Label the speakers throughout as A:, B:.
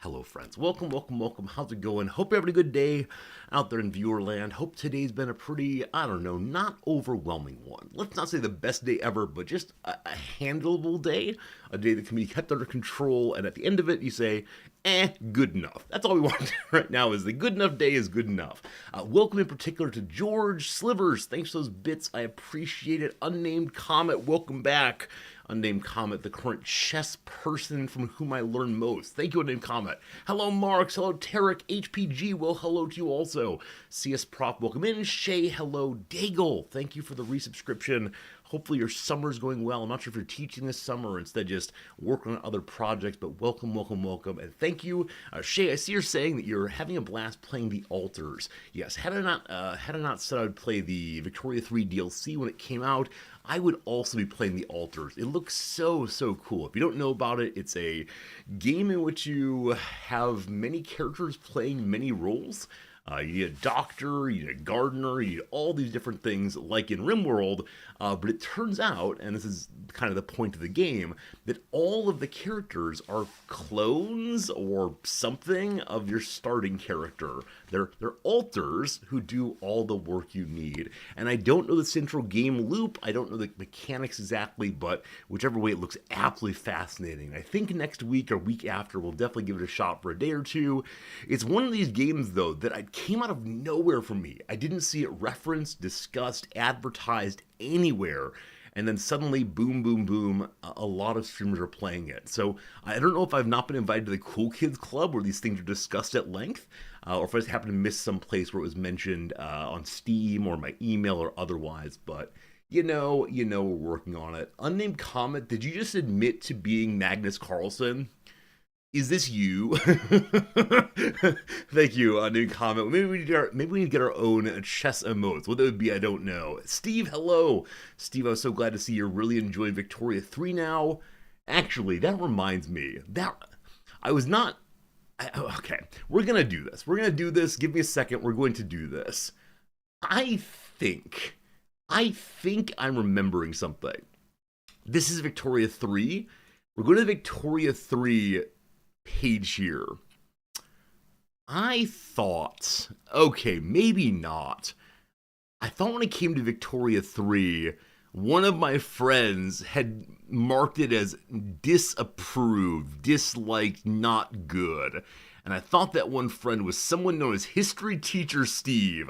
A: Hello, friends. Welcome, welcome, welcome. How's it going? Hope you're having a good day out there in viewer land. Hope today's been a pretty, I don't know, not overwhelming one. Let's not say the best day ever, but just a handleable day. A day that can be kept under control. And at the end of it, you say, good enough. That's all we want right now is the good enough day is good enough. Welcome in particular to George Slivers. Thanks for those bits. I appreciate it. Unnamed Comet, welcome back. Unnamed Comet, the current chess person from whom I learn most. Thank you, Unnamed Comet. Hello, Marks. Hello, Tarek. HPG. Well, hello to you also. CS Prop, welcome in. Shay, hello. Daigle, thank you for the resubscription. Hopefully your summer's going well. I'm not sure if you're teaching this summer or instead just working on other projects, but welcome, welcome, welcome. And thank you. Shay, I see you're saying that you're having a blast playing the Altars. Yes, had I not said I would play the Victoria 3 DLC when it came out, I would also be playing the Altars. It looks so cool. If you don't know about it, it's a game in which you have many characters playing many roles. You need a doctor, you need a gardener, you need all these different things like in RimWorld, but it turns out, and this is kind of the point of the game, that all of the characters are clones or something of your starting character. They're alters who do all the work you need. And I don't know the central game loop, I don't know the mechanics exactly, but whichever way it looks absolutely fascinating. I think next week or week after we'll definitely give it a shot for a day or two. It's one of these games though that came out of nowhere for me. I didn't see it referenced, discussed, advertised anywhere. And then suddenly, boom, boom, boom, a lot of streamers are playing it. So I don't know if I've not been invited to the Cool Kids Club where these things are discussed at length, or if I just happened to miss some place where it was mentioned on Steam or my email or otherwise. But we're working on it. Unnamed Comet, did you just admit to being Magnus Carlsen? Is this you? Thank you, new comment. Maybe we need to get our own chess emotes. What that would be, I don't know. Steve, hello. Steve, I was so glad to see you're really enjoying Victoria 3 now. Actually, that reminds me. Okay, we're gonna do this. We're gonna do this. Give me a second. We're going to do this. I think I'm remembering something. This is Victoria 3. We're going to Victoria 3 page here. I thought, okay, maybe not. I thought when it came to Victoria 3, one of my friends had marked it as disapproved, disliked, not good. And I thought that one friend was someone known as History Teacher Steve.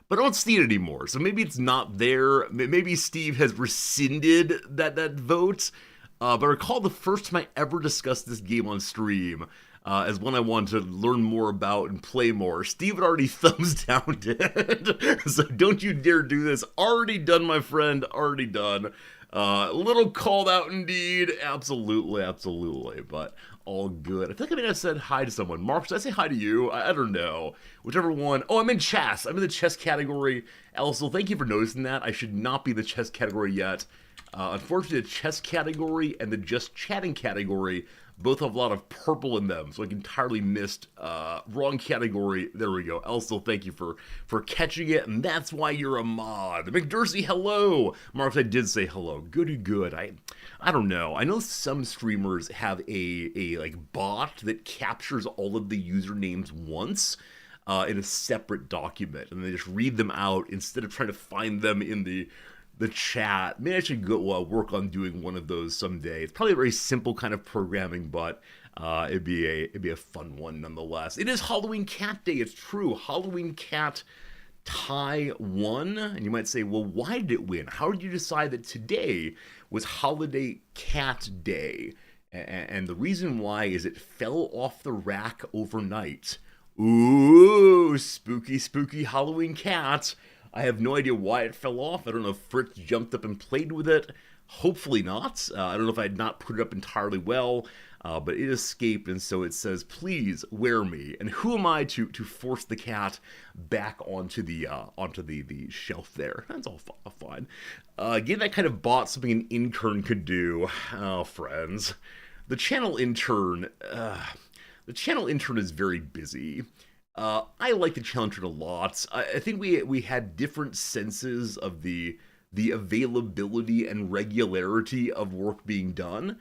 A: But I don't see it anymore, so maybe it's not there. Maybe Steve has rescinded that vote. But I recall the first time I ever discussed this game on stream as one I wanted to learn more about and play more. Steve had already thumbs down it. So don't you dare do this. Already done, my friend. Already done. A little called out indeed. Absolutely, absolutely. But all good. I think I may have said hi to someone. Mark, did I say hi to you? I don't know. Whichever one. Oh, I'm in chess. I'm in the chess category. Also, thank you for noticing that. I should not be in the chess category yet. Unfortunately, the chess category and the just chatting category both have a lot of purple in them, so I entirely missed wrong category. There we go. Also, thank you for catching it, and that's why you're a mod. McDursey, hello. Marks, I did say hello. Good. I don't know. I know some streamers have a like bot that captures all of the usernames once. In a separate document, and they just read them out instead of trying to find them in the chat. Maybe I should go work on doing one of those someday. It's probably a very simple kind of programming, but it'd be a fun one nonetheless. It is Halloween Cat Day. It's true. Halloween Cat tie won, and you might say, well, why did it win? How did you decide that today was Holiday Cat Day? And the reason why is it fell off the rack overnight. Ooh, spooky Halloween cat. I have no idea why it fell off. I don't know if Fritz jumped up and played with it. Hopefully not. I don't know if I had not put it up entirely well, but it escaped, and so it says, please wear me. And who am I to force the cat back onto the shelf there? That's all fine. Again, that kind of bot something an intern could do. Oh, friends. The channel intern is very busy. I like the channel intern a lot. I think we had different senses of the availability and regularity of work being done.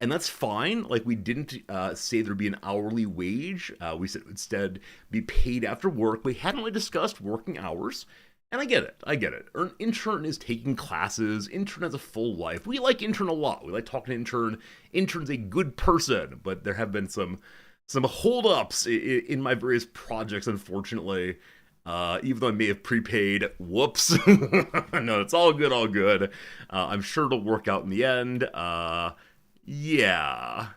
A: And that's fine. Like, we didn't say there'd be an hourly wage. We said instead be paid after work. We hadn't really discussed working hours. And I get it. I get it. An intern is taking classes. Intern has a full life. We like intern a lot. We like talking to intern. Intern's a good person, but there have been some holdups in my various projects, unfortunately. Even though I may have prepaid, whoops. No, it's all good, all good. I'm sure it'll work out in the end. Yeah.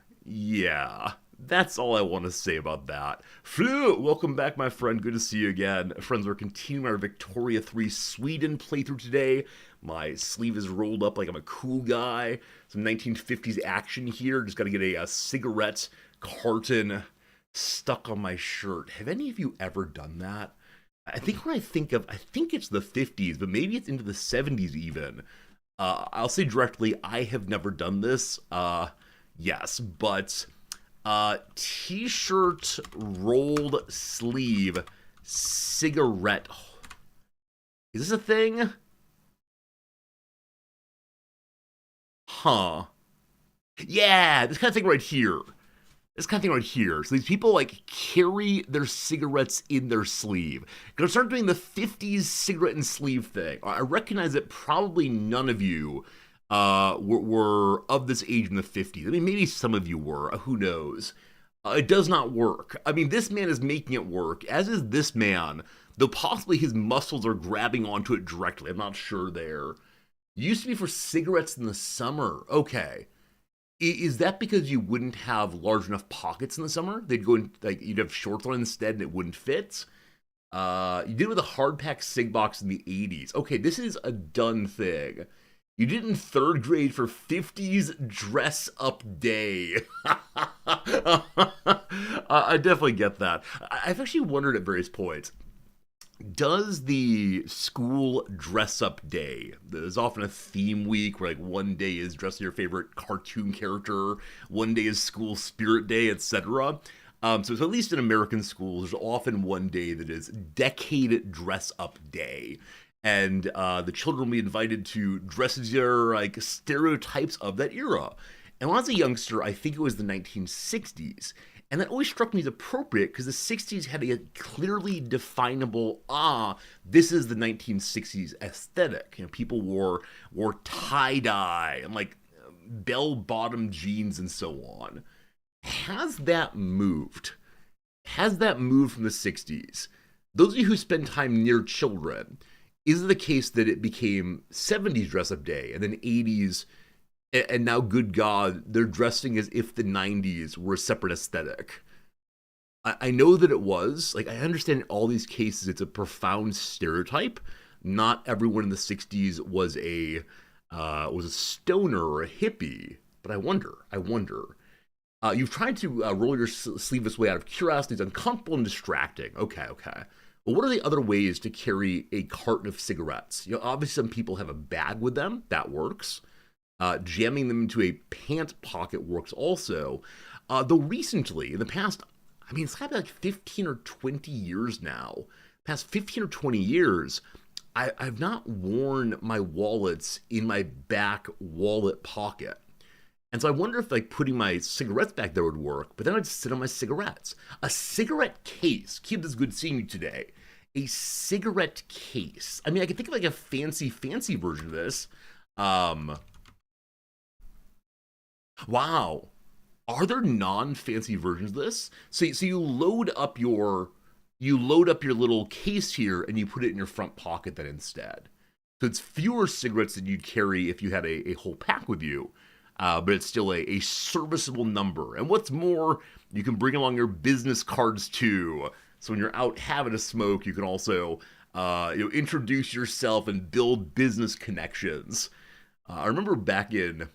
A: That's all I want to say about that. Flu, welcome back, my friend. Good to see you again. Friends, we're continuing our Victoria 3 Sweden playthrough today. My sleeve is rolled up like I'm a cool guy. Some 1950s action here. Just got to get a cigarette carton stuck on my shirt. Have any of you ever done that? I think when I think it's the 50s, but maybe it's into the 70s even. I'll say directly, I have never done this. Yes, but t-shirt rolled sleeve cigarette. Is this a thing? Huh. Yeah, this kind of thing right here. So these people like carry their cigarettes in their sleeve. Gonna start doing the 50s cigarette and sleeve thing. I recognize that probably none of you were of this age in the 50s. I mean, maybe some of you were. Who knows? It does not work. I mean, this man is making it work, as is this man, though possibly his muscles are grabbing onto it directly. I'm not sure there. Used to be for cigarettes in the summer. Okay. Is that because you wouldn't have large enough pockets in the summer? They'd go in, like, you'd have shorts on instead and it wouldn't fit? You did it with a hard pack cig box in the 80s. Okay, this is a done thing. You did it in third grade for 50s dress up day. I definitely get that. I've actually wondered at various points, does the school dress up day, there's often a theme week where like one day is dress your favorite cartoon character, one day is school spirit day, etc. So at least in American schools, there's often one day that is decade dress up day. And the children will be invited to dress as their like stereotypes of that era. And when I was a youngster, I think it was the 1960s. And that always struck me as appropriate because the 60s had a clearly definable, this is the 1960s aesthetic. You know, people wore tie-dye and like bell-bottom jeans and so on. Has that moved? Has that moved from the 60s? Those of you who spend time near children, is it the case that it became 70s dress-up day and then 80s, and now, good God, they're dressing as if the 90s were a separate aesthetic? I know that it was. Like, I understand in all these cases it's a profound stereotype. Not everyone in the 60s was a stoner or a hippie. But I wonder. You've tried to roll your sleeve this way out of curiosity. It's uncomfortable and distracting. Okay. Well, what are the other ways to carry a carton of cigarettes? You know, obviously some people have a bag with them. That works. Jamming them into a pant pocket works also. Though recently, in the past, I mean, it's got to be like 15 or 20 years now. Past 15 or 20 years, I've not worn my wallets in my back wallet pocket. And so I wonder if like putting my cigarettes back there would work, but then I'd sit on my cigarettes. A cigarette case. Keep this good seeing you today. A cigarette case. I mean, I could think of like a fancy version of this. Wow. Are there non-fancy versions of this? So you load up your little case here and you put it in your front pocket then instead. So it's fewer cigarettes than you'd carry if you had a whole pack with you. But it's still a serviceable number. And what's more, you can bring along your business cards too. So when you're out having a smoke, you can also introduce yourself and build business connections. I remember back in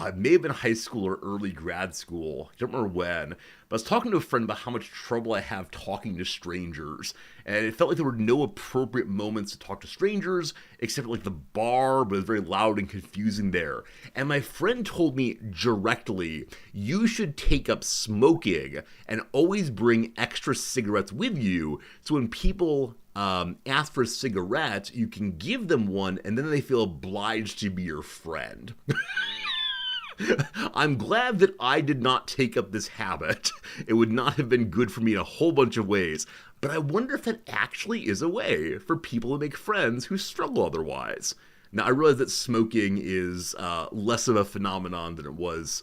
A: it may have been high school or early grad school. I don't remember when. But I was talking to a friend about how much trouble I have talking to strangers. And it felt like there were no appropriate moments to talk to strangers, except at like the bar, but it was very loud and confusing there. And my friend told me directly, you should take up smoking and always bring extra cigarettes with you. So when people ask for a cigarette, you can give them one and then they feel obliged to be your friend. I'm glad that I did not take up this habit. It would not have been good for me in a whole bunch of ways. But I wonder if that actually is a way for people to make friends who struggle otherwise. Now, I realize that smoking is less of a phenomenon than it was,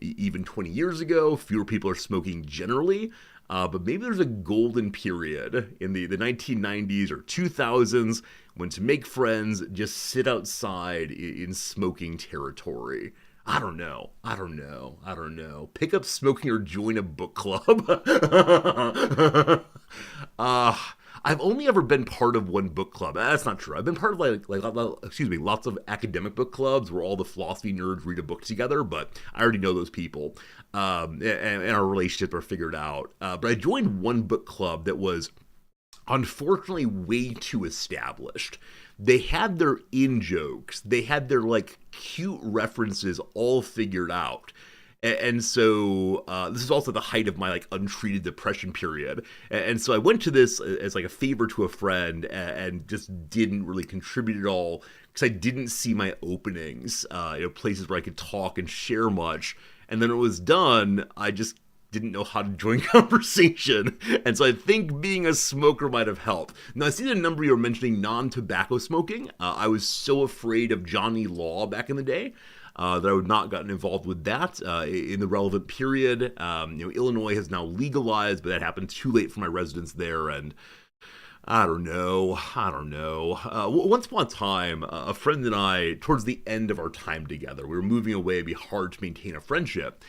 A: even 20 years ago. Fewer people are smoking generally. But maybe there's a golden period in the 1990s or 2000s when to make friends, just sit outside in smoking territory. I don't know. Pick up smoking or join a book club. I've only ever been part of one book club. That's not true. I've been part of lots of academic book clubs where all the philosophy nerds read a book together. But I already know those people, and our relationships are figured out. But I joined one book club that was unfortunately way too established. They had their in-jokes. They had their cute references all figured out. And so this is also the height of my untreated depression period. And so I went to this as a favor to a friend and just didn't really contribute at all because I didn't see my openings, places where I could talk and share much. And then when it was done, I just didn't know how to join conversation. And so I think being a smoker might have helped. Now, I see the number you were mentioning, non-tobacco smoking. I was so afraid of Johnny Law back in the day that I would not gotten involved with that in the relevant period. Illinois has now legalized, but that happened too late for my residence there, and I don't know. Once upon a time, a friend and I, towards the end of our time together, we were moving away. It'd be hard to maintain a friendship.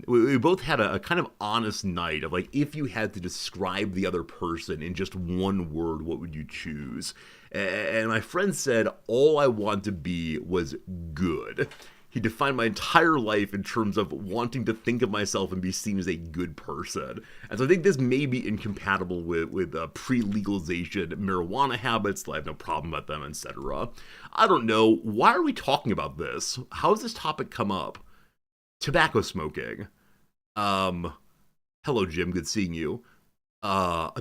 A: We both had a kind of honest night of if you had to describe the other person in just one word, what would you choose? And my friend said, all I want to be was good. He defined my entire life in terms of wanting to think of myself and be seen as a good person. And so I think this may be incompatible with pre-legalization marijuana habits. I have no problem about them, etc. I don't know. Why are we talking about this? How has this topic come up? Tobacco smoking. Hello, Jim. Good seeing you. I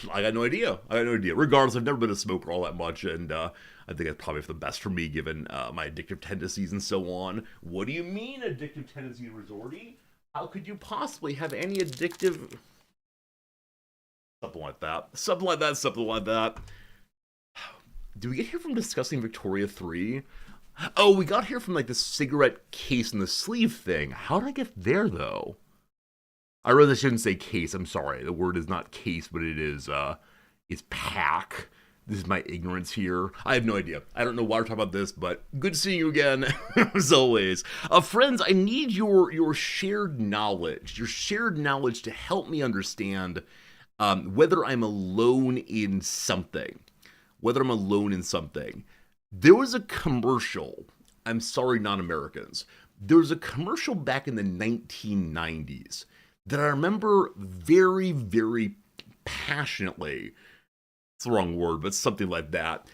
A: got no idea. Regardless, I've never been a smoker all that much, and I think that's probably for the best for me, given my addictive tendencies and so on. What do you mean, addictive tendencies, Resorty? How could you possibly have any addictive... Something like that. Did we get here from discussing Victoria 3? Oh, we got here from the cigarette case and the sleeve thing. How did I get there, though? I really shouldn't say case. I'm sorry. The word is not case, but it is, it's pack. This is my ignorance here. I have no idea. I don't know why we're talking about this, but good seeing you again, as always. Friends, I need your shared knowledge. Your shared knowledge to help me understand whether I'm alone in something. There was a commercial. I'm sorry, non-Americans. There was a commercial back in the 1990s that I remember very, very passionately. It's the wrong word, but something like that.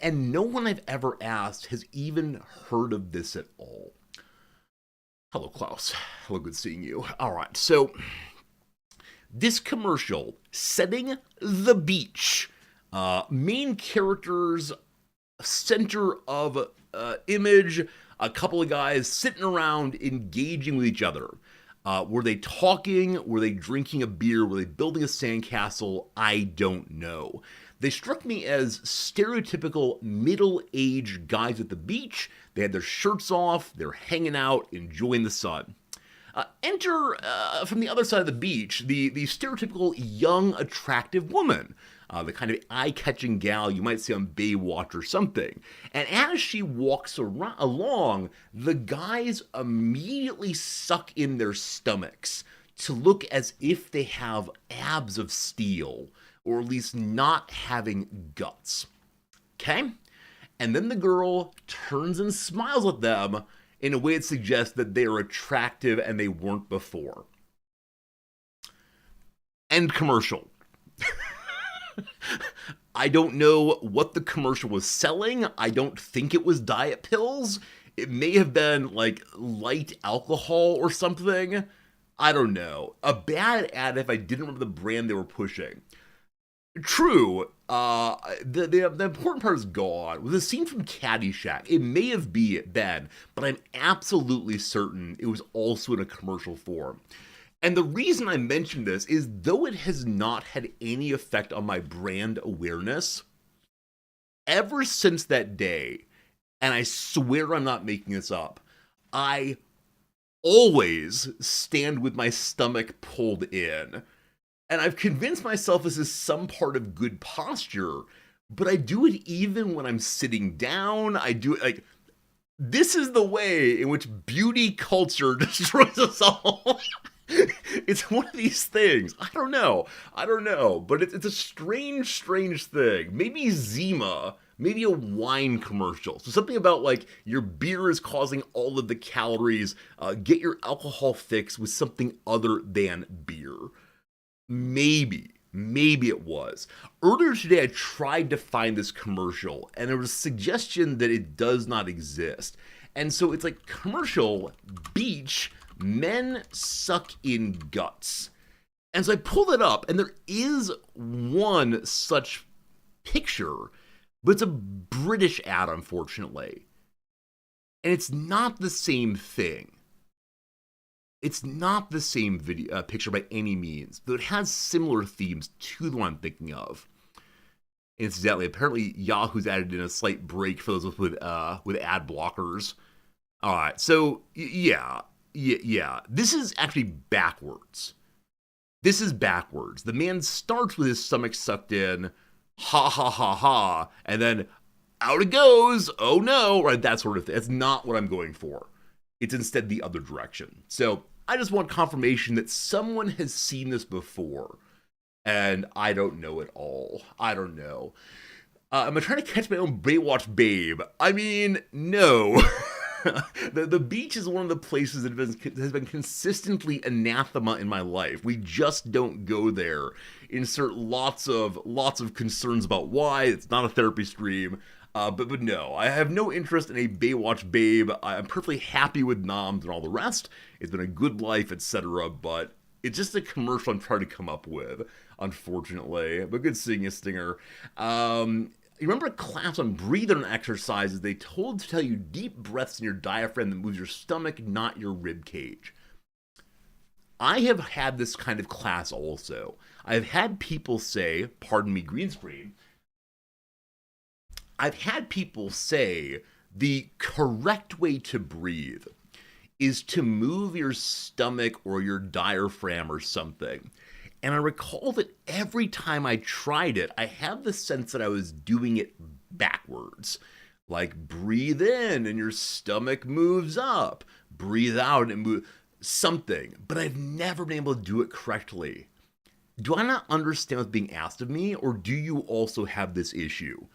A: And no one I've ever asked has even heard of this at all. Hello, Klaus. Hello, good seeing you. All right, so this commercial, setting the beach, main characters, center of image, a couple of guys sitting around engaging with each other. Were they talking? Were they drinking a beer? Were they building a sandcastle? I don't know. They struck me as stereotypical middle-aged guys at the beach. They had their shirts off. They're hanging out, enjoying the sun. Enter, from the other side of the beach, the stereotypical young, attractive woman. The kind of eye-catching gal you might see on Baywatch or something. And as she walks along, the guys immediately suck in their stomachs to look as if they have abs of steel, or at least not having guts. Okay? And then the girl turns and smiles at them in a way that suggests that they are attractive and they weren't before. End commercial. I don't know what the commercial was selling. I don't think it was diet pills. It may have been light alcohol or something. I don't know. A bad ad if I didn't remember the brand they were pushing. True, The important part is gone. With the scene from Caddyshack, it may have been, but I'm absolutely certain it was also in a commercial form. And the reason I mention this is though it has not had any effect on my brand awareness, ever since that day, and I swear I'm not making this up, I always stand with my stomach pulled in. And I've convinced myself this is some part of good posture, but I do it even when I'm sitting down. I do it like, this is the way in which beauty culture destroys us all. It's one of these things. I don't know, but it's a strange thing. Maybe Zima, maybe a wine commercial. So something about like your beer is causing all of the calories. Get your alcohol fix with something other than beer. Maybe it was. Earlier today, I tried to find this commercial, and there was a suggestion that it does not exist. And so it's like commercial, beach, men suck in guts. And so I pulled it up, and there is one such picture, but it's a British ad, unfortunately. And it's not the same thing. It's not the same video picture by any means, though it has similar themes to the one I'm thinking of. Incidentally, apparently Yahoo's added in a slight break for those with ad blockers. All right, so yeah. This is actually backwards. This is backwards. The man starts with his stomach sucked in, ha ha ha ha, and then out it goes. Oh no, right? That sort of thing. That's not what I'm going for. It's instead the other direction. So I just want confirmation that someone has seen this before, and I don't know at all. I don't know. Am I trying to catch my own Baywatch babe? I mean, no. The beach is one of the places that has been consistently anathema in my life. We just don't go there. Insert lots of concerns about why. It's not a therapy stream. But no, I have no interest in a Baywatch babe. I'm perfectly happy with noms and all the rest. It's been a good life, etc. But it's just a commercial I'm trying to come up with, unfortunately. But good seeing you, Stinger. You remember a class on breathing exercises? They told to tell you deep breaths in your diaphragm that moves your stomach, not your rib cage. I have had this kind of class also. I've had people say, pardon me, green screen. I've had people say the correct way to breathe is to move your stomach or your diaphragm or something. And I recall that every time I tried it, I have the sense that I was doing it backwards. Like breathe in and your stomach moves up. Breathe out and it moves something. But I've never been able to do it correctly. Do I not understand what's being asked of me? Or do you also have this issue?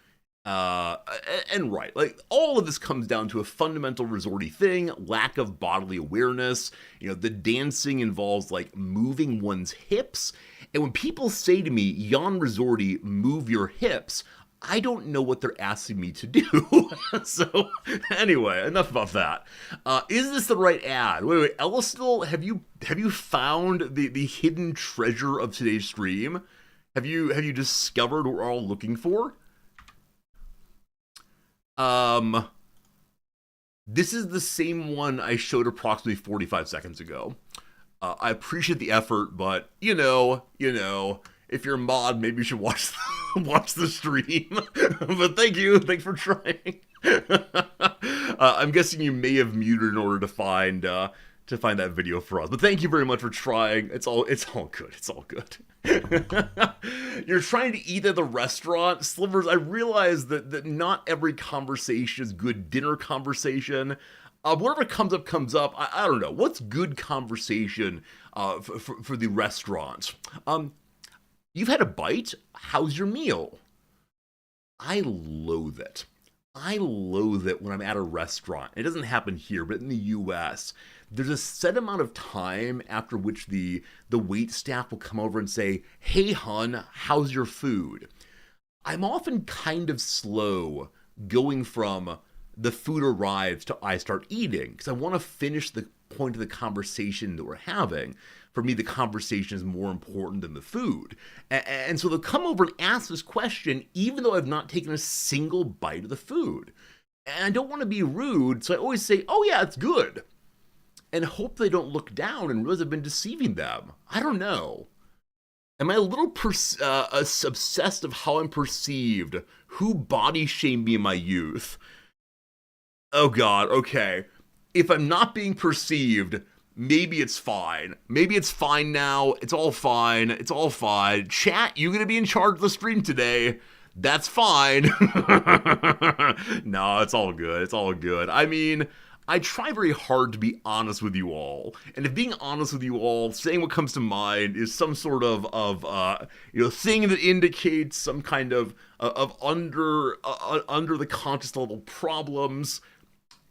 A: And right, like all of this comes down to a fundamental resorty thing, lack of bodily awareness. You know, the dancing involves like moving one's hips. And when people say to me, Jan Resorty, move your hips, I don't know what they're asking me to do. So anyway, enough about that. Is this the right ad? Wait, Ellistil, have you found the hidden treasure of today's stream? Have you discovered what we're all looking for? This is the same one I showed approximately 45 seconds ago. I appreciate the effort, but you know, if you're a mod, maybe you should watch the stream. But thanks for trying. I'm guessing you may have muted in order to find that video for us. But thank you very much for trying. It's all good. It's all good. You're trying to eat at the restaurant, Slivers. I realize that not every conversation is good dinner conversation. Whatever comes up. I don't know. What's good conversation for the restaurant? You've had a bite? How's your meal? I loathe it. I loathe it when I'm at a restaurant. It doesn't happen here, but in the US, there's a set amount of time after which the wait staff will come over and say, "Hey, hon, how's your food?" I'm often kind of slow going from the food arrives to I start eating because I want to finish the point of the conversation that we're having. For me, the conversation is more important than the food. And so they'll come over and ask this question, even though I've not taken a single bite of the food. And I don't want to be rude, so I always say, oh yeah, it's good. And hope they don't look down and realize I've been deceiving them. I don't know. Am I a little obsessed of how I'm perceived? Who body shamed me in my youth? Oh God, okay. If I'm not being perceived, maybe it's fine. Maybe it's fine now. It's all fine. It's all fine. Chat, you gonna be in charge of the stream today. That's fine. No, it's all good. It's all good. I mean, I try very hard to be honest with you all, and if being honest with you all, saying what comes to mind is some sort of thing that indicates some kind of under the conscious level problems,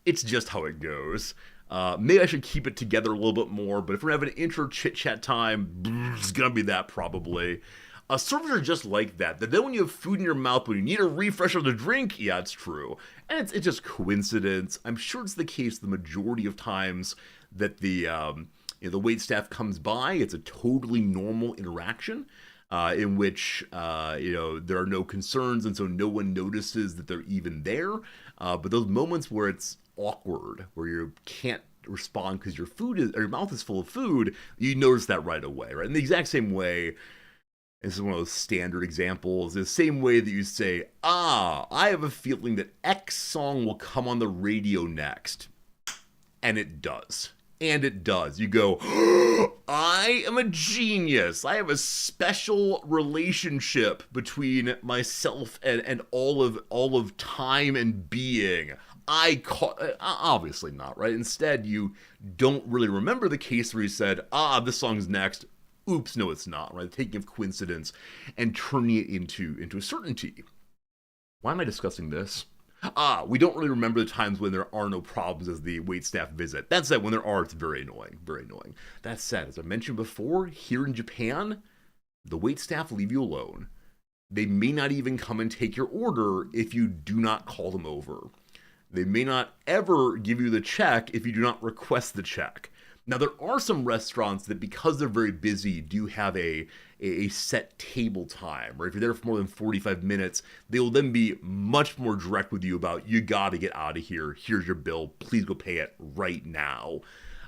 A: it's just how it goes. Maybe I should keep it together a little bit more, but if we're having an intro chit chat time, it's gonna be that probably. Servers are just like that. That then when you have food in your mouth, when you need a refresh of the drink, yeah, it's true. And it's just coincidence. I'm sure it's the case the majority of times that the wait staff comes by. It's a totally normal interaction in which there are no concerns, and so no one notices that they're even there. But those moments where it's awkward, where you can't respond because your mouth is full of food, you notice that right away, right? In the exact same way. This is one of those standard examples. The same way that you say, I have a feeling that X song will come on the radio next. And it does. And it does. You go, I am a genius. I have a special relationship between myself and all of time and being. Obviously not, right? Instead, you don't really remember the case where you said, this song's next. Oops, no, it's not, right? Taking of coincidence and turning it into a certainty. Why am I discussing this? We don't really remember the times when there are no problems as the waitstaff visit. That said, when there are, it's very annoying, very annoying. That said, as I mentioned before, here in Japan, the waitstaff leave you alone. They may not even come and take your order if you do not call them over. They may not ever give you the check if you do not request the check. Now, there are some restaurants that, because they're very busy, do have a set table time, or if you're there for more than 45 minutes, they will then be much more direct with you about, you got to get out of here, here's your bill, please go pay it right now.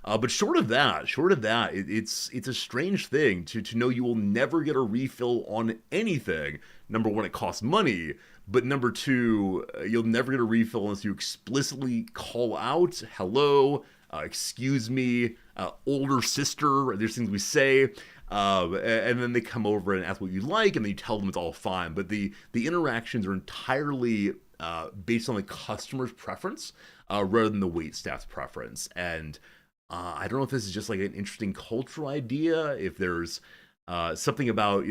A: But short of that, it's a strange thing to know you will never get a refill on anything. Number one, it costs money, but number two, you'll never get a refill unless you explicitly call out, hello, excuse me, older sister, there's things we say, and then they come over and ask what you like, and then you tell them it's all fine. But the interactions are entirely based on the customer's preference rather than the wait staff's preference. And I don't know if this is just like an interesting cultural idea, if there's something about,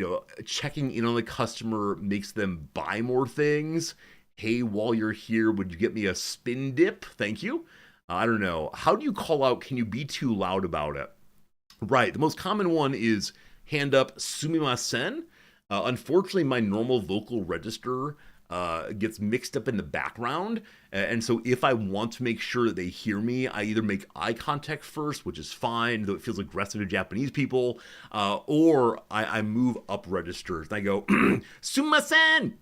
A: checking in on the customer makes them buy more things. Hey, while you're here, would you get me a spin dip? Thank you. I don't know. How do you call out, can you be too loud about it? Right, the most common one is hand up, sumimasen. Unfortunately, my normal vocal register gets mixed up in the background. And so if I want to make sure that they hear me, I either make eye contact first, which is fine, though it feels aggressive to Japanese people, or I move up registers and I go, sumimasen!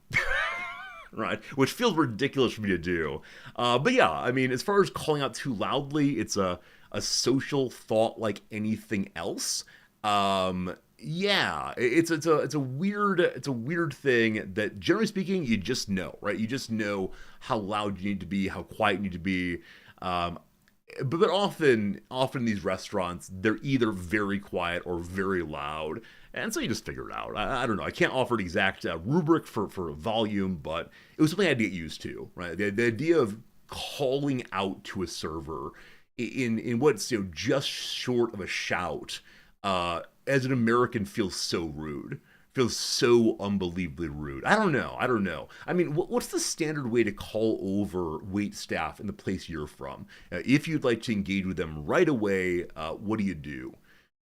A: Right, which feels ridiculous for me to do. But yeah, I mean, as far as calling out too loudly, it's a social thought like anything else. Yeah, it's a weird thing that, generally speaking, you just know, right? You just know how loud you need to be, how quiet you need to be. But often in these restaurants, they're either very quiet or very loud. And so you just figure it out. I don't know. I can't offer an exact rubric for volume, but it was something I had to get used to, right? The idea of calling out to a server in what's just short of a shout, as an American, feels so rude. Feels so unbelievably rude. I don't know. I mean, what's the standard way to call over wait staff in the place you're from? If you'd like to engage with them right away, what do you do?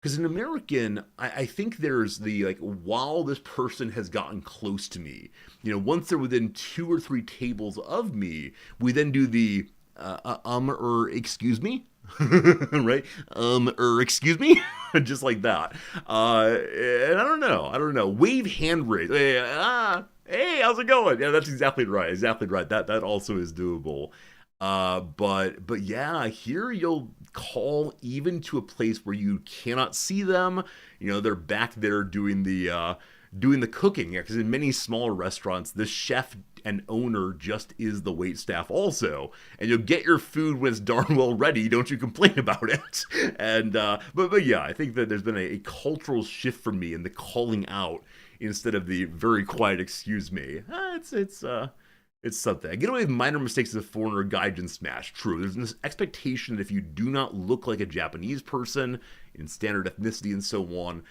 A: Because in American, I think there's the, while this person has gotten close to me, once they're within 2 or 3 tables of me, we then do the, or excuse me, right? Excuse me? Just like that. And I don't know. Wave hand raise. Hey, how's it going? Yeah, that's exactly right. Exactly right. That also is doable. But yeah, here you'll call even to a place where you cannot see them. You know, they're back there doing the cooking. Yeah, because in many smaller restaurants, the chef and owner just is the wait staff also, and you'll get your food when it's darn well ready. Don't you complain about it? And but yeah, I think that there's been a cultural shift for me in the calling out instead of the very quiet excuse me. It's something. I get away with minor mistakes as a foreigner, gaijin smash. True. There's this expectation that if you do not look like a Japanese person in standard ethnicity and so on,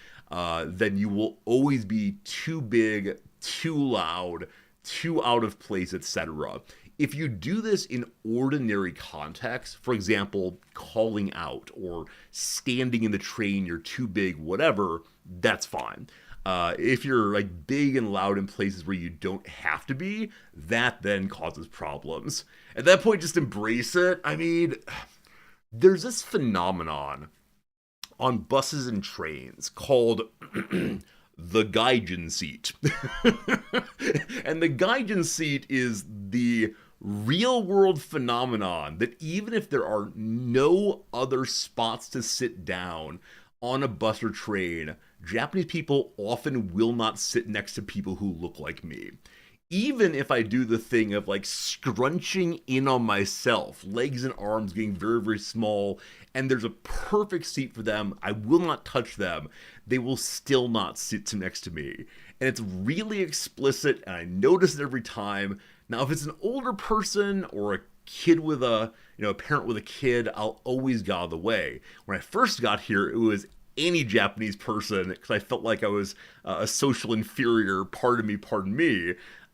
A: then you will always be too big, too loud, too out of place, etc. If you do this in ordinary context, for example, calling out or standing in the train, you're too big, whatever, that's fine. If you're like big and loud in places where you don't have to be, that then causes problems. At that point, just embrace it. I mean, there's this phenomenon on buses and trains called the Gaijin seat. And the Gaijin seat is the real world phenomenon that even if there are no other spots to sit down on a bus or train, Japanese people often will not sit next to people who look like me. Even if I do the thing of like scrunching in on myself, legs and arms getting very, very small, and there's a perfect seat for them, I will not touch them, they will still not sit next to me. And it's really explicit, and I notice it every time. Now, if it's an older person or a kid with a parent with a kid, I'll always go out of the way. When I first got here, it was any Japanese person because I felt like I was a social inferior. Pardon me.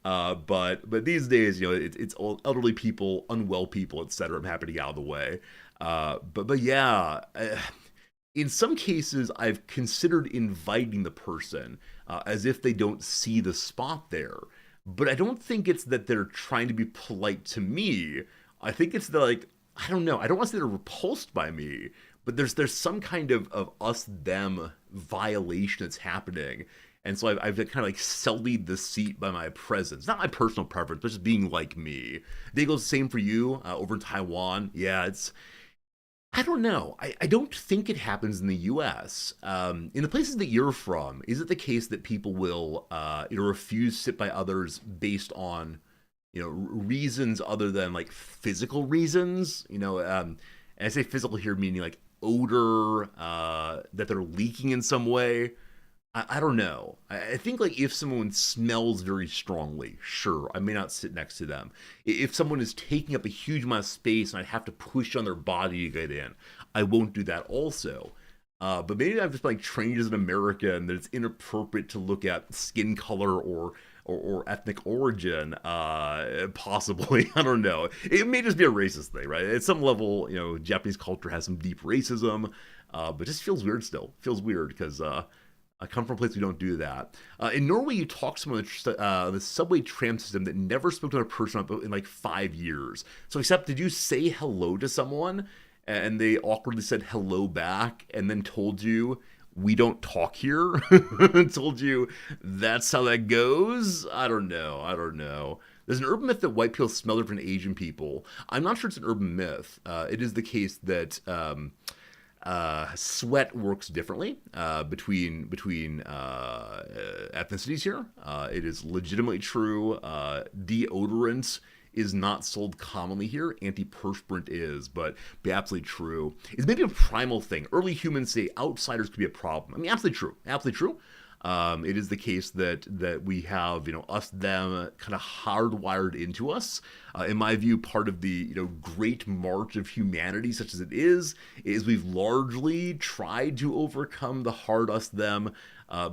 A: But these days, it's elderly people, unwell people, etc. I'm happy to get out of the way. But yeah, in some cases, I've considered inviting the person as if they don't see the spot there. But I don't think it's that they're trying to be polite to me. I think it's that, like, I don't know. I don't want to say they're repulsed by me, but there's some kind of us them violation that's happening. And so I've kind of like sullied the seat by my presence. Not my personal preference, but just being like me. I think it goes the same for you over in Taiwan. Yeah, I don't know. I don't think it happens in the U.S. In the places that you're from, is it the case that people will refuse to sit by others based on reasons other than like physical reasons? And I say physical here meaning like odor, that they're leaking in some way. I don't know. I think like if someone smells very strongly, sure, I may not sit next to them. If someone is taking up a huge amount of space and I'd have to push on their body to get in, I won't do that also. But maybe I've just like trained as an American that it's inappropriate to look at skin color or ethnic origin, possibly. I don't know. It may just be a racist thing, right? At some level, Japanese culture has some deep racism, but it just feels weird still. It feels weird because I come from a place we don't do that. In Norway, you talk to someone on the subway tram system that never spoke to another person in like 5 years. So except, did you say hello to someone and they awkwardly said hello back and then told you, we don't talk here? Told you that's how that goes? I don't know. There's an urban myth that white people smell different than Asian people. I'm not sure it's an urban myth. It is the case that sweat works differently between ethnicities here. It is legitimately true. Deodorant is not sold commonly here. Antiperspirant is, but be absolutely true. It's maybe a primal thing. Early humans say outsiders could be a problem. I mean, absolutely true. Absolutely true. It is the case that we have, us, them kind of hardwired into us. In my view, part of the, great march of humanity, such as it is we've largely tried to overcome the hard us, them,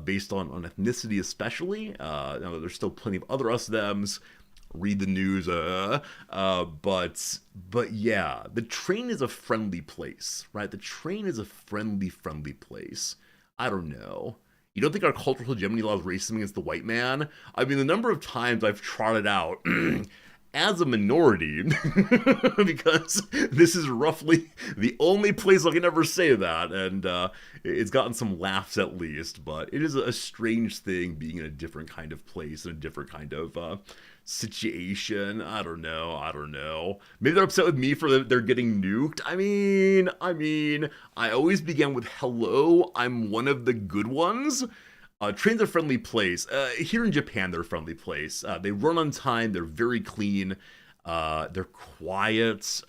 A: based on ethnicity especially. Now, there's still plenty of other us, thems. Read the news, but yeah, the train is a friendly place, right? The train is a friendly place. I don't know. You don't think our cultural hegemony allows racism against the white man? I mean, the number of times I've trotted out as a minority, because this is roughly the only place I can ever say that, and it's gotten some laughs at least, but it is a strange thing being in a different kind of place and a different kind of situation. I don't know. Maybe they're upset with me for they're getting nuked. I always began with hello, I'm one of the good ones. Trains are a friendly place. Here in Japan, they're a friendly place. They run on time. They're very clean. They're quiet.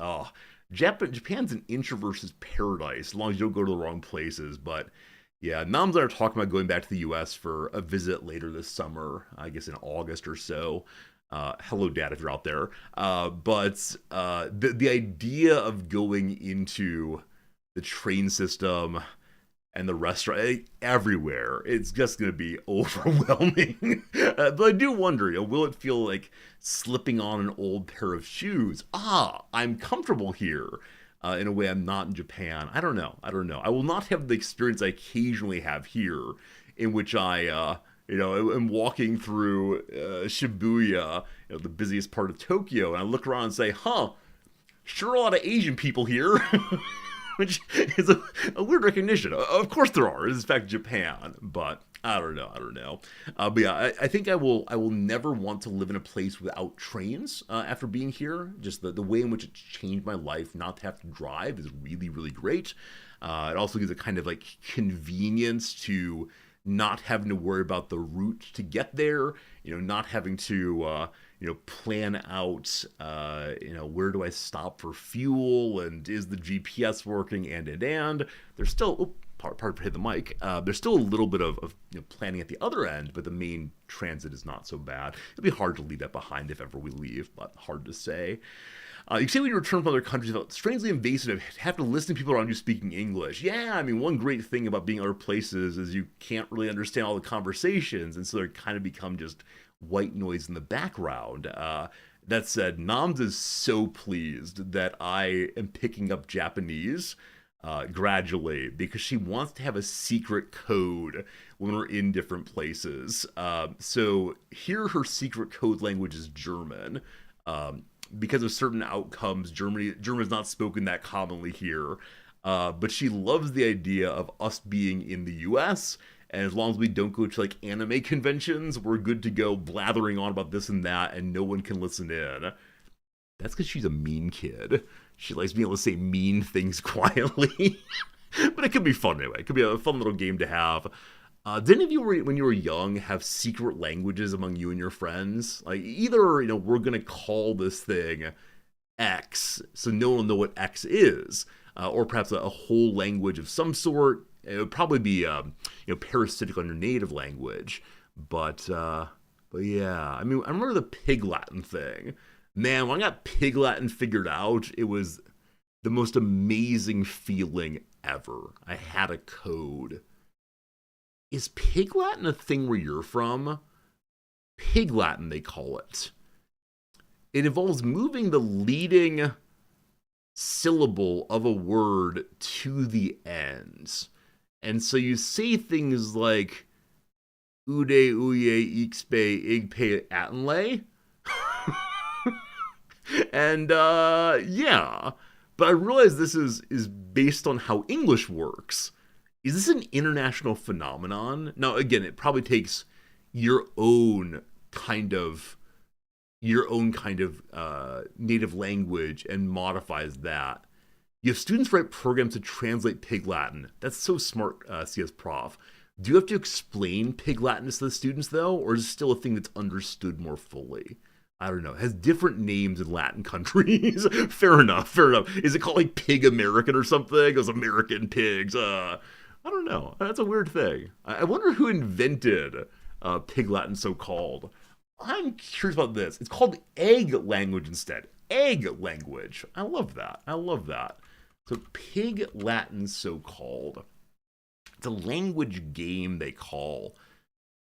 A: Japan's an introvert's paradise as long as you don't go to the wrong places. But yeah, Nams and I are talking about going back to the U.S. for a visit later this summer. I guess in August or so. Hello, Dad, if you're out there. But the idea of going into the train system and the restaurant everywhere, it's just going to be overwhelming. But I do wonder, will it feel like slipping on an old pair of shoes? I'm comfortable here in a way I'm not in Japan. I don't know. I will not have the experience I occasionally have here, in which I am walking through Shibuya, the busiest part of Tokyo, and I look around and say, sure, a lot of Asian people here. Which is a weird recognition. Of course there are. It's in fact Japan, but I don't know. But yeah, I think I will never want to live in a place without trains after being here. Just the way in which it changed my life not to have to drive is really, really great. It also gives a kind of like convenience to not having to worry about the route to get there, not having to plan out, where do I stop for fuel, and is the GPS working, and there's still, pardon for hitting the mic, there's still a little bit of planning at the other end, but the main transit is not so bad. It'll be hard to leave that behind if ever we leave, but hard to say. You can say when you return from other countries, felt strangely invasive, have to listen to people around you speaking English. Yeah, one great thing about being in other places is you can't really understand all the conversations, and so they kind of become just white noise in the background. That said, Nams is so pleased that I am picking up Japanese gradually, because she wants to have a secret code when we're in different places. So here her secret code language is German. Because of certain outcomes, German is not spoken that commonly here. But she loves the idea of us being in the US, and as long as we don't go to like anime conventions, we're good to go blathering on about this and that, and no one can listen in. That's because she's a mean kid. She likes being able to say mean things quietly. But it could be fun anyway. It could be a fun little game to have. Did any of you, when you were young, have secret languages among you and your friends? Like, either, we're going to call this thing X, so no one will know what X is, or perhaps a whole language of some sort. It would probably be, parasitic on your native language. But yeah, I remember the Pig Latin thing. Man, when I got Pig Latin figured out, it was the most amazing feeling ever. I had a code. Is Pig Latin a thing where you're from? Pig Latin, they call it. It involves moving the leading syllable of a word to the ends. And so you say things like Ude, Uye, Ixpe, Igpe, Atenle. And, yeah. But I realize this is based on how English works. Is this an international phenomenon? Now, again, it probably takes your own kind of native language and modifies that. You have students write programs to translate Pig Latin. That's so smart, CS Prof. Do you have to explain Pig Latin to the students, though, or is it still a thing that's understood more fully? I don't know. It has different names in Latin countries. Fair enough. Is it called like Pig American or something? Those American pigs. I don't know. That's a weird thing. I wonder who invented Pig Latin, so-called. I'm curious about this. It's called egg language instead. Egg language. I love that. So Pig Latin, so-called. It's a language game they call.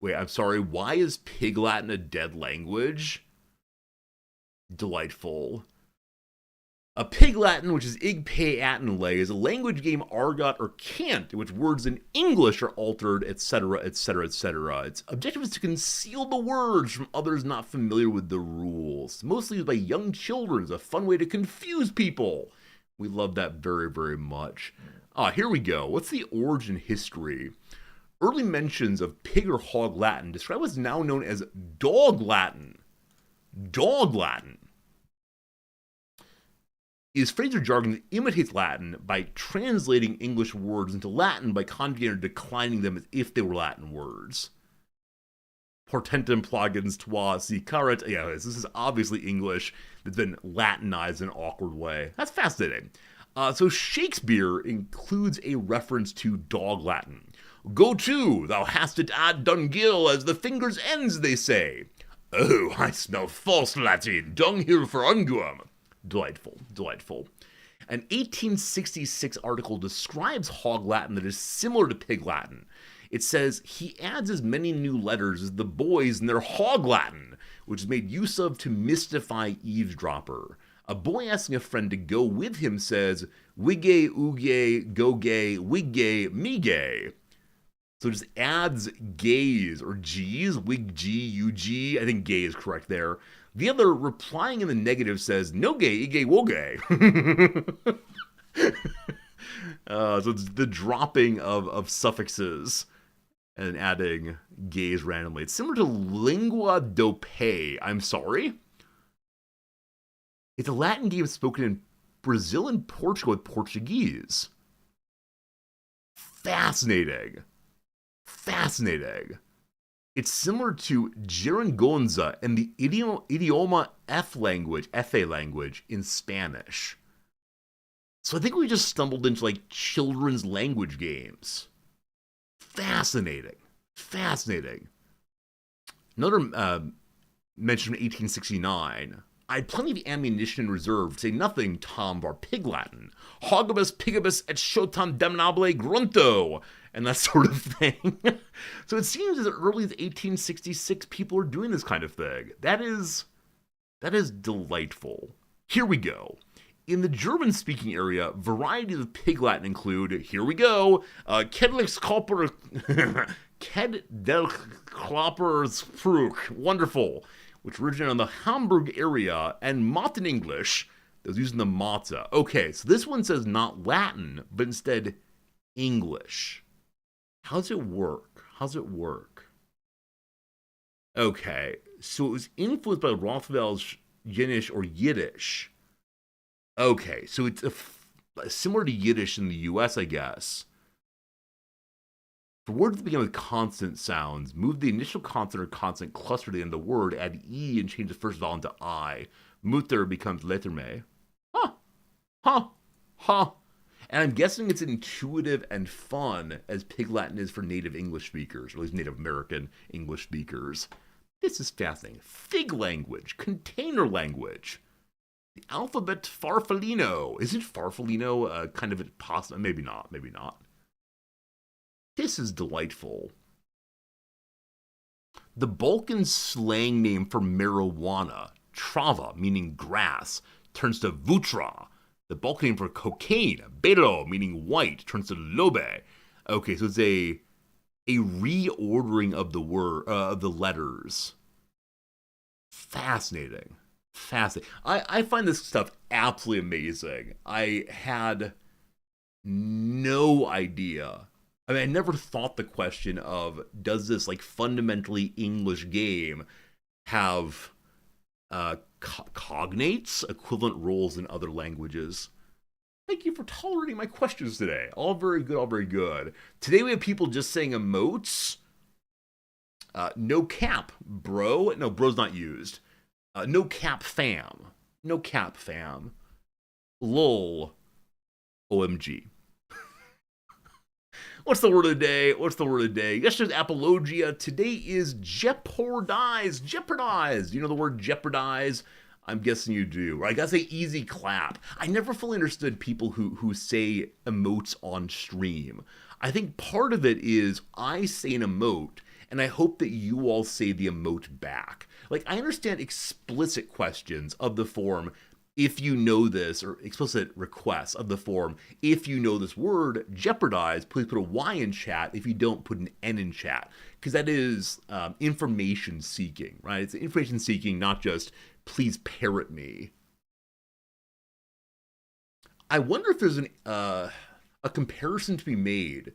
A: Wait, I'm sorry. Why is Pig Latin a dead language? Delightful. A Pig Latin, which is Ig Pe Atten Lay, is a language game Argot or Cant, in which words in English are altered, etc., etc., etc. Its objective is to conceal the words from others not familiar with the rules. Mostly used by young children as a fun way to confuse people. We love that very, very much. Here we go. What's the origin history? Early mentions of Pig or Hog Latin describe what's now known as Dog Latin. Dog Latin is phrase or jargon that imitates Latin by translating English words into Latin by conjugating or declining them as if they were Latin words. Portentem plagans toi si caret. Yeah, this is obviously English that's been Latinized in an awkward way. That's fascinating. So Shakespeare includes a reference to Dog Latin. Go to, thou hast it ad dunghill as the fingers' ends, they say. Oh, I smell false Latin, dunghill for unguum. Delightful, delightful. An 1866 article describes Hog Latin that is similar to Pig Latin. It says, he adds as many new letters as the boys in their Hog Latin, which is made use of to mystify eavesdropper. A boy asking a friend to go with him says, wigge, uge, goge, wigge, mige. So it just adds gays or g's, wig g, ug. I think gay is correct there. The other, replying in the negative, says, no gay, ige, woge. So it's the dropping of suffixes and adding gays randomly. It's similar to lingua dope. I'm sorry? It's a Latin game spoken in Brazil and Portugal with Portuguese. Fascinating. Fascinating. It's similar to Geringonza and the idioma FA language in Spanish. So I think we just stumbled into like children's language games. Fascinating. Fascinating. Another mention from 1869. I had plenty of ammunition in reserve to say nothing, Tom, bar Pig Latin. Hogibus, pigibus, et shotam damnable grunto. And that sort of thing. So it seems as early as 1866, people are doing this kind of thing. That is delightful. Here we go. In the German-speaking area, varieties of Pig Latin include, here we go, Kedlichklopper, Keddelklopperspruk, wonderful, which originated in the Hamburg area, and Motten English, that was used in the Mathe. Okay, so this one says not Latin, but instead English. How's it work? Okay, so it was influenced by Rothwell's Yiddish or Yiddish. Okay, so it's similar to Yiddish in the US, I guess. For words that begin with consonant sounds, move the initial consonant or consonant cluster to the end of the word, add E, and change the first vowel into I. Mutter becomes letterme. And I'm guessing it's intuitive and fun, as Pig Latin is for native English speakers, or at least Native American English speakers. This is fascinating. Fig language, container language. The alphabet Farfallino. Isn't Farfallino kind of possible? Maybe not. This is delightful. The Balkan slang name for marijuana, trava, meaning grass, turns to vutra. The Balkan name for cocaine, belo, meaning white, turns to lobe. Okay, so it's a reordering of the word of the letters. Fascinating. I find this stuff absolutely amazing. I had no idea. I mean, I never thought the question of, does this like fundamentally English game have cognates, equivalent roles in other languages? Thank you for tolerating my questions today. All very good. Today we have people just saying emotes. No cap, bro. No, bro's not used. No cap fam. Lol. OMG. What's the word of the day? Yesterday's apologia. Today is jeopardize. You know the word jeopardize? I'm guessing you do. Or I gotta say easy clap. I never fully understood people who say emotes on stream. I think part of it is I say an emote, and I hope that you all say the emote back. Like, I understand explicit questions of the form, if you know this, or explicit requests of the form, if you know this word, jeopardize, please put a Y in chat. If you don't, put an N in chat. Because that is information seeking, right? It's information seeking, not just please parrot me. I wonder if there's a comparison to be made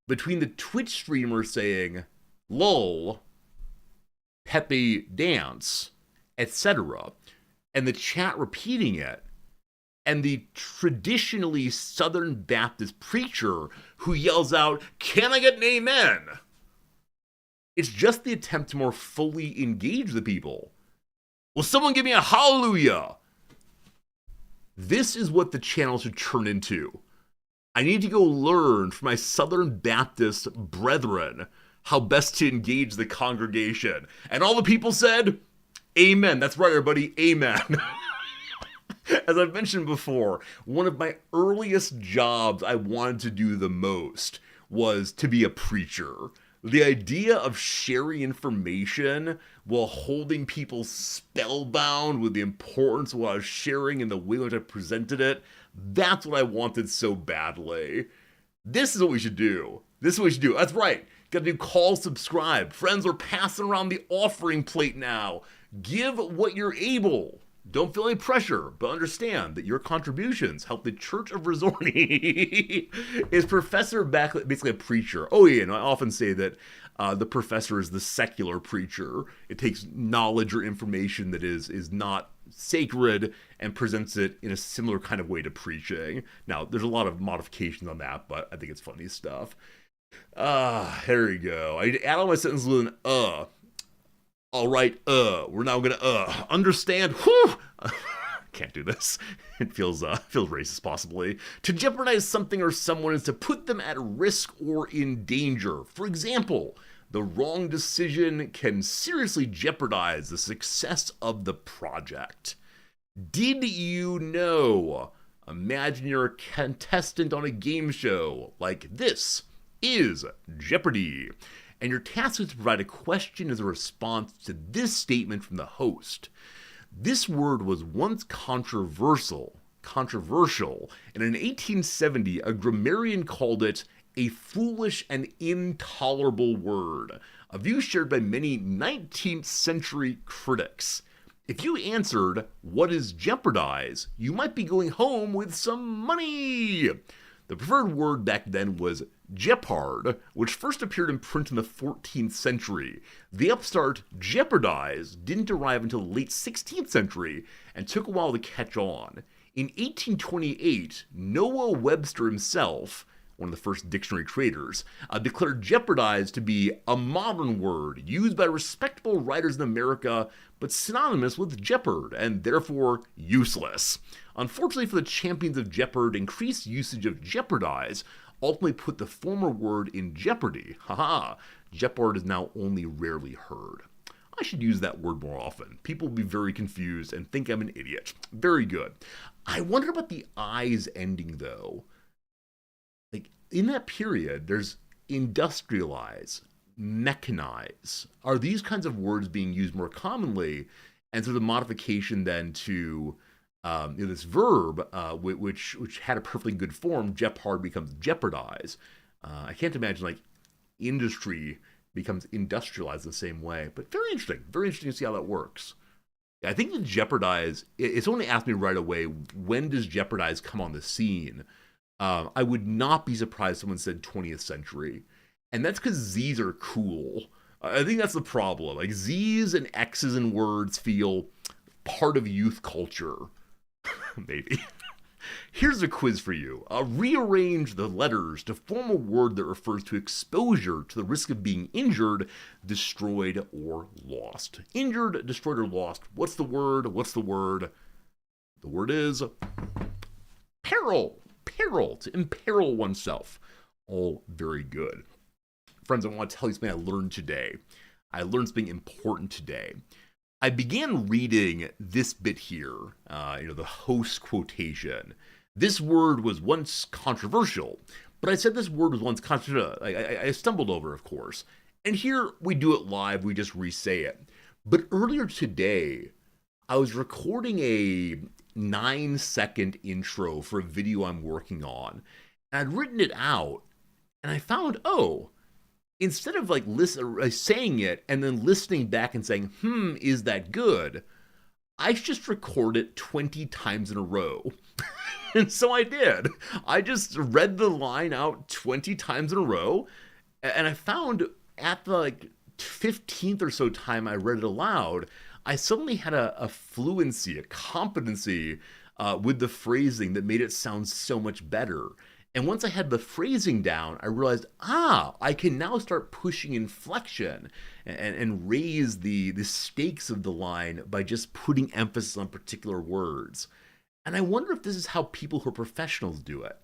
A: between the Twitch streamer saying, lol, Pepe dance, etc., and the chat repeating it, and the traditionally Southern Baptist preacher who yells out, can I get an amen? It's just the attempt to more fully engage the people. Will someone give me a hallelujah? This is what the channel should turn into. I need to go learn from my Southern Baptist brethren how best to engage the congregation. And all the people said, amen. That's right, everybody. Amen. As I've mentioned before, one of my earliest jobs I wanted to do the most was to be a preacher. The idea of sharing information while holding people spellbound with the importance of what I was sharing and the way in which I presented it, that's what I wanted so badly. This is what we should do. This is what we should do. That's right. Gotta do call, subscribe. Friends, we're passing around the offering plate now. Give what you're able. Don't feel any pressure, but understand that your contributions help the Church of Resorni. Is Professor Backlund basically a preacher? Oh yeah, and I often say that the professor is the secular preacher. It takes knowledge or information that is not sacred and presents it in a similar kind of way to preaching. Now, there's a lot of modifications on that, but I think it's funny stuff. There we go. I add all my sentences with an all right, we're now gonna understand. Whew! Can't do this. It feels racist, possibly. To jeopardize something or someone is to put them at risk or in danger. For example, the wrong decision can seriously jeopardize the success of the project. Did you know? Imagine you're a contestant on a game show. Like, this is Jeopardy! And your task is to provide a question as a response to this statement from the host. This word was once controversial, and in 1870, a grammarian called it a foolish and intolerable word, a view shared by many 19th century critics. If you answered, what is jeopardize, you might be going home with some money. The preferred word back then was jeopard, which first appeared in print in the 14th century. The upstart jeopardize didn't arrive until the late 16th century and took a while to catch on. In 1828, Noah Webster himself, one of the first dictionary creators, declared jeopardize to be a modern word used by respectable writers in America, but synonymous with jeopard and therefore useless. Unfortunately for the champions of jeopard, increased usage of jeopardize ultimately put the former word in jeopardy. Haha, jeopard is now only rarely heard. I should use that word more often. People will be very confused and think I'm an idiot. Very good. I wonder about the I's ending, though. Like, in that period, there's industrialize, mechanize. Are these kinds of words being used more commonly? And so the modification then to this verb, which had a perfectly good form, jeopard becomes jeopardize. I can't imagine like industry becomes industrialized the same way, but very interesting to see how that works. I think the jeopardize, if someone asked me right away, when does jeopardize come on the scene? I would not be surprised if someone said 20th century. And that's because Z's are cool. I think that's the problem. Like, Z's and X's in words feel part of youth culture. Maybe. Here's a quiz for you. Rearrange the letters to form a word that refers to exposure to the risk of being injured, destroyed, or lost. Injured, destroyed, or lost. What's the word? The word is peril. Peril, to imperil oneself. All very good. Friends, I want to tell you something I learned today. I learned something important today. I began reading this bit here, the host quotation. This word was once controversial, but I said this word was once controversial. I stumbled over, of course. And here we do it live, we just re-say it. But earlier today, I was recording a 9-second intro for a video I'm working on. And I'd written it out, and I found, oh, instead of like saying it and then listening back and saying, is that good? I just record it 20 times in a row. And so I did. I just read the line out 20 times in a row, and I found at the 15th or so time I read it aloud, I suddenly had a fluency, a competency with the phrasing that made it sound so much better. And once I had the phrasing down, I realized, I can now start pushing inflection and raise the stakes of the line by just putting emphasis on particular words. And I wonder if this is how people who are professionals do it.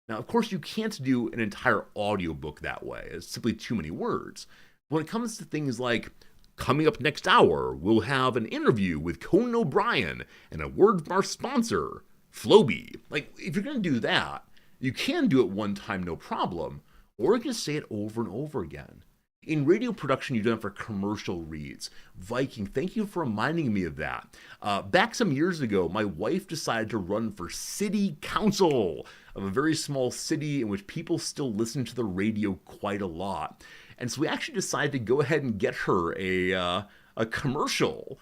A: Now, of course, you can't do an entire audiobook that way. It's simply too many words. But when it comes to things like, coming up next hour, we'll have an interview with Conan O'Brien and a word from our sponsor, Flowbee. Like, if you're going to do that, you can do it one time, no problem, or you can say it over and over again. In radio production, you've done it for commercial reads. Viking, thank you for reminding me of that. Back some years ago, my wife decided to run for city council of a very small city in which people still listen to the radio quite a lot. And so we actually decided to go ahead and get her a commercial.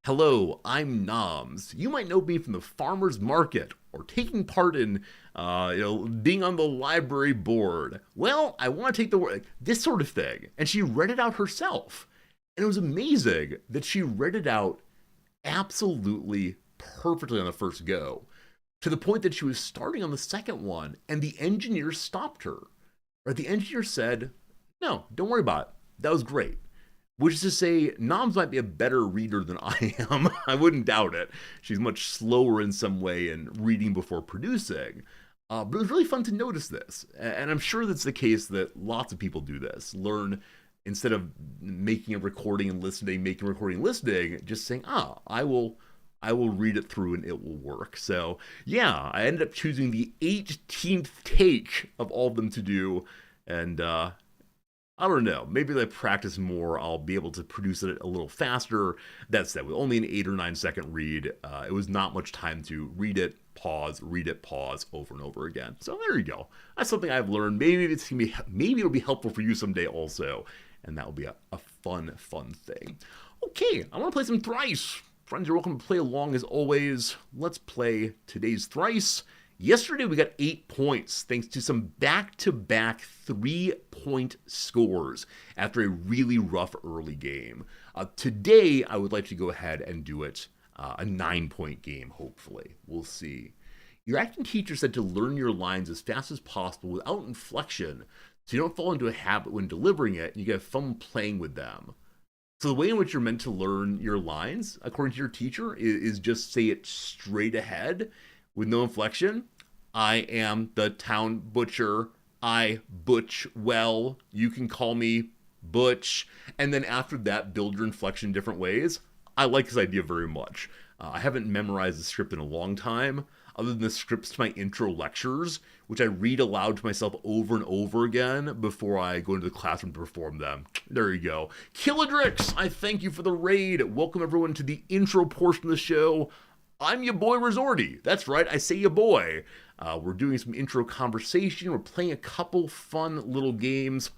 A: Hello, I'm Noms. You might know me from the farmer's market or taking part in, being on the library board. Well, I want to take the word, this sort of thing. And she read it out herself. And it was amazing that she read it out absolutely perfectly on the first go, to the point that she was starting on the second one, and the engineer stopped her. Or the engineer said, no, don't worry about it. That was great. Which is to say, Noms might be a better reader than I am. I wouldn't doubt it. She's much slower in some way in reading before producing. But it was really fun to notice this. And I'm sure that's the case that lots of people do this. Learn, instead of making a recording and listening, making a recording and listening, just saying, I will read it through and it will work. So yeah, I ended up choosing the 18th take of all of them to do. And I don't know, maybe if I practice more, I'll be able to produce it a little faster. That said, with only an 8 or 9 second read, it was not much time to read it, pause, over and over again. So there you go. That's something I've learned. Maybe it'll be helpful for you someday also, and that will be a fun thing. Okay, I want to play some Thrice. Friends, you're welcome to play along as always. Let's play today's Thrice. Yesterday we got 8 points thanks to some back-to-back 3-point scores after a really rough early game. Today I would like to go ahead and do it a 9-point game, hopefully. We'll see. Your acting teacher said to learn your lines as fast as possible without inflection so you don't fall into a habit when delivering it and you get fun playing with them. So the way in which you're meant to learn your lines, according to your teacher, is just say it straight ahead with no inflection. I am the town butcher. I butch well. You can call me Butch. And then after that, build your inflection in different ways. I like this idea very much. I haven't memorized the script in a long time, other than the scripts to my intro lectures, which I read aloud to myself over and over again before I go into the classroom to perform them. There you go. Killadrix, I thank you for the raid. Welcome everyone to the intro portion of the show. I'm your boy Resorty. That's right, I say your boy. We're doing some intro conversation. We're playing a couple fun little games.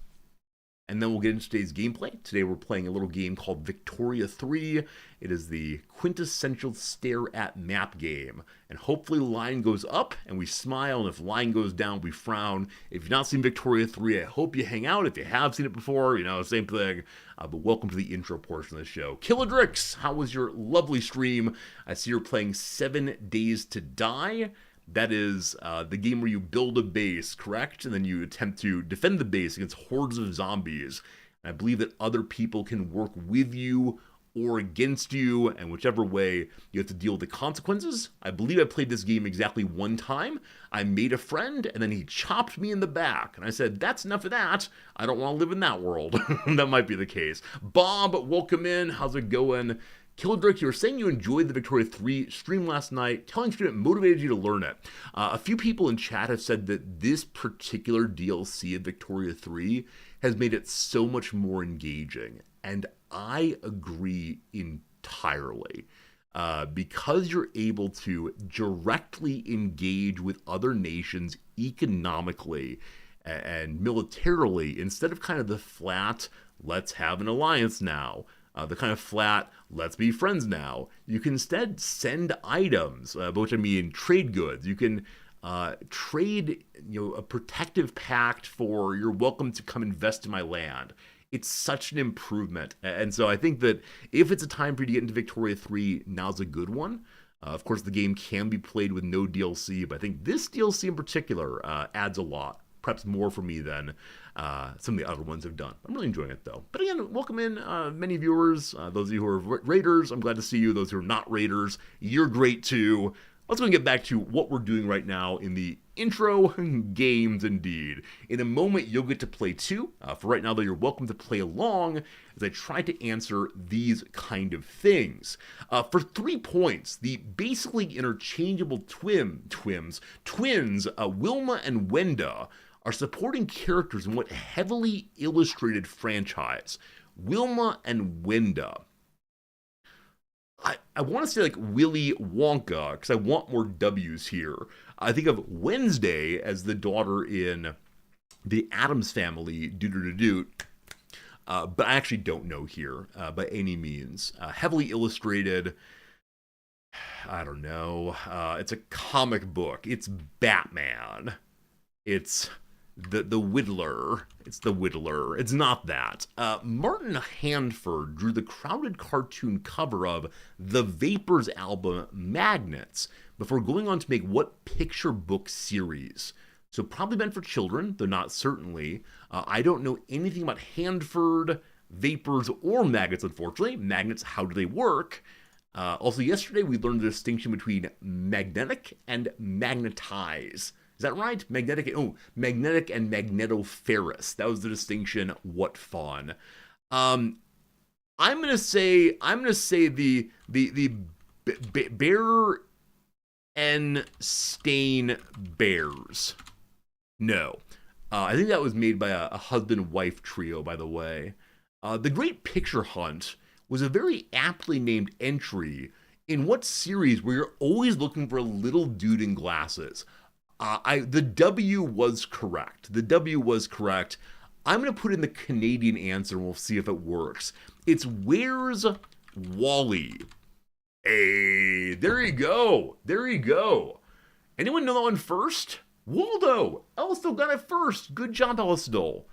A: And then we'll get into today's gameplay. Today we're playing a little game called Victoria 3. It is the quintessential stare at map game. And hopefully the line goes up and we smile, and if the line goes down, we frown. If you've not seen Victoria 3, I hope you hang out. If you have seen it before, same thing. But welcome to the intro portion of the show. Killadrix, how was your lovely stream? I see you're playing 7 Days to Die. That is the game where you build a base, correct? And then you attempt to defend the base against hordes of zombies. And I believe that other people can work with you or against you, and whichever way, you have to deal with the consequences. I believe I played this game exactly one time. I made a friend, and then he chopped me in the back. And I said, that's enough of that. I don't want to live in that world. That might be the case. Bob, welcome in. How's it going? Killadrix, you were saying you enjoyed the Victoria 3 stream last night. Telling stream it motivated you to learn it. A few people in chat have said that this particular DLC of Victoria 3 has made it so much more engaging. And I agree entirely. because you're able to directly engage with other nations economically and militarily instead of kind of the flat, let's have an alliance now. The kind of flat, let's be friends now. You can instead send items, by which I mean trade goods. You can trade, a protective pact for you're welcome to come invest in my land. It's such an improvement, and so I think that if it's a time for you to get into Victoria 3, now's a good one. Of course, the game can be played with no DLC, but I think this DLC in particular adds a lot. Perhaps more for me than some of the other ones have done. I'm really enjoying it though. But again, welcome in many viewers. Those of you who are raiders, I'm glad to see you. Those who are not raiders, you're great too. Let's go and get back to what we're doing right now in the intro games indeed. In a moment, you'll get to play too. For right now, though, you're welcome to play along as I try to answer these kind of things. For 3 points, the basically interchangeable twins, Wilma and Wenda, are supporting characters in what heavily illustrated franchise? Wilma and Wenda. I want to say like Willy Wonka, because I want more W's here. I think of Wednesday as the daughter in the Addams Family, but I actually don't know here by any means. Heavily illustrated, I don't know. It's a comic book. It's Batman. It's the Whittler. It's the Whittler. It's not that. Martin Handford drew the crowded cartoon cover of the Vapors album Magnets before going on to make what picture book series? So probably meant for children, though not certainly. I don't know anything about Handford, Vapors, or Magnets, unfortunately. Magnets, how do they work? Also, yesterday we learned the distinction between magnetic and magnetize. Is that right? Magnetic and magnetoferrous. That was the distinction. What fun. I'm gonna say the Bear and Stain Bears. No. I think that was made by a husband-wife trio, by the way. The Great Picture Hunt was a very aptly named entry in what series where you're always looking for a little dude in glasses. The W was correct. The W was correct. I'm going to put in the Canadian answer and we'll see if it works. It's Where's Wally? Hey, there you go. There you go. Anyone know that one first? Waldo. Ellisdole got it first. Good job, Ellisdole.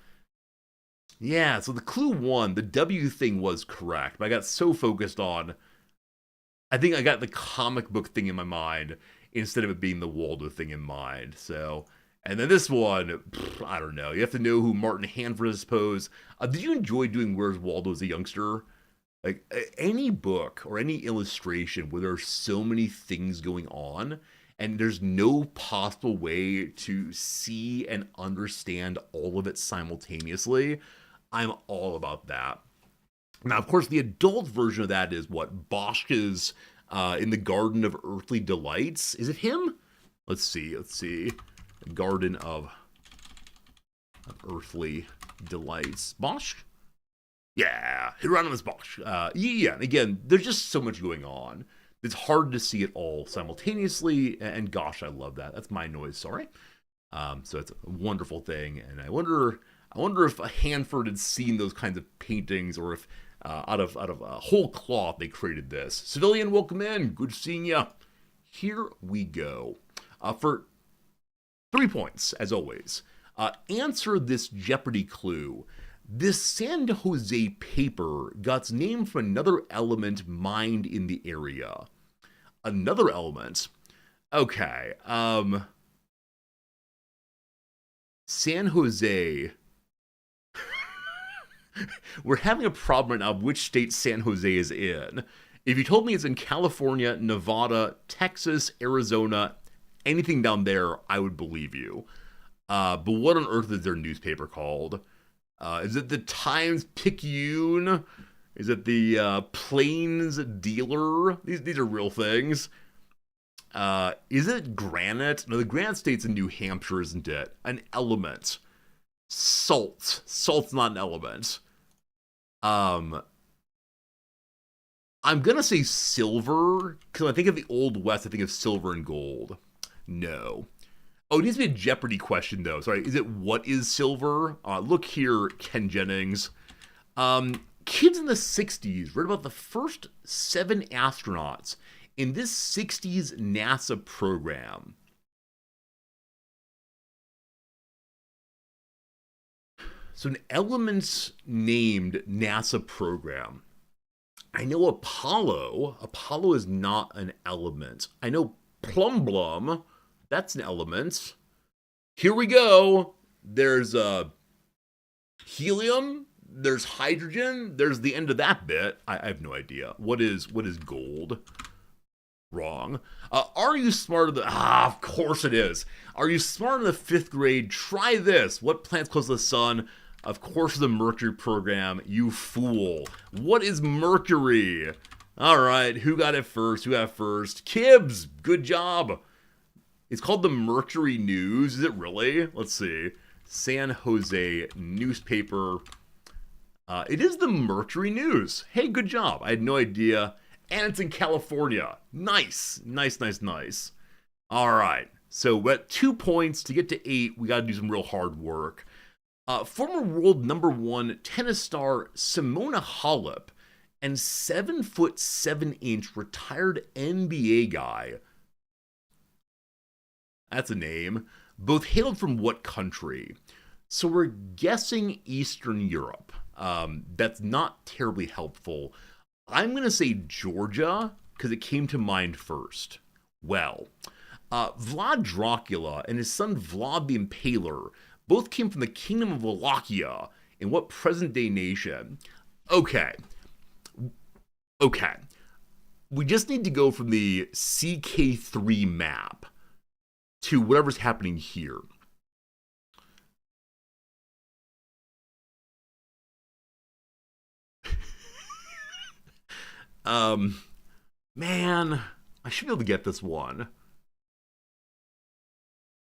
A: Yeah, so the clue 1, the W thing was correct, but I got so focused on, I think I got the comic book thing in my mind instead of it being the Waldo thing in mind. So, and then this one, I don't know. You have to know who Martin Handford is, I suppose. Did you enjoy doing Where's Waldo as a youngster? Like, any book or any illustration where there are so many things going on and there's no possible way to see and understand all of it simultaneously, I'm all about that. Now, of course, the adult version of that is what? Bosch's in the Garden of Earthly Delights. Is it him? Let's see. Garden of Earthly Delights. Bosch? Yeah, Hieronymus Bosch. Yeah, again, there's just so much going on. It's hard to see it all simultaneously, and gosh, I love that. That's my noise, sorry. So it's a wonderful thing, and I wonder if Handford had seen those kinds of paintings, or if out of whole cloth they created this. Civilian, welcome in. Good seeing ya. Here we go. For 3 points, as always. Answer this Jeopardy clue. This San Jose paper got its name from another element mined in the area. Another element? Okay. San Jose. We're having a problem right now of which state San Jose is in. If you told me it's in California, Nevada, Texas, Arizona, anything down there, I would believe you. But what on earth is their newspaper called? Is it the Times-Picayune? Is it the Plains Dealer? These are real things. Is it Granite? No, the Granite State's in New Hampshire, isn't it? An element. Salt. Salt's not an element. I'm going to say silver, because when I think of the Old West, I think of silver and gold. No. Oh, it needs to be a Jeopardy question, though. Sorry, is it what is silver? Look here, Ken Jennings. Kids in the 60s read about the first 7 astronauts in this 60s NASA program. So an elements named NASA program. I know Apollo. Apollo is not an element. I know Plum Blum. That's an element. Here we go. There's helium. There's hydrogen. There's the end of that bit. I have no idea. What is gold? Wrong. Are you smarter than... of course it is. Are you smart in the 5th grade? Try this. What planet's close to the sun? Of course, the Mercury program. You fool. What is Mercury? All right. Who got it first? Kibbs. Good job. It's called the Mercury News. Is it really? Let's see. San Jose newspaper. It is the Mercury News. Hey, good job. I had no idea. And it's in California. Nice. All right. So we're at 2 points. To get to 8, we got to do some real hard work. Former world #1 tennis star Simona Halep and 7'7" retired NBA guy. That's a name. Both hailed from what country? So we're guessing Eastern Europe. That's not terribly helpful. I'm going to say Georgia because it came to mind first. Well, Vlad Dracula and his son Vlad the Impaler both came from the Kingdom of Wallachia in what present-day nation? Okay. We just need to go from the CK3 map to whatever's happening here. Man, I should be able to get this one.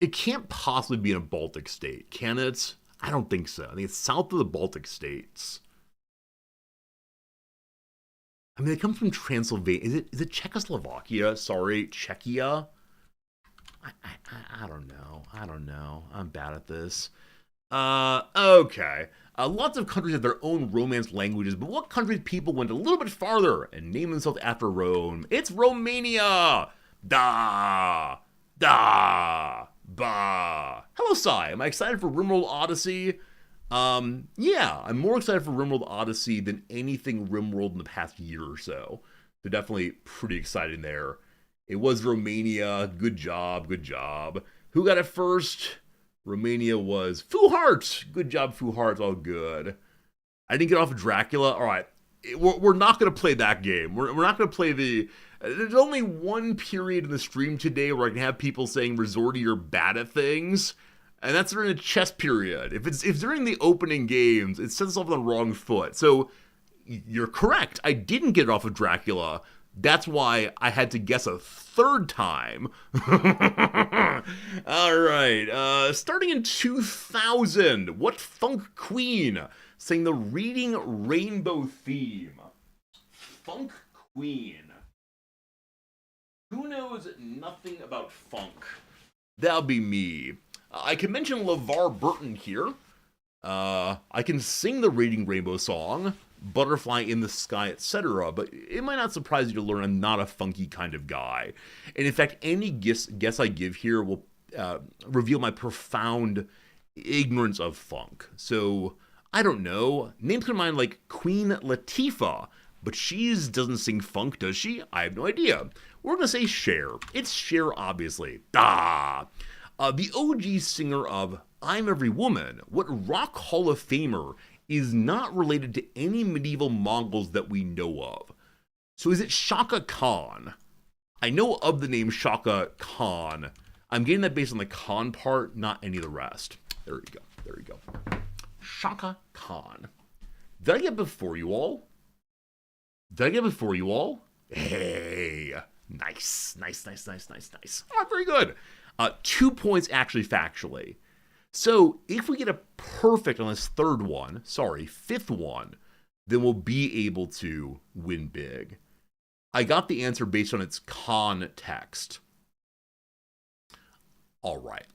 A: It can't possibly be in a Baltic state, can it? I don't think so. I think it's south of the Baltic states. I mean, it comes from Transylvania. Is it Czechoslovakia? Sorry, Czechia? I don't know. I'm bad at this. Okay. Lots of countries have their own Romance languages, but what country's people went a little bit farther and named themselves after Rome? It's Romania! Ba! Hello, Sai. Am I excited for RimWorld Odyssey? Yeah, I'm more excited for RimWorld Odyssey than anything RimWorld in the past year or so. So definitely pretty exciting there. It was Romania. Good job. Who got it first? Romania was Foo Heart. Good job, Foo Heart. All good. I didn't get off of Dracula. All right. We're not going to play that game. We're not going to play the... There's only one period in the stream today where I can have people saying, Resorty, you're bad at things. And that's during a chess period. If during the opening games, it sets us off on the wrong foot. So you're correct. I didn't get it off of Dracula. That's why I had to guess a third time. All right. Starting in 2000, what funk queen sang the Reading Rainbow theme? Funk queen. Who knows nothing about funk? That'll be me. I can mention LeVar Burton here. I can sing the Reading Rainbow song, Butterfly in the Sky, etc., but it might not surprise you to learn I'm not a funky kind of guy. And in fact, any guess I give here will reveal my profound ignorance of funk. So, I don't know. Names come to mind like Queen Latifah, but she doesn't sing funk, does she? I have no idea. We're going to say Cher. It's Cher, obviously. The OG singer of I'm Every Woman, what Rock Hall of Famer is not related to any medieval Mongols that we know of. So is it Shaka Khan? I know of the name Shaka Khan. I'm getting that based on the Khan part, not any of the rest. There we go. Shaka Khan. Did I get before you all? Hey. Nice. Oh, very good. 2 points actually factually. So if we get a perfect on this fifth one, then we'll be able to win big. I got the answer based on its context. All right.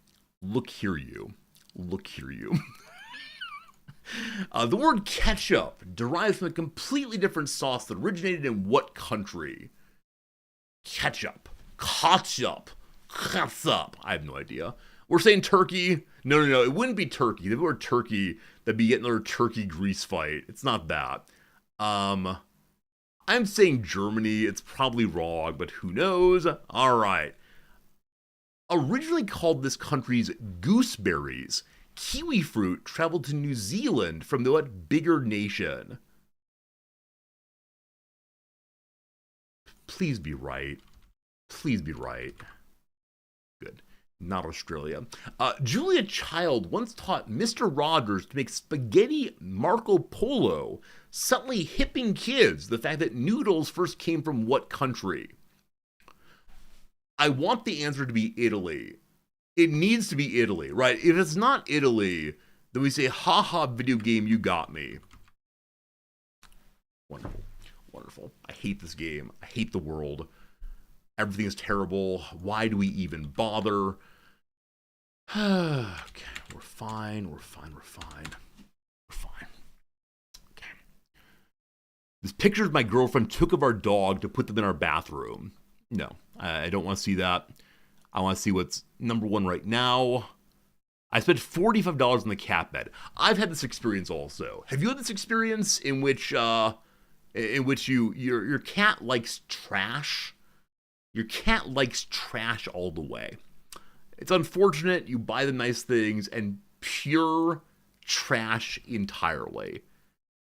A: Look here, you. Look here, you. The word ketchup derives from a completely different sauce that originated in what country? Ketchup. Ketchup. Ketchup. I have no idea. We're saying Turkey. No. It wouldn't be Turkey. If it were Turkey, that'd be yet another Turkey Greece fight. It's not that. I'm saying Germany. It's probably wrong, but who knows? All right. Originally called this country's gooseberries, kiwi fruit traveled to New Zealand from the what bigger nation? Please be right. Please be right. Good. Not Australia. Julia Child once taught Mr. Rogers to make spaghetti Marco Polo, subtly hipping kids the fact that noodles first came from what country? I want the answer to be Italy. It needs to be Italy, right? If it's not Italy, then we say, haha, video game, you got me. Wonderful. Wonderful. I hate this game. I hate the world. Everything is terrible. Why do we even bother? Okay, we're fine. We're fine. Okay. This pictures my girlfriend took of our dog to put them in our bathroom. No, I don't want to see that. I want to see what's number one right now. I spent $45 on the cat bed. I've had this experience also. Have you had this experience in which your cat likes trash? Your cat likes trash all the way. It's unfortunate. You buy the nice things and pure trash entirely.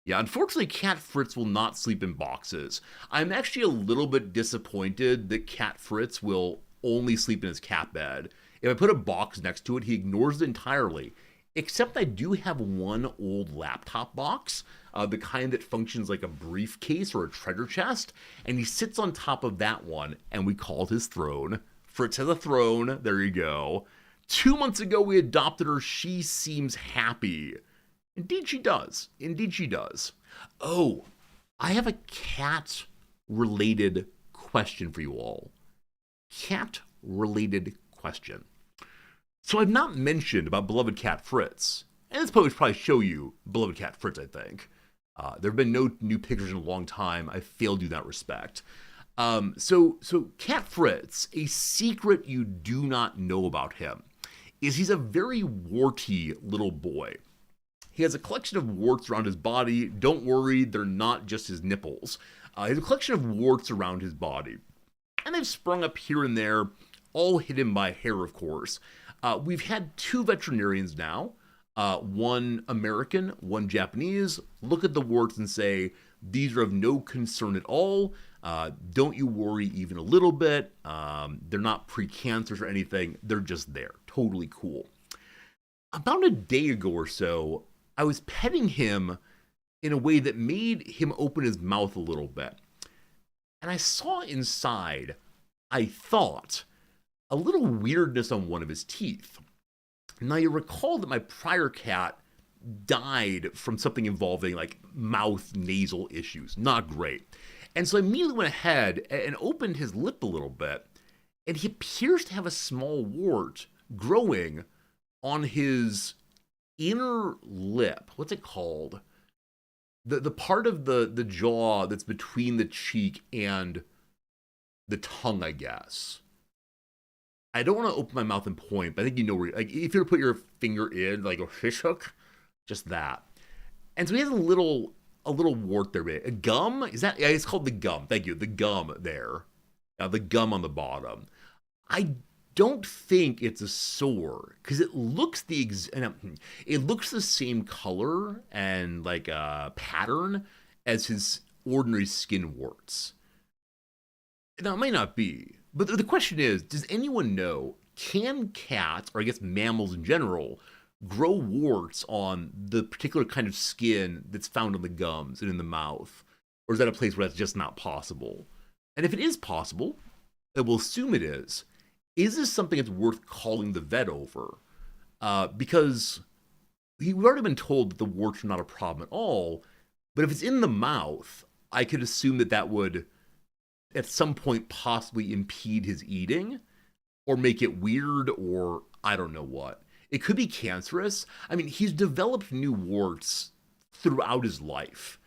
A: Yeah, unfortunately, Cat Fritz will not sleep in boxes. I'm actually a little bit disappointed that Cat Fritz will only sleep in his cat bed. If I put a box next to it, he ignores it entirely. Except I do have one old laptop box, the kind that functions like a briefcase or a treasure chest, and he sits on top of that one, and we call it his throne. Fritz has a throne. There you go. 2 months ago, we adopted her. She seems happy. Indeed she does. Oh, I have a cat-related question for you all. Cat-related question. So I've not mentioned about beloved cat Fritz. And this post probably show you beloved cat Fritz, I think. There have been no new pictures in a long time. I failed you in that respect. So Cat Fritz, a secret you do not know about him, is he's a very warty little boy. He has a collection of warts around his body. Don't worry, they're not just his nipples. He has a collection of warts around his body. And they've sprung up here and there, all hidden by hair, of course. We've had 2 veterinarians now, one American, one Japanese, look at the warts and say, these are of no concern at all. Don't you worry even a little bit. They're not precancers or anything. They're just there. Totally cool. About a day ago or so, I was petting him in a way that made him open his mouth a little bit. And I saw inside, I thought, a little weirdness on one of his teeth. Now, you recall that my prior cat died from something involving like mouth nasal issues. Not great. And so I immediately went ahead and opened his lip a little bit, and he appears to have a small wart growing on his inner lip. What's it called? The part of the jaw that's between the cheek and the tongue, I guess. I don't want to open my mouth and point, but I think you know where, like, if you were to put your finger in, like a fish hook, just that. And so he has a little wart there. A gum? Is that? Yeah, it's called the gum. Thank you. The gum there. The gum on the bottom. I don't think it's a sore because it looks the same color and like a pattern as his ordinary skin warts. Now, it might not be, but the question is, does anyone know, can cats, or I guess mammals in general, grow warts on the particular kind of skin that's found on the gums and in the mouth? Or is that a place where that's just not possible? And if it is possible, and we'll assume it is this something that's worth calling the vet over? Because we've already been told that the warts are not a problem at all, but if it's in the mouth, I could assume that would at some point possibly impede his eating or make it weird or I don't know what. It could be cancerous. I mean, he's developed new warts throughout his life.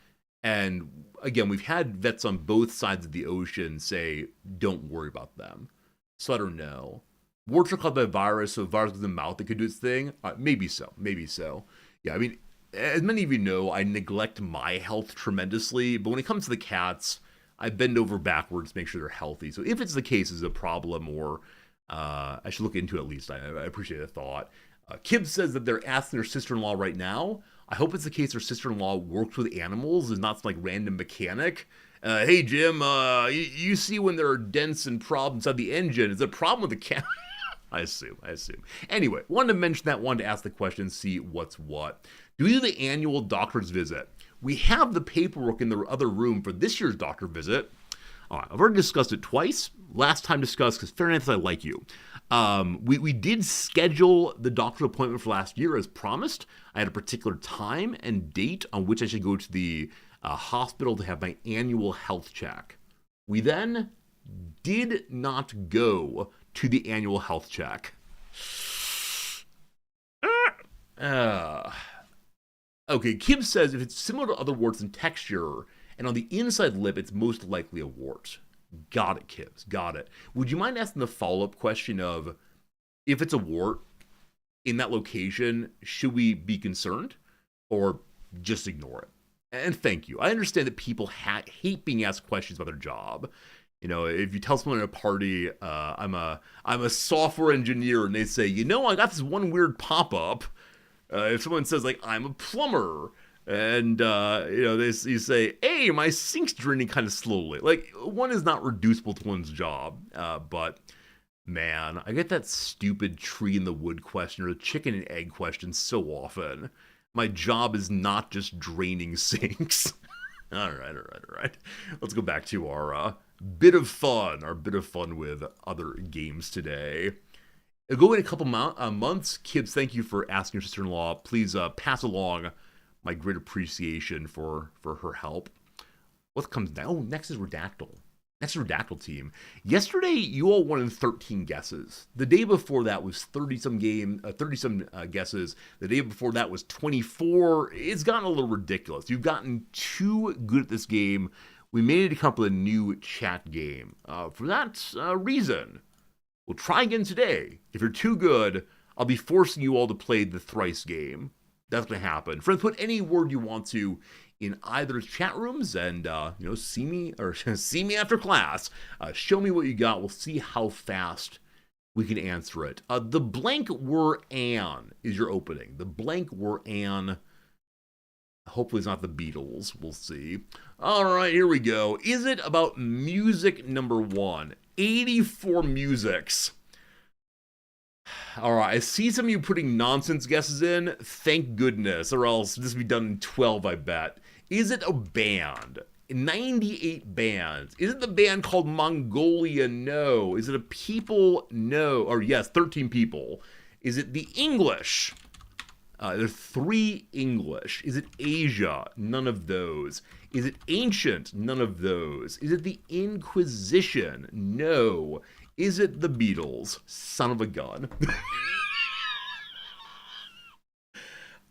A: And again, we've had vets on both sides of the ocean say, don't worry about them. So I don't know. Warts are caused by a virus, so if a virus goes in the mouth, it could do its thing. Maybe so. Maybe so. Yeah, I mean, as many of you know, I neglect my health tremendously, but when it comes to the cats, I bend over backwards to make sure they're healthy. So if it's the case, is a problem, or I should look into it at least. I appreciate the thought. Kib says that they're asking their sister-in-law right now. I hope it's the case their sister-in-law works with animals, is not some like random mechanic. Hey Jim, you see when there are dents and problems inside the engine, is it a problem with the cat? I assume. Anyway, wanted to mention that, wanted to ask the question, see what's what. Do we do the annual doctor's visit? We have the paperwork in the other room for this year's doctor visit. All right, I've already discussed it twice. Last time discussed, because fairness, I like you. We did schedule the doctor's appointment for last year as promised. I had a particular time and date on which I should go to the hospital to have my annual health check. We then did not go to the annual health check. Okay, Kim says if it's similar to other warts in texture and on the inside lip, it's most likely a wart. Got it, Kibbs. Got it. Would you mind asking the follow-up question of if it's a wart in that location, should we be concerned or just ignore it? And thank you. I understand that people hate being asked questions about their job. You know, if you tell someone at a party, I'm a software engineer, and they say, you know, I got this one weird pop-up. If someone says, like, I'm a plumber, and, you know, you say, hey, my sink's draining kind of slowly. Like, one is not reducible to one's job, but, man, I get that stupid tree in the wood question or the chicken and egg question so often. My job is not just draining sinks. All right. Let's go back to our bit of fun with other games today. It'll go in a couple months. Kibbs, thank you for asking your sister-in-law. Please pass along my great appreciation for her help. What comes next? Oh, next is Redactyl. Next is Redactyl team. Yesterday, you all won in 13 guesses. The day before that was 30-some guesses. The day before that was 24. It's gotten a little ridiculous. You've gotten too good at this game. We made it come up with a new chat game. For that reason, we'll try again today. If you're too good, I'll be forcing you all to play the thrice game. That's going to happen. Friends, put any word you want to in either chat rooms and, you know, see me after class. Show me what you got. We'll see how fast we can answer it. The blank were an is your opening. The blank were an. Hopefully it's not the Beatles. We'll see. All right, here we go. Is it about music number 1? 84 musics. All right, I see some of you putting nonsense guesses in. Thank goodness, or else this would be done in 12, I bet. Is it a band? 98 bands. Is it the band called Mongolia? No. Is it a people? No. Or yes, 13 people. Is it the English? There are 3 English. Is it Asia? None of those. Is it ancient? None of those. Is it the Inquisition? No. Is it the Beatles? Son of a gun.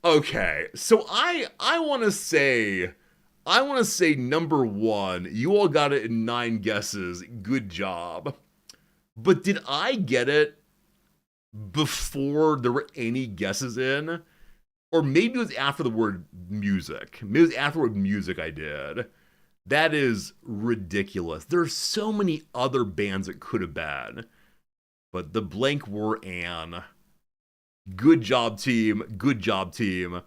A: Okay, so I want to say number 1. You all got it in 9 guesses. Good job. But did I get it before there were any guesses in? Or maybe it was after the word music. Maybe it was after the word music I did. That is ridiculous. There are so many other bands it could have been. But the blank were an. Good job, team. Good job, team.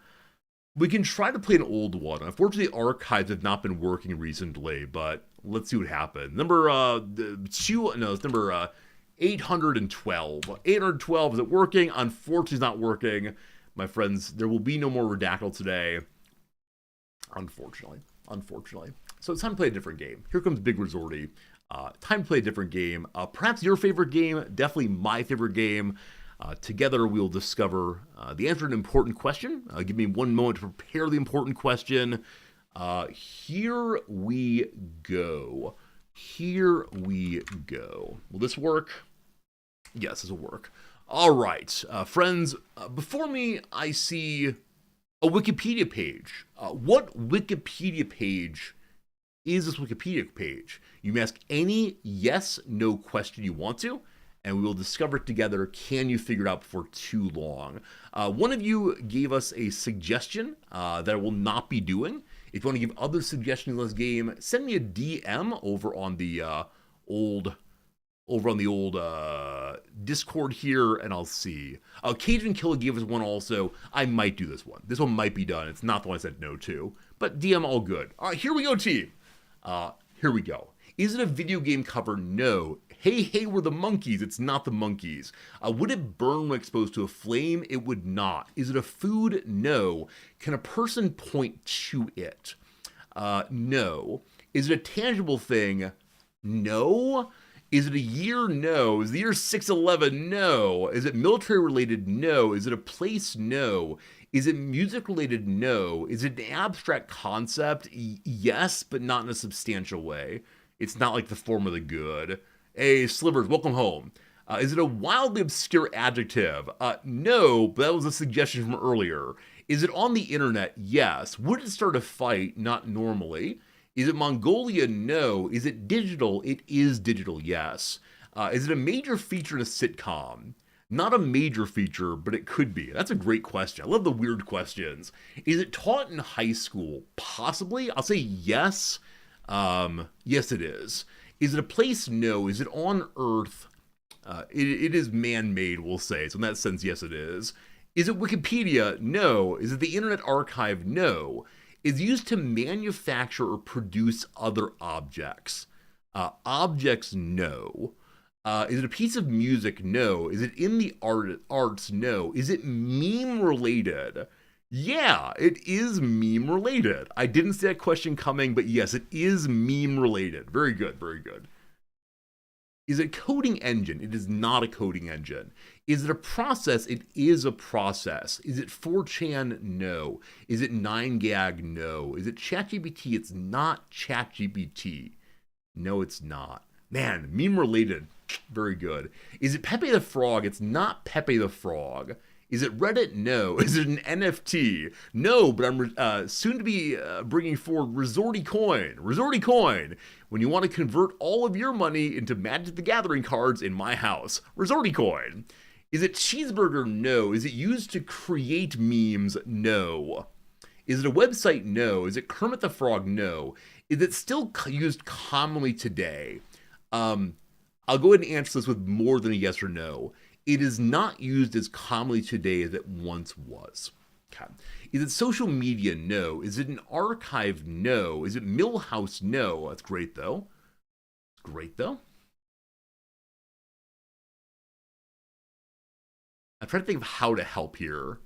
A: We can try to play an old one. Unfortunately, archives have not been working recently, but let's see what happens. Number 812. 812, is it working? Unfortunately, it's not working. My friends, there will be no more Redactyl today. Unfortunately. So it's time to play a different game. Here comes Big Resorty. Time to play a different game. Perhaps your favorite game, definitely my favorite game. Together we'll discover the answer to an important question. Give me 1 moment to prepare the important question. Here we go. Here we go. Will this work? Yes, this will work. All right, friends, before me, I see a Wikipedia page. What Wikipedia page is this Wikipedia page? You may ask any yes, no question you want to, and we will discover it together. Can you figure it out before too long? One of you gave us a suggestion that I will not be doing. If you want to give other suggestions on this game, send me a DM over on the old Discord here, and I'll see. Cajun Killer gave us one also. I might do this one. This one might be done. It's not the one I said no to, but DM all good. All right, here we go, team. Here we go. Is it a video game cover? No. Hey, hey, we're the monkeys. It's not the monkeys. Would it burn when exposed to a flame? It would not. Is it a food? No. Can a person point to it? No. Is it a tangible thing? No. Is it a year? No. Is the year 611? No. Is it military related? No. Is it a place? No. Is it music related? No. Is it an abstract concept? Yes, but not in a substantial way. It's not like the form of the good. Hey, Slivers, welcome home. Is it a wildly obscure adjective? No, but that was a suggestion from earlier. Is it on the internet? Yes. Would it start a fight? Not normally. Is it Mongolia? No. Is it digital? It is digital, yes. Is it a major feature in a sitcom? Not a major feature, but it could be. That's a great question. I love the weird questions. Is it taught in high school? Possibly. I'll say yes. Yes, it is. Is it a place? No. Is it on Earth? It is man-made, we'll say. So in that sense, yes, it is. Is it Wikipedia? No. Is it the Internet Archive? No. Is used to manufacture or produce other objects? Objects, no. Is it a piece of music? No. Is it in the arts? No. Is it meme related? Yeah, it is meme related. I didn't see that question coming, but yes, it is meme related. Very good, very good. Is it a coding engine? It is not a coding engine. Is it a process? It is a process. Is it 4chan? No. Is it 9gag? No. Is it ChatGPT? It's not ChatGPT. No, it's not. Man, meme related. Very good. Is it Pepe the Frog? It's not Pepe the Frog. Is it Reddit? No. Is it an NFT? No, but I'm soon to be bringing forward Resorty Coin. Resorty Coin. When you want to convert all of your money into Magic the Gathering cards in my house. Resorty Coin. Is it Cheeseburger? No. Is it used to create memes? No. Is it a website? No. Is it Kermit the Frog? No. Is it still used commonly today? I'll go ahead and answer this with more than a yes or no. It is not used as commonly today as it once was. Okay. Is it social media? No. Is it an archive? No. Is it Millhouse? No. That's great, though. Great, though. I'm trying to think of how to help here.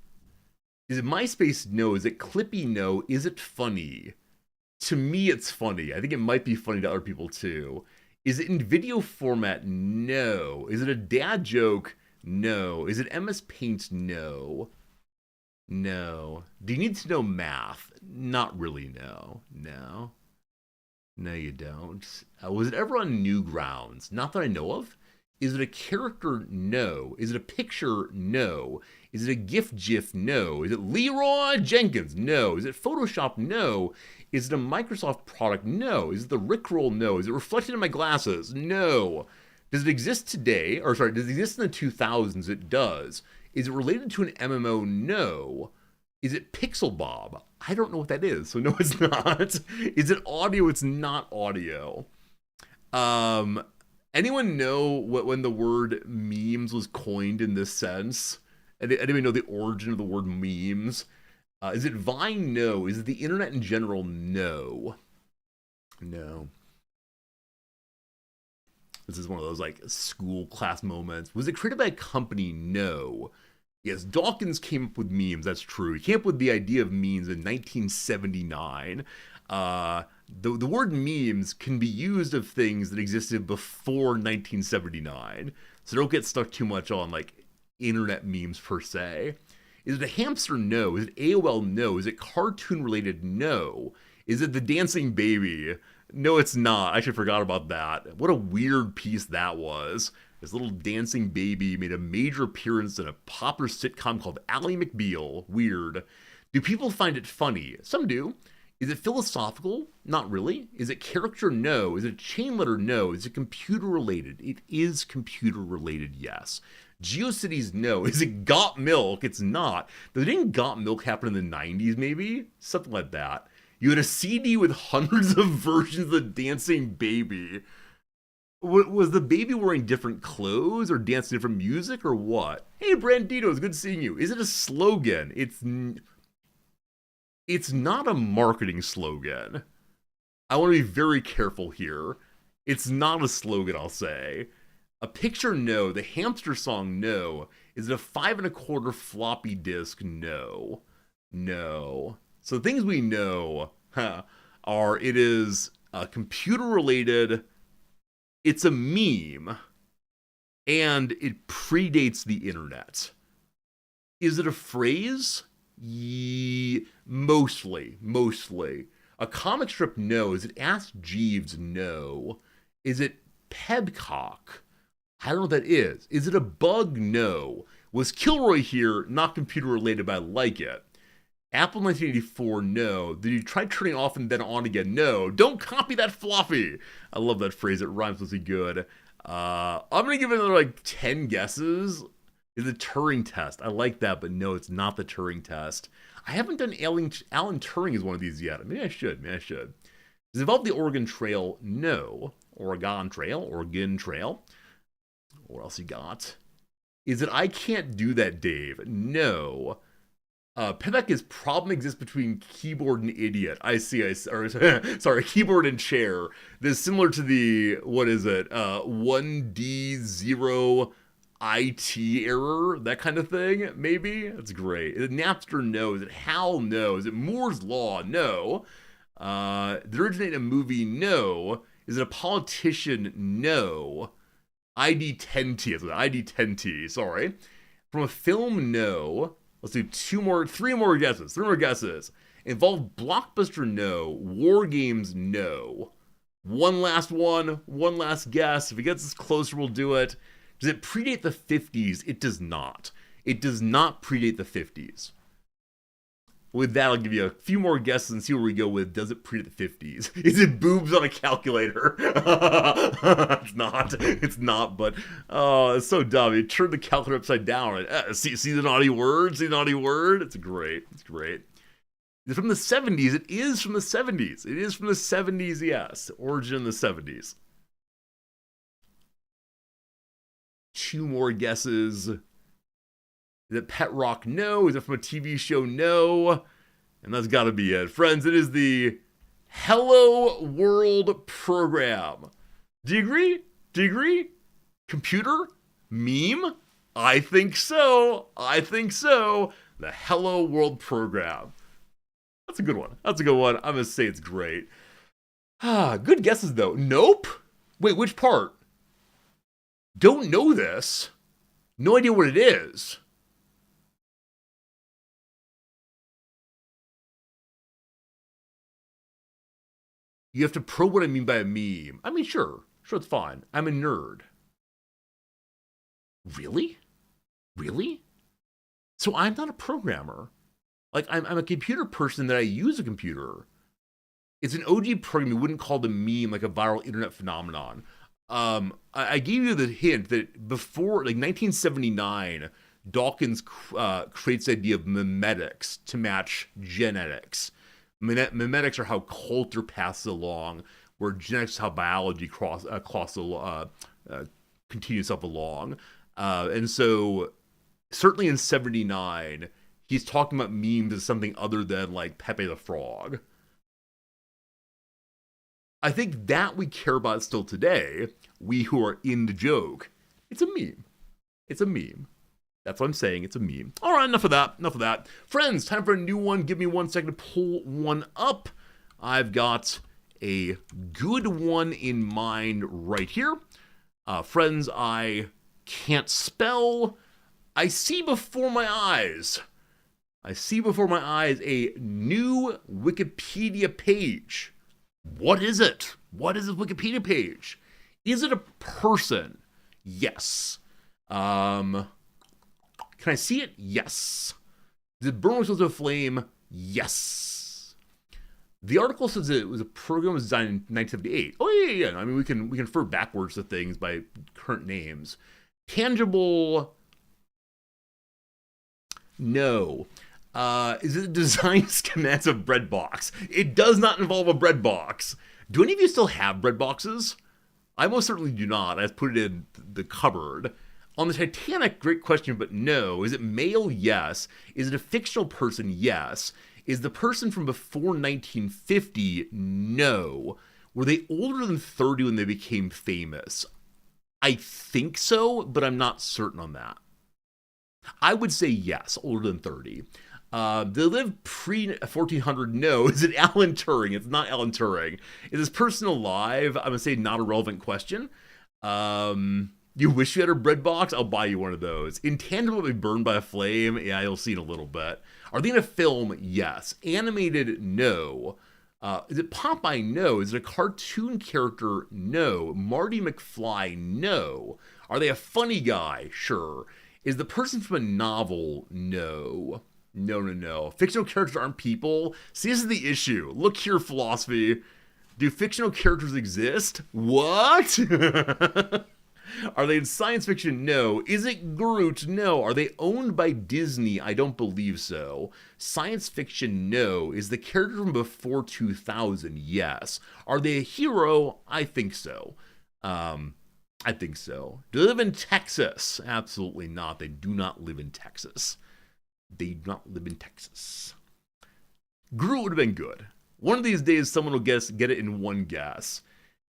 A: Is it MySpace? No. Is it Clippy? No. Is it funny? To me, it's funny. I think it might be funny to other people, too. Is it in video format? No. Is it a dad joke? No. Is it MS Paint? No. No. Do you need to know math? Not really, no. No. No, you don't. Was it ever on Newgrounds? Not that I know of. Is it a character? No. Is it a picture? No. Is it a GIF? No. Is it Leroy Jenkins? No. Is it Photoshop? No. Is it a Microsoft product? No. Is it the Rickroll? No. Is it reflected in my glasses? No. Does it exist today? Or sorry, does it exist in the 2000s? It does. Is it related to an MMO? No. Is it Pixel Bob? I don't know what that is, so no, it's not. Is it audio? It's not audio. Anyone know when the word memes was coined in this sense? Anyone know the origin of the word memes? Is it Vine? No. Is it the internet in general? No. No. This is one of those like school class moments. Was it created by a company? No. Yes, Dawkins came up with memes. That's true. He came up with the idea of memes in 1979. The word memes can be used of things that existed before 1979. So don't get stuck too much on like internet memes per se. Is it a hamster? No. Is it AOL? No. Is it cartoon related? No. Is it the dancing baby? No, it's not. I actually forgot about that. What a weird piece that was. This little dancing baby made a major appearance in a popular sitcom called Ally McBeal. Weird. Do people find it funny? Some do. Is it philosophical? Not really. Is it character? No. Is it a chain letter? No. Is it computer related? It is computer related, yes. GeoCities? No. Is it Got Milk? It's not. Didn't Got Milk happen in the 90s, maybe? Something like that. You had a CD with hundreds of versions of Dancing Baby. Was the baby wearing different clothes or dancing different music or what? Hey, Brandito, it's good seeing you. Is it a slogan? It's not a marketing slogan. I want to be very careful here. It's not a slogan, I'll say. A picture? No. The hamster song? No. Is it a 5 1/4 floppy disk? No. No. So things we know are it is computer related, it's a meme, and it predates the internet. Is it a phrase? Mostly. A comic strip? No. Is it Ask Jeeves? No. Is it Pebcock? I don't know what that is. Is it a bug? No. Was Kilroy here? Not computer related, but I like it. Apple 1984? No. Did you try turning off and then on again? No. Don't copy that floppy. I love that phrase. It rhymes really good. I'm going to give it another 10 guesses. Is the Turing test? I like that, but no, it's not the Turing test. I haven't done Alan Turing as one of these yet. Maybe I should. Does it involve the Oregon Trail? No. Oregon Trail. What else you got? Is it I Can't Do That, Dave? No. Pevek's problem exists between keyboard and idiot. I see. Sorry, keyboard and chair. This is similar to the, 1D0 IT error, that kind of thing, maybe? That's great. Is it Napster? No. Is it HAL? No. Is it Moore's Law? No. Did it originate a movie? No. Is it a politician? No. ID10T. ID10T, sorry. From a film? No. Let's do three more guesses. Involve Blockbuster? No. War Games? No. One last guess. If it gets us closer, we'll do it. Does it predate the 50s? It does not. It does not predate the 50s. With that, I'll give you a few more guesses and see where we go with does it predate the 50s? Is it boobs on a calculator? It's not, but it's so dumb. You turn the calculator upside down and see the naughty word? It's great. It's from the 70s. It is from the 70s, yes. Origin in the 70s. 2 more guesses. Is it Pet Rock? No. Is it from a TV show? No. And that's got to be it. Friends, it is the Hello World program. Do you agree? Computer? Meme? I think so. The Hello World program. That's a good one. I'm going to say it's great. Good guesses, though. Nope. Wait, which part? Don't know this. No idea what it is. You have to probe what I mean by a meme. I mean, sure, it's fine. I'm a nerd. Really? So I'm not a programmer. I'm a computer person that I use a computer. It's an OG program. You wouldn't call the meme like a viral internet phenomenon. I gave you the hint that before 1979, Dawkins creates the idea of memetics to match genetics. Memetics are how culture passes along, where genetics is how biology continues itself along. And so, certainly in 79, he's talking about memes as something other than Pepe the Frog. I think that we care about still today, we who are in the joke. It's a meme. That's what I'm saying. It's a meme. All right, enough of that. Friends, time for a new one. Give me 1 second to pull one up. I've got a good one in mind right here. Friends, I can't spell. I see before my eyes a new Wikipedia page. What is it? What is this Wikipedia page? Is it a person? Yes. Can I see it? Yes. Did burn with a flame? Yes. The article says it was a program was designed in 1978. Oh yeah. I mean, we can refer backwards to things by current names. Tangible. No. Is it design schematics of bread box? It does not involve a bread box. Do any of you still have bread boxes? I most certainly do not. I put it in the cupboard. On the Titanic, great question, but no. Is it male? Yes. Is it a fictional person? Yes. Is the person from before 1950? No. Were they older than 30 when they became famous? I think so, but I'm not certain on that. I would say yes, older than 30. They live pre-1400? No. Is it Alan Turing? It's not Alan Turing. Is this person alive? I'm going to say not a relevant question. You wish you had a bread box? I'll buy you one of those. Intangible be burned by a flame? Yeah, you'll see in a little bit. Are they in a film? Yes. Animated? No. Is it Popeye? No. Is it a cartoon character? No. Marty McFly? No. Are they a funny guy? Sure. Is the person from a novel? No. No. Fictional characters aren't people? See, this is the issue. Look here, philosophy. Do fictional characters exist? What? Are they in science fiction? No. Is it Groot? No. Are they owned by Disney? I don't believe so. Science fiction? No. Is the character from before 2000? Yes. Are they a hero? I think so. I think so. Do they live in Texas? Absolutely not. They do not live in Texas. They do not live in Texas. Groot would have been good. One of these days, someone will get it in one guess.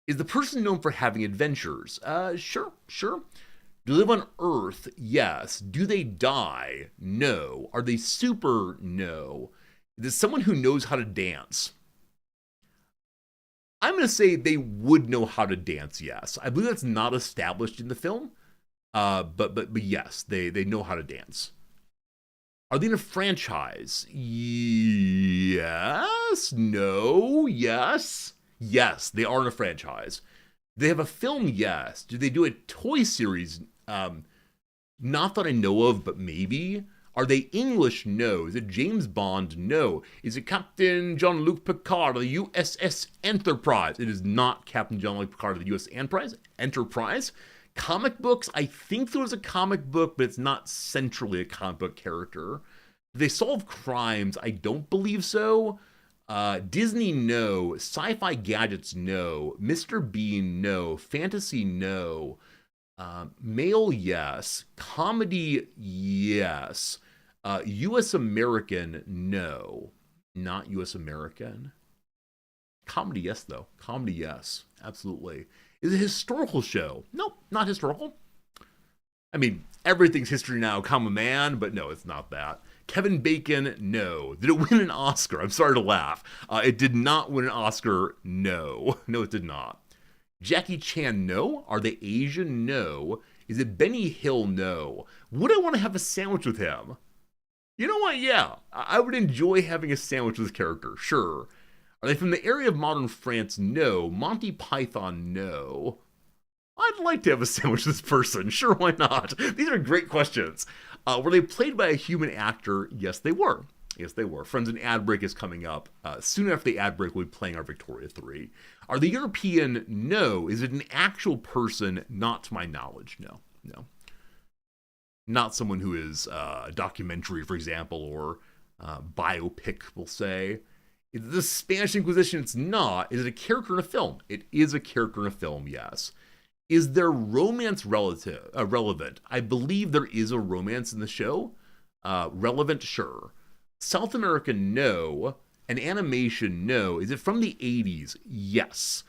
A: Is the person known for having adventures? Sure. Do they live on Earth? Yes. Do they die? No. Are they super? No. Is it someone who knows how to dance? I'm going to say they would know how to dance, yes. I believe that's not established in the film, but yes, they know how to dance. Are they in a franchise? Yes. No. Yes. Yes, they are in a franchise. They have a film? Yes. Do they do a toy series? Not that I know of, but maybe. Are they English? No. Is it James Bond? No. Is it Captain Jean-Luc Picard of the USS Enterprise? It is not Captain Jean-Luc Picard of the USS Enterprise. Comic books? I think there was a comic book, but it's not centrally a comic book character. Do they solve crimes? I don't believe so. Disney, no. Sci-fi gadgets, no. Mr. Bean, no. Fantasy, no. Male, yes. Comedy, yes. U.S. American, no. Not U.S. American. Comedy, yes, though. Comedy, yes. Absolutely. Is it a historical show? Nope, not historical. I mean, everything's history now, comma man, but no, it's not that. Kevin Bacon, no. Did it win an Oscar? I'm sorry to laugh. It did not win an Oscar, no. No, it did not. Jackie Chan, no. Are they Asian? No. Is it Benny Hill? No. Would I want to have a sandwich with him? You know what? Yeah. I would enjoy having a sandwich with this character, sure. Are they from the area of modern France? No. Monty Python? No. I'd like to have a sandwich with this person. Sure, why not? These are great questions. Were they played by a human actor? Yes, they were. Yes, they were. Friends, an ad break is coming up. Soon after the ad break, we'll be playing our Victoria 3. Are they European? No. Is it an actual person? Not to my knowledge. No. Not someone who is a documentary, for example, or biopic, we'll say. Is it the Spanish Inquisition? It's not. Is it a character in a film? It is a character in a film, yes. Is there romance relevant? I believe there is a romance in the show. Relevant, sure. South America, no. An animation, no. Is it from the 80s? Yes.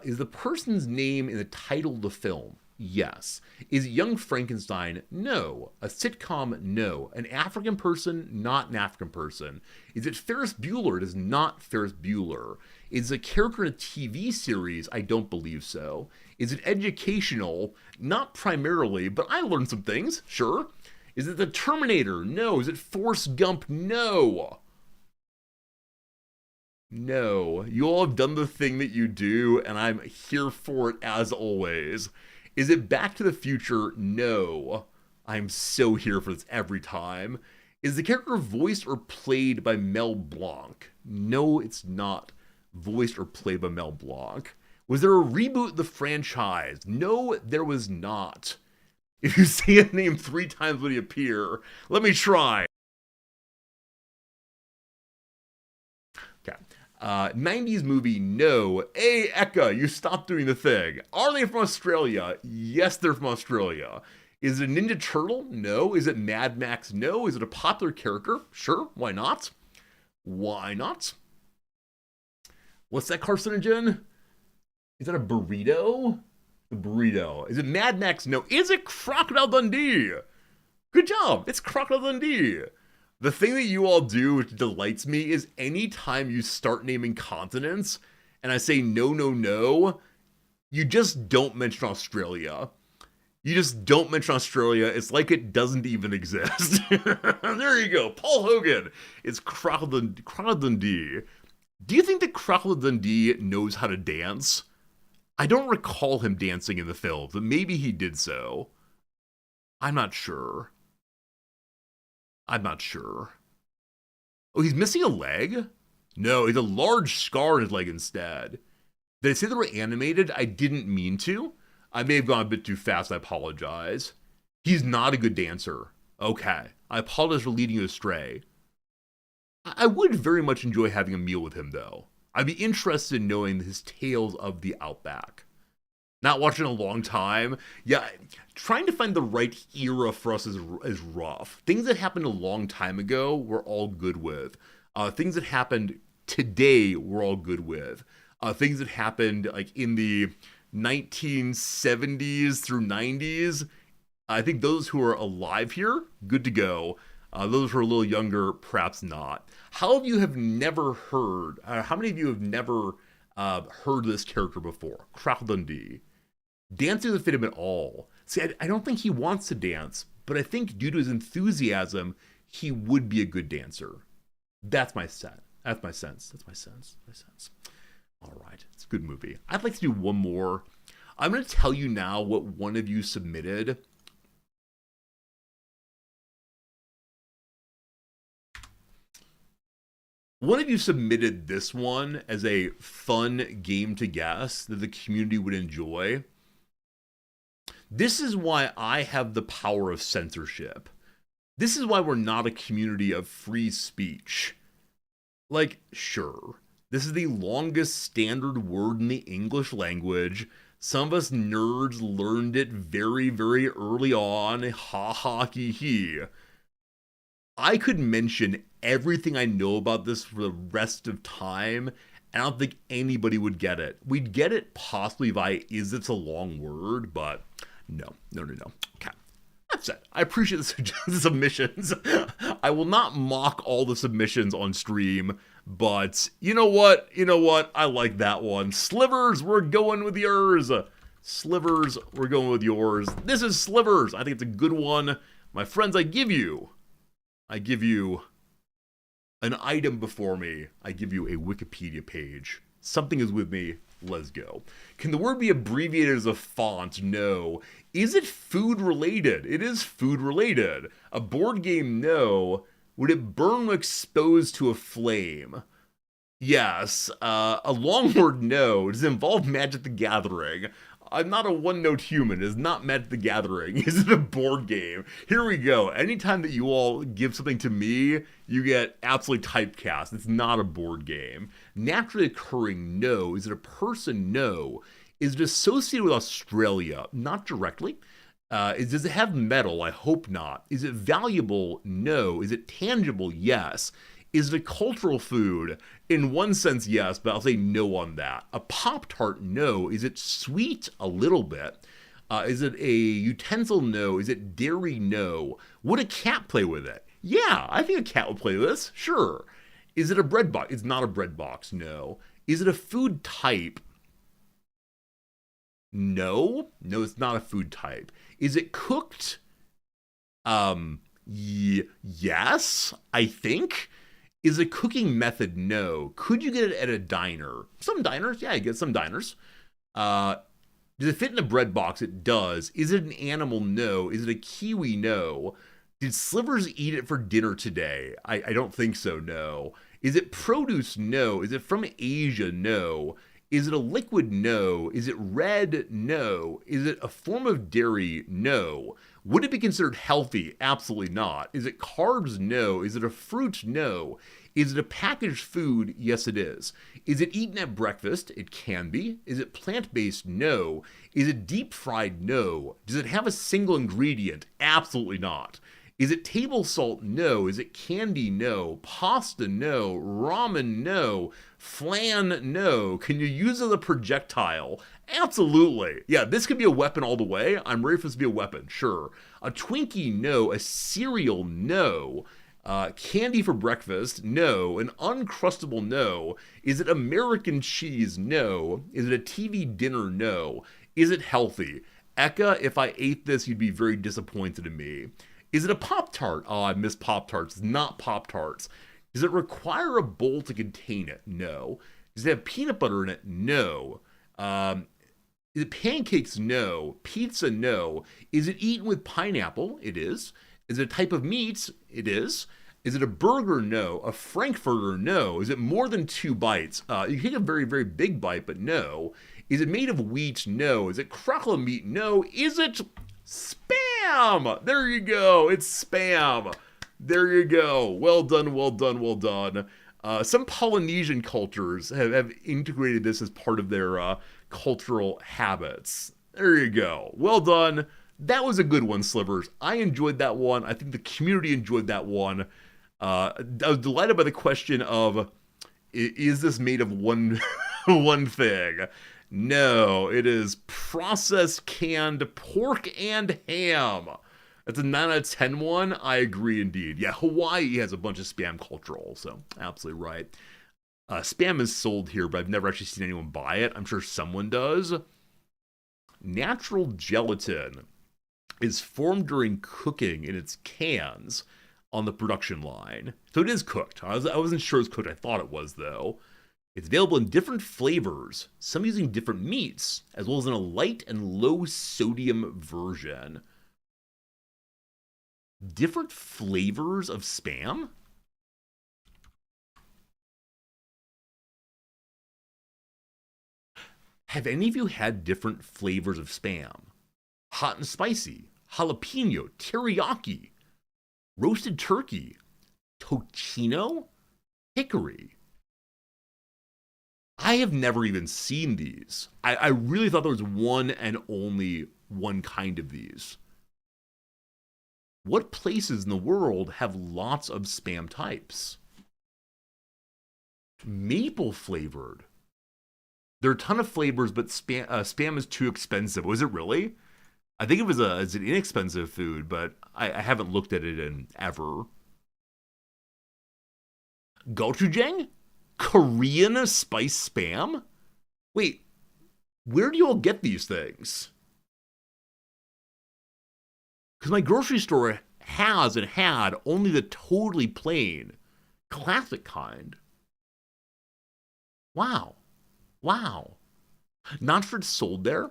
A: Is the person's name in the title of the film? Yes. Is it Young Frankenstein? No. A sitcom? No. An African person? Not an African person. Is it Ferris Bueller? It is not Ferris Bueller. Is it a character in a TV series? I don't believe so. Is it educational? Not primarily, but I learned some things, sure. Is it The Terminator? No. Is it Forrest Gump? No. No. You all have done the thing that you do, and I'm here for it as always. Is it Back to the Future? No. I'm so here for this every time. Is the character voiced or played by Mel Blanc? No, it's not voiced or played by Mel Blanc. Was there a reboot of the franchise? No, there was not. If you say a name 3 times when he appear, let me try. Okay. 90s movie, no. Hey, Eka, you stopped doing the thing. Are they from Australia? Yes, they're from Australia. Is it a Ninja Turtle? No. Is it Mad Max? No. Is it a popular character? Sure, why not? Why not? What's that carcinogen? Is that a burrito? A burrito. Is it Mad Max? No. Is it Crocodile Dundee? Good job. It's Crocodile Dundee. The thing that you all do, which delights me, is anytime you start naming continents and I say no, no, no, you just don't mention Australia. You just don't mention Australia. It's like it doesn't even exist. There you go. Paul Hogan. It's Crocodile Dundee. Do you think that Crocodile Dundee knows how to dance? I don't recall him dancing in the film, but maybe he did so. I'm not sure. I'm not sure. Oh, he's missing a leg? No, he's a large scar on his leg instead. Did I say they were animated? I didn't mean to. I may have gone a bit too fast. I apologize. He's not a good dancer. Okay. I apologize for leading you astray. I would very much enjoy having a meal with him, though. I'd be interested in knowing his tales of the Outback. Not watching in a long time. Yeah, trying to find the right era for us is rough. Things that happened a long time ago, we're all good with. Things that happened today, we're all good with. Things that happened like in the 1970s through 90s, I think those who are alive here, good to go. Those who are a little younger, perhaps not. How many of you have never heard this character before? Crocodile Dundee. Dancing doesn't fit him at all. See, I don't think he wants to dance, but I think due to his enthusiasm, he would be a good dancer. That's my sense. That's my sense. All right, it's a good movie. I'd like to do one more. I'm going to tell you now what one of you submitted. One of you submitted this one as a fun game to guess that the community would enjoy. This is why I have the power of censorship. This is why we're not a community of free speech. Like, sure, this is the longest standard word in the English language. Some of us nerds learned it very, very early on. Ha ha hee hee. I could mention everything I know about this for the rest of time, and I don't think anybody would get it. We'd get it possibly via is this a long word, but no. Okay. That's it. I appreciate the submissions. I will not mock all the submissions on stream, but you know what? I like that one. Slivers, we're going with yours. Slivers, we're going with yours. This is Slivers. I think it's a good one. My friends, I give you an item before me. I give you a Wikipedia page. Something is with me. Let's go. Can the word be abbreviated as a font? No. Is it food related? It is food related. A board game? No. Would it burn when exposed to a flame? Yes. A long word? No. Does it involve Magic the Gathering? I'm not a one-note human. It is not Magic the Gathering. Is it a board game? Here we go. Anytime that you all give something to me, you get absolutely typecast. It's not a board game. Naturally occurring? No. Is it a person? No. Is it associated with Australia? Not directly. Does it have metal? I hope not. Is it valuable? No. Is it tangible? Yes. Is it a cultural food? In one sense, yes, but I'll say no on that. A Pop-Tart? No. Is it sweet? A little bit. Is it a utensil? No. Is it dairy? No. Would a cat play with it? Yeah, I think a cat would play with this. Sure. Is it a bread box? It's not a bread box. No. Is it a food type? No. No, it's not a food type. Is it cooked? Yes, I think. Is it a cooking method? No. Could you get it at a diner? Some diners, yeah, you get some diners. Does it fit in a bread box? It does. Is it an animal? No. Is it a kiwi? No. Did Slivers eat it for dinner today? I don't think so, no. Is it produce? No. Is it from Asia? No. Is it a liquid? No. Is it red? No. Is it a form of dairy? No. Would it be considered healthy? Absolutely not. Is it carbs? No. Is it a fruit? No. Is it a packaged food? Yes, it is. Is it eaten at breakfast? It can be. Is it plant-based? No. Is it deep fried? No. Does it have a single ingredient? Absolutely not. Is it table salt? No. Is it candy? No. Pasta? No. Ramen? No. Flan? No. Can you use it as a projectile? Absolutely. Yeah, this could be a weapon all the way. I'm ready for this to be a weapon, sure. A Twinkie? No. A cereal? No. Candy for breakfast? No. An Uncrustable? No. Is it American cheese? No. Is it a TV dinner? No. Is it healthy? Eka, if I ate this, you'd be very disappointed in me. Is it a Pop-Tart? Oh, I miss Pop-Tarts. It's not Pop-Tarts. Does it require a bowl to contain it? No. Does it have peanut butter in it? No. Is it pancakes? No. Pizza? No. Is it eaten with pineapple? It is. Is it a type of meat? It is. Is it a burger? No. A frankfurter? No. Is it more than 2 bites? You can take a very, very big bite, but no. Is it made of wheat? No. Is it crockle meat? No. Is it Spam? There you go. It's Spam. There you go. Well done, well done, well done. Some Polynesian cultures have integrated this as part of their cultural habits. There you go. Well done. That was a good one, Slivers. I enjoyed that one. I think the community enjoyed that one. I was delighted by the question of, is this made of one thing? No, it is processed canned pork and ham. That's a 9 out of 10 one. I agree indeed. Yeah, Hawaii has a bunch of Spam culture also. Absolutely right. Spam is sold here, but I've never actually seen anyone buy it. I'm sure someone does. Natural gelatin is formed during cooking in its cans on the production line. So it is cooked. I wasn't sure it was cooked. I thought it was, though. It's available in different flavors, some using different meats, as well as in a light and low sodium version. Different flavors of Spam? Have any of you had different flavors of Spam? Hot and spicy, jalapeno, teriyaki, roasted turkey, tocino, hickory. I have never even seen these. I really thought there was one and only one kind of these. What places in the world have lots of Spam types? Maple flavored. There are a ton of flavors, but Spam is too expensive. Was it really? I think it was an inexpensive food, but I haven't looked at it in ever. Gochujang? Korean spice Spam? Wait, where do you all get these things? Because my grocery store has and had only the totally plain, classic kind. Wow. Wow. Not sure it's sold there.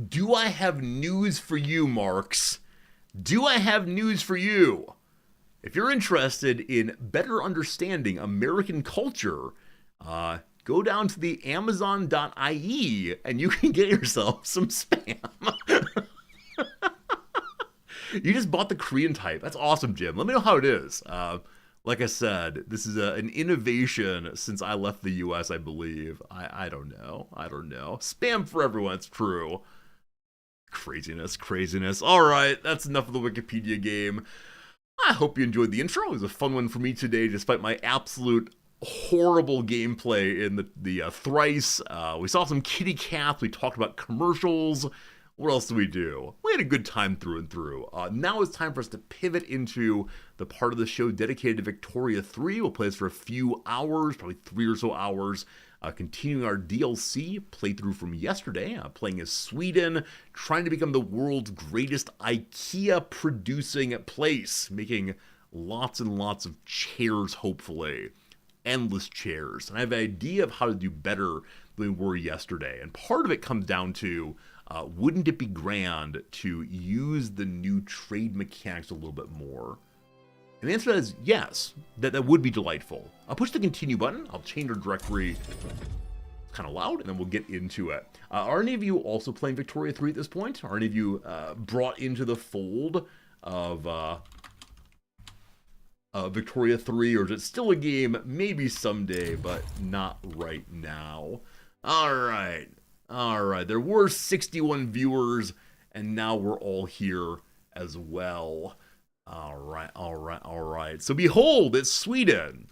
A: Do I have news for you, Marks? Do I have news for you? If you're interested in better understanding American culture, go down to the Amazon.ie and you can get yourself some Spam. You just bought the Korean type. That's awesome, Jim. Let me know how it is. Like I said, this is an innovation since I left the US, I believe. I don't know. I don't know. Spam for everyone, it's true. Craziness, craziness. All right, that's enough of the Wikipedia game. I hope you enjoyed the intro. It was a fun one for me today, despite my absolute horrible gameplay in the Thrice. We saw some kitty cats. We talked about commercials. What else did we do? We had a good time through and through. Now it's time for us to pivot into the part of the show dedicated to Victoria 3. We'll play this for a few hours, probably 3 or so hours. Continuing our DLC playthrough from yesterday, playing as Sweden, trying to become the world's greatest IKEA producing place, making lots and lots of chairs, hopefully. Endless chairs. And I have an idea of how to do better than we were yesterday. And part of it comes down to wouldn't it be grand to use the new trade mechanics a little bit more? And the answer is yes, that would be delightful. I'll push the continue button, I'll change our directory. It's kind of loud, and then we'll get into it. Are any of you also playing Victoria 3 at this point? Are any of you brought into the fold of Victoria 3, or is it still a game maybe someday, but not right now? Alright, there were 61 viewers, and now we're all here as well. Alright. So behold, it's Sweden.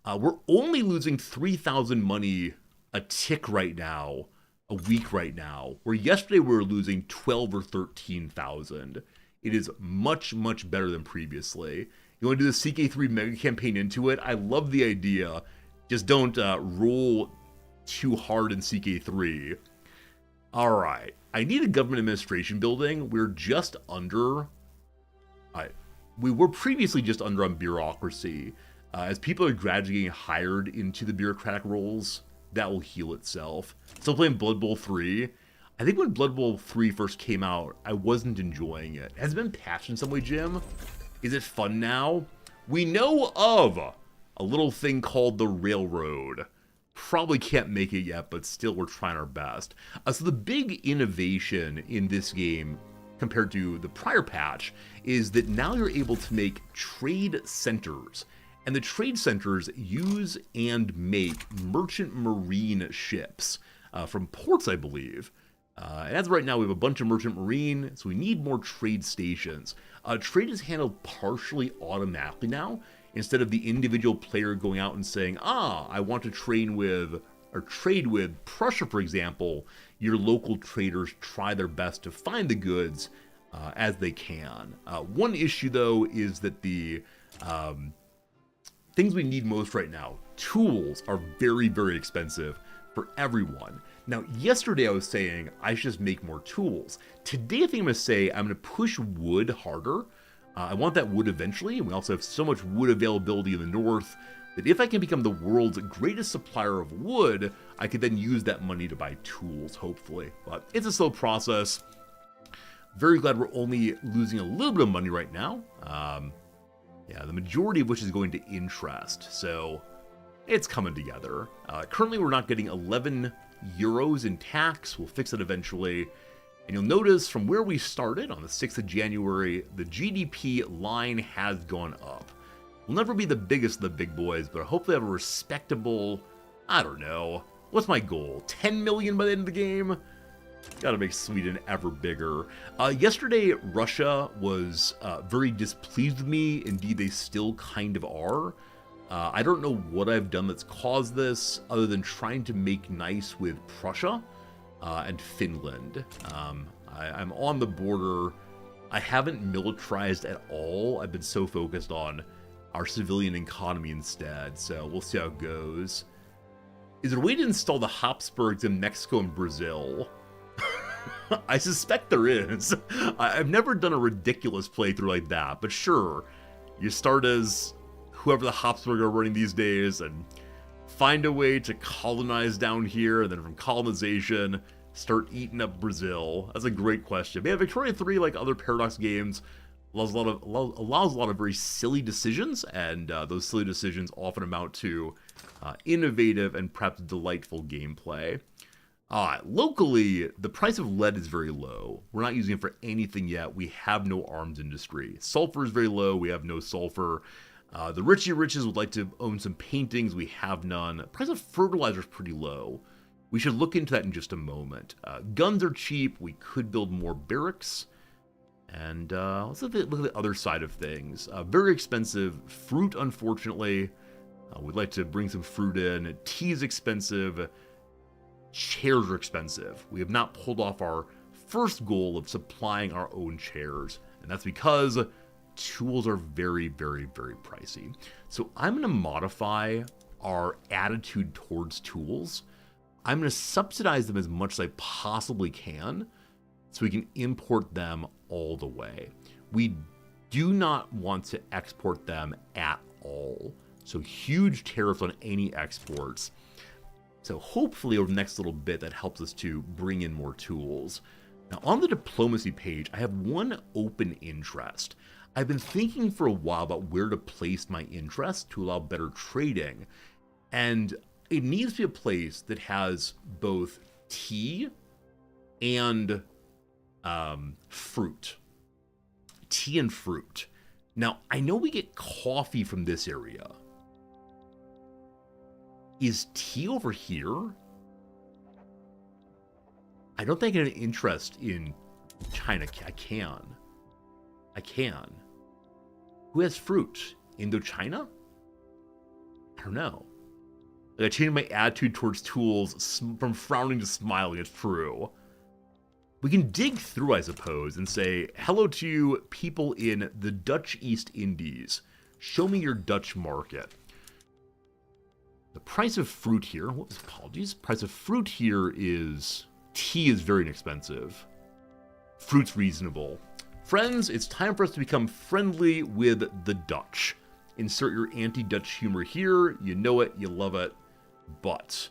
A: We're only losing 3,000 money a tick right now, a week right now, where yesterday we were losing 12 or 13,000. It is much, much better than previously. You want to do the CK3 mega campaign into it? I love the idea. Just don't roll too hard in CK3. Alright, I need a government administration building. We're just under... we were previously just under on bureaucracy. As people are gradually getting hired into the bureaucratic roles, that will heal itself. Still playing Blood Bowl 3. I think when Blood Bowl 3 first came out, I wasn't enjoying it. Has it been patched in some way, Jim? Is it fun now? We know of a little thing called the Railroad. Probably can't make it yet, but still we're trying our best. So the big innovation in this game compared to the prior patch is that now you're able to make trade centers. And the trade centers use and make merchant marine ships from ports, I believe. And as of right now, we have a bunch of merchant marine, so we need more trade stations. Trade is handled partially automatically now, instead of the individual player going out and saying, I want to trade with Prussia, for example. Your local traders try their best to find the goods as they can. One issue, though, is that the things we need most right now, tools, are very, very expensive for everyone. Now, yesterday I was saying I should just make more tools. Today I think I'm going to say I'm going to push wood harder. I want that wood eventually, and we also have so much wood availability in the north that if I can become the world's greatest supplier of wood, I could then use that money to buy tools, hopefully. But it's a slow process. Very glad we're only losing a little bit of money right now. Yeah, the majority of which is going to interest, so it's coming together. Currently, we're not getting 11 euros in tax. We'll fix it eventually. And you'll notice from where we started on the 6th of January, the GDP line has gone up. We'll never be the biggest of the big boys, but hopefully have a respectable, I don't know, what's my goal? 10 million by the end of the game? Gotta make Sweden ever bigger. Yesterday, Russia was very displeased with me. Indeed, they still kind of are. I don't know what I've done that's caused this, other than trying to make nice with Prussia and Finland. I'm on the border. I haven't militarized at all. I've been so focused on our civilian economy instead, so we'll see how it goes. Is there a way to install the Habsburgs in Mexico and Brazil? I suspect there is. I've never done a ridiculous playthrough like that, but sure, you start as whoever the Habsburg are running these days and find a way to colonize down here, and then from colonization, start eating up Brazil. That's a great question. But yeah, Victoria 3, like other Paradox games, allows a lot of very silly decisions, and those silly decisions often amount to innovative and perhaps delightful gameplay. Locally, the price of lead is very low. We're not using it for anything yet. We have no arms industry. Sulfur is very low. We have no sulfur. The Richie Riches would like to own some paintings. We have none. The price of fertilizer is pretty low. We should look into that in just a moment. Guns are cheap. We could build more barracks. And let's look at the other side of things. Very expensive. Fruit, unfortunately. We'd like to bring some fruit in. Tea is expensive. Chairs are expensive. We have not pulled off our first goal of supplying our own chairs. And that's because tools are very, very, very pricey. So I'm going to modify our attitude towards tools. I'm going to subsidize them as much as I possibly can so we can import them all the way. We do not want to export them at all. So huge tariffs on any exports. So hopefully over the next little bit that helps us to bring in more tools. Now on the diplomacy page, I have one open interest. I've been thinking for a while about where to place my interest to allow better trading. And it needs to be a place that has both tea and fruit. Tea and fruit. Now, I know we get coffee from this area. Is tea over here? I don't think I have an interest in China. I can. Who has fruit? Indochina? I don't know. Like I changed my attitude towards tools from frowning to smiling. It's true. We can dig through, I suppose, and say, hello to you, people in the Dutch East Indies. Show me your Dutch market. The price of fruit here, apologies. Price of fruit here is, tea is very inexpensive. Fruit's reasonable. Friends, it's time for us to become friendly with the Dutch. Insert your anti-Dutch humor here. You know it, you love it. But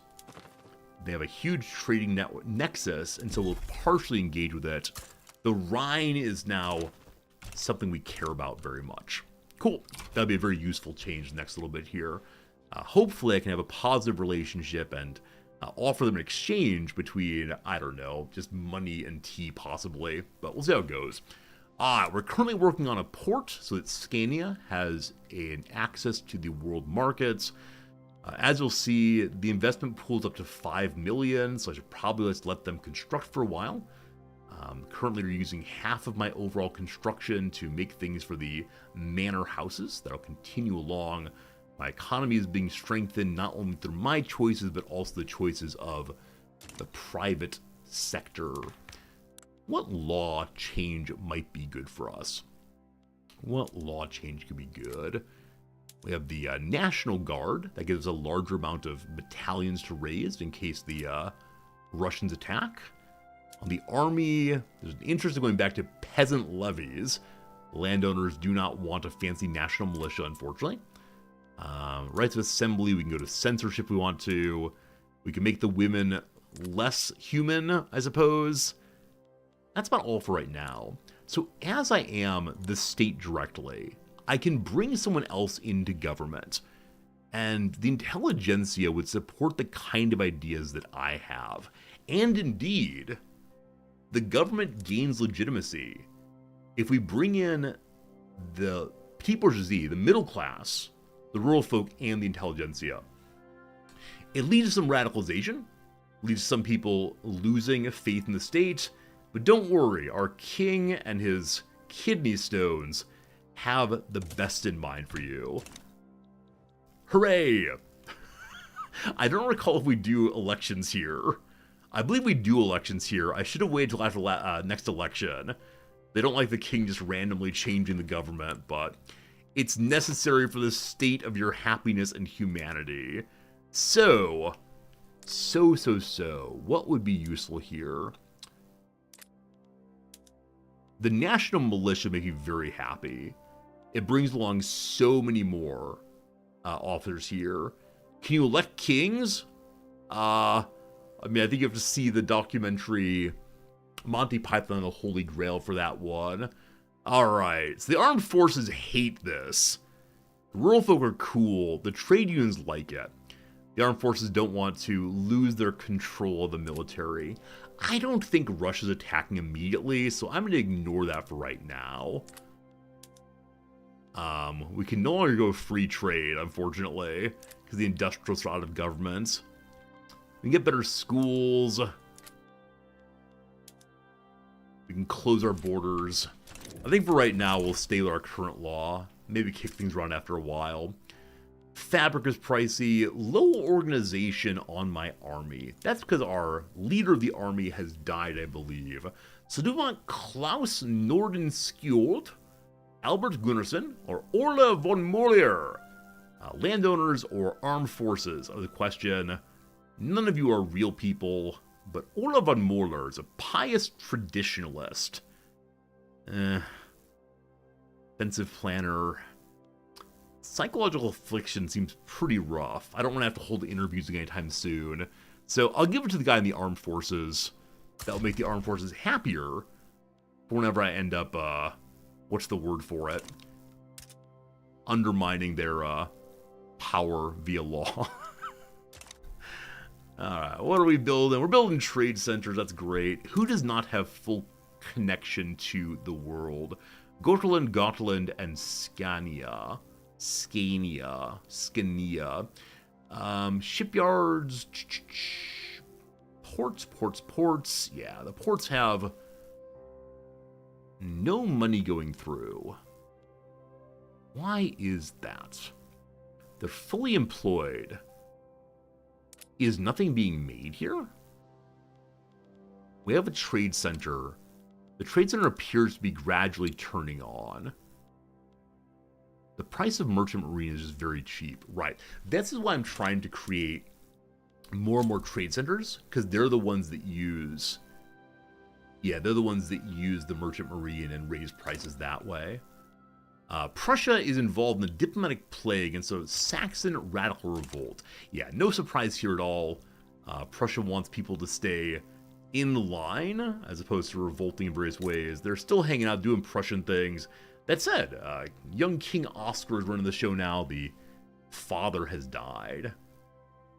A: they have a huge trading network nexus, and so we'll partially engage with it. The Rhine is now something we care about very much. Cool. That'll be a very useful change the next little bit here. Hopefully I can have a positive relationship and offer them an exchange between, I don't know, just money and tea possibly, but we'll see how it goes. We're currently working on a port so that Scania has an access to the world markets. As you'll see, the investment pool is up to 5 million, so I should probably just let them construct for a while. Currently, we're using half of my overall construction to make things for the manor houses. That'll continue along. My economy is being strengthened not only through my choices, but also the choices of the private sector. What law change might be good for us? What law change could be good? We have the National Guard. That gives us a larger amount of battalions to raise in case the Russians attack. On the army, there's an interest in going back to peasant levies. Landowners do not want a fancy national militia, unfortunately. Rights of assembly, we can go to censorship if we want to. We can make the women less human, I suppose. That's about all for right now. So as I am the state directly, I can bring someone else into government. And the intelligentsia would support the kind of ideas that I have. And indeed, the government gains legitimacy if we bring in the petit bourgeoisie, the middle class, the rural folk, and the intelligentsia. It leads to some radicalization, leads to some people losing faith in the state, but don't worry, our king and his kidney stones have the best in mind for you. Hooray! I don't recall if we do elections here. I believe we do elections here. I should have waited till after next election. They don't like the king just randomly changing the government, but it's necessary for the state of your happiness and humanity. So, what would be useful here? The National Militia make me very happy. It brings along so many more officers here. Can you elect kings? I mean, I think you have to see the documentary Monty Python and the Holy Grail for that one. Alright, so the armed forces hate this. The rural folk are cool. The trade unions like it. The armed forces don't want to lose their control of the military. I don't think Russia's attacking immediately, so I'm going to ignore that for right now. We can no longer go free trade, unfortunately, because the industrialists are out of government. We can get better schools. We can close our borders. I think for right now, we'll stay with our current law. Maybe kick things around after a while. Fabric is pricey. Low organization on my army. That's because our leader of the army has died, I believe. So do we want Klaus Nordenskjold, Albert Gunnarsson, or Orla von Molier? Landowners or armed forces are the question. None of you are real people, but Ola von Moeller is a pious traditionalist. Offensive planner. Psychological affliction seems pretty rough. I don't want to have to hold interviews anytime soon. So I'll give it to the guy in the armed forces. That'll make the armed forces happier for whenever I end up, what's the word for it? Undermining their, power via law. Alright, what are we building? We're building trade centers, that's great. Who does not have full connection to the world? Gotland, and Scania. Shipyards. Ports. Yeah, the ports have no money going through. Why is that? They're fully employed. Is nothing being made here? We have a trade center. The trade center appears to be gradually turning on. The price of merchant marine is just very cheap. Right. This is why I'm trying to create more and more trade centers, because they're the ones that use... Yeah, they're the ones that use the merchant marine and raise prices that way. Prussia is involved in the diplomatic plague, and so Saxon radical revolt. Yeah, no surprise here at all. Prussia wants people to stay in line, as opposed to revolting in various ways. They're still hanging out, doing Prussian things. That said, young King Oscar is running the show now. The father has died.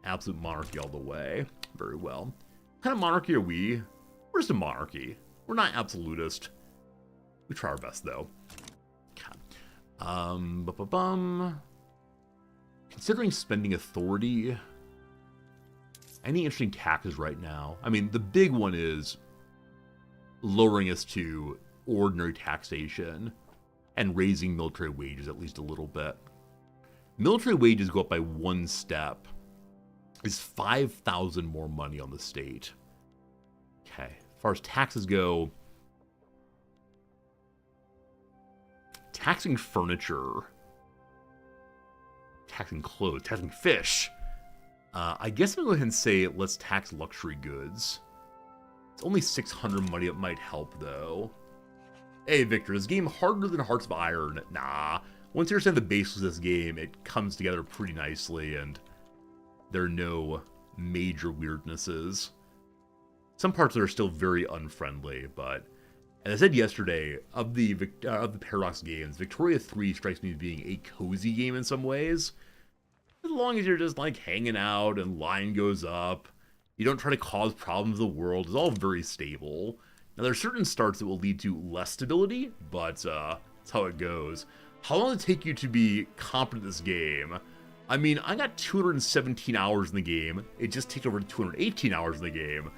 A: Absolute monarchy all the way. Very well. What kind of monarchy are we? We're just a monarchy. We're not absolutist. We try our best, though. Considering spending authority, any interesting taxes right now? I mean, the big one is lowering us to ordinary taxation and raising military wages at least a little bit. Military wages go up by 1 step. Is 5,000 more money on the state. Okay, as far as taxes go, taxing furniture, taxing clothes, taxing fish. I guess I'm going to go ahead and say let's tax luxury goods. It's only 600 money. It might help, though. Hey, Victor, is this game harder than Hearts of Iron? Nah. Once you understand the basics of this game, it comes together pretty nicely, and there are no major weirdnesses. Some parts are still very unfriendly, but as I said yesterday, of the Paradox games, Victoria 3 strikes me as being a cozy game in some ways. As long as you're just like hanging out and line goes up, you don't try to cause problems in the world, it's all very stable. Now there are certain starts that will lead to less stability, but that's how it goes. How long does it take you to be competent in this game? I mean, I got 217 hours in the game, it just takes over 218 hours in the game,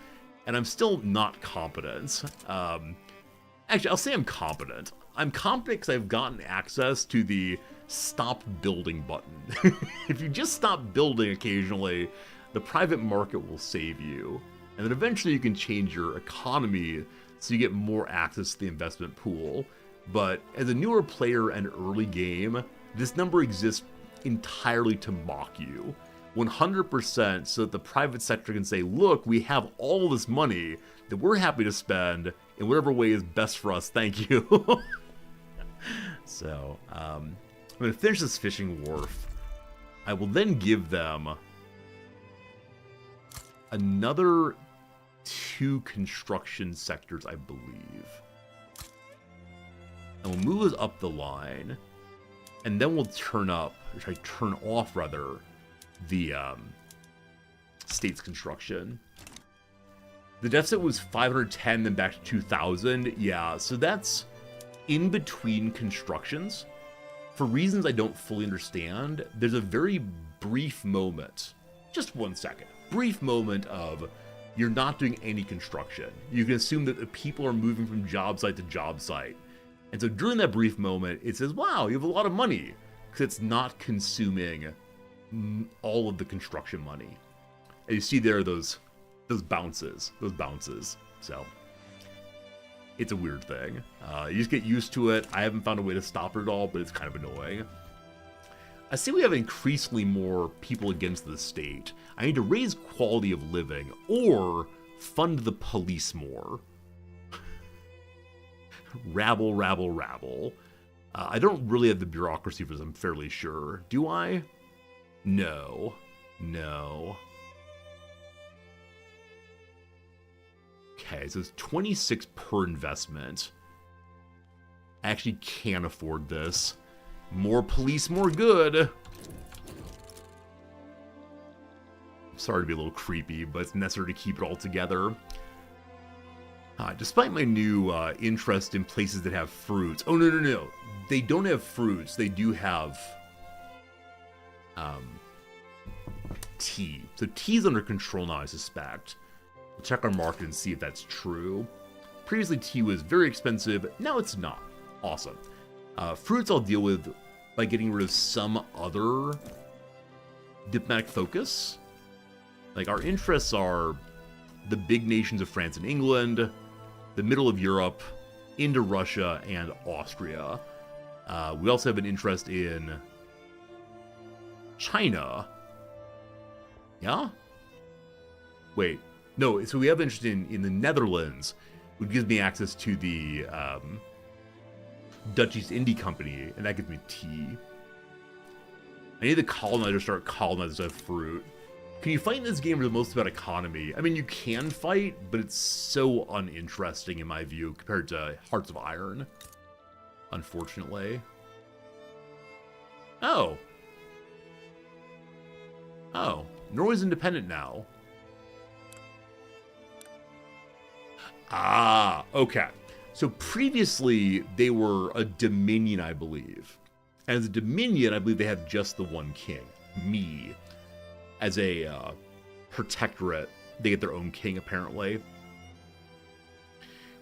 A: and I'm still not competent. Actually, I'll say I'm competent. I'm competent because I've gotten access to the stop building button. If you just stop building occasionally, the private market will save you. And then eventually you can change your economy so you get more access to the investment pool. But as a newer player and early game, this number exists entirely to mock you. 100% so that the private sector can say, look, we have all this money that we're happy to spend in whatever way is best for us, thank you. So, I'm going to finish this fishing wharf. I will then give them another 2 construction sectors, I believe. And we'll move us up the line. And then we'll turn off, rather, the state's construction. The deficit was 510, then back to 2,000. Yeah, so that's in between constructions. For reasons I don't fully understand, there's a very brief moment, just 1 second, brief moment of you're not doing any construction. You can assume that the people are moving from job site to job site. And so during that brief moment, it says, wow, you have a lot of money, because it's not consuming all of the construction money. And you see there those bounces. So it's a weird thing. You just get used to it. I haven't found a way to stop it at all, but it's kind of annoying. I see we have increasingly more people against the state. I need to raise quality of living or fund the police more. Rabble, rabble, rabble. I don't really have the bureaucracy for this, I'm fairly sure. Do I? No. No. Okay, so it's 26 per investment. I actually can't afford this. More police, more good. I'm sorry to be a little creepy, but it's necessary to keep it all together. Despite my new interest in places that have fruits. Oh, no, no, no. They don't have fruits. They do have tea. So tea's under control now, I suspect. We'll check our market and see if that's true. Previously, tea was very expensive. Now it's not. Awesome. Fruits I'll deal with by getting rid of some other diplomatic focus. Like, our interests are the big nations of France and England, the middle of Europe, into Russia and Austria. We also have an interest in China. Yeah? Wait. No, so we have interest in the Netherlands, which gives me access to the Dutch East India Company, and that gives me tea. I need the colonizer to start colonizing fruit. Can you fight in this game, or is it most about economy? I mean, you can fight, but it's so uninteresting in my view compared to Hearts of Iron, unfortunately. Oh. Oh. Norway's independent now. Ah, okay. So previously, they were a dominion, I believe. And as a dominion, I believe they have just the one king, me. As a protectorate, they get their own king, apparently.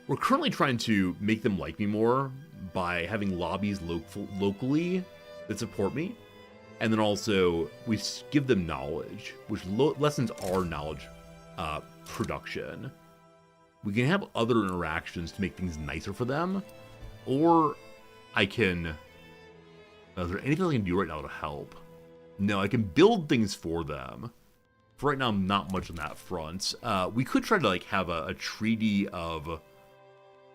A: We're currently trying to make them like me more by having lobbies locally that support me. And then also, we give them knowledge, which lessens our knowledge production. We can have other interactions to make things nicer for them. Or I can... Is there anything I can do right now to help? No, I can build things for them. For right now, I'm not much on that front. We could try to like have a treaty of...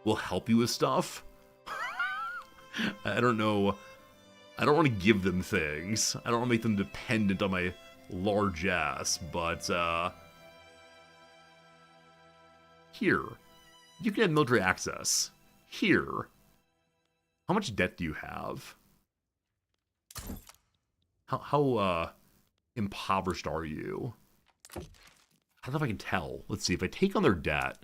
A: We'll help you with stuff. I don't know. I don't want to give them things. I don't want to make them dependent on my largesse, but... Here. You can have military access. Here. How much debt do you have? How impoverished are you? I don't know if I can tell. Let's see. If I take on their debt,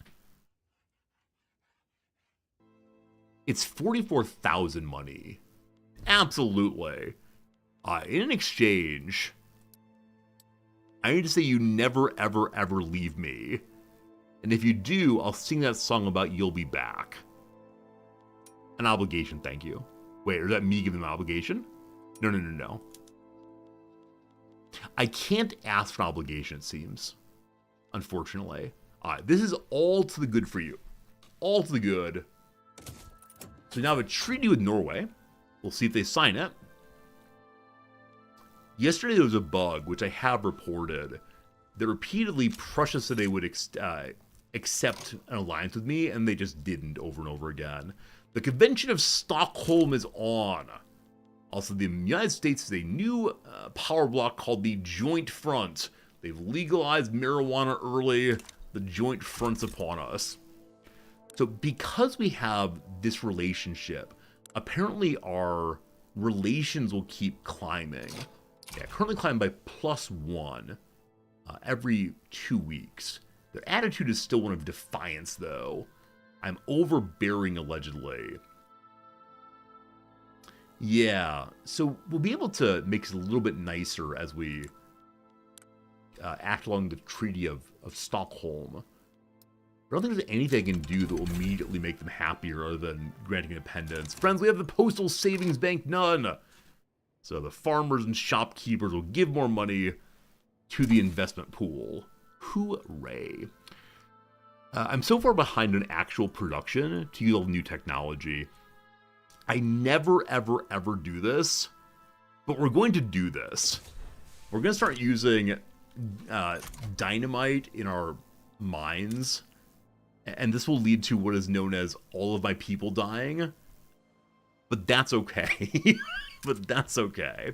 A: it's 44,000 money. Absolutely. In exchange, I need to say you never, ever, ever leave me. And if you do, I'll sing that song about you'll be back. An obligation, thank you. Wait, is that me giving them an obligation? No, no, no, no. I can't ask for an obligation, it seems. Unfortunately. This is all to the good for you. All to the good. So we now have a treaty with Norway. We'll see if they sign it. Yesterday there was a bug, which I have reported, that repeatedly Prussia said they would accept an alliance with me, and they just didn't over and over again. The Convention of Stockholm is on. Also, the United States has a new power bloc called the Joint Front. They've legalized marijuana early. The Joint Front's upon us. So because we have this relationship, apparently our relations will keep climbing. Yeah, currently climbing by +1 every 2 weeks. Their attitude is still one of defiance, though. I'm overbearing, allegedly. Yeah, so we'll be able to make it a little bit nicer as we act along the Treaty of Stockholm. I don't think there's anything I can do that will immediately make them happier other than granting independence. Friends, we have the Postal Savings Bank none. So the farmers and shopkeepers will give more money to the investment pool. Hooray. I'm so far behind on actual production to use all new technology. I never, ever, ever do this But we're going to do this. We're going to start using dynamite in our mines. And this will lead to what is known as all of my people dying. But that's okay. But that's okay.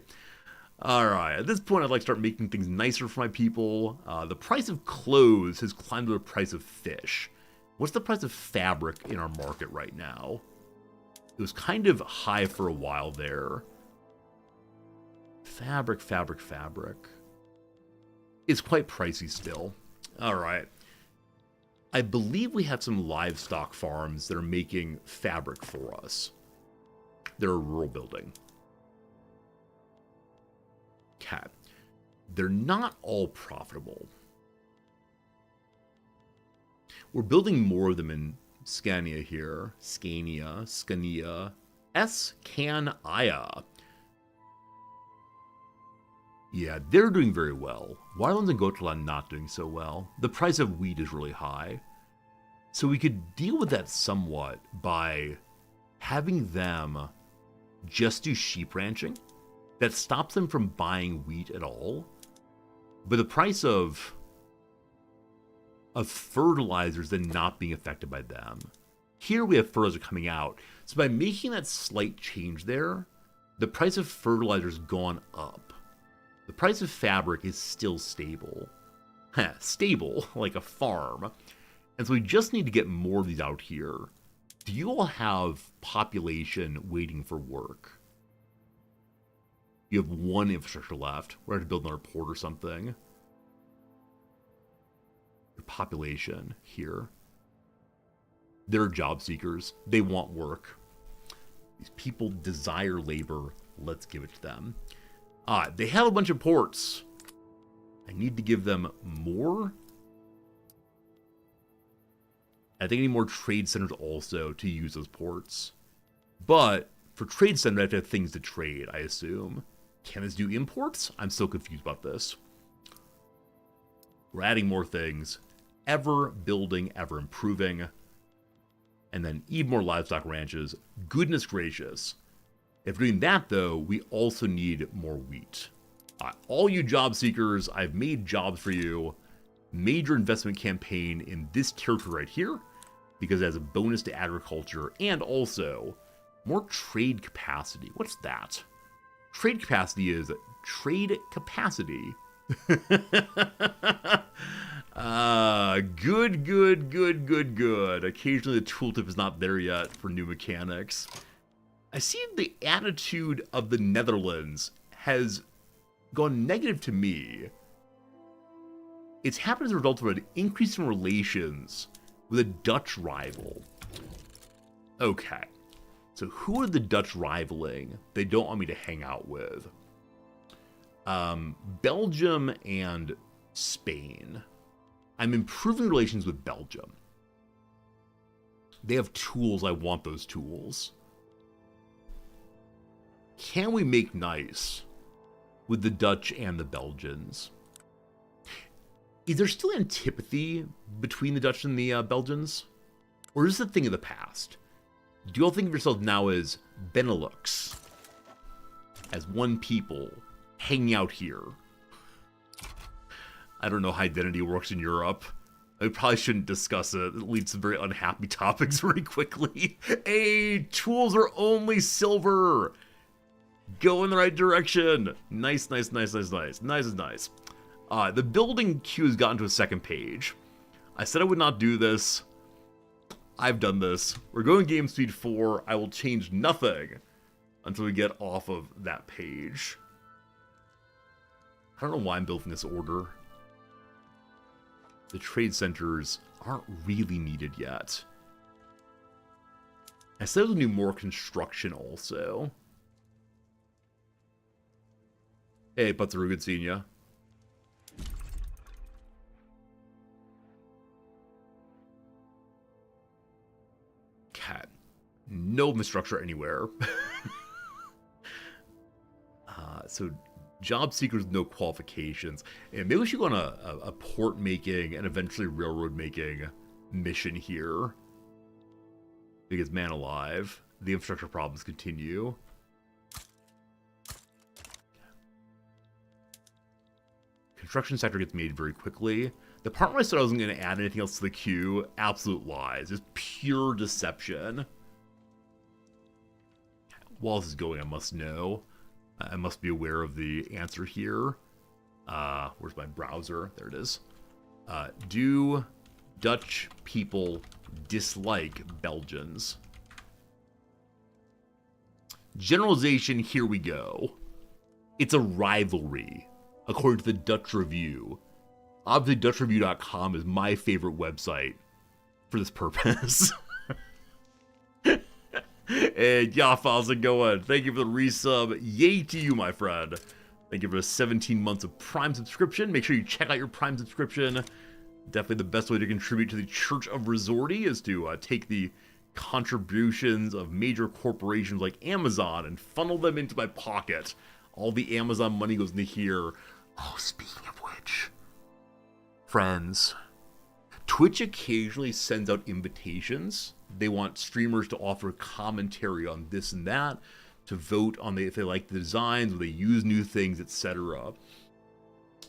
A: Alright, at this point I'd like to start making things nicer for my people. The price of clothes has climbed to the price of fish. What's the price of fabric in our market right now? It was kind of high for a while there. Fabric. It's quite pricey still. Alright. I believe we have some livestock farms that are making fabric for us. They're a rural building. Okay. They're not all profitable. We're building more of them in Scania here. Scania. Scania. Yeah, they're doing very well. Wirelands and Gotaland not doing so well. The price of wheat is really high. So we could deal with that somewhat by having them just do sheep ranching. That stops them from buying wheat at all. But the price of fertilizers then not being affected by them. Here we have fertilizer coming out. So by making that slight change there, the price of fertilizer has gone up. The price of fabric is still stable. Stable, like a farm. And so we just need to get more of these out here. Do you all have population waiting for work? You have one infrastructure left. We're going to build another port or something. Your population here. They're job seekers. They want work. These people desire labor. Let's give it to them. They have a bunch of ports. I need to give them more. I think I need more trade centers also to use those ports. But for trade centers, I have to have things to trade, I assume. Can this do imports? I'm still confused about this. We're adding more things. Ever building, ever improving. And then even more livestock ranches. Goodness gracious. If we're doing that, though, we also need more wheat. All you job seekers, I've made jobs for you. Major investment campaign in this territory right here, because it has a bonus to agriculture, and also more trade capacity. What's that? Trade capacity is trade capacity. Good. Occasionally the tooltip is not there yet for new mechanics. I see the attitude of the Netherlands has gone negative to me. It's happened as a result of an increase in relations with a Dutch rival. Okay. So who are the Dutch rivaling they don't want me to hang out with? Belgium and Spain. I'm improving relations with Belgium. They have tools. I want those tools. Can we make nice with the Dutch and the Belgians? Is there still antipathy between the Dutch and the Belgians? Or is this a thing of the past? Do you all think of yourselves now as Benelux? As one people hanging out here? I don't know how identity works in Europe. I probably shouldn't discuss it. It leads to very unhappy topics very quickly. Hey, tools are only silver. Go in the right direction. Nice. Nice is nice. The building queue has gotten to a second page. I said I would not do this. I've done this. We're going game speed 4. I will change nothing until we get off of that page. I don't know why I'm building this order. The trade centers aren't really needed yet. I said we'll do more construction also. Hey, Butsaru, good seeing ya. Cat. No infrastructure anywhere. So job seekers with no qualifications. And maybe we should go on a port making and eventually railroad making mission here. Because man alive, the infrastructure problems continue. Construction sector gets made very quickly. The part where I said I wasn't going to add anything else to the queue, absolute lies. Just pure deception. While this is going, I must know. I must be aware of the answer here. Where's my browser? There it is. Do Dutch people dislike Belgians? Generalization, here we go. It's a rivalry, according to the Dutch Review. Obviously, DutchReview.com is my favorite website for this purpose. And Yoff, how's it going? Thank you for the resub. Yay to you, my friend. Thank you for the 17 months of Prime subscription. Make sure you check out your Prime subscription. Definitely the best way to contribute to the Church of Resorty is to take the contributions of major corporations like Amazon and funnel them into my pocket. All the Amazon money goes into here. Oh, speaking of which, friends, Twitch occasionally sends out invitations. They want streamers to offer commentary on this and that, to vote on if they like the designs, or they use new things, etc.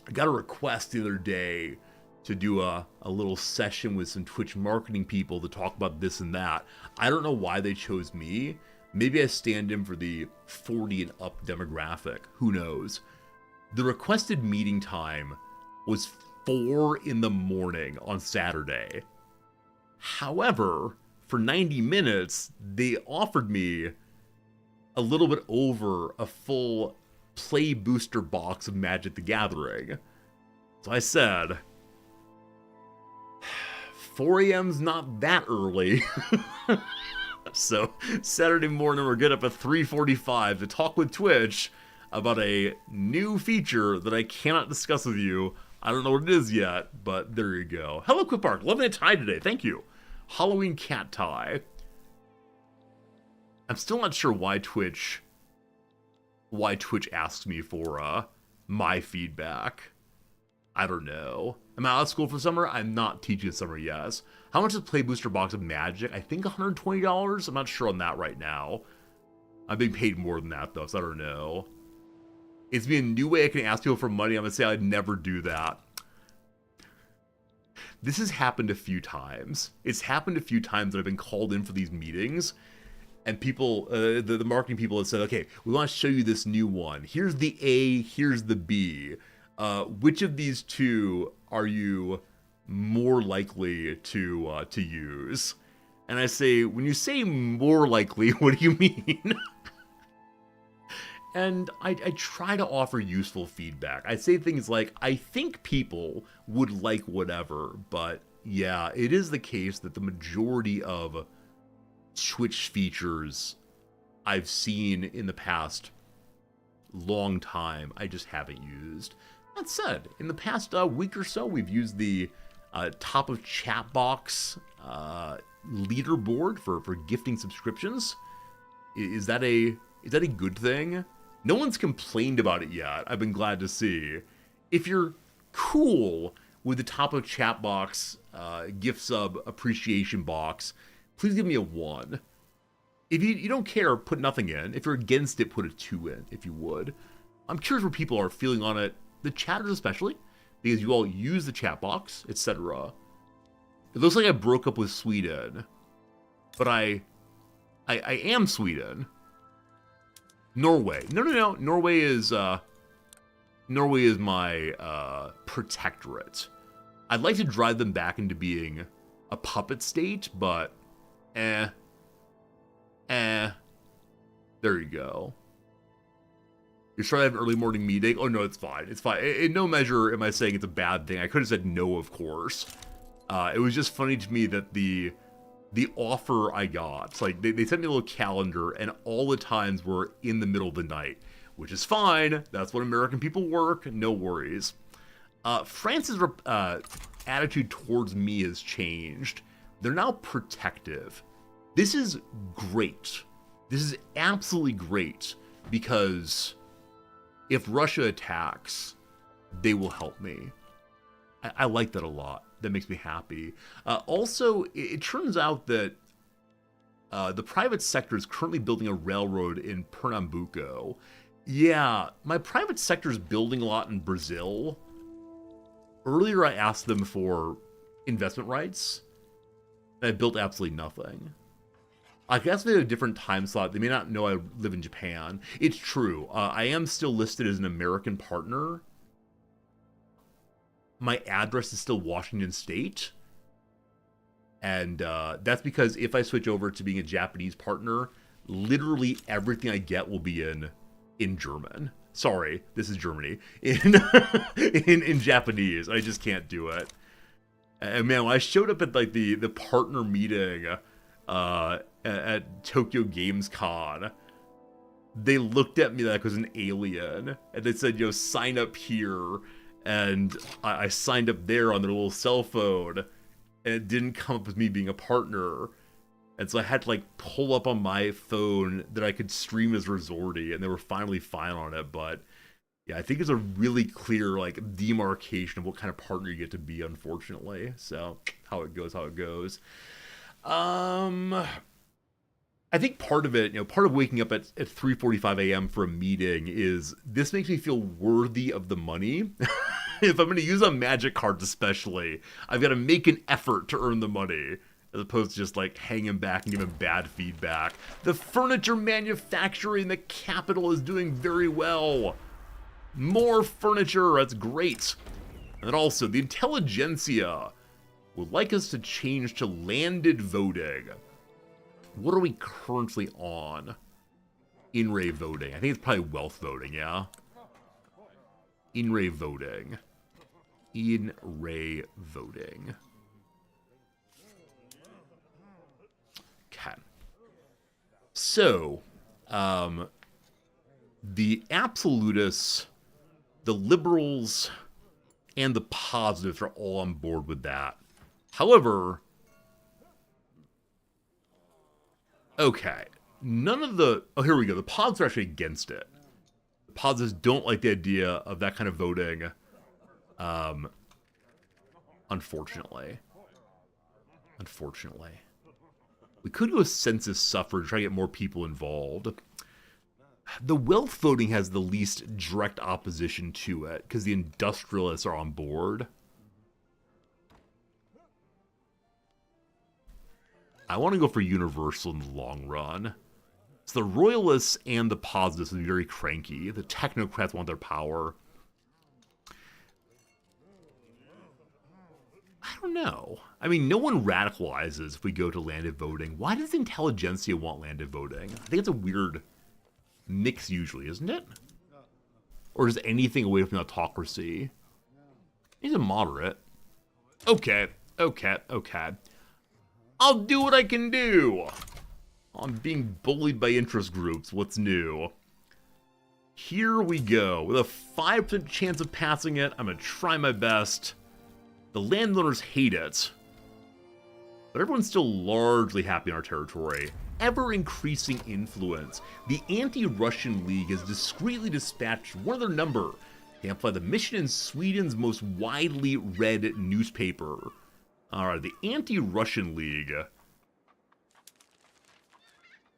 A: I got a request the other day to do a little session with some Twitch marketing people to talk about this and that. I don't know why they chose me. Maybe I stand in for the 40 and up demographic. Who knows? The requested meeting time was 4 in the morning on Saturday. However, for 90 minutes, they offered me a little bit over a full play booster box of Magic the Gathering. So I said, 4 a.m.'s not that early. So Saturday morning, we're getting up at 3:45 to talk with Twitch about a new feature that I cannot discuss with you. I don't know what it is yet, but there you go. Hello, Quipark. Loving a tie today. Thank you. Halloween cat tie. I'm still not sure why Twitch asks me for my feedback. I don't know. Am I out of school for summer? I'm not teaching summer, yes. How much is a play booster box of Magic? I think $120. I'm not sure on that right now. I'm being paid more than that, though, so I don't know. It's be a new way I can ask people for money. I'm going to say I'd never do that. This has happened a few times. It's happened a few times that I've been called in for these meetings, and people, the marketing people have said, okay, we want to show you this new one. Here's the A, here's the B. Which of these two are you more likely to use? And I say, when you say more likely, what do you mean? And I try to offer useful feedback. I say things like, I think people would like whatever, but yeah, it is the case that the majority of Twitch features I've seen in the past long time, I just haven't used. That said, in the past week or so, we've used the top of chat box leaderboard for gifting subscriptions. Is that a good thing? No one's complained about it yet. I've been glad to see. If you're cool with the top of chat box gift sub appreciation box, please give me a 1. If you don't care, put nothing in. If you're against it, put a 2 in, if you would. I'm curious what people are feeling on it. The chatters especially, because you all use the chat box, etc. It looks like I broke up with Sweden, but I am Sweden. Norway. No. Norway is my protectorate. I'd like to drive them back into being a puppet state, but there you go. You're trying to have an early morning meeting? Oh, no, it's fine. It's fine. In no measure am I saying it's a bad thing. I could have said no, of course. It was just funny to me that the offer I got, it's like they sent me a little calendar, and all the times were in the middle of the night, which is fine. That's what American people work. No worries. France's attitude towards me has changed. They're now protective. This is great. This is absolutely great, because if Russia attacks, they will help me. I like that a lot. That makes me happy. Also, it turns out that the private sector is currently building a railroad in Pernambuco. Yeah, my private sector is building a lot in Brazil. Earlier, I asked them for investment rights, and I built absolutely nothing. I guess they have a different time slot. They may not know I live in Japan. It's true. I am still listed as an American partner. My address is still Washington State. And that's because if I switch over to being a Japanese partner, literally everything I get will be in German. Sorry, this is Germany. In Japanese. I just can't do it. And man, when I showed up at like the partner meeting at Tokyo Games Con, they looked at me like I was an alien. And they said, sign up here. And I signed up there on their little cell phone. And it didn't come up with me being a partner. And so I had to like pull up on my phone that I could stream as Resorty, and they were finally fine on it. But yeah, I think it's a really clear like demarcation of what kind of partner you get to be, unfortunately. So how it goes. I think part of it, part of waking up at 3:45 a.m. for a meeting is this makes me feel worthy of the money. If I'm going to use a magic card especially, I've got to make an effort to earn the money, as opposed to just like hanging back and giving bad feedback. The furniture manufacturing, the capital is doing very well. More furniture, that's great. And also, the intelligentsia would like us to change to landed voting. What are we currently on? In-ray voting. I think it's probably wealth voting, yeah? In-ray voting. In-ray voting. Okay. So, the absolutists, the liberals, and the positives are all on board with that. However, okay, none of the... Oh, here we go. The positives are actually against it. The positives don't like the idea of that kind of voting, unfortunately. We could go census suffrage, try to get more people involved. The wealth voting has the least direct opposition to it, because the industrialists are on board. I want to go for universal in the long run. So the royalists and the positives will be very cranky. The technocrats want their power. I don't know. I mean, no one radicalizes if we go to landed voting. Why does the intelligentsia want landed voting? I think it's a weird mix usually, isn't it? Or is anything away from the autocracy? He's a moderate. Okay. I'll do what I can do. I'm being bullied by interest groups. What's new? Here we go. With a 5% chance of passing it, I'm going to try my best. The landowners hate it. But everyone's still largely happy in our territory. Ever-increasing influence. The Anti-Russian League has discreetly dispatched one of their number to amplify the mission in Sweden's most widely read newspaper. Alright, the Anti-Russian League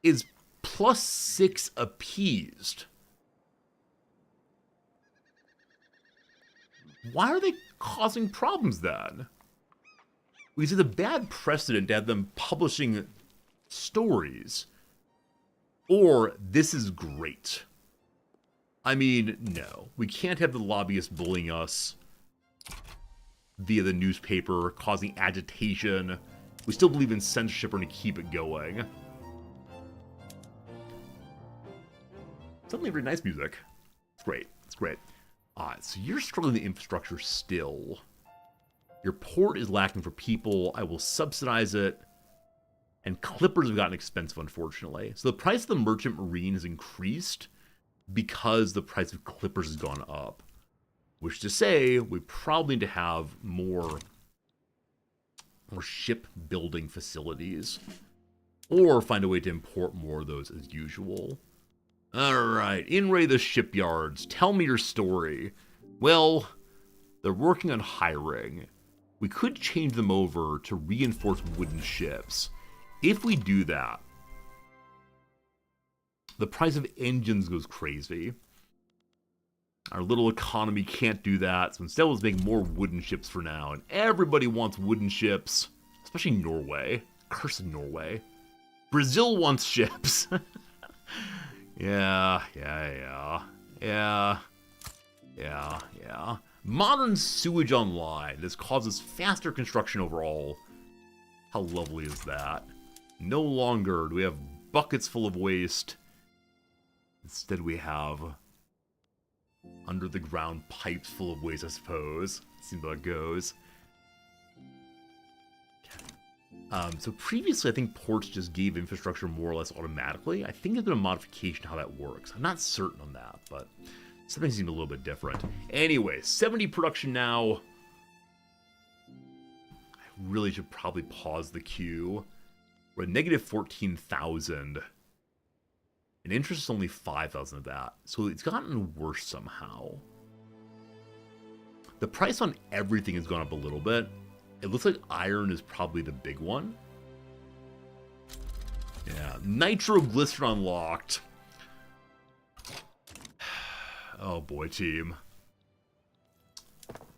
A: is +6 appeased. Why are they causing problems then? Because it's a bad precedent to have them publishing stories. Or, this is great. I mean, no. We can't have the lobbyists bullying us via the newspaper, causing agitation. We still believe in censorship. We're going to keep it going. Suddenly very nice music. It's great. It's great. Alright, so you're struggling with the infrastructure still. Your port is lacking for people. I will subsidize it. And clippers have gotten expensive, unfortunately. So the price of the merchant marine has increased because the price of clippers has gone up. Which to say, we probably need to have more shipbuilding facilities. Or find a way to import more of those as usual. Alright, In-ray the shipyards. Tell me your story. Well, they're working on hiring. We could change them over to reinforced wooden ships. If we do that, the price of engines goes crazy. Our little economy can't do that, so instead let's make more wooden ships for now. And everybody wants wooden ships, especially Norway. Cursed Norway. Brazil wants ships. Yeah. Modern sewage online. This causes faster construction overall. How lovely is that? No longer do we have buckets full of waste. Instead we have under the ground pipes full of waste, I suppose. Seems how it goes. So previously, I think ports just gave infrastructure more or less automatically. I think there's been a modification how that works. I'm not certain on that, but something seemed a little bit different. Anyway, 70 production now. I really should probably pause the queue. We're at negative 14,000. And interest is only 5,000 of that. So it's gotten worse somehow. The price on everything has gone up a little bit. It looks like iron is probably the big one. Yeah, nitroglycerin unlocked. Oh boy, team.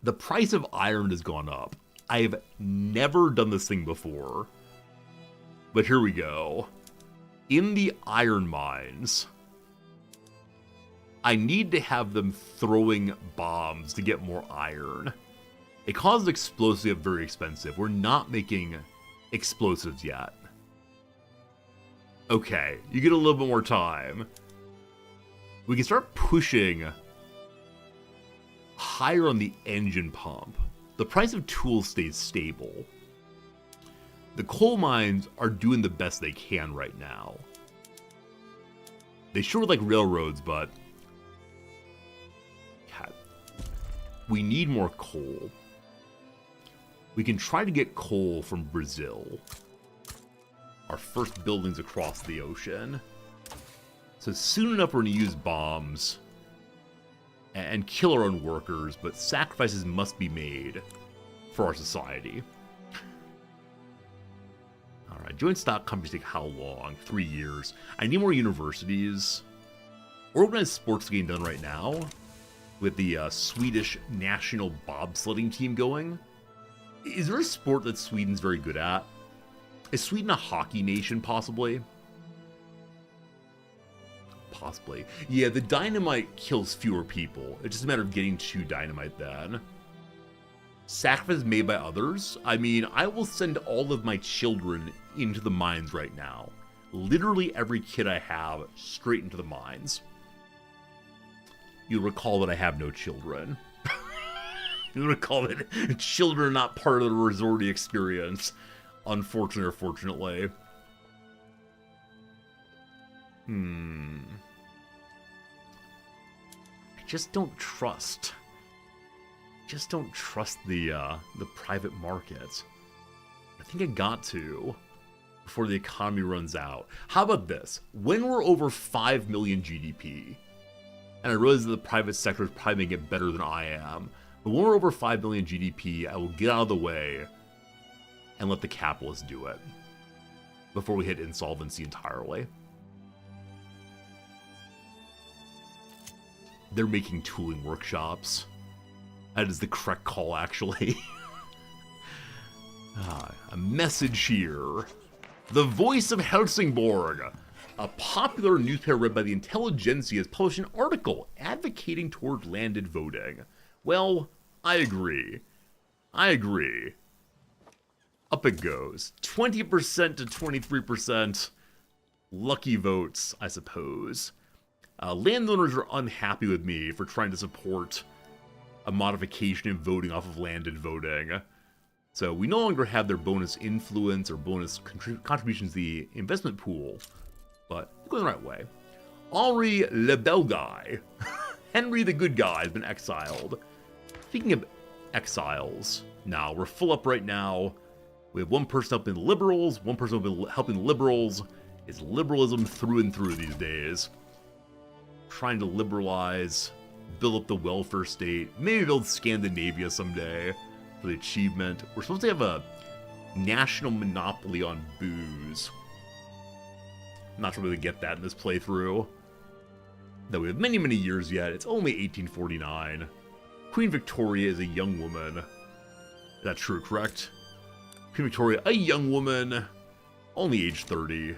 A: The price of iron has gone up. I've never done this thing before. But here we go. In the iron mines, I need to have them throwing bombs to get more iron. It causes explosives to get very expensive. We're not making explosives yet. Okay, you get a little bit more time. We can start pushing higher on the engine pump. The price of tools stays stable. The coal mines are doing the best they can right now. They sure like railroads, but God, we need more coal. We can try to get coal from Brazil. Our first buildings across the ocean. So soon enough we're going to use bombs and kill our own workers, but sacrifices must be made for our society. Alright, joint stock companies take how long? 3 years. I need more universities. Organized sports getting done right now with the Swedish national bobsledding team going. Is there a sport that Sweden's very good at? Is Sweden a hockey nation, possibly? Possibly. Yeah, the dynamite kills fewer people. It's just a matter of getting to dynamite then. Sacrifices made by others? I mean, I will send all of my children into the mines right now. Literally every kid I have straight into the mines. You'll recall that I have no children. You'll recall that children are not part of the resorty experience. Unfortunately or fortunately. I just don't trust. The private market. I think I got to before the economy runs out. How about this? When we're over 5 million GDP, and I realize that the private sector is probably making it better than I am, but when we're over 5 million GDP, I will get out of the way and let the capitalists do it before we hit insolvency entirely. They're making tooling workshops. That is the correct call, actually. A message here. The Voice of Helsingborg, a popular newspaper read by the intelligentsia, has published an article advocating toward landed voting. Well, I agree. Up it goes. 20% to 23%. Lucky votes, I suppose. Landowners are unhappy with me for trying to support a modification in voting off of landed voting. So we no longer have their bonus influence or bonus contributions to the investment pool, but it's going the right way. Henri le Bel Guy, Henry the Good Guy, has been exiled. Speaking of exiles, now we're full up right now. We have one person helping the liberals, one person helping the liberals. It's liberalism through and through these days. Trying to liberalize, build up the welfare state, maybe build Scandinavia someday for the achievement. We're supposed to have a national monopoly on booze. I'm not sure we would get that in this playthrough. Though we have many, many years yet, it's only 1849. Queen Victoria is a young woman. Is that true, correct? Queen Victoria, a young woman, only age 30.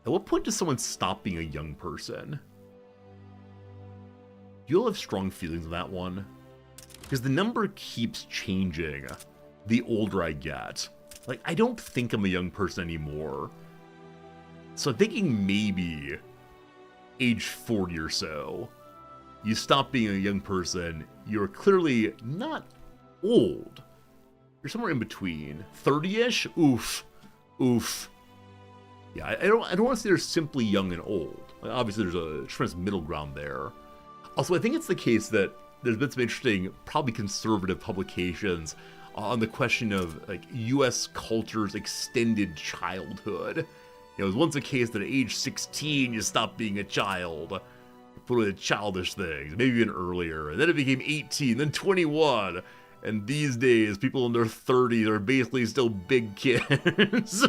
A: At what point does someone stop being a young person? Do you all have strong feelings on that one? Because the number keeps changing the older I get. Like, I don't think I'm a young person anymore. So I'm thinking maybe age 40 or so, you stop being a young person. You're clearly not old. You're somewhere in between. 30-ish? Oof. Oof. Yeah, I don't want to say they're simply young and old. Like, obviously, there's a tremendous middle ground there. Also, I think it's the case that there's been some interesting, probably conservative publications on the question of like U.S. culture's extended childhood. It was once a case that at age 16 you stopped being a child. You put away childish things, maybe even earlier. And then it became 18, then 21. And these days, people in their 30s are basically still big kids.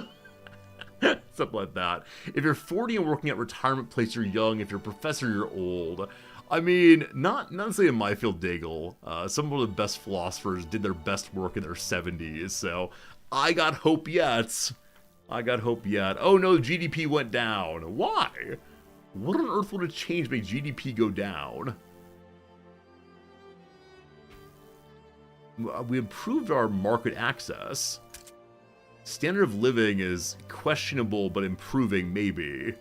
A: Something like that. If you're 40 and working at retirement place, you're young. If you're a professor, you're old. I mean, not saying my field Daigle. Some of the best philosophers did their best work in their 70s. So I got hope yet. I got hope yet. Oh no, GDP went down. Why? What on earth would have changed to make GDP go down? We improved our market access. Standard of living is questionable, but improving maybe.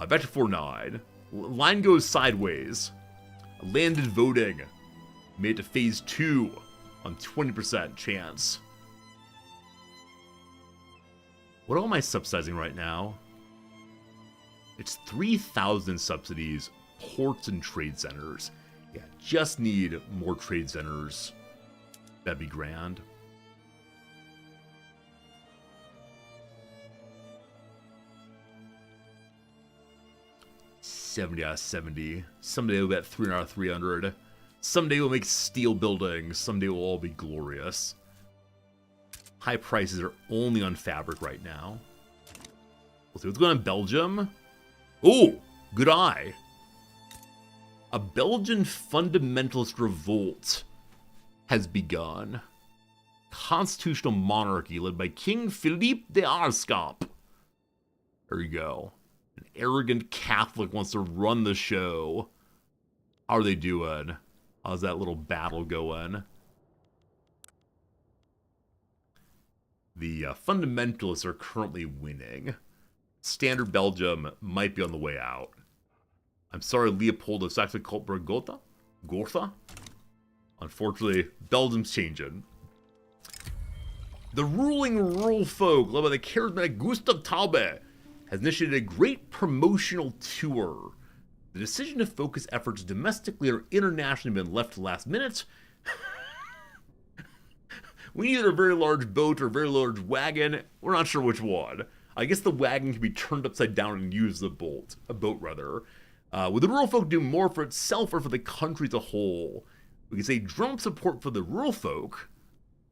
A: Back to 4-9. Line goes sideways. Landed voting. Made it to phase 2 on 20% chance. What am I subsidizing right now? It's 3,000 subsidies, ports and trade centers. Yeah, just need more trade centers. That'd be grand. $70 out of $70. Someday we'll get 300 out of 300. Someday we'll make steel buildings. Someday we'll all be glorious. High prices are only on fabric right now. We'll see what's going on in Belgium. Oh, good eye. A Belgian fundamentalist revolt has begun. Constitutional monarchy led by King Philippe de Aarschap. There you go. An arrogant Catholic wants to run the show. How are they doing? How's that little battle going? The fundamentalists are currently winning. Standard Belgium might be on the way out. I'm sorry, Leopold of Saxe-Coburg-Gotha. Unfortunately, Belgium's changing. The ruling rural folk, led by the charismatic Gustav Taube, has initiated a great promotional tour. The decision to focus efforts domestically or internationally has been left to last minute. We need either a very large boat or a very large wagon. We're not sure which one. I guess the wagon can be turned upside down and use the boat. A boat, rather. Would the rural folk do more for itself or for the country as a whole? We can say drum up support for the rural folk.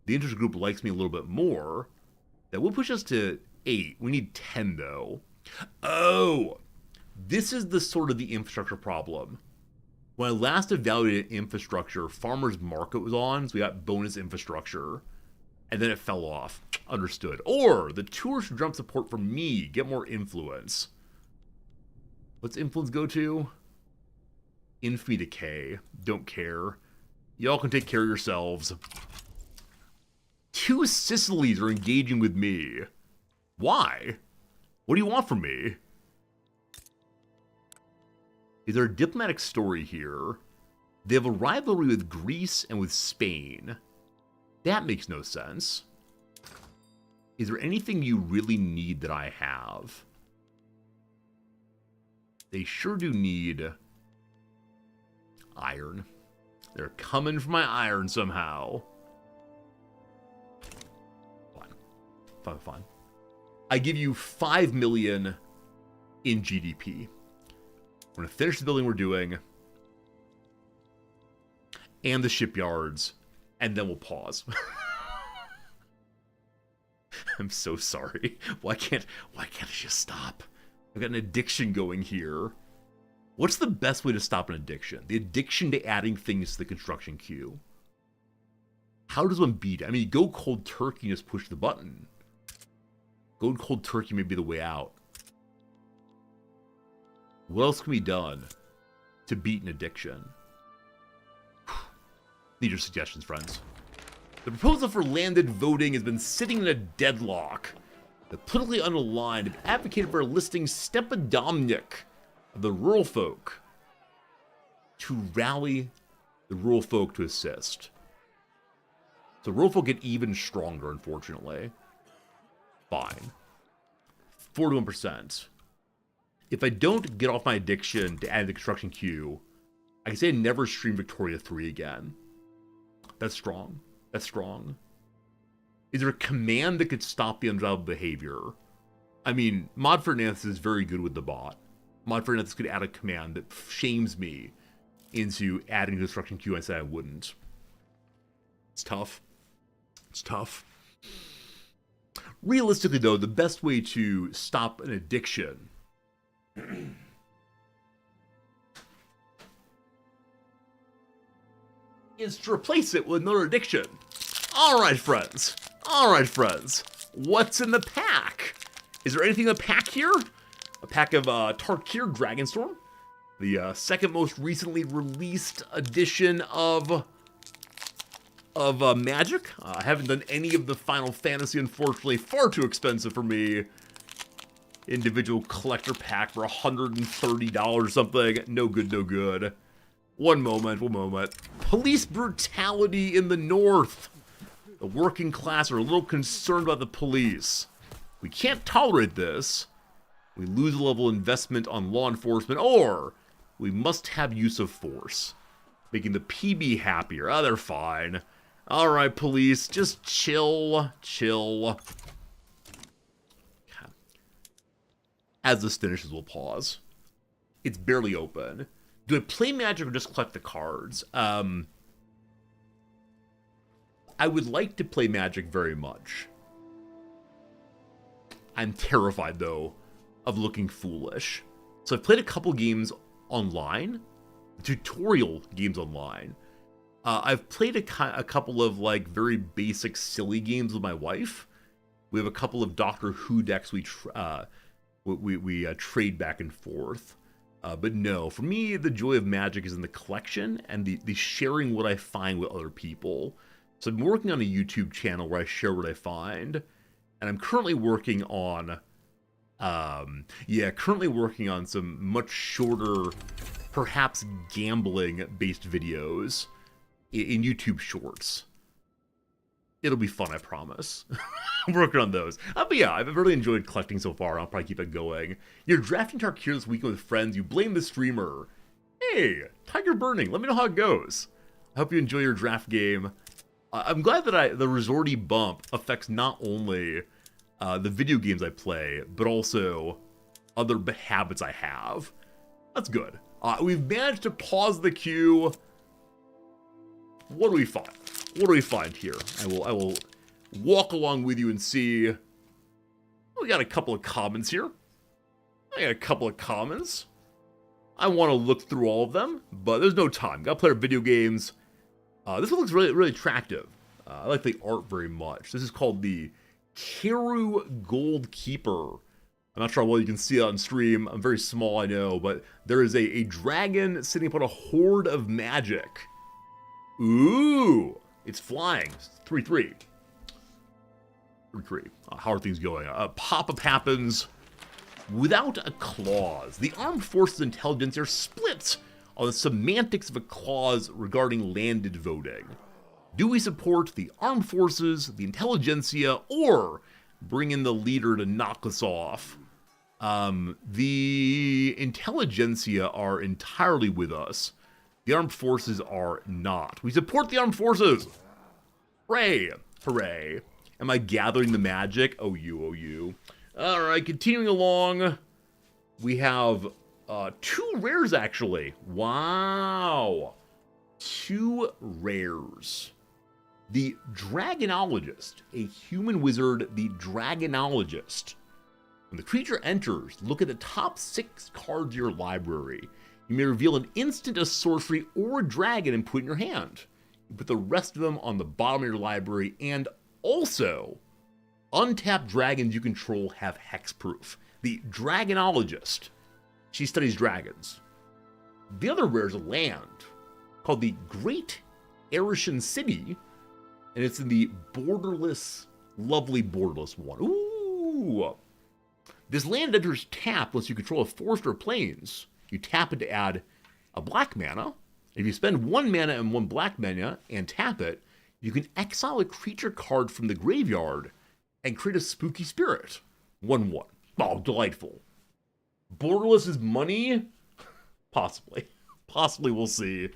A: The interest group likes me a little bit more. That will push us to 8. We need 10, though. Oh! This is the sort of the infrastructure problem. When I last evaluated infrastructure, farmers market was on, so we got bonus infrastructure. And then it fell off. Understood. Or the tour should drum support for me, get more influence. What's influence go to? Infamy decay. Don't care. Y'all can take care of yourselves. 2 Sicilies are engaging with me. Why? What do you want from me? Is there a diplomatic story here? They have a rivalry with Greece and with Spain. That makes no sense. Is there anything you really need that I have? They sure do need iron. They're coming for my iron somehow. Fine. I give you 5 million in GDP. We're going to finish the building we're doing. And the shipyards. And then we'll pause. I'm so sorry. Why can't I just stop? I've got an addiction going here. What's the best way to stop an addiction? The addiction to adding things to the construction queue. How does one beat it? I mean, go cold turkey and just push the button. Go cold turkey may be the way out. What else can be done to beat an addiction? Need your suggestions, friends. The proposal for landed voting has been sitting in a deadlock. The politically unaligned have advocated for enlisting Stepa Dominic of the rural folk to rally the rural folk to assist. So rural folk get even stronger, unfortunately. Fine. 41%. If I don't get off my addiction to add the construction queue, I can say I never stream Victoria 3 again. That's strong. That's strong. Is there a command that could stop the undesirable behavior? I mean, Mod Fernandez is very good with the bot. Mod Fernandez could add a command that shames me into adding the construction queue. I said I wouldn't. It's tough. It's tough. Realistically, though, the best way to stop an addiction is to replace it with another addiction. All right, friends. All right, friends. What's in the pack? Is there anything in the pack here? A pack of Tarkir Dragonstorm, the second most recently released edition of Magic. I haven't done any of the Final Fantasy, unfortunately. Far too expensive for me. Individual collector pack for $130 something. No good, no good. One moment. Police brutality in the North. The working class are a little concerned about the police. We can't tolerate this. We lose a level of investment on law enforcement, or we must have use of force. Making the PB happier. Oh, they're fine. Alright, police, just chill. As this finishes, we'll pause. It's barely open. Do I play Magic or just collect the cards? I would like to play Magic very much. I'm terrified, though, of looking foolish. So I've played a couple games online. Tutorial games online. I've played a couple of, like, very basic, silly games with my wife. We have a couple of Doctor Who decks we trade back and forth. But no, for me, the joy of Magic is in the collection and the sharing what I find with other people. So I'm working on a YouTube channel where I share what I find. And I'm currently working on, some much shorter, perhaps gambling-based videos in YouTube Shorts. It'll be fun, I promise. I'm working on those. But yeah, I've really enjoyed collecting so far. I'll probably keep it going. You're drafting Tarkir this weekend with friends. You blame the streamer. Hey, Tiger Burning. Let me know how it goes. I hope you enjoy your draft game. I'm glad that the resorty bump affects not only the video games I play, but also other habits I have. That's good. We've managed to pause the queue. What do we find? What do we find here? I will walk along with you and see. We got a couple of commons here. I got a couple of commons. I want to look through all of them, but there's no time. Gotta play our video games. This one looks really, really attractive. I like the art very much. This is called the Karu Gold Keeper. I'm not sure how well you can see it on stream. I'm very small, I know, but there is a dragon sitting upon a hoard of magic. Ooh, it's flying. 3-3. 3-3. How are things going? A pop-up happens without a clause. The Armed Forces Intelligence are split on the semantics of a clause regarding landed voting. Do we support the Armed Forces, the Intelligentsia, or bring in the leader to knock us off? The Intelligentsia are entirely with us. The Armed Forces are not. We support the Armed Forces! Hooray! Hooray. Am I gathering the magic? Oh, you. Alright, continuing along. We have 2 rares, actually. Wow. 2 rares. The Dragonologist. A human wizard, the Dragonologist. When the creature enters, look at the top 6 cards of your library. You may reveal an instant, a sorcery, or a dragon and put it in your hand. You put the rest of them on the bottom of your library, and also, untapped dragons you control have hexproof. The Dragonologist, she studies dragons. The other rare is a land called the Great Arishan City, and it's in the borderless, lovely borderless one. Ooh! This land enters tap once you control a forest or plains. You tap it to add a black mana. If you spend 1 mana and 1 black mana and tap it, you can exile a creature card from the graveyard and create a spooky spirit. 1/1. Oh, delightful. Borderless is money? Possibly. Possibly, we'll see.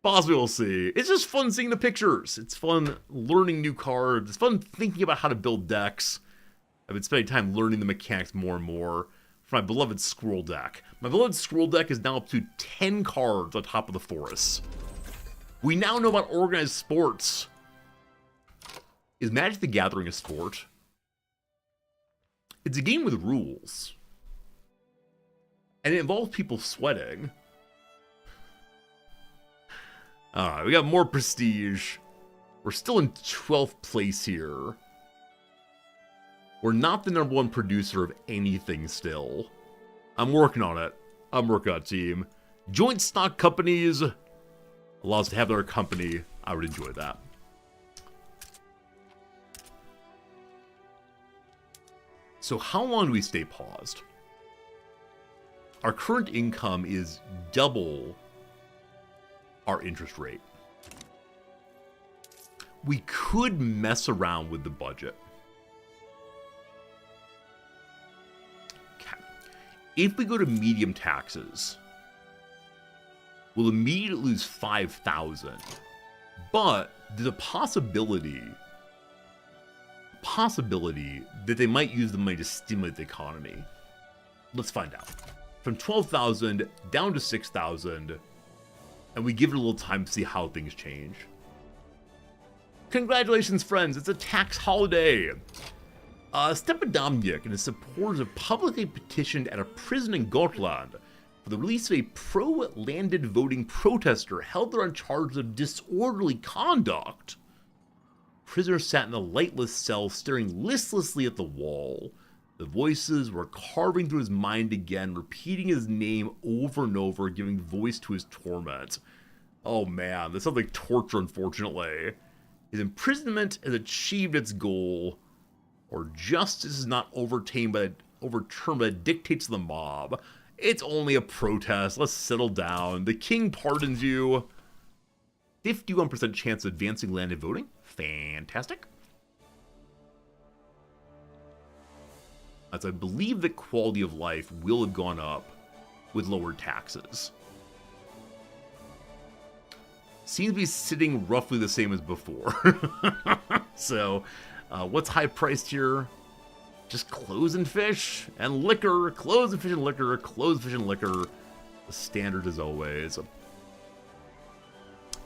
A: Possibly, we'll see. It's just fun seeing the pictures. It's fun learning new cards. It's fun thinking about how to build decks. I've been spending time learning the mechanics more and more for my beloved Scroll deck. My beloved Scroll deck is now up to 10 cards on top of the forests. We now know about organized sports. Is Magic the Gathering a sport? It's a game with rules. And it involves people sweating. Alright, we got more prestige. We're still in 12th place here. We're not the #1 producer of anything still. I'm working on it. I'm working on it, team. Joint stock companies allow us to have their company. I would enjoy that. So how long do we stay paused? Our current income is double our interest rate. We could mess around with the budget. Okay. If we go to medium taxes, we'll immediately lose 5,000. But there's a possibility that they might use the money to stimulate the economy. Let's find out. From 12,000 down to 6,000, and we give it a little time to see how things change. Congratulations, friends, it's a tax holiday. Stepadomniuk and his supporters have publicly petitioned at a prison in Gotland for the release of a pro-landed voting protester held there on charges of disorderly conduct. Prisoner sat in a lightless cell, staring listlessly at the wall. The voices were carving through his mind again, repeating his name over and over, giving voice to his torment. Oh man, this sounds like torture, unfortunately. His imprisonment has achieved its goal, or justice is not overturned by the dictates of the mob. It's only a protest, let's settle down. The king pardons you. 51% chance of advancing landed voting. Fantastic. As I believe that quality of life will have gone up with lowered taxes. Seems to be sitting roughly the same as before. So, what's high priced here? Just clothes and fish and liquor. Clothes and fish and liquor. Clothes, fish, and liquor. The standard as always.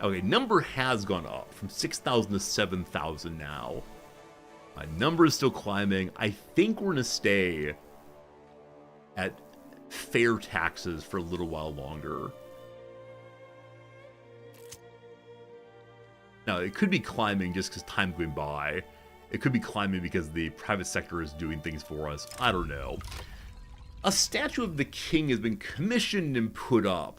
A: Okay, number has gone up from 6,000 to 7,000 now. My number is still climbing. I think we're going to stay at fair taxes for a little while longer. Now, it could be climbing just because time's going by. It could be climbing because the private sector is doing things for us. I don't know. A statue of the king has been commissioned and put up.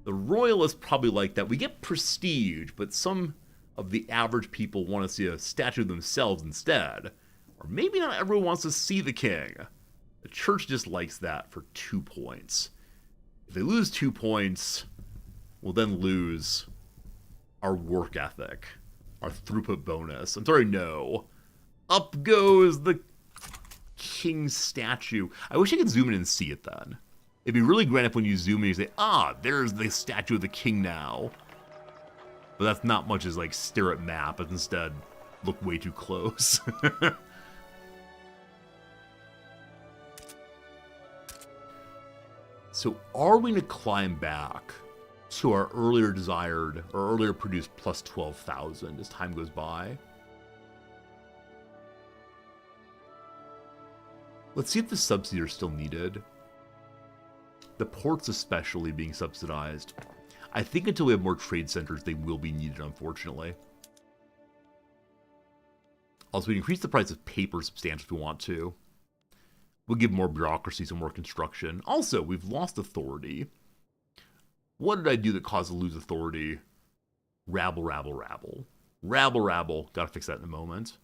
A: The royalists probably like that. We get prestige, but some of the average people want to see a statue of themselves instead. Or maybe not everyone wants to see the king. The church just likes that for 2 points. If they lose 2 points, we'll then lose our work ethic, our throughput bonus. I'm sorry, no. Up goes the king statue. I wish I could zoom in and see it then. It'd be really great if when you zoom in, you say, ah, there's the statue of the king now. But that's not much as like stare at map, but instead look way too close. So are we going to climb back to our earlier desired, or earlier produced plus 12,000 as time goes by? Let's see if the subsidies are still needed. The ports especially being subsidized. I think until we have more trade centers, they will be needed, unfortunately. Also, we increase the price of paper substantially if we want to. We'll give more bureaucracies and more construction. Also, we've lost authority. What did I do that caused us to lose authority? Rabble, rabble, rabble. Rabble, rabble. Gotta fix that in a moment.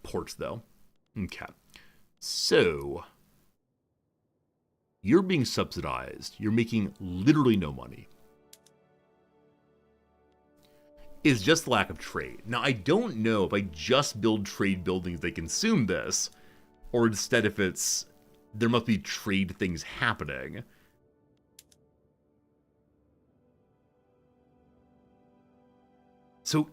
A: Ports, though. Okay. So, you're being subsidized. You're making literally no money. Is just lack of trade. Now, I don't know if I just build trade buildings, they consume this, or instead if it's, there must be trade things happening. So,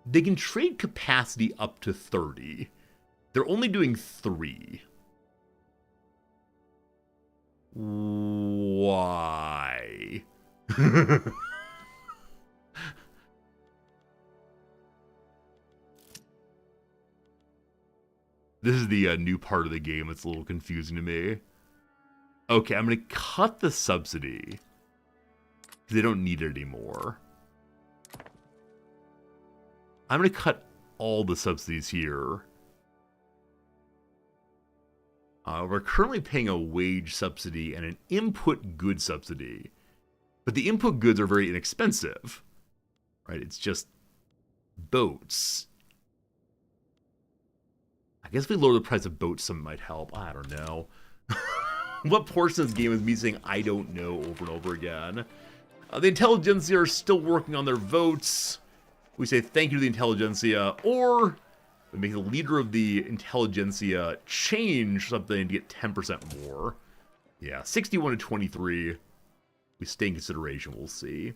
A: they can trade capacity up to 30. They're only doing 3. Why? This is the new part of the game that's a little confusing to me. Okay, I'm going to cut the subsidy. They don't need it anymore. I'm going to cut all the subsidies here. We're currently paying a wage subsidy and an input good subsidy. But the input goods are very inexpensive. Right? It's just boats. I guess if we lower the price of boats, some might help. I don't know. What portion of this game is me saying I don't know over and over again? The Intelligentsia are still working on their votes. We say thank you to the Intelligentsia, or we make the leader of the Intelligentsia change something to get 10% more. Yeah, 61 to 23. We stay in consideration, we'll see.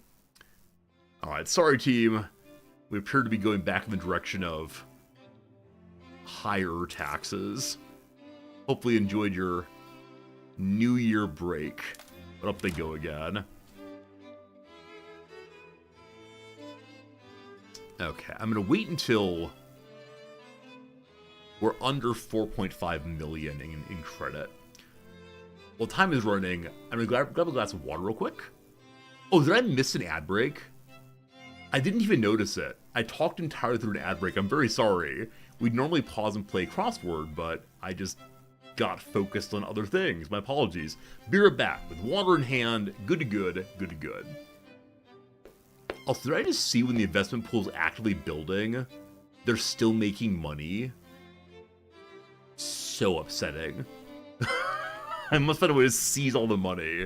A: Alright, sorry team. We appear to be going back in the direction of higher taxes. Hopefully you enjoyed your New Year break. But up they go again. Okay, I'm going to wait until we're under 4.5 million in credit. While time is running, I'm going to grab a glass of water real quick. Oh, did I miss an ad break? I didn't even notice it. I talked entirely through an ad break. I'm very sorry. We'd normally pause and play crossword, but I just got focused on other things. My apologies. Be right back with water in hand. Good to good. Good to good. Also, did I just see when the investment pool is actively building, they're still making money? So upsetting. I must find a way to seize all the money.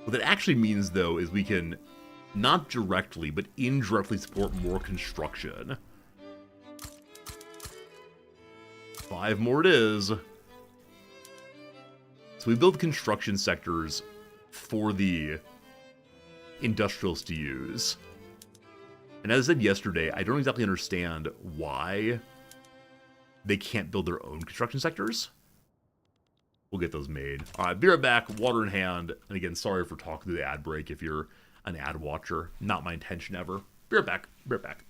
A: What that actually means, though, is we can not directly, but indirectly support more construction. 5 more it is. So we build construction sectors for the industrials to use. And as I said yesterday, I don't exactly understand why they can't build their own construction sectors. We'll get those made. Alright, be right back, water in hand. And again, sorry for talking through the ad break if you're an ad watcher. Not my intention ever. Be right back. Be right back.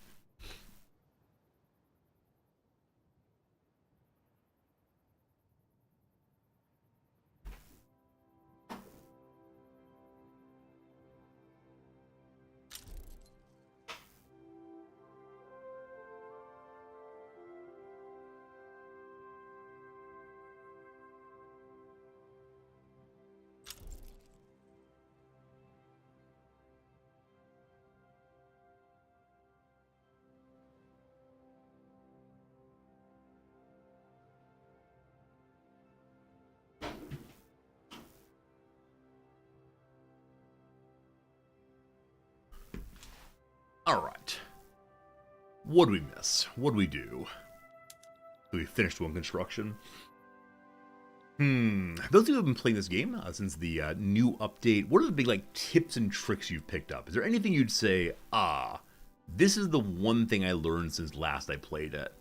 A: Alright. What do we miss? What do we do? We finished one construction. Those of you who have been playing this game since the new update, what are the big tips and tricks you've picked up? Is there anything you'd say, this is the one thing I learned since last I played it?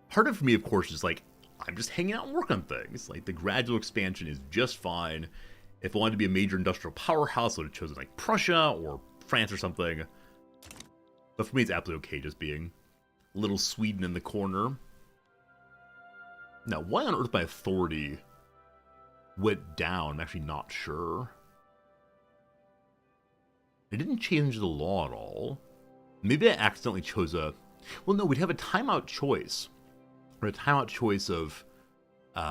A: Part of it for me, of course, is I'm just hanging out and working on things. The gradual expansion is just fine. If I wanted to be a major industrial powerhouse, I would have chosen Prussia or France or something. But for me, it's absolutely okay just being little Sweden in the corner. Now, why on earth my authority went down? I'm actually not sure. It didn't change the law at all. Maybe I accidentally chose a... Well, no, we'd have a timeout choice. Or a timeout choice of... you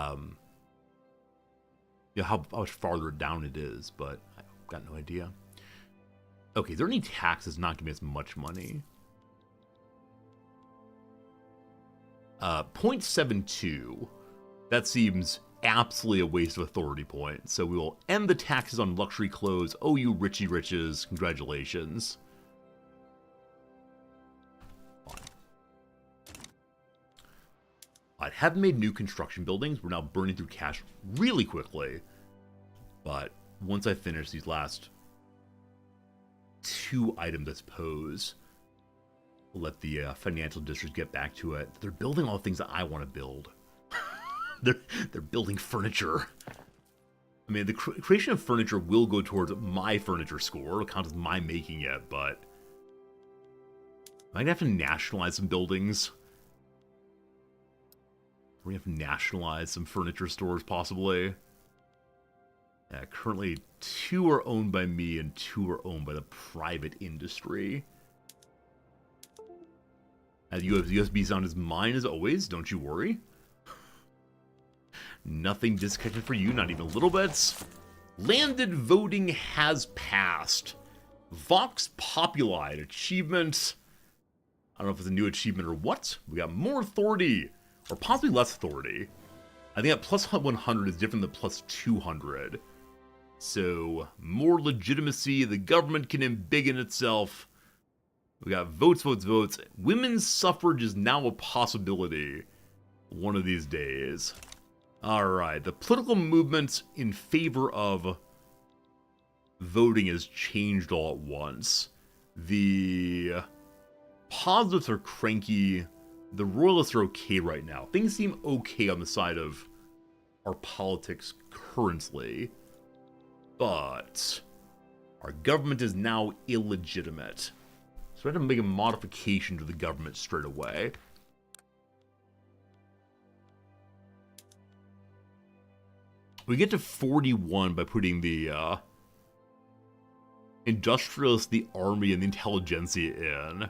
A: know, how much farther down it is, but I've got no idea. Okay, is there any taxes not giving us much money? 0.72. That seems absolutely a waste of authority points. So we will end the taxes on luxury clothes. Oh, you richy riches. Congratulations. Fine. I haven't made new construction buildings. We're now burning through cash really quickly. But once I finish these last 2 items, I suppose, we'll let the financial district get back to it. They're building all the things that I want to build. They're building furniture. I mean, the creation of furniture will go towards my furniture score. It'll count as my making it, but I might have to nationalize some buildings. We're gonna have to nationalize some furniture stores, possibly. Yeah, currently 2 are owned by me and 2 are owned by the private industry. And USB sound is mine as always, don't you worry. Nothing disconnected for you, not even little bits. Landed voting has passed. Vox Populi, achievement. I don't know if it's a new achievement or what. We got more authority, or possibly less authority. I think that plus 100 is different than plus 200. So, more legitimacy, the government can embiggen itself. We got votes, votes, votes. Women's suffrage is now a possibility one of these days. Alright, the political movement in favor of voting has changed all at once. The positives are cranky. The royalists are okay right now. Things seem okay on the side of our politics currently. But our government is now illegitimate. So we have to make a modification to the government straight away. We get to 41 by putting the industrialists, the army, and the intelligentsia in.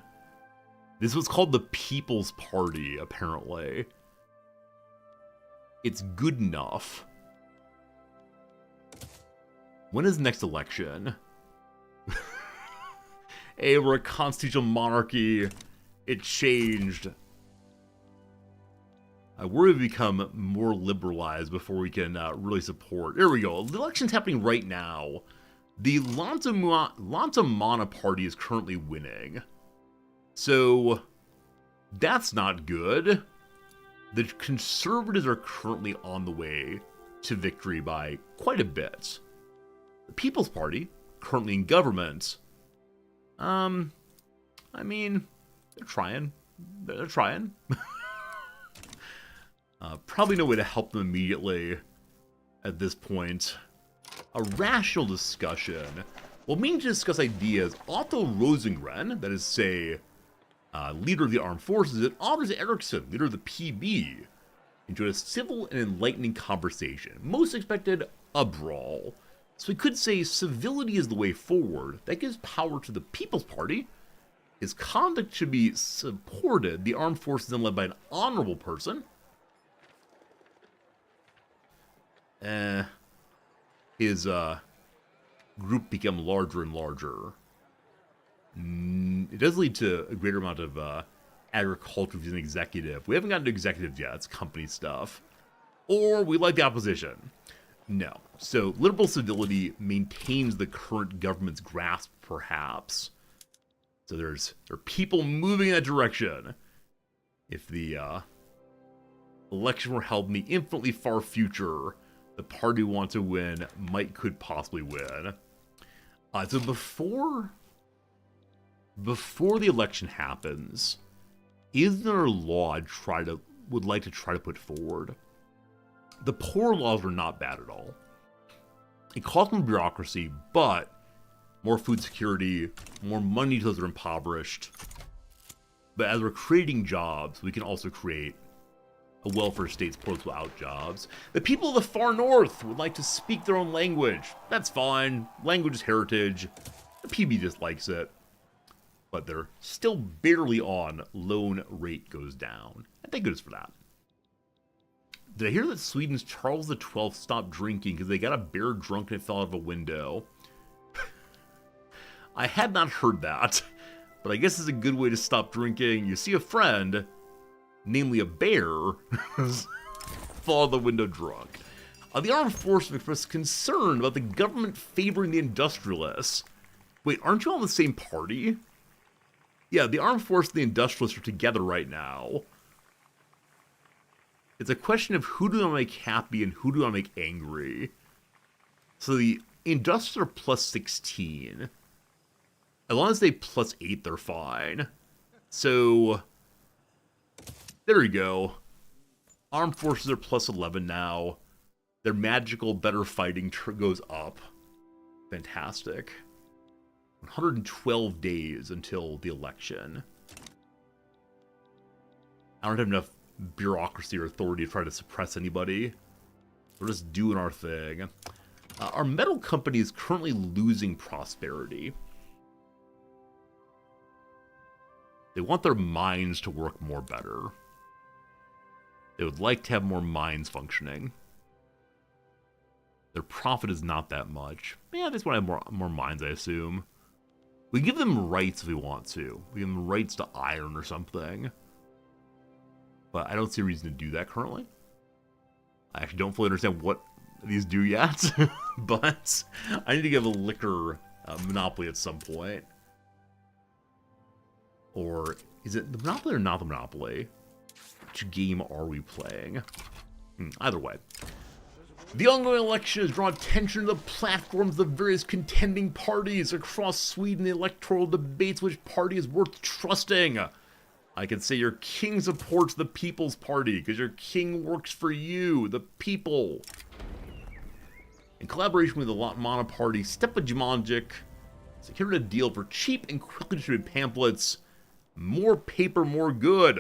A: This was called the People's Party, apparently. It's good enough. When is the next election? Hey, we're a constitutional monarchy. It changed. I worry we become more liberalized before we can really support. There we go. The election's happening right now. The Lantamana party is currently winning. So, that's not good. The conservatives are currently on the way to victory by quite a bit. The People's Party, currently in government, I mean, they're trying. They're trying. Probably no way to help them immediately at this point. A rational discussion. Well, meaning to discuss ideas, Otto Rosengren, that is, say, leader of the armed forces, and Anders Ericsson, leader of the PB, enjoyed a civil and enlightening conversation. Most expected a brawl. So we could say civility is the way forward. That gives power to the People's Party. His conduct should be supported. The armed forces then led by an honorable person. His group become larger and larger. It does lead to a greater amount of agriculture as an executive. We haven't gotten to executives yet. It's company stuff. Or we like the opposition. No. So liberal civility maintains the current government's grasp, perhaps. So there are people moving in that direction. If the election were held in the infinitely far future, the party we want to win could possibly win. So before the election happens, is there a law would like to try to put forward? The poor laws are not bad at all. It costs more bureaucracy, but more food security, more money to those that are impoverished. But as we're creating jobs, we can also create A welfare state supports without jobs. The people of the far north would like to speak their own language. That's fine. Language is heritage. The PB just likes it. But they're still barely on. Loan rate goes down. And thank goodness for that. Did I hear that Sweden's Charles XII stopped drinking because they got a bear drunk and it fell out of a window? I had not heard that. But I guess it's a good way to stop drinking. You see a friend, namely a bear, fall out of the window drunk. The armed forces expressed concern about the government favoring the industrialists. Wait, aren't you all the same party? Yeah, the armed forces and the industrialists are together right now. It's a question of who do I make happy and who do I make angry. So the industrialists are plus 16. As long as they plus 8, they're fine. So, there you go. Armed forces are plus 11 now. Their magical better fighting goes up. Fantastic. 112 days until the election. I don't have enough bureaucracy or authority to try to suppress anybody. We're just doing our thing. Our metal company is currently losing prosperity. They want their mines to work more better. They would like to have more mines functioning. Their profit is not that much. Yeah, they just want to have more mines, I assume. We give them rights if we want to. We give them rights to iron or something. But I don't see a reason to do that currently. I actually don't fully understand what these do yet. But I need to give a liquor monopoly at some point. Or is it the Monopoly or not the Monopoly? Which game are we playing? Either way. The ongoing election has drawn attention to the platforms of the various contending parties across Sweden. The electoral debates which party is worth trusting. I can say your king supports the People's Party because your king works for you, the people. In collaboration with the Lotmana Party, Stepa Jumanjic secured a deal for cheap and quickly distributed pamphlets. More paper, more good.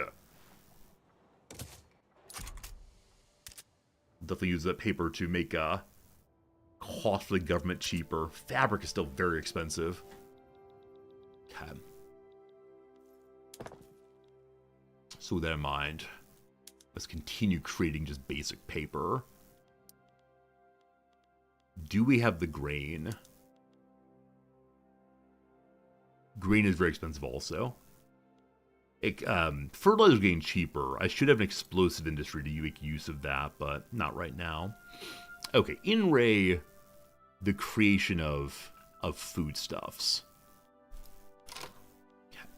A: Definitely use that paper to make cost for the government cheaper. Fabric is still very expensive. Okay. So with that in mind, let's continue creating just basic paper. Do we have the grain? Grain is very expensive also. Fertilizer is getting cheaper. I should have an explosive industry to make use of that, but not right now. Okay, in Ray, the creation of foodstuffs. Okay.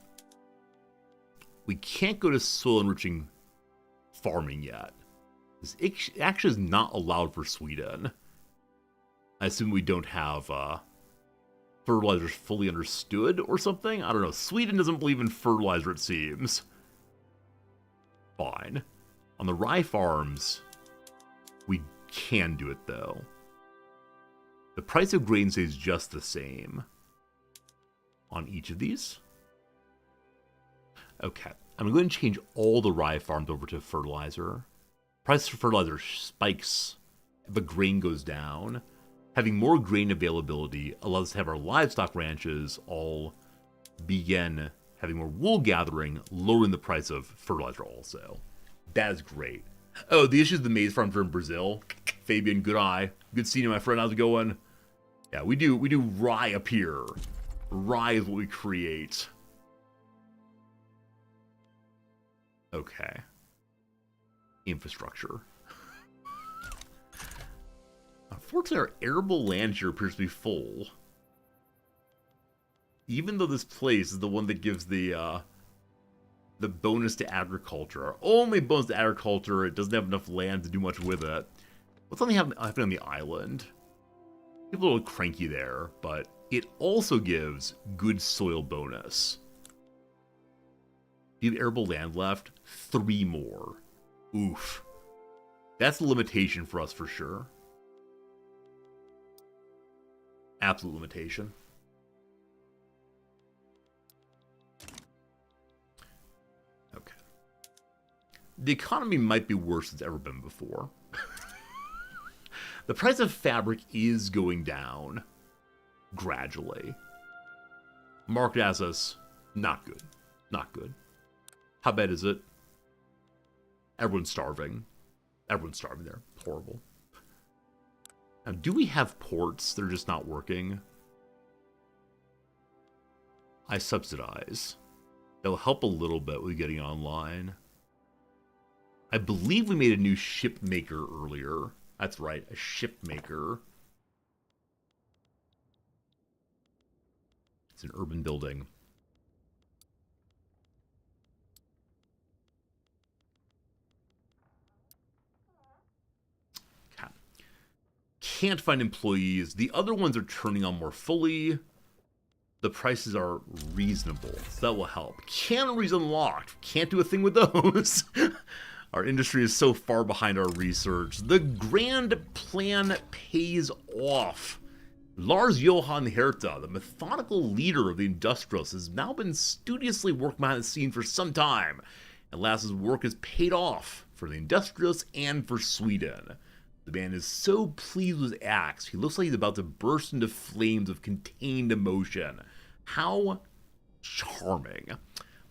A: We can't go to soil enriching farming yet. This actually is not allowed for Sweden. I assume we don't have fertilizers fully understood or something? I don't know. Sweden doesn't believe in fertilizer, it seems. Fine. On the rye farms, we can do it, though. The price of grain stays just the same on each of these. Okay. I'm going to change all the rye farms over to fertilizer. Price for fertilizer spikes, but grain goes down. Having more grain availability allows us to have our livestock ranches all begin having more wool gathering, lowering the price of fertilizer also. That is great. Oh, the issue is the maize farms are in Brazil. Fabian, good eye. Good seeing you, my friend. How's it going? Yeah, we do rye up here. Rye is what we create. Okay. Infrastructure. Unfortunately, our arable land here appears to be full. Even though this place is the one that gives the bonus to agriculture. Our only bonus to agriculture, it doesn't have enough land to do much with it. What's something happening on the island? People are a little cranky there, but it also gives good soil bonus. Do you have arable land left? 3 more. Oof. That's the limitation for us for sure. Absolute limitation. Okay. The economy might be worse than it's ever been before. The price of fabric is going down gradually. Market access, not good. Not good. How bad is it? Everyone's starving. Everyone's starving there. Horrible. Now, do we have ports that are just not working? I subsidize. That'll help a little bit with getting online. I believe we made a new ship maker earlier. That's right, a ship maker. It's an urban building. Okay. Can't find employees. The other ones are turning on more fully. The prices are reasonable, so that will help. Canneries unlocked. Can't do a thing with those. Our industry is so far behind our research. The grand plan pays off. Lars Johan Herta, the methodical leader of the industrialists, has now been studiously working behind the scene for some time. At last, his work has paid off for the industrialists and for Sweden. The man is so pleased with his acts, he looks like he's about to burst into flames of contained emotion. How charming.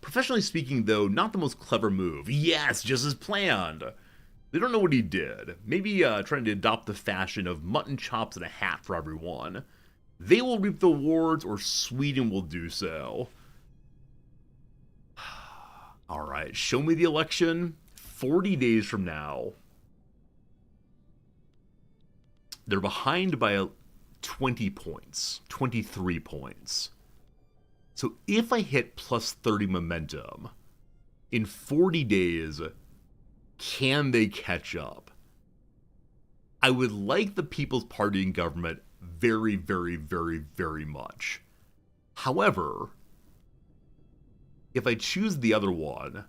A: Professionally speaking, though, not the most clever move. Yes, just as planned. They don't know what he did. Maybe trying to adopt the fashion of mutton chops and a hat for everyone. They will reap the rewards, or Sweden will do so. Alright, show me the election. 40 days from now. They're behind by 20 points. 23 points. So if I hit plus 30 momentum, in 40 days, can they catch up? I would like the People's Party in government very, very, very, very much. However, if I choose the other one,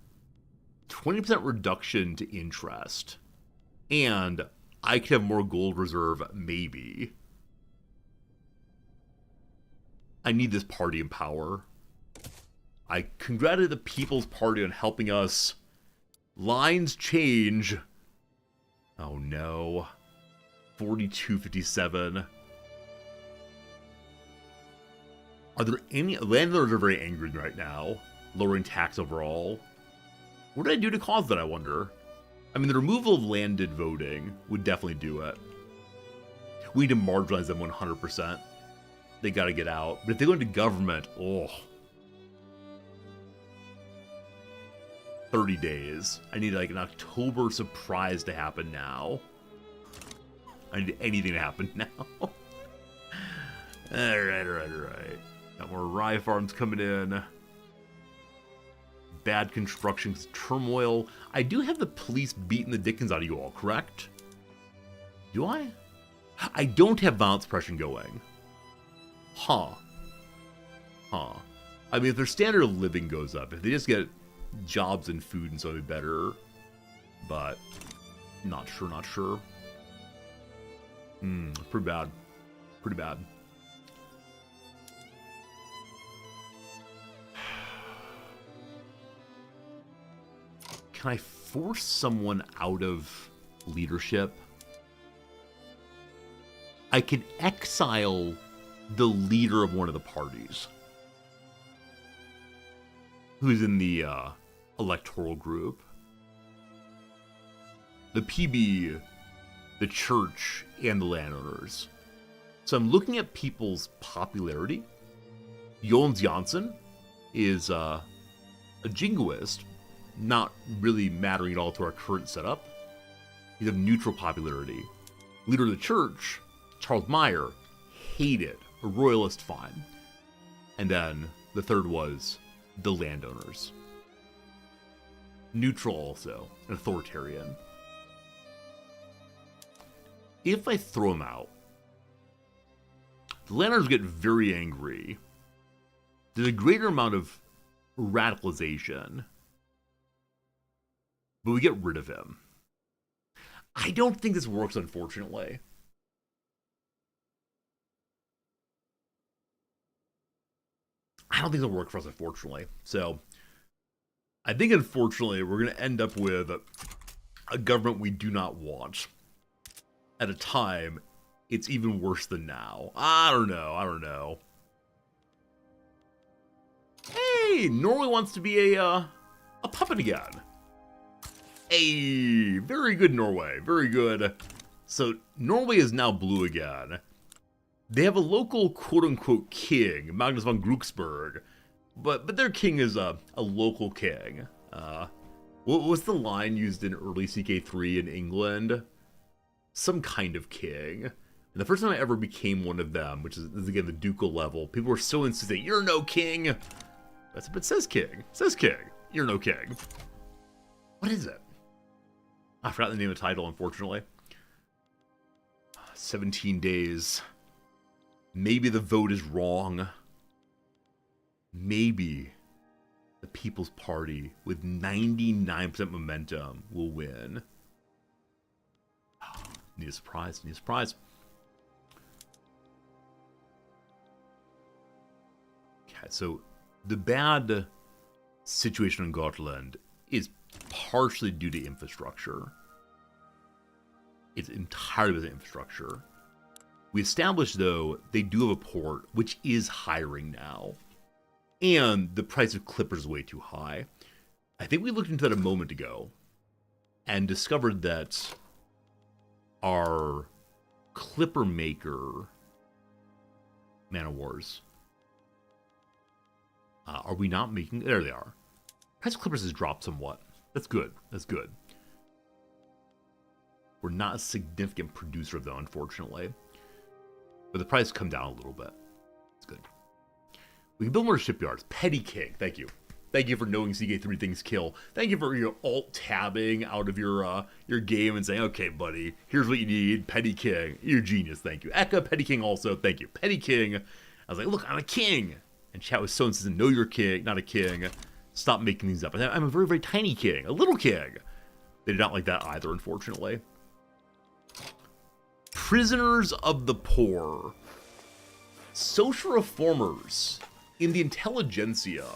A: 20% reduction to interest, and I could have more gold reserve, maybe. I need this party in power. I congratulate the People's Party on helping us. Lines change. Oh no. 42.57. Are there any... Landlords are very angry right now. Lowering tax overall. What did I do to cause that, I wonder? I mean, the removal of landed voting would definitely do it. We need to marginalize them 100%. They gotta get out. But if they go into government, oh. 30 days. I need like an October surprise to happen now. I need anything to happen now. Alright. Got more rye farms coming in. Bad construction turmoil. I do have the police beating the dickens out of you all, correct? Do I? I don't have violence suppression going. Huh. I mean, if their standard of living goes up, if they just get jobs and food and so it'd be better. But, not sure. Pretty bad. Can I force someone out of leadership? I can exile the leader of one of the parties who's in the electoral group. The PB, the church, and the landowners. So I'm looking at people's popularity. Jons Janssen is a jingoist, not really mattering at all to our current setup. He's of neutral popularity. Leader of the church, Charles Meyer, hated, a royalist, fine. And then the third was the landowners. Neutral also, an authoritarian. If I throw him out, the landowners get very angry. There's a greater amount of radicalization, but we get rid of him. I don't think this works, unfortunately. I don't think it'll work for us, unfortunately. So, I think, unfortunately, we're going to end up with a government we do not want. At a time, it's even worse than now. I don't know. Hey, Norway wants to be a puppet again. Hey, very good, Norway. Very good. So, Norway is now blue again. They have a local quote-unquote king, Magnus von Glucksberg, but their king is a local king. What was the line used in early CK3 in England? Some kind of king. And the first time I ever became one of them, which is again the ducal level, people were so insistent, "You're no king." That's what it says, king. It says king. You're no king. What is it? I forgot the name of the title, unfortunately. 17 days. Maybe the vote is wrong. Maybe the People's Party, with 99% momentum, will win. Need a surprise. Okay, so the bad situation in Gotland is partially due to infrastructure. It's entirely because of infrastructure. We established, though, they do have a port, which is hiring now. And the price of clippers is way too high. I think we looked into that a moment ago and discovered that our clipper maker, Man of Wars, are we not making... There they are. Price of clippers has dropped somewhat. That's good. We're not a significant producer of them, unfortunately. But the price has come down a little bit. It's good. We can build more shipyards. Petty King, thank you. Thank you for knowing CK3 things kill. Thank you for alt-tabbing out of your game and saying, okay, buddy, here's what you need. Petty King. You're genius, thank you. Eka, Petty King also, thank you. Petty King. I was like, look, I'm a king. And chat was so insistent, no, you're a king, not a king. Stop making these up. I'm a very, very tiny king. A little king. They did not like that either, unfortunately. Prisoners of the poor. Social reformers in the intelligentsia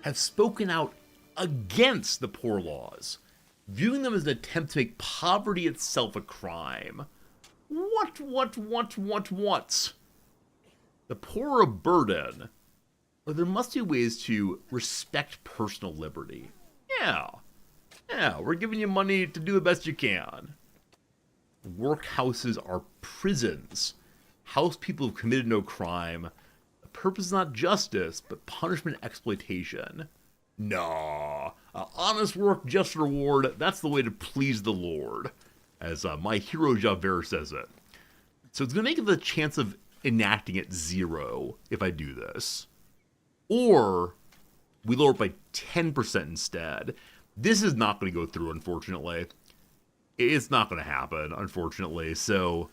A: have spoken out against the poor laws, viewing them as an attempt to make poverty itself a crime. What? The poor are a burden. Well, there must be ways to respect personal liberty. Yeah, we're giving you money to do the best you can. Workhouses are prisons. House people have committed no crime. The purpose is not justice, but punishment and exploitation. Nah. Honest work, just reward. That's the way to please the Lord. As my hero Javert says it. So it's going to make the chance of enacting it 0 if I do this. Or we lower it by 10% instead. This is not going to go through, unfortunately. It's not going to happen, unfortunately. So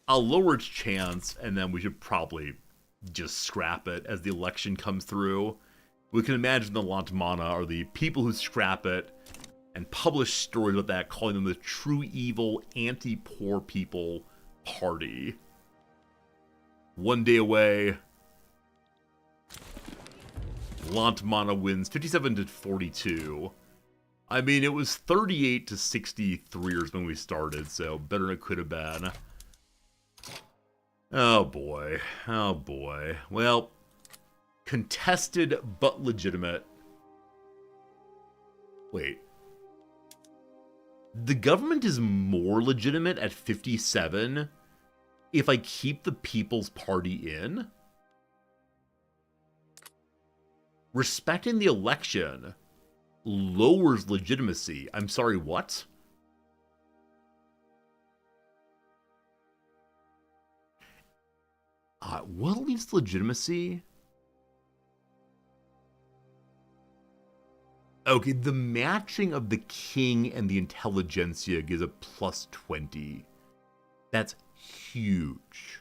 A: I'll lower its chance, and then we should probably just scrap it as the election comes through. We can imagine the Lantmana are the people who scrap it and publish stories about that, calling them the true evil, anti-poor people party. One day away. Lantmana wins 57-42. I mean, it was 38-63 when we started, so better than it could have been. Oh boy. Well, contested but legitimate. Wait. The government is more legitimate at 57 if I keep the People's Party in? Respecting the election lowers legitimacy. I'm sorry, what? What leads legitimacy? Okay, the matching of the king and the intelligentsia gives a plus 20. That's huge.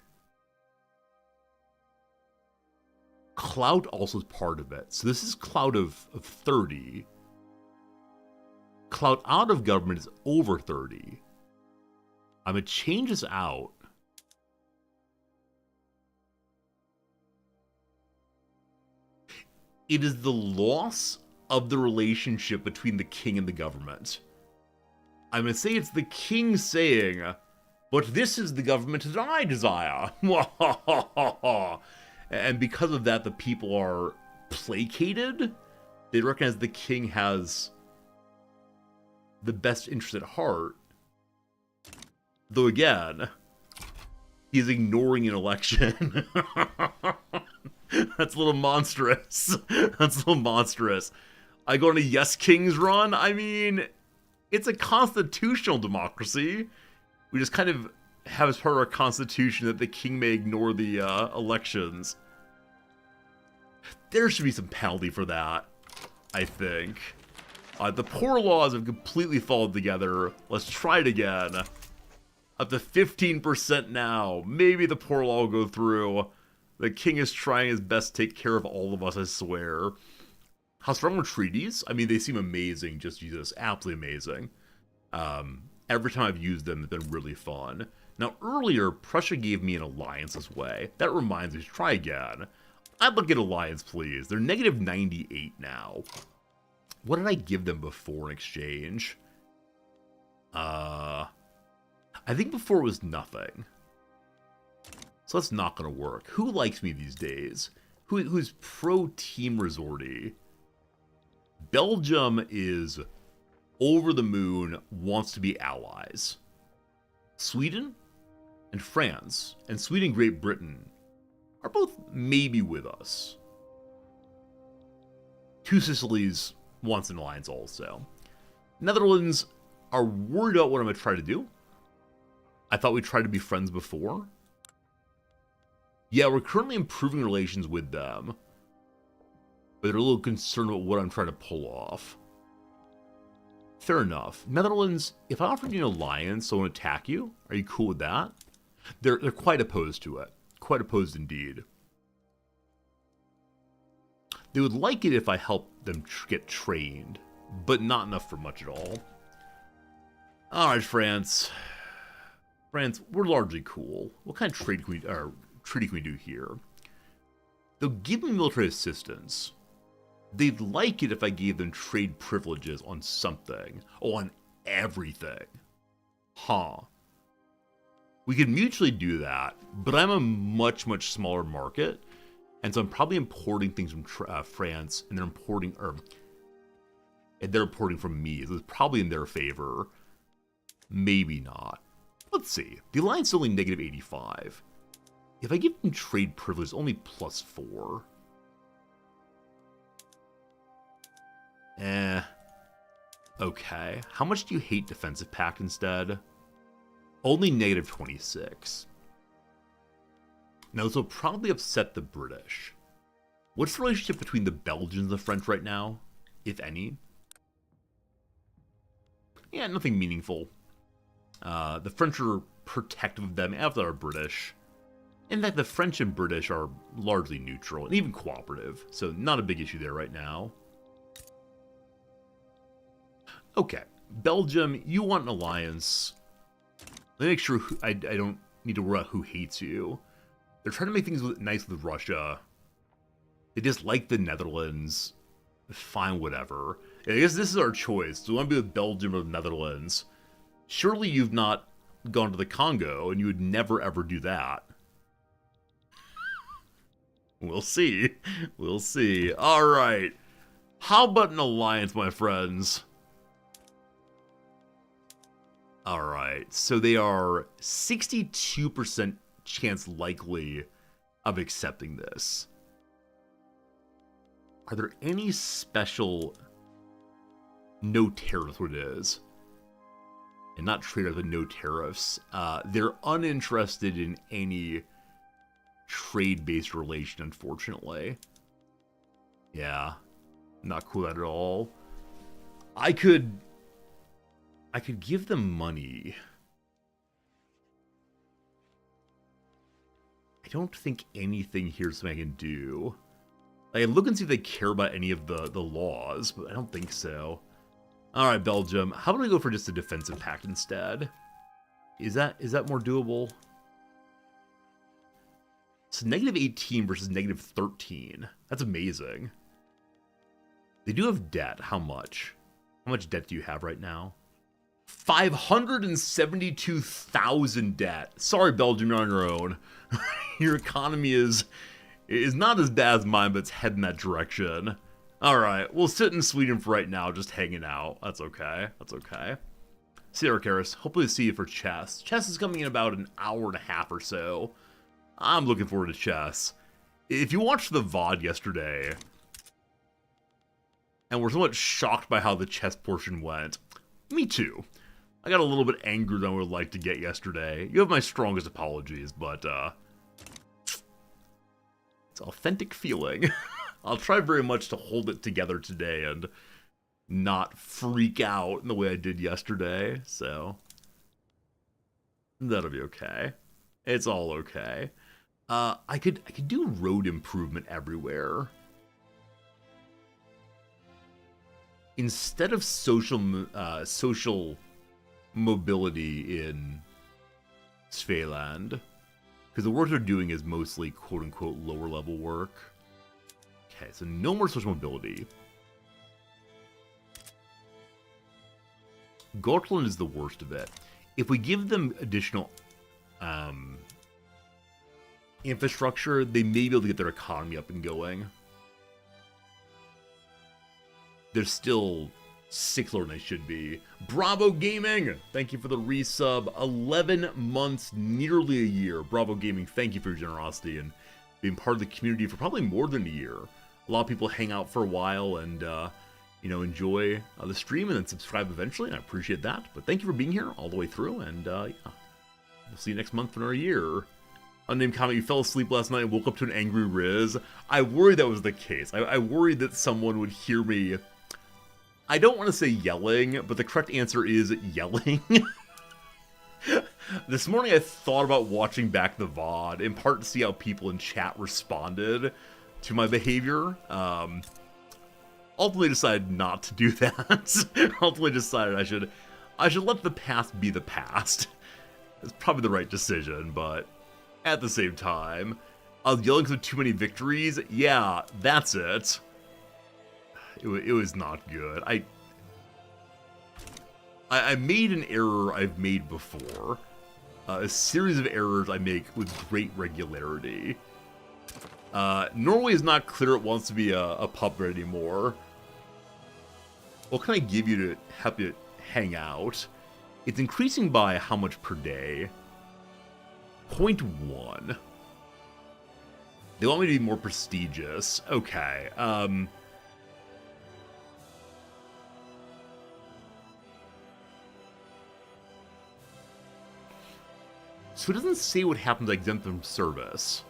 A: Clout also is part of it. So this is clout of 30. Clout out of government is over 30. I'm going to change this out. It is the loss of the relationship between the king and the government. I'm going to say it's the king saying, but this is the government that I desire. And because of that, the people are placated. They recognize the king has the best interest at heart. Though again, he's ignoring an election. That's a little monstrous. That's a little monstrous. I go on a Yes Kings run? I mean, it's a constitutional democracy. We just kind of have as part of our constitution that the king may ignore the elections. There should be some penalty for that, I think. The poor laws have completely fallen together. Let's try it again. Up to 15% now. Maybe the poor law will go through. The king is trying his best to take care of all of us, I swear. How strong are treaties? I mean, they seem amazing. Just Jesus, absolutely amazing. Every time I've used them, it's been really fun. Now, earlier, Prussia gave me an alliance this way. That reminds me to try again. I'd look at alliance, please. They're negative 98 now. What did I give them before in exchange? I think before it was nothing. So that's not going to work. Who likes me these days? Who's pro-team resorty? Belgium is over the moon, wants to be allies. Sweden and France, and Sweden and Great Britain are both maybe with us. Two Sicilies wants an alliance also. Netherlands are worried about what I'm going to try to do. I thought we tried to be friends before. Yeah, we're currently improving relations with them. But they're a little concerned about what I'm trying to pull off. Fair enough. Netherlands, if I offered you an alliance, so I want to attack you, are you cool with that? They're quite opposed to it. Quite opposed indeed. They would like it if I helped them get trained, but not enough for much at all. Alright, France. France, we're largely cool. What kind of treaty can we do here? They'll give me military assistance. They'd like it if I gave them trade privileges on something. Oh, on everything. Huh. We could mutually do that, but I'm a much, much smaller market. And so I'm probably importing things from France, and they're importing from me. So it's probably in their favor. Maybe not. Let's see. The alliance is only negative 85. If I give them trade privilege, only +4. Okay. How much do you hate defensive pact instead? Only negative 26. Now, this will probably upset the British. What's the relationship between the Belgians and the French right now, if any? Yeah, nothing meaningful. The French are protective of them, as are British. In fact, the French and British are largely neutral, and even cooperative, so not a big issue there right now. Okay, Belgium, you want an alliance. Let me make sure I don't need to worry about who hates you. They're trying to make things nice with Russia. They dislike the Netherlands. Fine, whatever. I guess this is our choice. Do we want to be with Belgium or the Netherlands? Surely you've not gone to the Congo, and you would never ever do that. We'll see. We'll see. Alright. How about an alliance, my friends? Alright. So they are 62% chance likely of accepting this. Are there any special no tariffs what it is? And not trade but no tariffs. They're uninterested in any trade-based relation, unfortunately. Yeah. Not cool at all. I could give them money. I don't think anything here is something I can do. I can look and see if they care about any of the laws, but I don't think so. Alright, Belgium. How about we go for just a defensive pact instead? Is that more doable? So negative 18 versus negative 13. That's amazing. They do have debt. How much? How much debt do you have right now? 572,000 debt. Sorry, Belgium, you're on your own. Your economy is not as bad as mine, but it's heading that direction. Alright, we'll sit in Sweden for right now, just hanging out. That's okay. That's okay. See you, Arcaris. Hopefully see you for chess. Chess is coming in about an hour and a half or so. I'm looking forward to chess. If you watched the VOD yesterday, and were somewhat shocked by how the chess portion went, me too. I got a little bit angrier than I would like to get yesterday. You have my strongest apologies, but, it's authentic feeling. I'll try very much to hold it together today and not freak out in the way I did yesterday, so that'll be okay. It's all okay. I could do road improvement everywhere. Instead of social mobility in Svealand, because the work they're doing is mostly quote-unquote lower-level work. Okay, so no more social mobility. Gotland is the worst of it. If we give them additional infrastructure, they may be able to get their economy up and going. They're still 6 lower than they should be. Bravo Gaming! Thank you for the resub. 11 months, nearly a year. Bravo Gaming, thank you for your generosity and being part of the community for probably more than a year. A lot of people hang out for a while and, you know, enjoy the stream and then subscribe eventually, and I appreciate that. But thank you for being here all the way through, and, yeah. We'll see you next month for another year. Unnamed comment, you fell asleep last night and woke up to an angry Riz. I worried that was the case. I worried that someone would hear me. I don't want to say yelling, but the correct answer is yelling. This morning I thought about watching back the VOD, in part to see how people in chat responded to my behavior. Ultimately decided not to do that. Ultimately decided I should let the past be the past. It's probably the right decision, but at the same time, I was yelling because of too many victories. Yeah, that's it. It was not good. I made an error I've made before. A series of errors I make with great regularity. Norway is not clear it wants to be a puppet anymore. What can I give you to help you hang out? It's increasing by how much per day? 0.1. They want me to be more prestigious. Okay, so it doesn't say what happens to exempt them from service.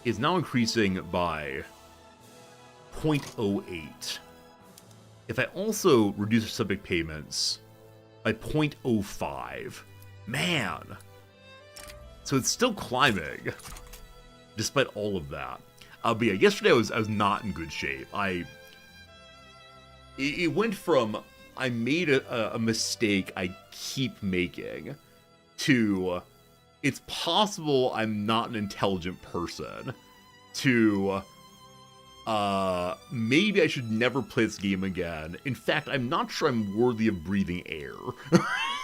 A: Is now increasing by 0.08. If I also reduce subject payments by 0.05, man. So it's still climbing, despite all of that. But yeah, yesterday I was not in good shape. It went from I made a mistake I keep making to it's possible I'm not an intelligent person to maybe I should never play this game again. In fact, I'm not sure I'm worthy of breathing air.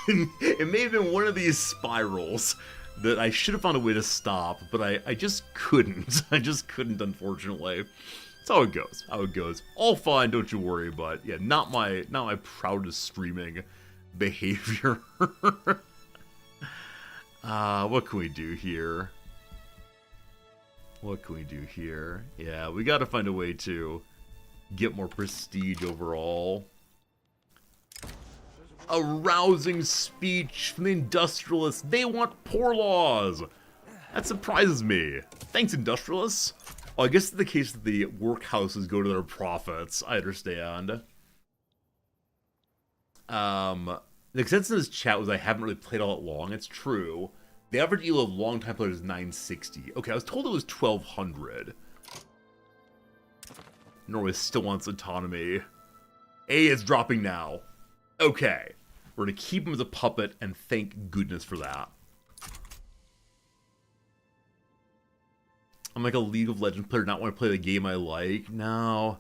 A: It may have been one of these spirals that I should have found a way to stop, but I just couldn't. I just couldn't, unfortunately. That's how it goes. How it goes. All fine, don't you worry. But yeah, not my proudest streaming behavior. What can we do here? What can we do here? Yeah, we got to find a way to get more prestige overall. A rousing speech from the industrialists. They want poor laws. That surprises me. Thanks, industrialists. Oh, I guess it's the case that the workhouses go to their profits. I understand. The consensus in this chat was I haven't really played all that long. It's true. The average elo of long-time players is 960. Okay, I was told it was 1200. Norway still wants autonomy. A is dropping now. Okay. We're going to keep him as a puppet, and thank goodness for that. I'm like a League of Legends player, not want to play the game I like. No.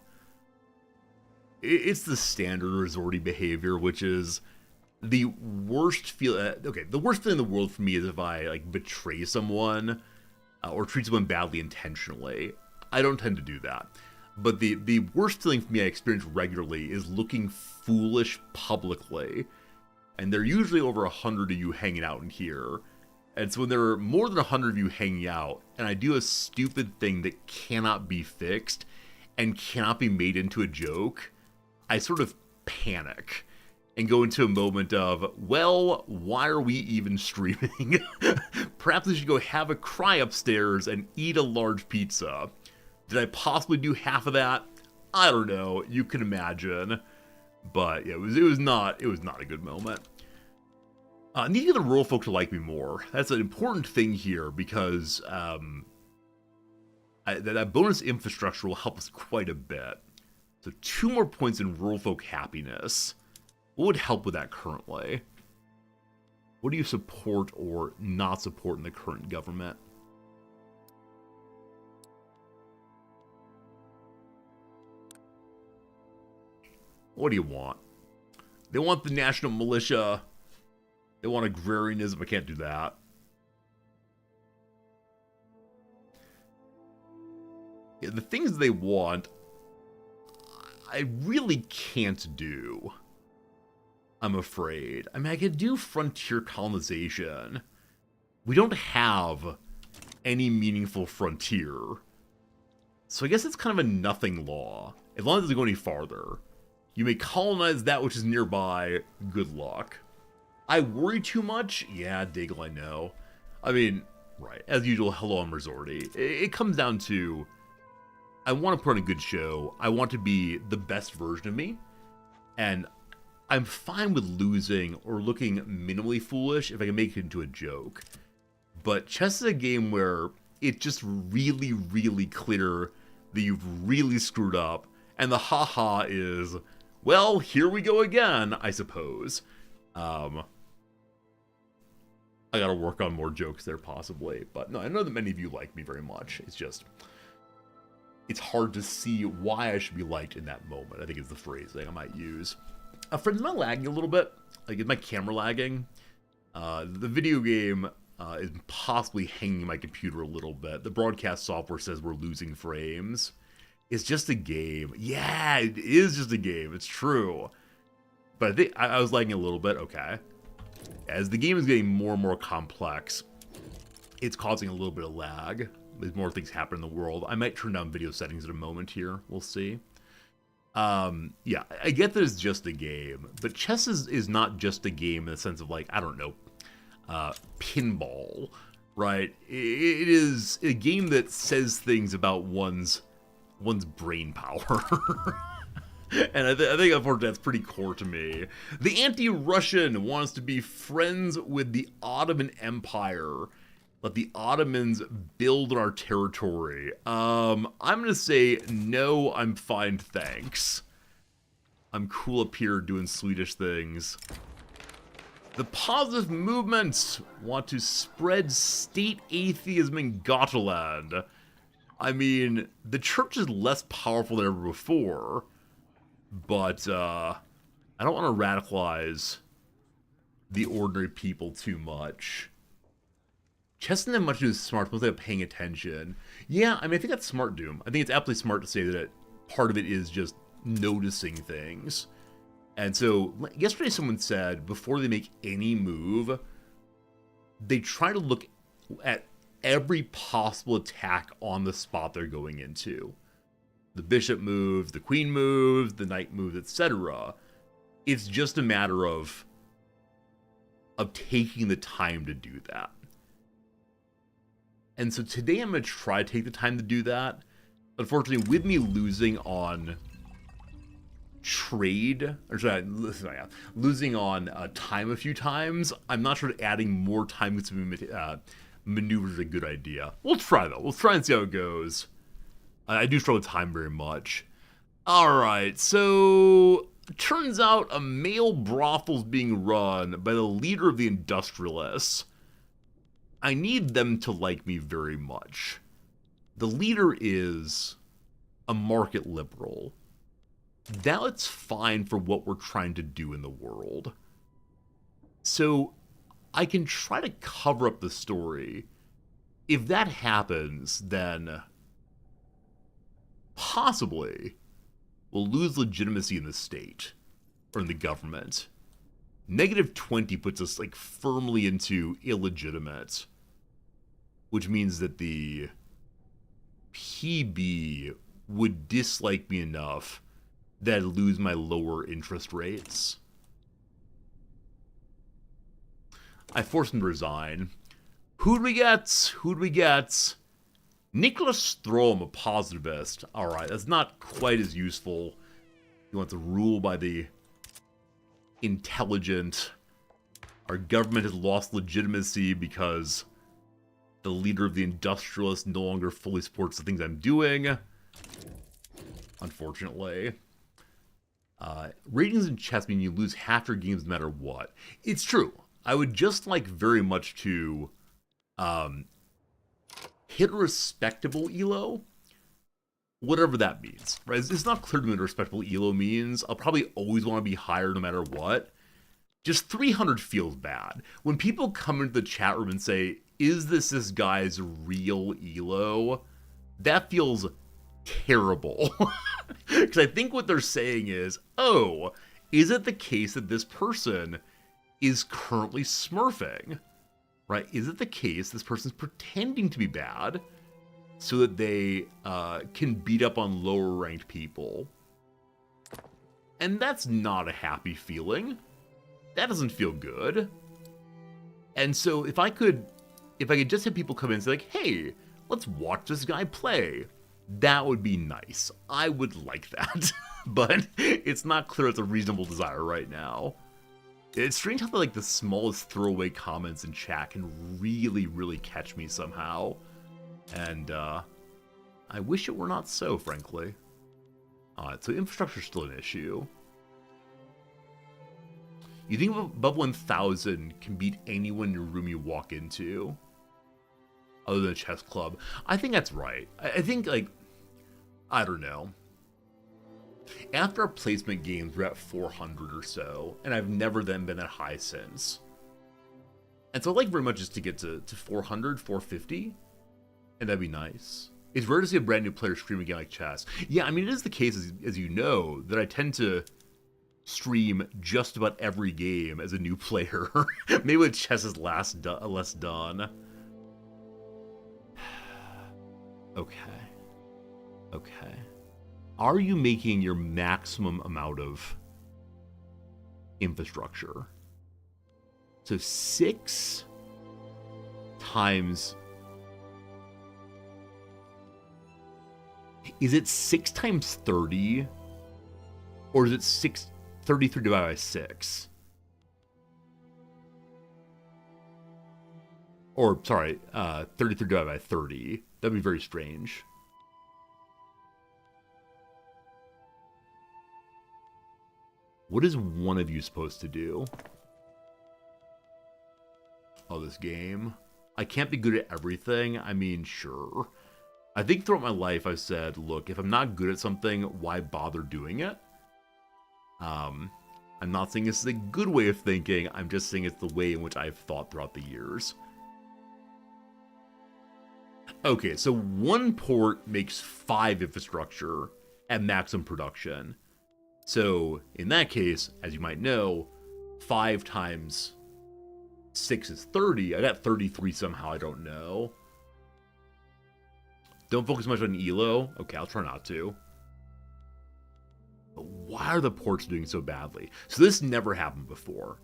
A: It's the standard resorty behavior, which is the worst feel. Okay, the worst thing in the world for me is if I like betray someone or treat someone badly intentionally. I don't tend to do that. But the worst feeling for me I experience regularly is looking foolish publicly. And there are usually over 100 of you hanging out in here. And so when there are more than 100 of you hanging out, and I do a stupid thing that cannot be fixed and cannot be made into a joke, I sort of panic and go into a moment of, well, why are we even streaming? Perhaps we should go have a cry upstairs and eat a large pizza. Did I possibly do half of that? I don't know. You can imagine. But yeah, it was not a good moment. I need to get the rural folk to like me more. That's an important thing here because that bonus infrastructure will help us quite a bit. So 2 more points in rural folk happiness. What would help with that currently? What do you support or not support in the current government? What do you want? They want the national militia. They want agrarianism. I can't do that. Yeah, the things they want, I really can't do. I'm afraid. I mean, I could do frontier colonization. We don't have any meaningful frontier. So I guess it's kind of a nothing law. As long as it doesn't go any farther. You may colonize that which is nearby. Good luck. I worry too much? Yeah, Diggle, I know. I mean, right. As usual, hello, I'm Resorty. It comes down to, I want to put on a good show. I want to be the best version of me. And I'm fine with losing or looking minimally foolish if I can make it into a joke. But chess is a game where it's just really, really clear that you've really screwed up. And the haha is, well, here we go again, I suppose. I gotta work on more jokes there, possibly. But no, I know that many of you like me very much. It's just, it's hard to see why I should be liked in that moment, I think is the phrasing I might use. Friends, am I lagging a little bit? Like, is my camera lagging? The video game is possibly hanging my computer a little bit. The broadcast software says we're losing frames. It's just a game. Yeah, it is just a game. It's true. But I think I was lagging a little bit. Okay. As the game is getting more and more complex, it's causing a little bit of lag. There's more things happen in the world. I might turn down video settings in a moment here. We'll see. Yeah, I get that it's just a game, but chess is not just a game in the sense of, like, I don't know, pinball, right? It is a game that says things about one's brain power. And I think, unfortunately, that's pretty core to me. The anti-Russian wants to be friends with the Ottoman Empire. Let the Ottomans build on our territory. I'm gonna say, no, I'm fine, thanks. I'm cool up here doing Swedish things. The positive movements want to spread state atheism in Gotaland. I mean, the church is less powerful than ever before, but I don't want to radicalize the ordinary people too much. Chess doesn't have much to do with smart, mostly paying attention. Yeah, I mean, I think that's smart, Doom. I think it's absolutely smart to say that part of it is just noticing things. And so, yesterday someone said, before they make any move, they try to look at every possible attack on the spot they're going into. The bishop moves, the queen moves, the knight moves, etc. It's just a matter of taking the time to do that. And so today I'm going to try to take the time to do that. Unfortunately, with me losing on trade, or sorry, losing on time a few times, I'm not sure that adding more time-consuming maneuvers is a good idea. We'll try, though. We'll try and see how it goes. I do struggle with time very much. Alright, so turns out a male brothel's being run by the leader of the industrialists. I need them to like me very much. the leader is a market liberal. That's fine for what we're trying to do in the world. So I can try to cover up the story. If that happens, then possibly we'll lose legitimacy in the state or in the government. -20 puts us like firmly into illegitimate, which means that the PB would dislike me enough that I'd lose my lower interest rates. I forced him to resign. Who'd we get? Nicholas Strom, a positivist. Alright, that's not quite as useful. He wants to rule by the intelligent. Our government has lost legitimacy because the leader of the industrialists no longer fully supports the things I'm doing. Unfortunately. Ratings in chess mean you lose half your games no matter what. It's true. I would just like very much to hit a respectable ELO, whatever that means, right? It's not clear to me what a respectable ELO means. I'll probably always want to be higher no matter what. Just 300 feels bad. When people come into the chat room and say, is this guy's real ELO? That feels terrible. Because I think what they're saying is, oh, is it the case that this person is currently smurfing? Right? Is it the case this person's pretending to be bad so that they can beat up on lower ranked people? And that's not a happy feeling. That doesn't feel good. And so if I could just have people come in and say like, hey, let's watch this guy play, that would be nice. I would like that. But it's not clear it's a reasonable desire right now. It's strange how like the smallest throwaway comments in chat can really, really catch me somehow. And I wish it were not so, frankly. So infrastructure's still an issue. You think above 1,000 can beat anyone in your room you walk into? Other than a chess club. I think that's right. I think, like, I don't know. After our placement games, we're at 400 or so, and I've never then been that high since. And so I'd like very much just to get to 400, 450, and that'd be nice. It's rare to see a brand new player stream a game like chess. Yeah, I mean, it is the case, as you know, that I tend to stream just about every game as a new player. Maybe with chess is less done. Okay. Are you making your maximum amount of infrastructure? So 6 times... Is it 6 times 30? Or is it 33 divided by 6? Or, sorry, 33 divided by 30. That'd be very strange. What is one of you supposed to do? Oh, this game. I can't be good at everything. I mean, sure. I think throughout my life I've said, look, if I'm not good at something, why bother doing it? I'm not saying this is a good way of thinking. I'm just saying it's the way in which I've thought throughout the years. Okay, so one port makes 5 infrastructure at maximum production. So, in that case, as you might know, 5 times 6 is 30. I got 33 somehow, I don't know. Don't focus much on ELO. Okay, I'll try not to. But why are the ports doing so badly? So this never happened before.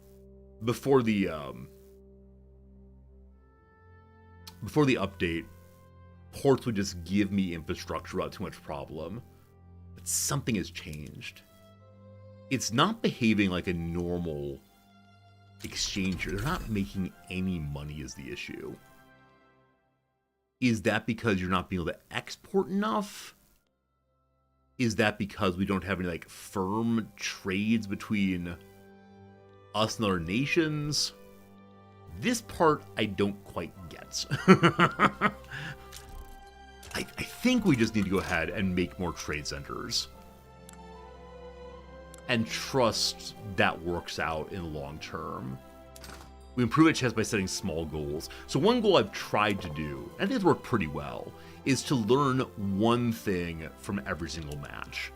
A: Before the update, ports would just give me infrastructure without too much problem. But something has changed. It's not behaving like a normal exchanger. They're not making any money is the issue. Is that because you're not being able to export enough? Is that because we don't have any like firm trades between us and other nations? This part I don't quite get. I think we just need to go ahead and make more trade centers. And trust that works out in the long term. We improve at chess by setting small goals. So one goal I've tried to do, and I think it's worked pretty well, is to learn one thing from every single match.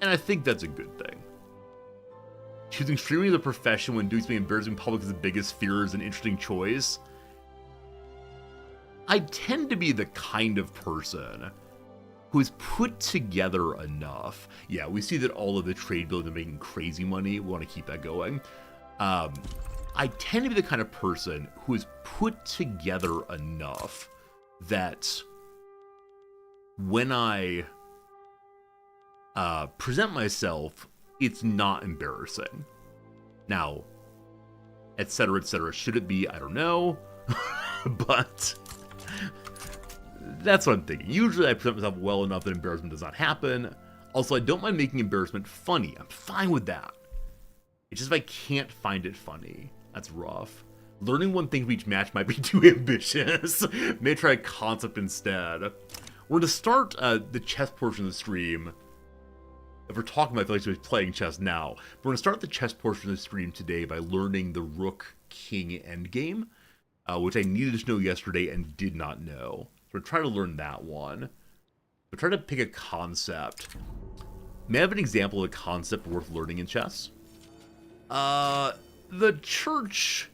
A: And I think that's a good thing. Choosing streaming as a profession when doing something embarrassing in public is the biggest fear is an interesting choice. I tend to be the kind of person who is put together enough. Yeah, we see that all of the trade buildings are making crazy money. We want to keep that going. I tend to be the kind of person who is put together enough that when I present myself, it's not embarrassing. Now, etc., etc. Should it be? I don't know. But that's what I'm thinking. Usually I present myself well enough that embarrassment does not happen. Also, I don't mind making embarrassment funny. I'm fine with that. It's just if I can't find it funny, that's rough. Learning one thing for each match might be too ambitious. May try a concept instead. We're going to start the chess portion of the stream. If we're talking about, I feel like we're playing chess now. We're going to start the chess portion of the stream today by learning the Rook-King endgame, which I needed to know yesterday and did not know. So we're trying to learn that one. We're trying to pick a concept. May I have an example of a concept worth learning in chess? The church,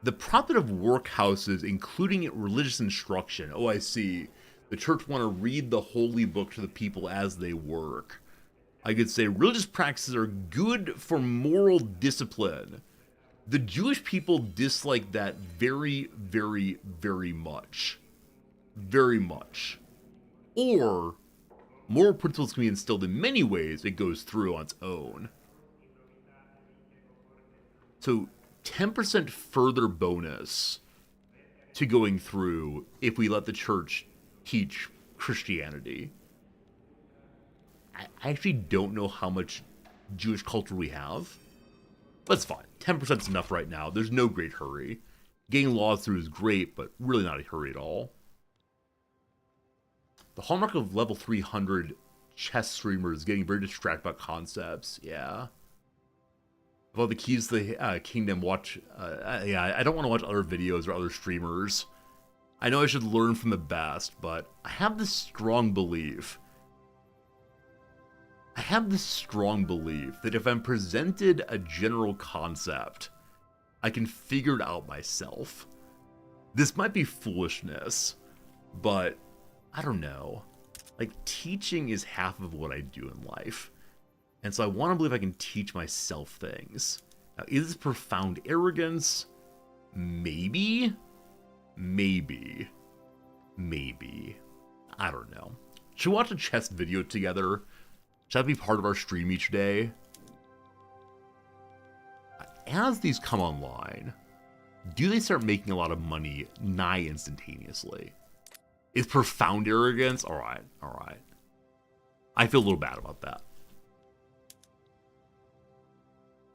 A: the prophet of workhouses, including religious instruction. Oh, I see. The church want to read the holy book to the people as they work. I could say religious practices are good for moral discipline. The Jewish people dislike that very, very, very much. Very much. Or, moral principles can be instilled in many ways. It goes through on its own. So, 10% further bonus to going through if we let the church teach Christianity. I actually don't know how much Jewish culture we have. But it's fine. 10% is enough right now. There's no great hurry. Getting laws through is great, but really not a hurry at all. The hallmark of level 300 chess streamers is getting very distracted about concepts. Yeah. About the keys to the kingdom, watch... yeah, I don't want to watch other videos or other streamers. I know I should learn from the best, but I have this strong belief. That if I'm presented a general concept, I can figure it out myself. This might be foolishness, but I don't know. Like, teaching is half of what I do in life. And so I want to believe I can teach myself things. Now, is this profound arrogance? Maybe. Maybe. I don't know. Should we watch a chess video together? Should that be part of our stream each day? As these come online, do they start making a lot of money nigh instantaneously? Is profound arrogance? Alright. I feel a little bad about that.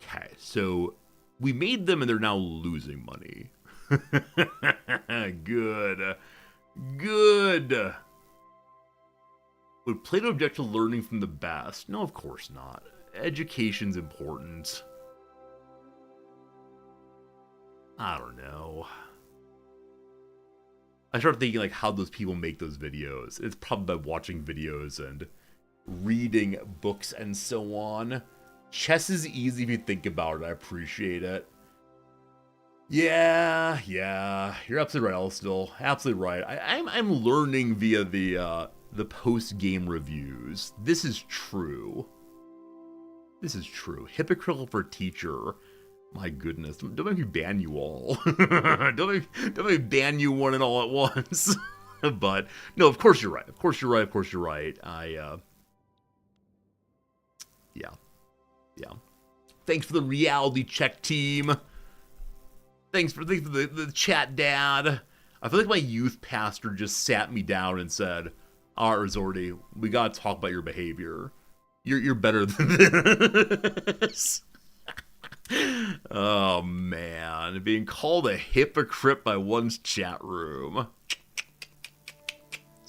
A: Okay, so we made them and they're now losing money. Good. Would Plato object to learning from the best? No, of course not. Education's important. I don't know. I started thinking, like, how those people make those videos. It's probably by watching videos and reading books and so on. Chess is easy if you think about it. I appreciate it. Yeah. You're absolutely right, Alstil. Absolutely right. I'm learning via the post-game reviews. This is true. Hypocritical for teacher. My goodness. Don't make me ban you all. Don't make me ban you one and all at once. But, no, of course you're right. Yeah. Thanks for the reality check, team. Thanks for the chat, Dad. I feel like my youth pastor just sat me down and said, "All right, Rizordi, we gotta talk about your behavior. You're better than this." Oh man, being called a hypocrite by one's chat room.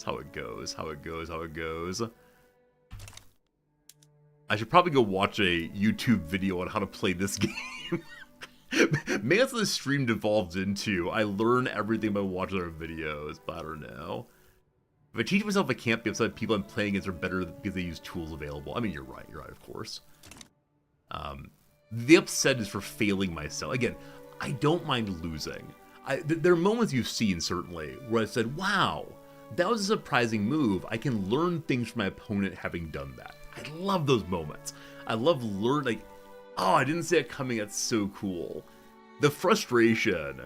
A: how it goes, how it goes, how it goes. I should probably go watch a YouTube video on how to play this game. Maybe that's what the stream devolves into. I learn everything by watching their videos, but I don't know. If I teach myself I can't be upset, people I'm playing against are better because they use tools available. I mean, you're right, of course. The upset is for failing myself. Again, I don't mind losing. There are moments you've seen, certainly, where I said, wow, that was a surprising move. I can learn things from my opponent having done that. I love those moments. I love learning, like, oh, I didn't see it coming, that's so cool. The frustration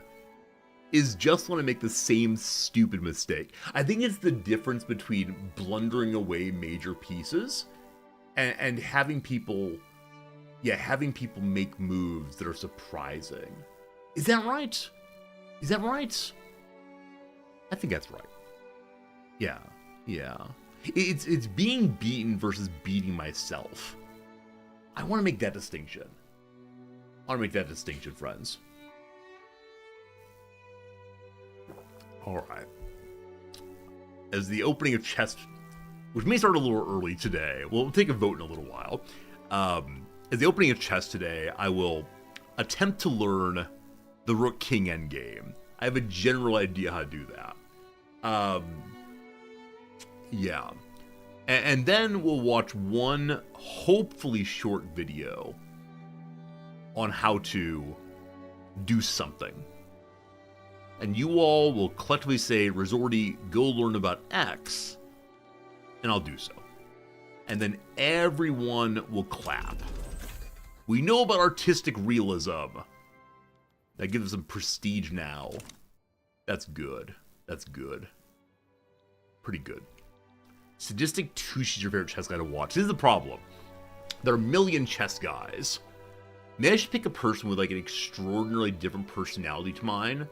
A: is just when I make the same stupid mistake. I think it's the difference between blundering away major pieces and having people, having people make moves that are surprising. Is that right? Is that right? I think that's right. Yeah. It's being beaten versus beating myself. I want to make that distinction. Friends. Alright. As the opening of chess, which may start a little early today, we'll take a vote in a little while. As the opening of chess today, I will attempt to learn the Rook-King endgame. I have a general idea how to do that. Yeah. And then we'll watch one hopefully short video on how to do something. And you all will collectively say, Resorty, go learn about X, and I'll do so. And then everyone will clap. We know about artistic realism. That gives us some prestige now. That's good. That's good. Pretty good. Sadistic Tushi is your favorite chess guy to watch. This is the problem. There are a million chess guys. Maybe I should pick a person with like an extraordinarily different personality to mine.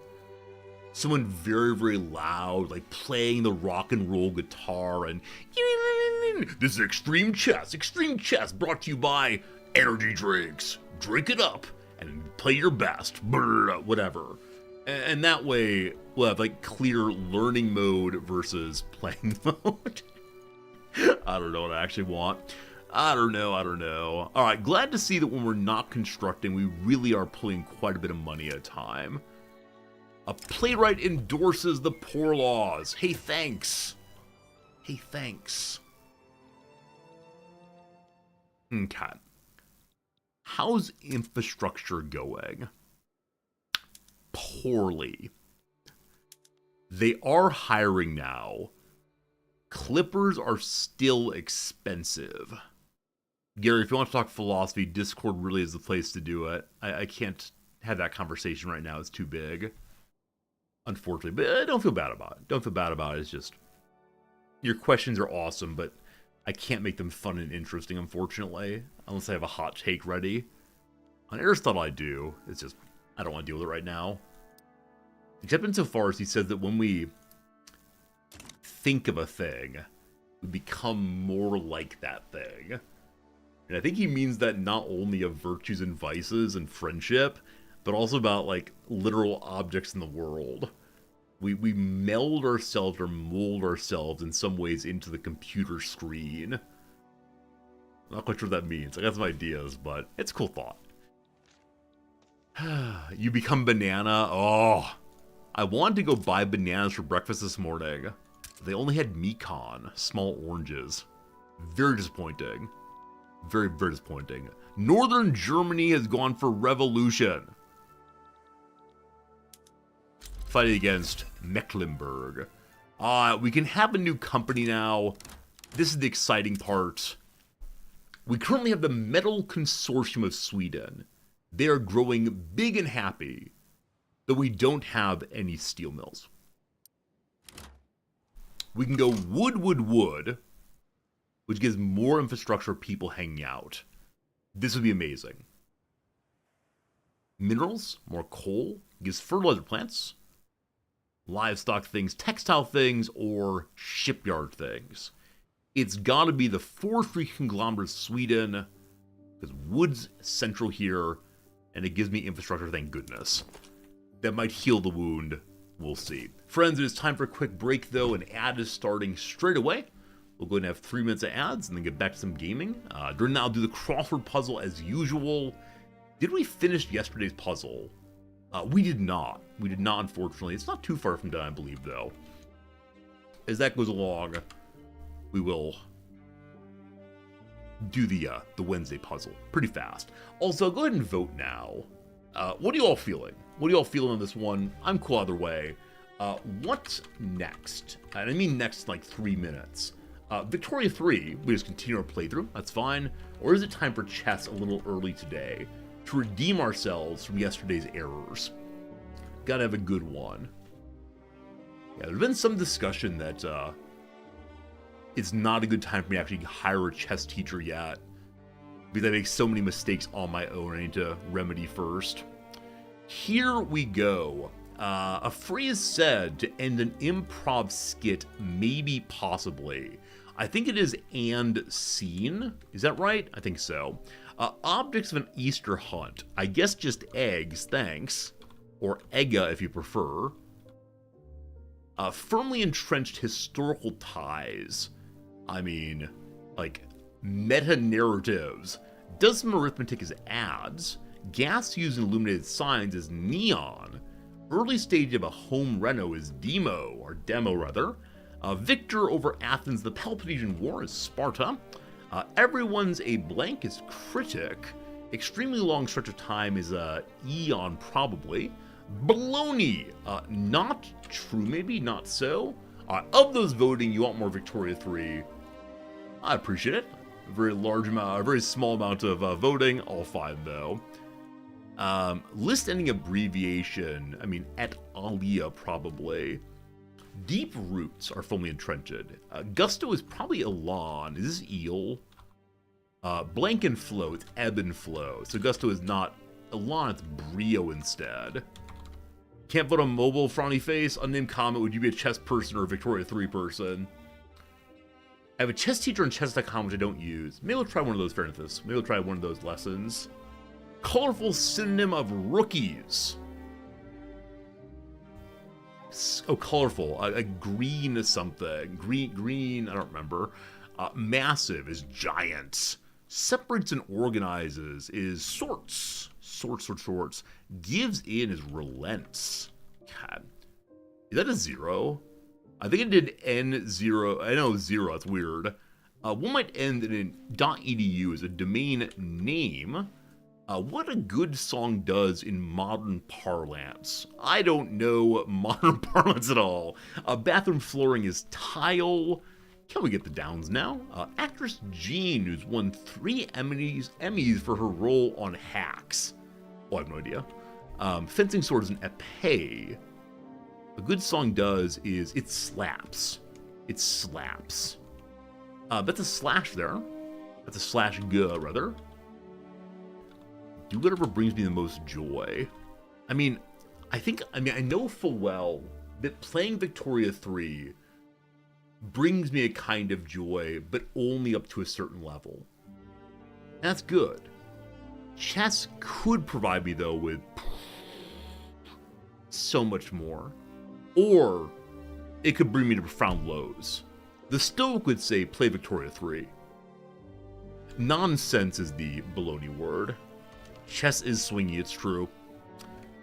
A: Someone very, very loud, like playing the rock and roll guitar and this is Extreme Chess brought to you by energy drinks. Drink it up and play your best, whatever. And that way we'll have like clear learning mode versus playing mode. I don't know what I actually want. I don't know. Alright, glad to see that when we're not constructing, we really are pulling quite a bit of money at a time. A playwright endorses the poor laws. Hey, thanks. Okay. How's infrastructure going? Poorly. They are hiring now. Clippers are still expensive. Gary, if you want to talk philosophy, Discord really is the place to do it. I can't have that conversation right now. It's too big. Unfortunately. But don't feel bad about it. It's just, your questions are awesome, but I can't make them fun and interesting, unfortunately. Unless I have a hot take ready. On Aristotle, I do. It's just, I don't want to deal with it right now. Except insofar as he says that when we think of a thing, we become more like that thing. And I think he means that not only of virtues and vices and friendship, but also about, like, literal objects in the world. We meld ourselves or mold ourselves in some ways into the computer screen. Not quite sure what that means. I got some ideas, but it's a cool thought. You become banana? Oh, I wanted to go buy bananas for breakfast this morning. They only had Mekon, small oranges. Very disappointing. Very, very disappointing. Northern Germany has gone for revolution. Fighting against Mecklenburg. We can have a new company now. This is the exciting part. We currently have the Metal Consortium of Sweden. They are growing big and happy that we don't have any steel mills. We can go wood, which gives more infrastructure for people hanging out. This would be amazing. Minerals, more coal, gives fertilizer plants, livestock things, textile things, or shipyard things. It's gotta be the forestry conglomerate of Sweden, because wood's central here, and it gives me infrastructure, thank goodness. That might heal the wound We'll see. Friends, it is time for a quick break, though. An ad is starting straight away. We'll go ahead and have 3 minutes of ads and then get back to some gaming. During that, I'll do the crossword puzzle as usual. Did we finish yesterday's puzzle? We did not. We did not, unfortunately. It's not too far from done, I believe, though. As that goes along, we will do the Wednesday puzzle pretty fast. Also, go ahead and vote now. What are you all feeling? What are you all feeling on this one? I'm cool either way. What's next? And I mean next in like 3 minutes. Victoria 3, we just continue our playthrough, that's fine. Or is it time for chess a little early today to redeem ourselves from yesterday's errors? Gotta have a good one. Yeah, there's been some discussion that it's not a good time for me to actually hire a chess teacher yet, because I make so many mistakes on my own I need to remedy first. Here we go. A phrase said to end an improv skit, maybe, possibly. I think it is "and seen." Is that right? I think so. Objects of an Easter hunt. I guess just eggs, thanks. Or egga if you prefer. Firmly entrenched historical ties. I mean, like, meta-narratives. Does some arithmetic as ads. Gas used in illuminated signs is neon. Early stage of a home reno is demo, or demo rather. Victor over Athens, the Peloponnesian War is Sparta. Everyone's a blank is critic. Extremely long stretch of time is eon probably. Baloney, not true maybe, not so. Of those voting, you want more Victoria 3. I appreciate it. A very large amount, a very small amount of voting, all fine though. List ending abbreviation, I mean, et alia probably. Deep roots are firmly entrenched. Gusto is probably Elan. Is this eel? Blank and flow, it's ebb and flow. So Gusto is not Elan, it's Brio instead. Can't vote on mobile, frowny face. Unnamed comment, would you be a chess person or a Victoria 3 person? I have a chess teacher on chess.com which I don't use. Maybe we'll try one of those, fairness. Maybe we'll try one of those lessons. Colorful synonym of rookies. Oh, colorful. A green something. Green, I don't remember. Massive is giant. Separates and organizes is sorts. Sorts. Gives in is relents. God. Is that a 0? I think it did N0. I know 0, that's weird. One might end in .edu as a domain name. What a good song does in modern parlance. I don't know modern parlance at all. Bathroom flooring is tile. Can we get the downs now? Actress Jean, who's won 3 Emmys for her role on Hacks. Oh, I have no idea. Fencing sword is an epee. A good song does is it slaps. It slaps. That's a slash there. That's a slash g, rather. Do whatever brings me the most joy. I know full well that playing Victoria 3 brings me a kind of joy, but only up to a certain level. That's good. Chess could provide me, though, with so much more. Or it could bring me to profound lows. The Stoic would say, play Victoria 3. Nonsense is the baloney word. Chess is swingy, it's true.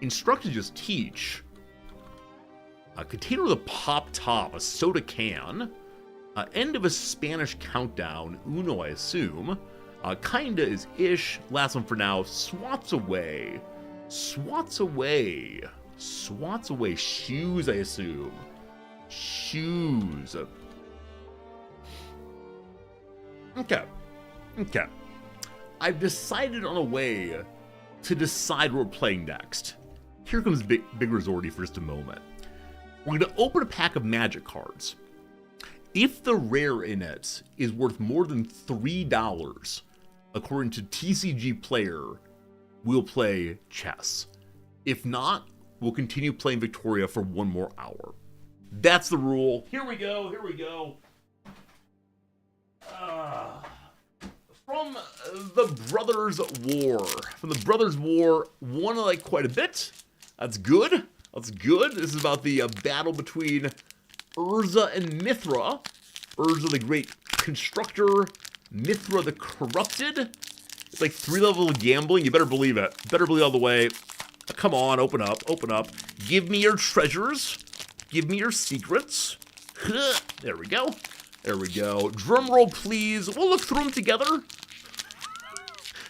A: Instruct to just teach. A container with a pop top, a soda can. End of a Spanish countdown, Uno I assume. Kinda is ish, last one for now, swats away. Swats away. Swats away, shoes I assume. Shoes. Okay. I've decided on a way to decide what we're playing next. Here comes Big Resorty for just a moment. We're going to open a pack of magic cards. If the rare in it is worth more than $3, according to TCG Player, we'll play chess. If not, we'll continue playing Victoria for 1 more hour. That's the rule. Here we go. From the Brothers' War. One I like quite a bit. That's good. That's good. This is about the battle between Urza and Mithra. Urza the Great Constructor, Mithra the Corrupted. It's like 3 levels of gambling. You better believe it. Better believe all the way. Come on, open up, open up. Give me your treasures. Give me your secrets. There we go. There we go. Drum roll, please. We'll look through them together.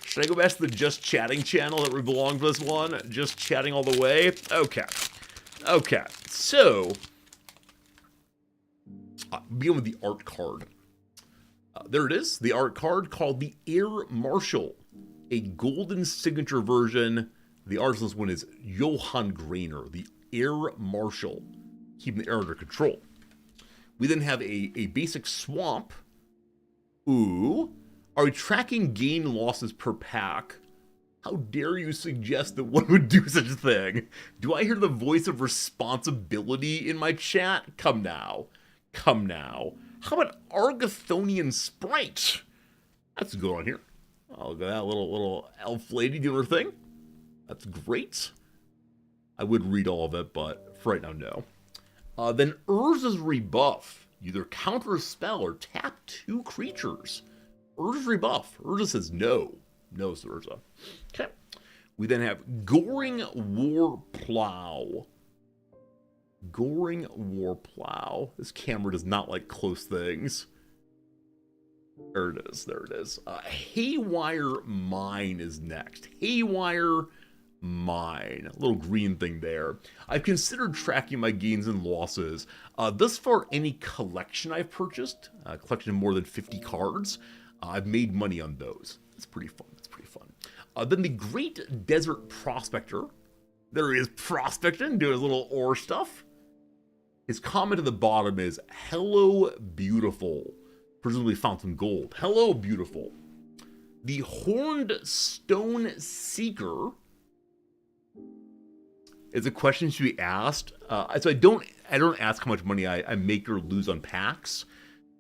A: Should I go back to the Just Chatting channel that we belong to this one? Just chatting all the way? Okay. Okay. So, begin with the art card. There it is. The art card called the Air Marshal. A golden signature version. The artist on this one is Johann Grainer, the Air Marshal. Keeping the air under control. We then have a basic swamp. Ooh. Are we tracking gain losses per pack? How dare you suggest that one would do such a thing? Do I hear the voice of responsibility in my chat? Come now. Come now. How about Argathonian Sprite? That's good on here. Oh, look at that little elf lady doing her thing. That's great. I would read all of it, but for right now, no. Then Urza's Rebuff. Either counter a spell or tap 2 creatures. Urza's Rebuff. Urza says no. No, Urza. Okay. We then have Goring War Plow. Goring War Plow. This camera does not like close things. There it is. There it is. Haywire Mine is next. Haywire Mine. A little green thing there. I've considered tracking my gains and losses. Thus far, any collection I've purchased, a collection of more than 50 cards, I've made money on those. It's pretty fun. It's pretty fun. Then the Great Desert Prospector. There he is prospecting, doing his little ore stuff. His comment at the bottom is, "Hello, beautiful." Presumably found some gold. Hello, beautiful. The Horned Stone Seeker is a question to be asked. So I don't ask how much money I make or lose on packs.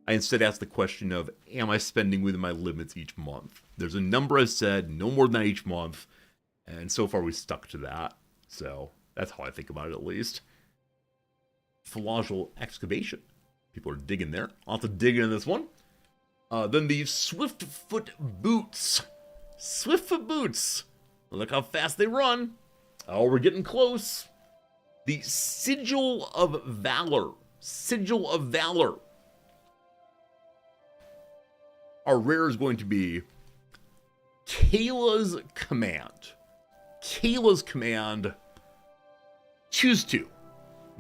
A: I instead ask the question of, am I spending within my limits each month? There's a number I've said, no more than that each month. And so far we stuck to that. So that's how I think about it, at least. Flagell Excavation. People are digging there. I'll have to dig into this one. Then the Swiftfoot Boots. Swiftfoot Boots. Look how fast they run. Oh, we're getting close. The Sigil of Valor. Sigil of Valor. Our rare is going to be Kayla's Command. Kayla's Command. Choose 2.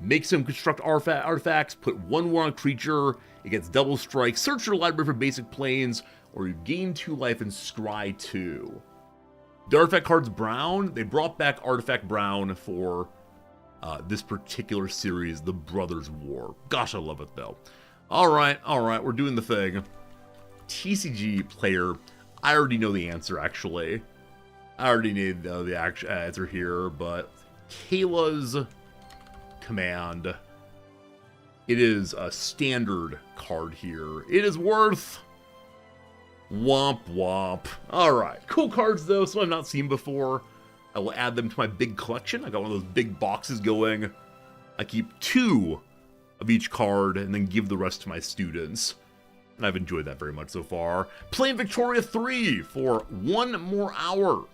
A: Make some construct artifacts, put 1 war on a creature, it gets double strike, search your library for basic planes, or you gain 2 life and scry 2. The artifact card's brown. They brought back artifact brown for this particular series, the Brothers War. Gosh, I love it though. Alright, we're doing the thing. TCG player, I already know the answer actually. I already know the actual answer here, but Kayla's Command. It is a standard card here. It is worth womp womp. Alright, cool cards though, some I've not seen before. I will add them to my big collection. I got one of those big boxes going. I keep 2 of each card and then give the rest to my students. And I've enjoyed that very much so far. Playing Victoria 3 for 1 more hour.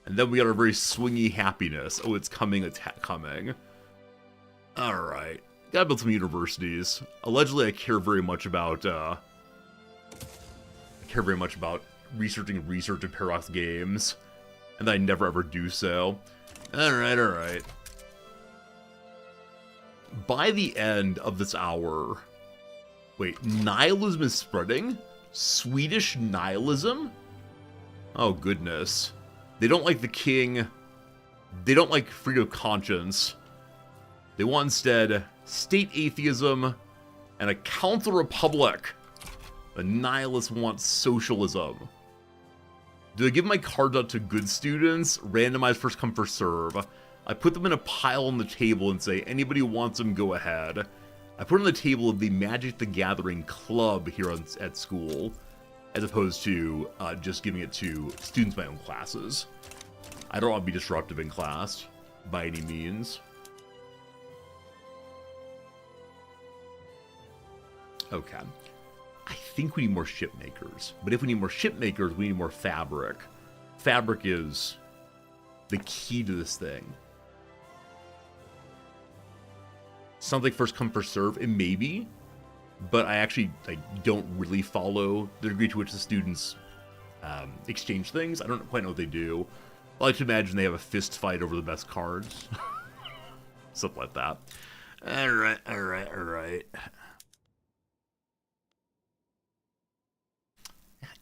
A: And then we got our very swingy happiness. Oh, it's coming, it's coming. Alright. Gotta build some universities. Allegedly, I care very much about, researching research in Paradox games. And I never ever do so. Alright. By the end of this hour... Wait, nihilism is spreading? Swedish nihilism? Oh, goodness. They don't like the king. They don't like freedom of conscience. They want instead state atheism and a counter-republic. The nihilists want socialism. Do I give my cards out to good students? Randomized first come first serve. I put them in a pile on the table and say, anybody who wants them, go ahead. I put on the table of the Magic the Gathering club here at school, as opposed to just giving it to students in my own classes. I don't want to be disruptive in class. by any means. Okay. I think we need more ship makers. But if we need more ship makers, we need more fabric. Fabric is the key to this thing. Something first come, first serve, it may be, but I actually don't really follow the degree to which the students exchange things. I don't quite know what they do. I like to imagine they have a fist fight over the best cards. Something like that. Alright.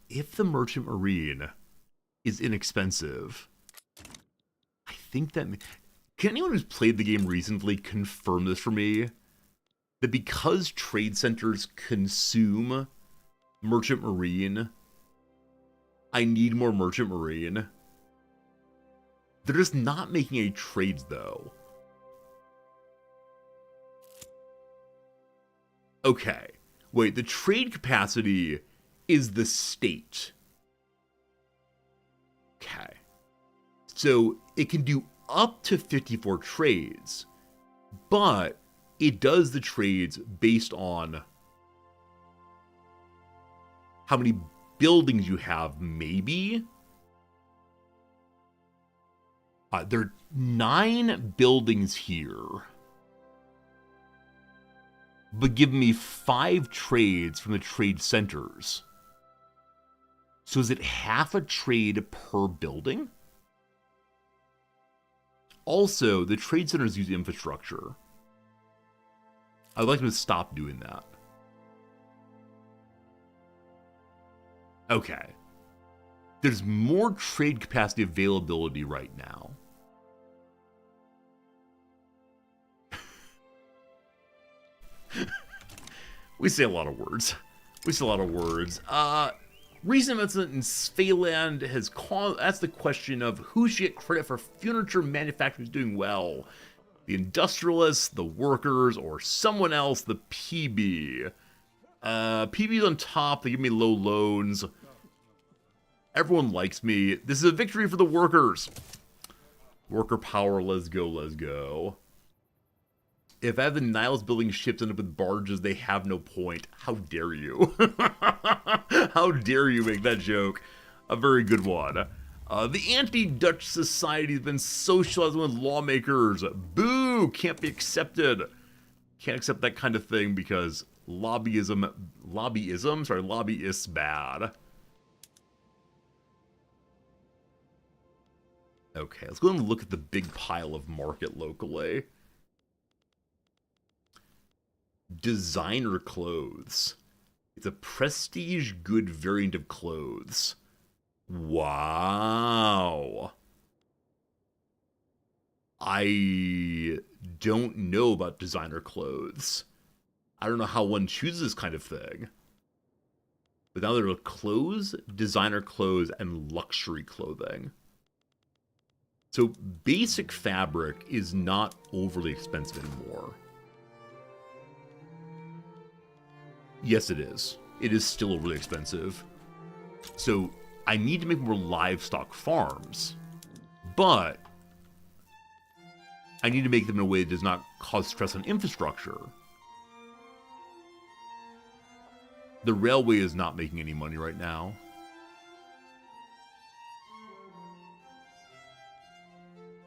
A: If the Merchant Marine is inexpensive, I think that... Can anyone who's played the game recently confirm this for me? That because trade centers consume Merchant Marine, I need more Merchant Marine. They're just not making any trades, though. Okay. Wait, the trade capacity is the state. Okay. So it can do up to 54 trades, but it does the trades based on how many buildings you have, maybe? There are 9 buildings here, but give me 5 trades from the trade centers. So is it half a trade per building? Also, the trade centers use infrastructure. I'd like them to stop doing that. Okay. There's more trade capacity availability right now. We say a lot of words. Recent investment in Sphaeland has caused... That's the question of who should get credit for furniture manufacturing is doing well. The industrialists, the workers, or someone else, the PB. PB's on top, they give me low loans. Everyone likes me. This is a victory for the workers. Worker power, let's go. If I have the Niles building ships end up with barges, they have no point. How dare you? How dare you make that joke? A very good one. The anti-Dutch society has been socializing with lawmakers. Boo! Can't be accepted. Can't accept that kind of thing because lobbyists bad. Okay, let's go and look at the big pile of market locally. Designer clothes. It's a prestige good variant of clothes. Wow. I don't know about designer clothes. I don't know how one chooses this kind of thing. But now there are clothes, designer clothes, and luxury clothing. So basic fabric is not overly expensive anymore. Yes, it is. It is still really expensive. So I need to make more livestock farms. But I need to make them in a way that does not cause stress on infrastructure. The railway is not making any money right now.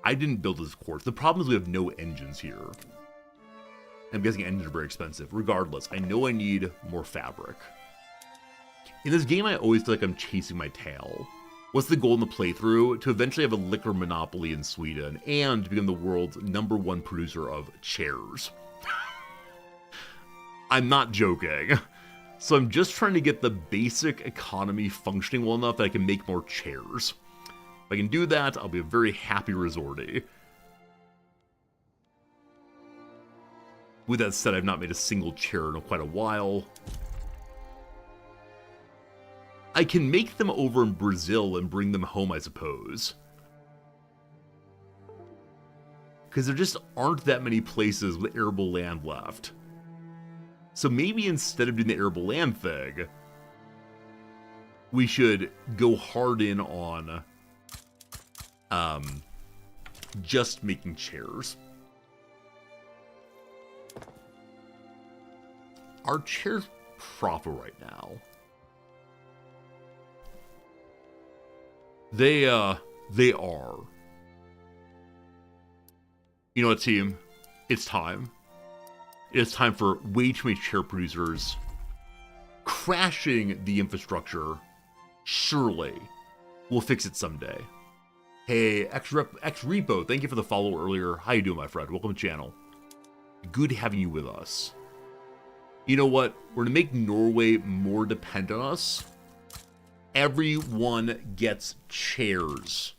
A: I didn't build this quartz. The problem is we have no engines here. I'm guessing engines are very expensive. Regardless, I know I need more fabric. In this game, I always feel like I'm chasing my tail. What's the goal in the playthrough? To eventually have a liquor monopoly in Sweden and to become the world's #1 producer of chairs. I'm not joking. So I'm just trying to get the basic economy functioning well enough that I can make more chairs. If I can do that, I'll be a very happy resorty. With that said, I've not made a single chair in quite a while. I can make them over in Brazil and bring them home, I suppose. Because there just aren't that many places with arable land left. So maybe instead of doing the arable land thing, we should go hard in on just making chairs. Our chairs profit right now. They are. You know what, team? It's time. It's time for way too many chair producers crashing the infrastructure. Surely we'll fix it someday. Hey, X-Repo, thank you for the follow earlier. How you doing, my friend? Welcome to the channel. Good having you with us. You know what? We're going to make Norway more dependent on us. Everyone gets chairs.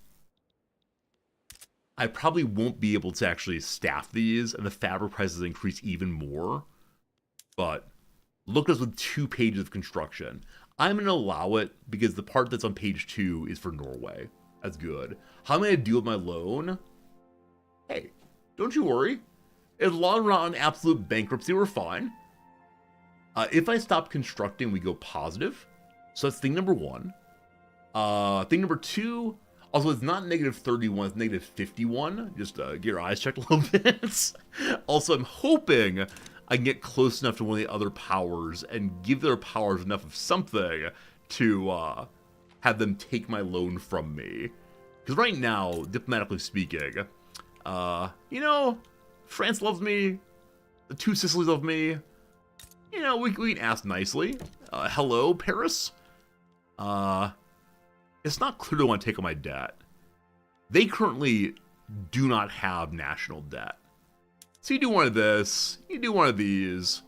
A: I probably won't be able to actually staff these, and the fabric prices increase even more. But look at us with 2 pages of construction. I'm going to allow it because the part that's on page 2 is for Norway. That's good. How am I going to deal with my loan? Hey, don't you worry. As long as we're not in absolute bankruptcy, we're fine. If I stop constructing, we go positive. So that's thing number 1. Thing number 2, also it's not negative 31, it's negative 51. Just get your eyes checked a little bit. Also, I'm hoping I can get close enough to one of the other powers and give their powers enough of something to have them take my loan from me. Because right now, diplomatically speaking, you know, France loves me, the 2 Sicilies love me. You know, we can ask nicely. Hello, Paris? It's not clear they want to take on my debt. They currently do not have national debt. So you do one of this, you do one of these.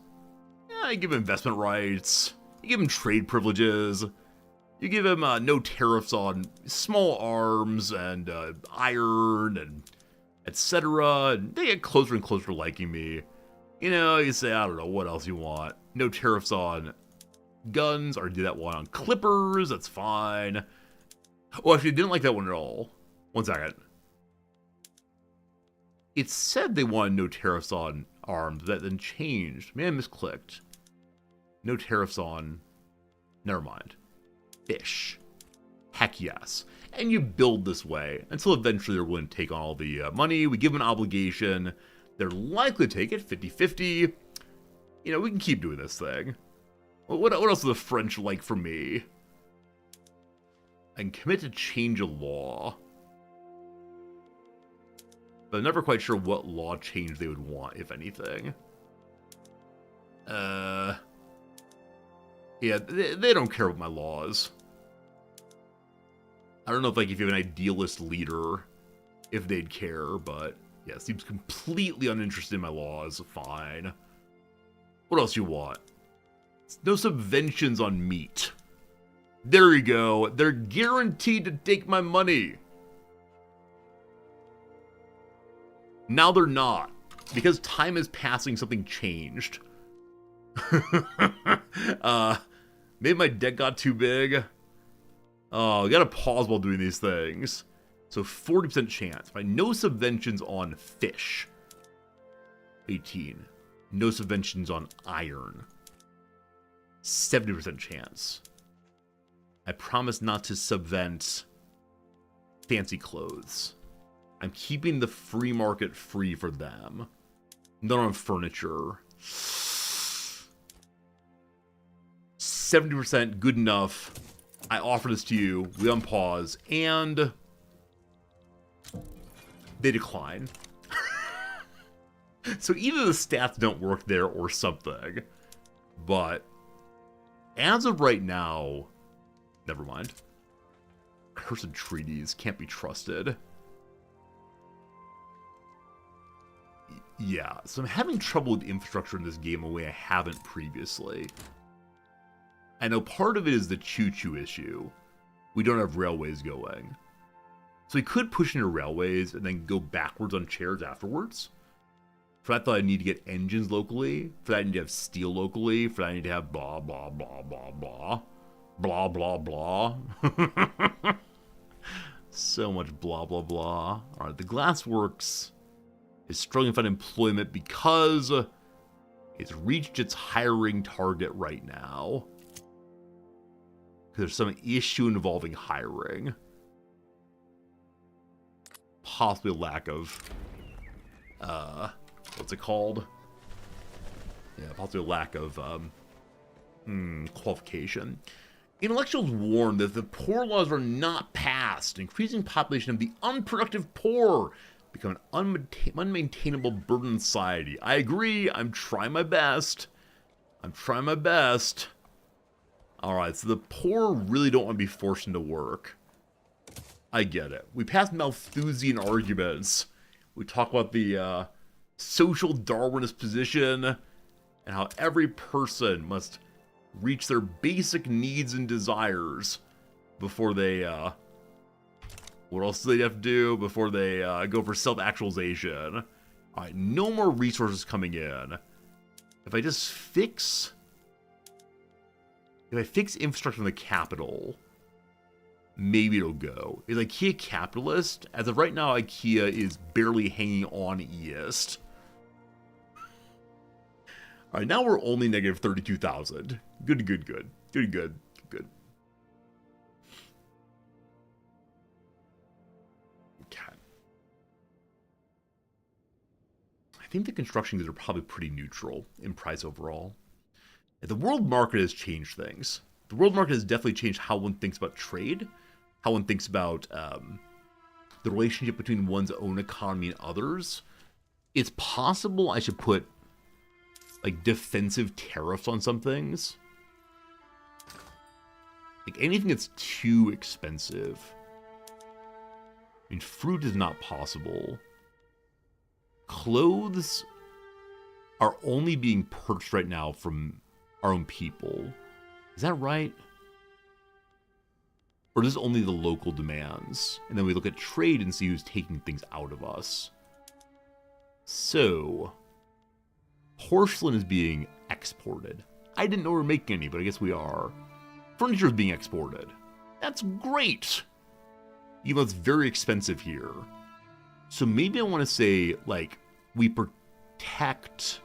A: Yeah, you give him investment rights. You give him trade privileges. You give him no tariffs on small arms and iron and etc. And they get closer and closer to liking me. You know, you say, I don't know, what else you want. No tariffs on guns, or do that one on clippers, that's fine. Oh, actually, didn't like that one at all. One second. It said they wanted no tariffs on arms, that then changed. Maybe I misclicked. No tariffs on... Never mind. Fish. Heck yes. And you build this way until eventually they're willing to take on all the money. We give them an obligation. They're likely to take it, 50-50. You know, we can keep doing this thing. What else do the French like from me? And commit to change a law. But I'm never quite sure what law change they would want, if anything. Yeah, they don't care about my laws. I don't know if, like, if you have an idealist leader, if they'd care, but... Yeah, seems completely uninterested in my laws. Fine. What else you want? No subventions on meat. There you go. They're guaranteed to take my money. Now they're not. Because time is passing, something changed. Maybe my debt got too big. Oh, I gotta pause while doing these things. So 40% chance. Right? No subventions on fish. 18. No subventions on iron. 70% chance. I promise not to subvent fancy clothes. I'm keeping the free market free for them. Not on furniture. 70% good enough. I offer this to you. We unpause. And... they decline. So either the stats don't work there or something. But as of right now, never mind. Cursed treaties can't be trusted. Yeah, so I'm having trouble with infrastructure in this game in a way I haven't previously. I know part of it is the choo-choo issue. We don't have railways going. So we could push into railways and then go backwards on chairs afterwards. For that, I thought I need to get engines locally. For that, I need to have steel locally. For that, I need to have blah, blah, blah, blah, blah. Blah, blah, blah. So much blah, blah, blah. Alright, the Glassworks is struggling to find employment because it's reached its hiring target right now. Because there's some issue involving hiring. possibly a lack of, what's it called? Yeah, possibly a lack of, qualification. Intellectuals warn that if the poor laws are not passed, increasing population of the unproductive poor become an unmaintainable burden in society. I agree. I'm trying my best. Alright, so the poor really don't want to be forced into work. I get it. We passed Malthusian arguments. We talk about the social Darwinist position and how every person must reach their basic needs and desires before they, what else do they have to do? Before they go for self-actualization. Alright, no more resources coming in. If I just fix... If I fix infrastructure in the capital, maybe it'll go. Is IKEA capitalist? As of right now, IKEA is barely hanging on East. Alright, now we're only negative 32,000. Good. Okay. I think the construction goods are probably pretty neutral in price overall. The world market has changed things. The world market has definitely changed how one thinks about trade, how one thinks about the relationship between one's own economy and others. It's possible I should put, like, defensive tariffs on some things. Like, anything that's too expensive. I mean, fruit is not possible. Clothes are only being purchased right now from our own people. Is that right? Or is this only the local demands? And then we look at trade and see who's taking things out of us. So, porcelain is being exported. I didn't know we were making any, but I guess we are. Furniture is being exported. That's great! Even though it's very expensive here. So maybe I want to say, like, we protect...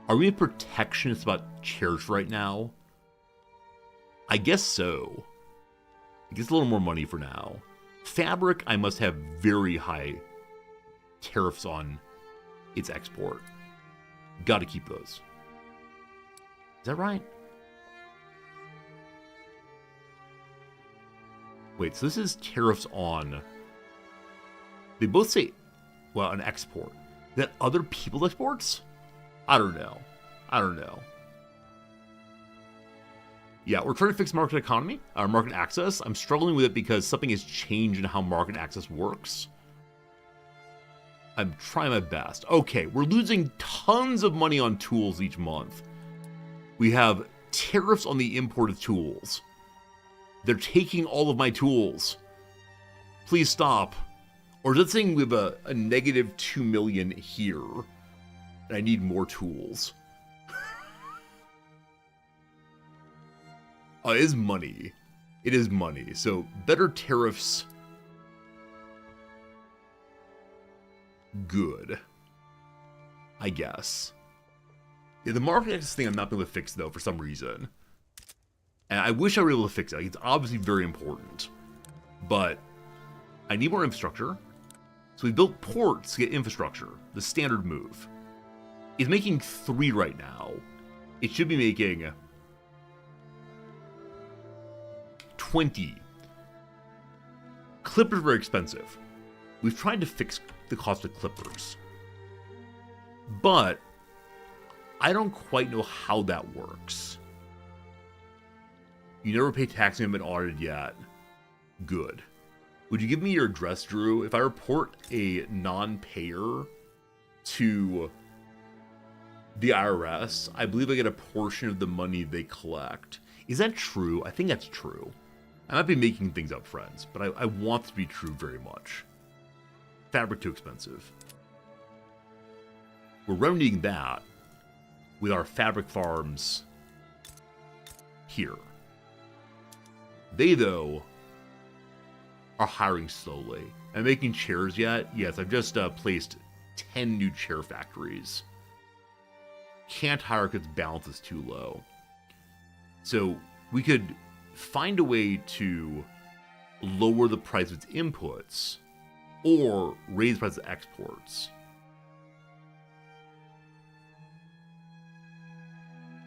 A: Are we a protectionist about chairs right now? I guess so. I guess a little more money for now. Fabric, I must have very high tariffs on its export. Gotta keep those. Is that right? Wait, so this is tariffs on... They both say, well, an export. That other people's exports? I don't know. Yeah, we're trying to fix market economy, or market access. I'm struggling with it because something has changed in how market access works. I'm trying my best. Okay, we're losing tons of money on tools each month. We have tariffs on the import of tools. They're taking all of my tools. Please stop. Or is it saying we have a negative 2 million here? And I need more tools. Oh, it is money. It is money. So, better tariffs. Good. I guess. Yeah, the market access thing I'm not able to fix, though, for some reason. And I wish I were able to fix it. Like, it's obviously very important. But I need more infrastructure. So we built ports to get infrastructure. The standard move. It's making 3 right now. It should be making 20. Clippers are very expensive. We've tried to fix the cost of clippers. But I don't quite know how that works. You never pay tax and haven't been audited yet. Good. Would you give me your address, Drew? If I report a non-payer to the IRS, I believe I get a portion of the money they collect. Is that true? I think that's true. I might be making things up, friends, but I want it to be true very much. Fabric too expensive. We're remedying that with our fabric farms here. They, though, are hiring slowly. Am I making chairs yet? Yes, I've just placed 10 new chair factories. Can't hire because balance is too low. So we could find a way to lower the price of its inputs or raise the price of exports.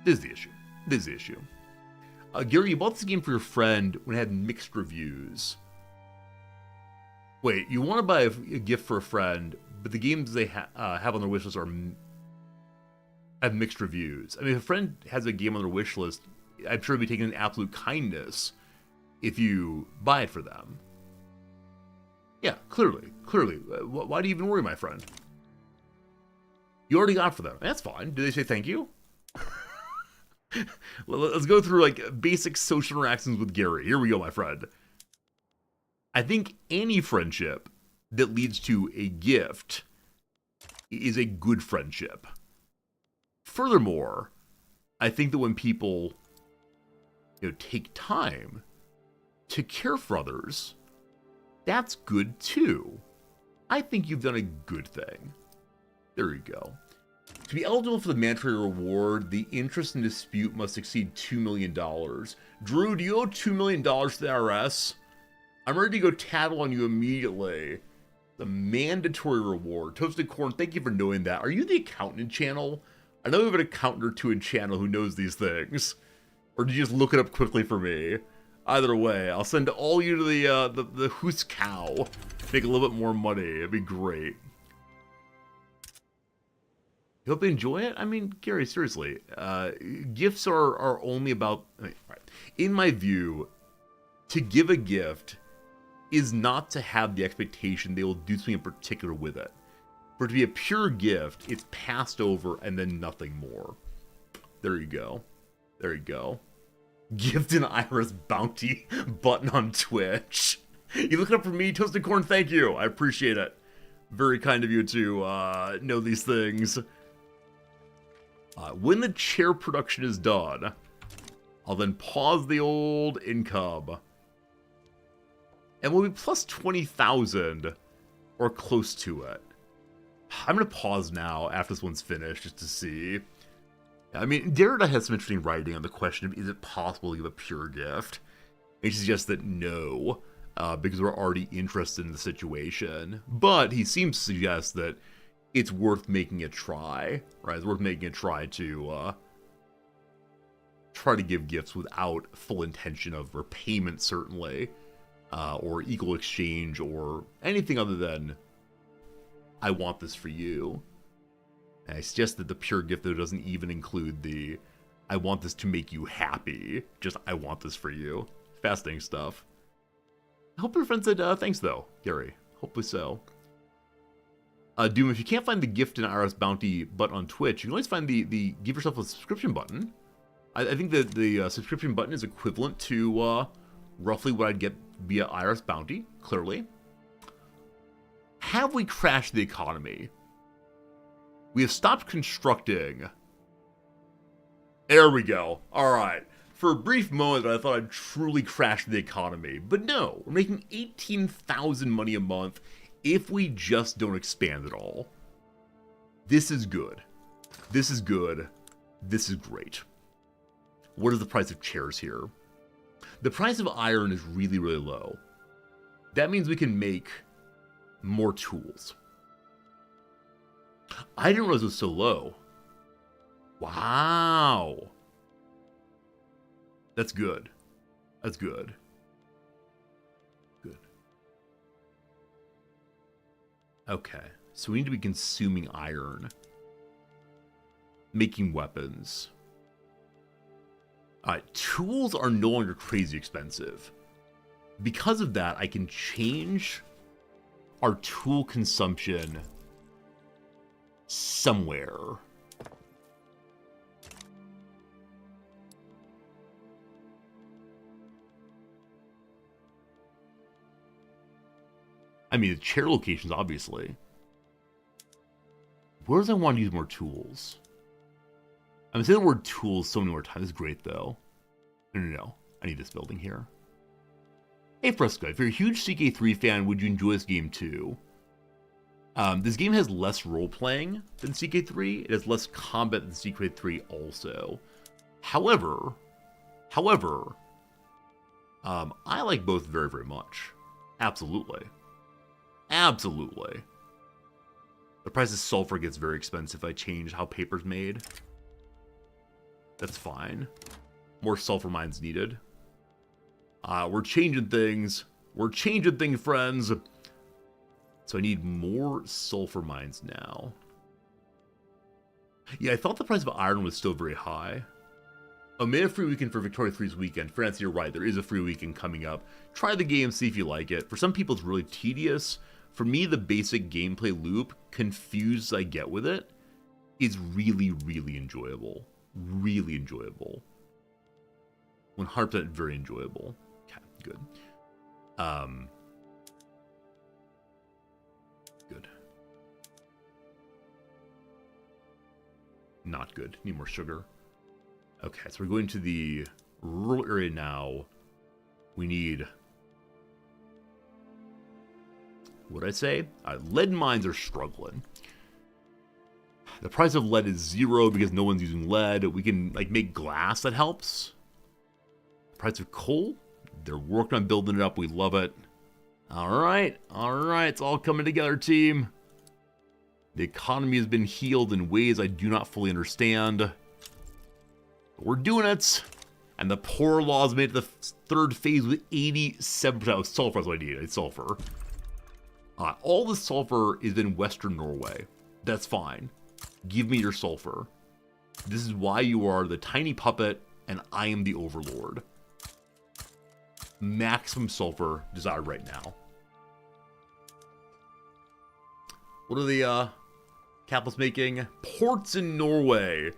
A: This is the issue. This is the issue. Gary, you bought this game for your friend when it had mixed reviews. Wait, you want to buy a gift for a friend, but the games they have on their wishlist have mixed reviews. I mean, if a friend has a game on their wishlist, I'm sure it'd be taken in absolute kindness if you buy it for them. Yeah, clearly. Why do you even worry, my friend? You already got it for them. That's fine. Did they say thank you? Let's go through like basic social interactions with Gary. Here we go, my friend. I think any friendship that leads to a gift is a good friendship. Furthermore, I think that when people, take time to care for others, that's good too. I think you've done a good thing. There you go. To be eligible for the mandatory reward, the interest in dispute must exceed $2 million. Drew, do you owe $2 million to the IRS? I'm ready to go tattle on you immediately. The mandatory reward. Toasted Corn, thank you for knowing that. Are you the accountant channel? I know we have an accountant or two in channel who knows these things. Or did you just look it up quickly for me? Either way, I'll send all you to the Hoos Cow. Make a little bit more money. It'd be great. You hope they enjoy it? I mean, Gary, seriously. Gifts are only about... In my view, to give a gift is not to have the expectation they will do something in particular with it. For it to be a pure gift, it's passed over and then nothing more. There you go. There you go. Gift an Iris bounty button on Twitch. You look it up for me, Toasted Corn, thank you. I appreciate it. Very kind of you to know these things. When the chair production is done, I'll then pause the old income. And we'll be plus 20,000 or close to it. I'm going to pause now after this one's finished just to see. I mean, Derrida has some interesting writing on the question of is it possible to give a pure gift? He suggests that no, because we're already interested in the situation. But he seems to suggest that it's worth making a try, right? It's worth making a try to give gifts without full intention of repayment, certainly, or equal exchange, or anything other than, I want this for you. And I suggest that the pure gift, though, doesn't even include the, I want this to make you happy. Just, I want this for you. Fascinating stuff. I hope your friend said, thanks, though, Gary. Hopefully so. Doom, if you can't find the gift and IRS bounty button on Twitch, you can always find the give yourself a subscription button. I think that the subscription button is equivalent to roughly what I'd get via IRS bounty, clearly. Have we crashed the economy? We have stopped constructing. There we go. All right. For a brief moment, I thought I'd truly crashed the economy. But no, we're making 18,000 money a month if we just don't expand at all. This is good. This is good. This is great. What is the price of chairs here? The price of iron is really, really low. That means we can make more tools. I didn't realize it was so low. Wow. That's good. That's good. Good. Okay. So we need to be consuming iron. Making weapons. Alright, tools are no longer crazy expensive. Because of that, I can change our tool consumption somewhere. I mean, the chair locations, obviously. Where does I want to use more tools? I'm saying the word tools so many more times. This is great, though. No. I need this building here. Hey, Fresco, if you're a huge CK3 fan, would you enjoy this game, too? This game has less role-playing than CK3. It has less combat than CK3 also. However, I like both very, very much. Absolutely. Absolutely. The price of sulfur gets very expensive if I change how paper's made. That's fine. More sulfur mines needed. We're changing things. We're changing things, friends. So I need more sulfur mines now. Yeah, I thought the price of iron was still very high. Oh, made a free weekend for Victoria 3's weekend. France, you're right. There is a free weekend coming up. Try the game, see if you like it. For some people, it's really tedious. For me, the basic gameplay loop, confused I get with it, is really, really enjoyable. Really enjoyable. 100% very enjoyable. Okay, good. Good. Not good. Need more sugar. Okay, so we're going to the rural area now. We need... What did I say? Lead mines are struggling. The price of lead is 0 because no one's using lead. We can like make glass, that helps. The price of coal, they're working on building it up. We love it. Alright, it's all coming together, team. The economy has been healed in ways I do not fully understand. We're doing it. And the poor laws made it to the third phase with 87% of sulfur. That's what I need. It's sulfur. All the sulfur is in Western Norway. That's fine. Give me your sulfur. This is why you are the tiny puppet and I am the overlord. Maximum sulfur desired right now. What are the capitalists making? Ports in Norway.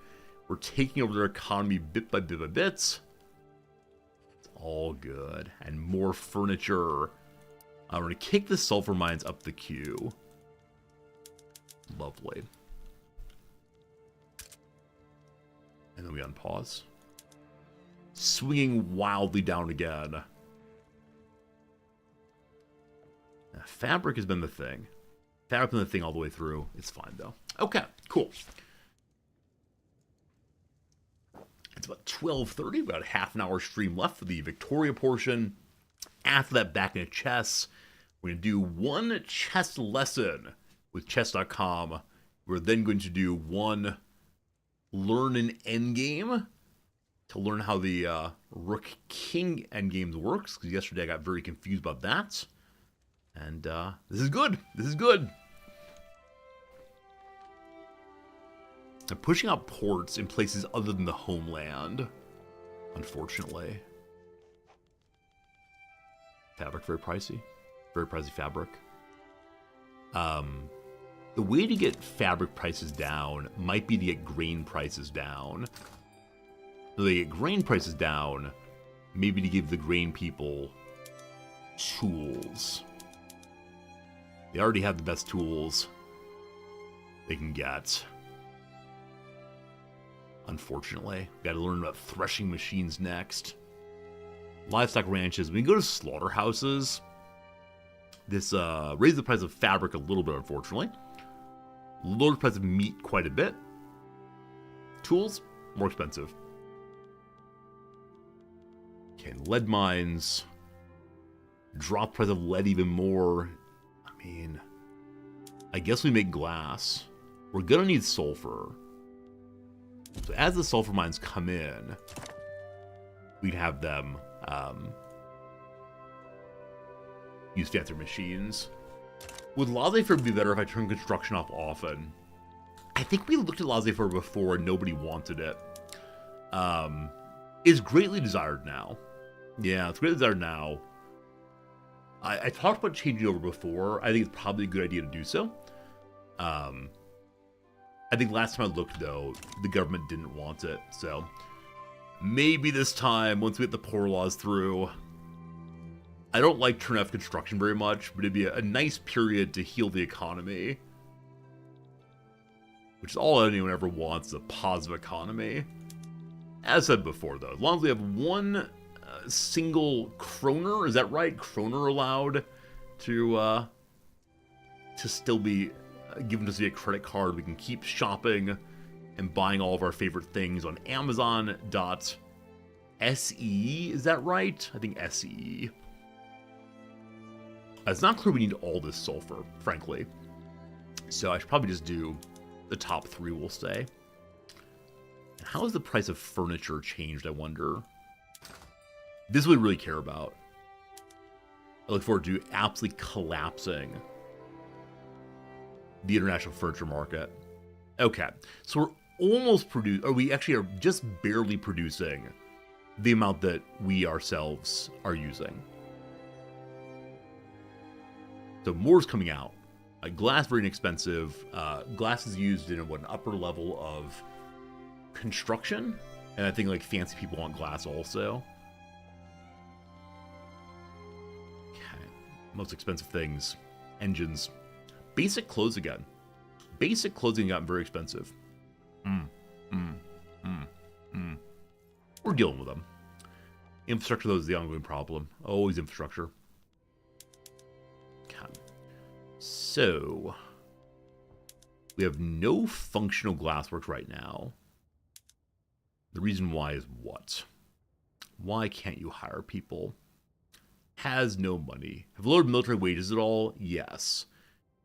A: We're taking over their economy bit by bit by bits. It's all good. And more furniture. We're going to kick the sulfur mines up the queue. Lovely. And then we unpause. Swinging wildly down again. Now, fabric has been the thing. Fabric has been the thing all the way through. It's fine, though. Okay, cool. It's about 12:30. We've got a half an hour stream left for the Victoria portion. After that, back into chess. We're going to do one chess lesson with chess.com. We're then going to do one learn an endgame to learn how the Rook-King endgames works. Because yesterday I got very confused about that. And this is good. This is good. I'm pushing out ports in places other than the homeland, unfortunately. Fabric, very pricey. Very pricey fabric. The way to get fabric prices down might be to get grain prices down. So they get grain prices down, maybe to give the grain people tools. They already have the best tools they can get. Unfortunately, got to learn about threshing machines next. Livestock ranches. When you go to slaughterhouses, this raises the price of fabric a little bit, unfortunately. Lowers the price of meat quite a bit. Tools, more expensive. Okay, lead mines. Drop price of lead even more. I mean, I guess we make glass. We're gonna need sulfur. So as the sulfur mines come in, we'd have them use fancier machines. Would laissez-faire be better if I turned construction off often? I think we looked at laissez-faire before and nobody wanted it. It's greatly desired now. Yeah, it's greatly desired now. I talked about changing over before. I think it's probably a good idea to do so. I think last time I looked, though, the government didn't want it. So maybe this time, once we get the poor laws through. I don't like turn off construction very much, but it'd be a nice period to heal the economy. Which is all anyone ever wants, a positive economy. As said before, though, as long as we have one single kroner, is that right? Kroner allowed to still be given us via credit card. We can keep shopping and buying all of our favorite things on Amazon.com. SE, is that right? I think SE. It's not clear we need all this sulfur, frankly. So I should probably just do the top 3, we'll say. And how has the price of furniture changed, I wonder? This is what we really care about. I look forward to absolutely collapsing the international furniture market. Okay, so we're almost or we actually are just barely producing the amount that we ourselves are using. So more's coming out. Glass, very inexpensive. Glass is used in an upper level of construction, and I think like fancy people want glass also. Okay, most expensive things, engines, basic clothes again. Basic clothing got very expensive. We're dealing with them. Infrastructure, though, is the ongoing problem. Always infrastructure. Okay. So, we have no functional glassworks right now. The reason why is what? Why can't you hire people? Has no money. Have lowered military wages at all? Yes.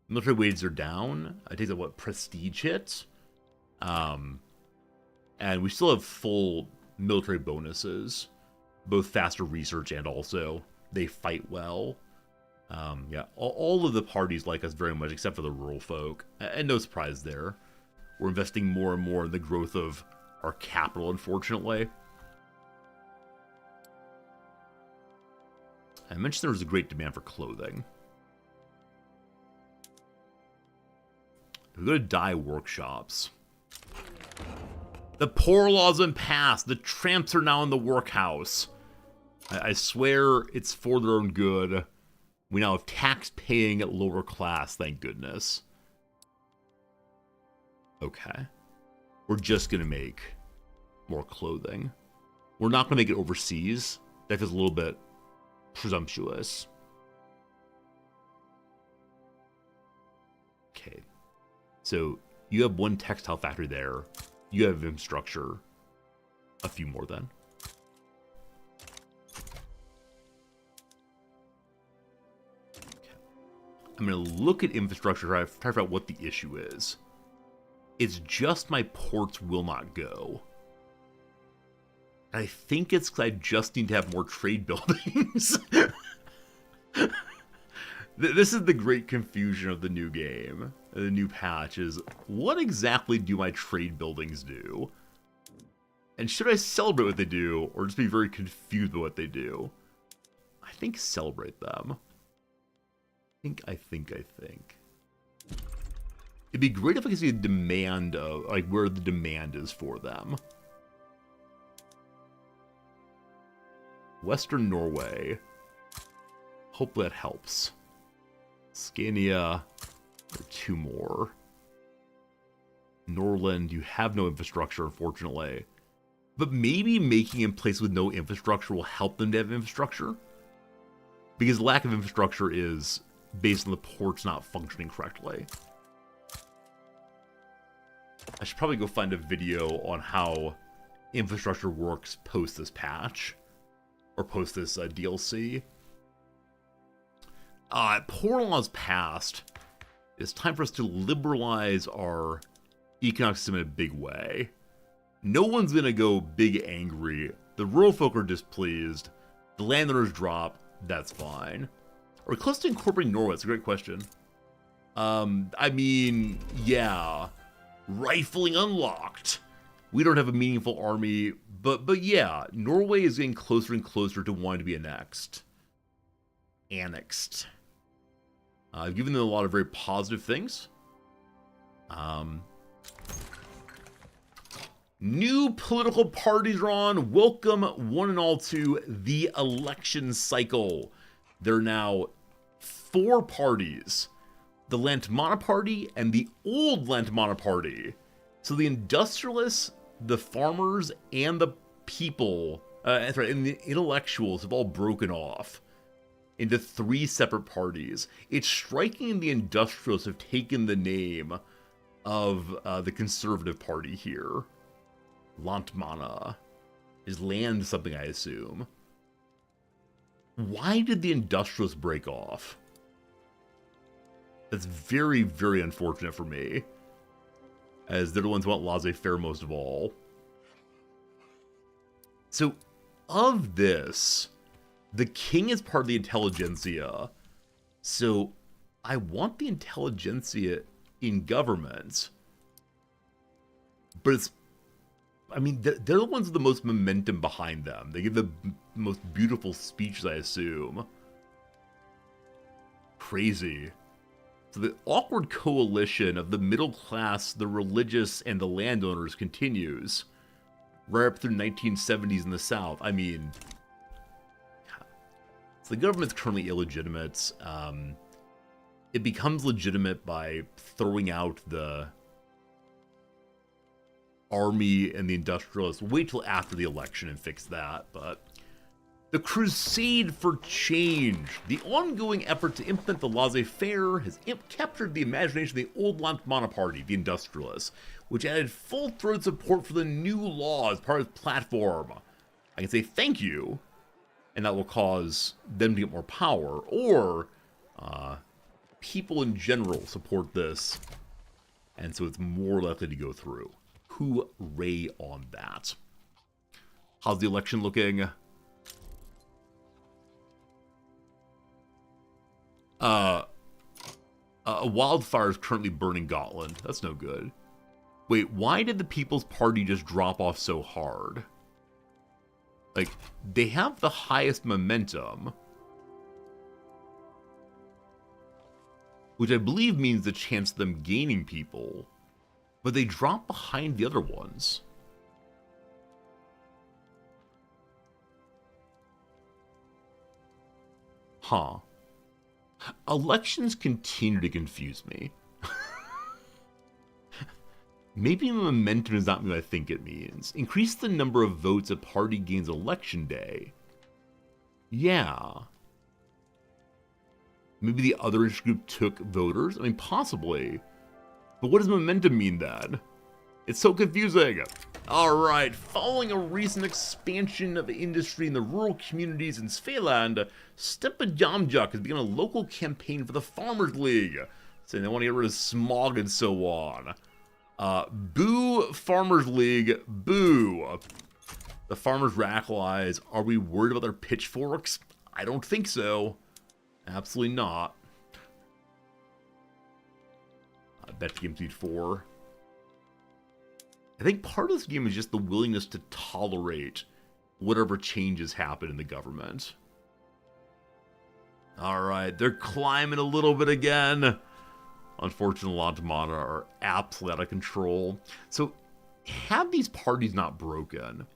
A: Military wages are down. I take that what prestige hit. And we still have full military bonuses. Both faster research and also they fight well. Yeah, all of the parties like us very much, except for the rural folk. And no surprise there. We're investing more and more in the growth of our capital, unfortunately. I mentioned there was a great demand for clothing. If we go to dye workshops. The poor law's been passed. The tramps are now in the workhouse. I swear it's for their own good. We now have tax-paying lower class, thank goodness. Okay. We're just going to make more clothing. We're not going to make it overseas. That feels a little bit presumptuous. Okay. So, you have one textile factory there. You have infrastructure. A few more then. I'm going to look at infrastructure, try to figure out what the issue is. It's just my ports will not go. I think it's because I just need to have more trade buildings. This is the great confusion of the new game. The new patch is, what exactly do my trade buildings do? And should I celebrate what they do, or just be very confused by what they do? I think celebrate them. I think. It'd be great if I could see a demand of, like, where the demand is for them. Western Norway. Hopefully that helps. Scania, 2 more. Norland, you have no infrastructure, unfortunately. But maybe making in place with no infrastructure will help them to have infrastructure? Because lack of infrastructure is based on the ports not functioning correctly. I should probably go find a video on how infrastructure works post this patch. Or post this DLC. Poor laws passed. It's time for us to liberalize our economic system in a big way. No one's gonna go big angry. The rural folk are displeased. The landowners drop. That's fine. Are we close to incorporating Norway? It's a great question. I mean, yeah. Rifling unlocked. We don't have a meaningful army, but yeah, Norway is getting closer and closer to wanting to be annexed. I've given them a lot of very positive things. New political parties are on. Welcome one and all to the election cycle. There are now 4 parties. The Lantmana Party and the old Lantmana Party. So the industrialists, the farmers, and the people, and the intellectuals have all broken off into 3 separate parties. It's striking the industrialists have taken the name of the Conservative Party here. Lantmana. Is land something, I assume? Why did the industrialists break off? That's very, very unfortunate for me, as they're the ones who want laissez-faire most of all. So, of this, the king is part of the intelligentsia, so I want the intelligentsia in government. But it's, I mean, they're the ones with the most momentum behind them. They give the most beautiful speeches, I assume. Crazy. So the awkward coalition of the middle class, the religious, and the landowners continues right up through the 1970s in the South. I mean, so the government's currently illegitimate. It becomes legitimate by throwing out the army and the industrialists. Wait till after the election and fix that, but the crusade for change, the ongoing effort to implement the laissez-faire, has captured the imagination of the old L'Entente party, the industrialists, which added full-throated support for the new law as part of its platform. I can say thank you, and that will cause them to get more power, or people in general support this, and so it's more likely to go through. Hooray on that. How's the election looking? A wildfire is currently burning Gotland. That's no good. Wait, why did the People's Party just drop off so hard? Like, they have the highest momentum, which I believe means the chance of them gaining people, but they drop behind the other ones. Huh. Elections continue to confuse me. Maybe momentum does not mean what I think it means. Increase the number of votes a party gains election day. Yeah. Maybe the other interest group took voters? I mean, possibly. But what does momentum mean then? It's so confusing. Alright, following a recent expansion of industry in the rural communities in Svealand, Stepa Jamjuk has begun a local campaign for the Farmers League, saying they want to get rid of smog and so on. Boo Farmers League, boo. The farmers radicalize. Are we worried about their pitchforks? I don't think so. Absolutely not. I bet Game Speed 4. I think part of this game is just the willingness to tolerate whatever changes happen in the government. Alright, they're climbing a little bit again. Unfortunately, L'Entente are absolutely out of control. So, had these parties not broken,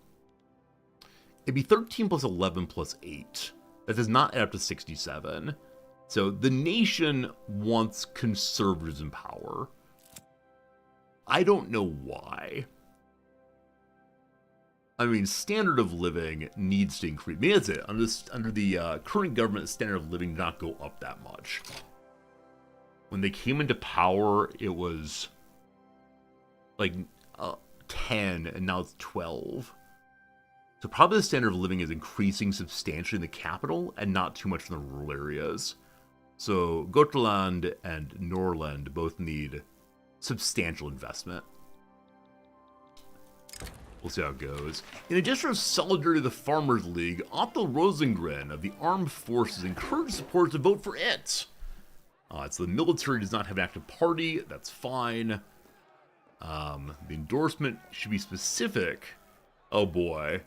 A: it'd be 13 plus 11 plus 8. That does not add up to 67. So, the nation wants conservatives in power. I don't know why. I mean, standard of living needs to increase. Maybe that's it. Under the current government, the standard of living did not go up that much. When they came into power, it was like 10, and now it's 12. So probably the standard of living is increasing substantially in the capital, and not too much in the rural areas. So Götaland and Norrland both need substantial investment. We'll see how it goes. In addition to solidarity of the Farmers League, Otto Rosengren of the Armed Forces encouraged supporters to vote for it. So the military does not have an active party. That's fine. The endorsement should be specific. Oh boy.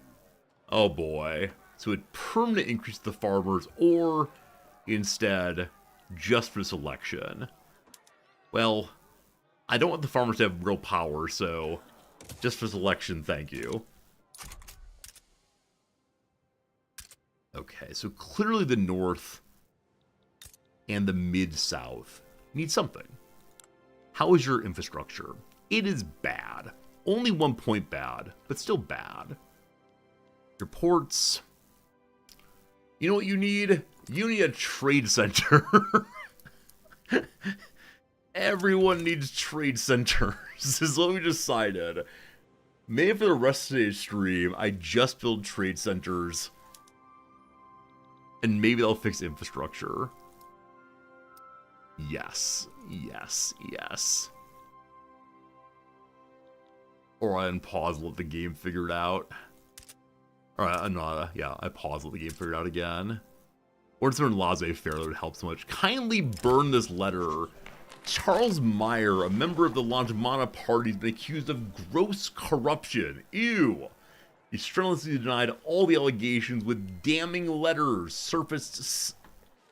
A: Oh boy. So it permanent increase the farmers, or instead, just for this election. Well, I don't want the farmers to have real power, so just for this election, thank you. Okay, so clearly the North and the Mid-South need something. How is your infrastructure? It is bad. Only 1 point bad, but still bad. Your ports. You know what you need? You need a trade center. Everyone needs trade centers. This is what we decided. Maybe for the rest of today's stream, I just build trade centers. And maybe they'll fix infrastructure. Yes. Yes. Yes. Or I unpause and let the game figure it out. Alright, no, yeah, I pause and let the game figure it out again. Or it's in laissez-faire that would help so much. Kindly burn this letter. Charles Meyer, a member of the Longmana party, has been accused of gross corruption. Ew. He strenuously denied all the allegations with damning letters surfaced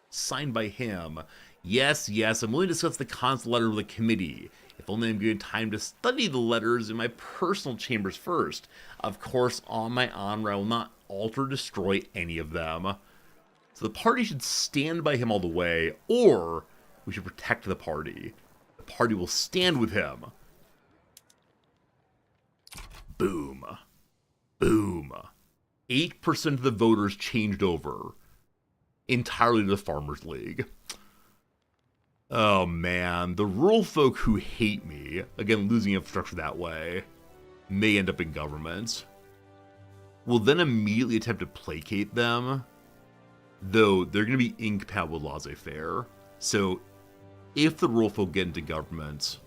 A: signed by him. Yes, I'm willing to discuss the con's letter with the committee. If only I'm given time to study the letters in my personal chambers first. Of course, on my honor, I will not alter or destroy any of them. So the party should stand by him all the way, or we should protect the party. The party will stand with him. Boom. Boom. 8% of the voters changed over entirely to the Farmers League. Oh man, the rural folk who hate me, again losing infrastructure that way, may end up in government. Will then immediately attempt to placate them, though they're going to be incompatible with laissez-faire. So if the rural folk get into government,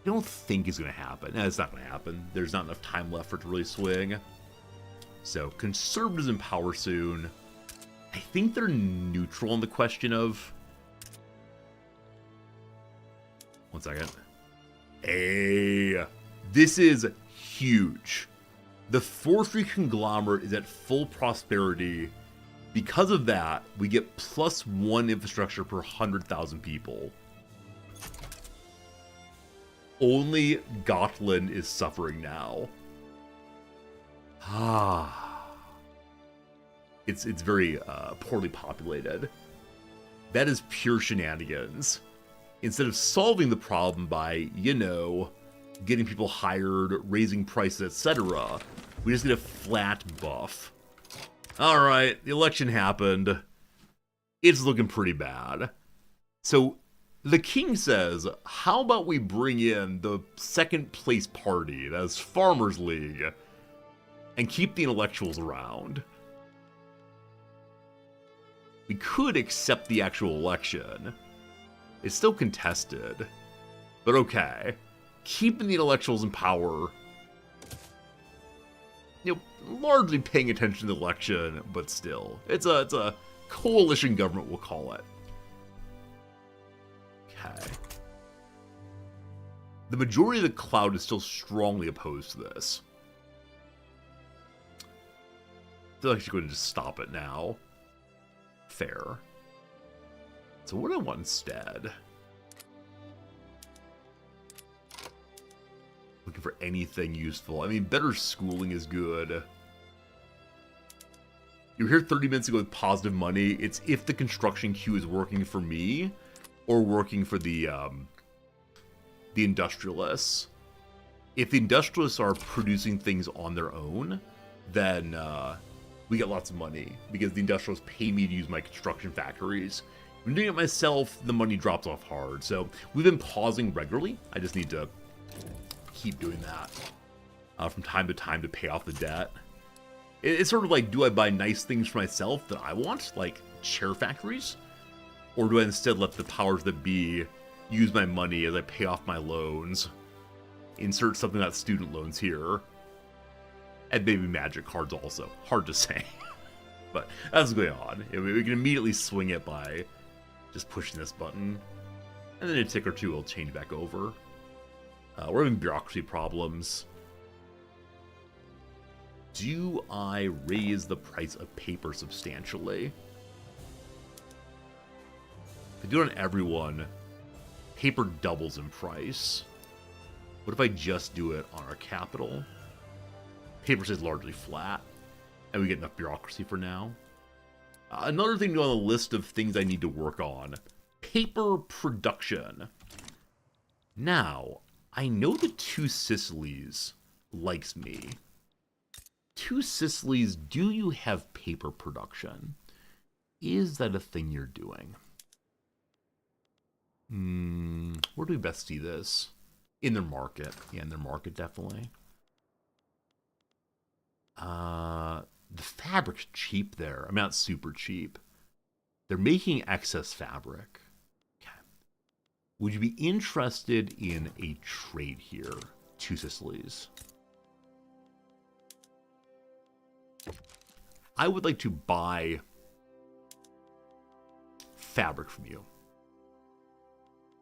A: I don't think it's going to happen. It's not going to happen. There's not enough time left for it to really swing. So conservatives in power soon. I think they're neutral on the question of... One second. Hey, this is huge. The forestry conglomerate is at full prosperity. Because of that, we get +1 infrastructure per 100,000 people. Only Gotland is suffering now. It's very poorly populated. That is pure shenanigans. Instead of solving the problem by, getting people hired, raising prices, etc., we just get a flat buff. Alright, the election happened. It's looking pretty bad. So, the king says, how about we bring in the second place party, that's Farmers League, and keep the intellectuals around. We could accept the actual election. It's still contested. But okay. Keeping the intellectuals in power. Largely paying attention to the election, but still. It's a coalition government, we'll call it. Okay. The majority of the cloud is still strongly opposed to this. I feel like I should go ahead and just stop it now. Fair. So what do I want instead? Looking for anything useful. I mean, better schooling is good. You were here 30 minutes ago with positive money. It's if the construction queue is working for me or working for the industrialists. If the industrialists are producing things on their own, then we get lots of money because the industrialists pay me to use my construction factories. If I'm doing it myself, the money drops off hard. So we've been pausing regularly. I just need to keep doing that from time to time to pay off the debt. It's sort of like, do I buy nice things for myself that I want, like chair factories? Or do I instead let the powers that be use my money as I pay off my loans? Insert something about student loans here. And maybe magic cards also. Hard to say. But that's what's going on. We can immediately swing it by just pushing this button. And then in a tick or two, it'll change back over. We're having bureaucracy problems. Do I raise the price of paper substantially? If I do it on everyone, paper doubles in price. What if I just do it on our capital? Paper stays largely flat, and we get enough bureaucracy for now. Another thing on the list of things I need to work on. Paper production. Now, I know the Two Sicilies likes me. Two Sicilies, do you have paper production? Is that a thing you're doing? Where do we best see this? In their market. Yeah, in their market, definitely. The fabric's cheap there. I mean, not super cheap. They're making excess fabric. Okay. Would you be interested in a trade here? Two Sicilies. I would like to buy fabric from you.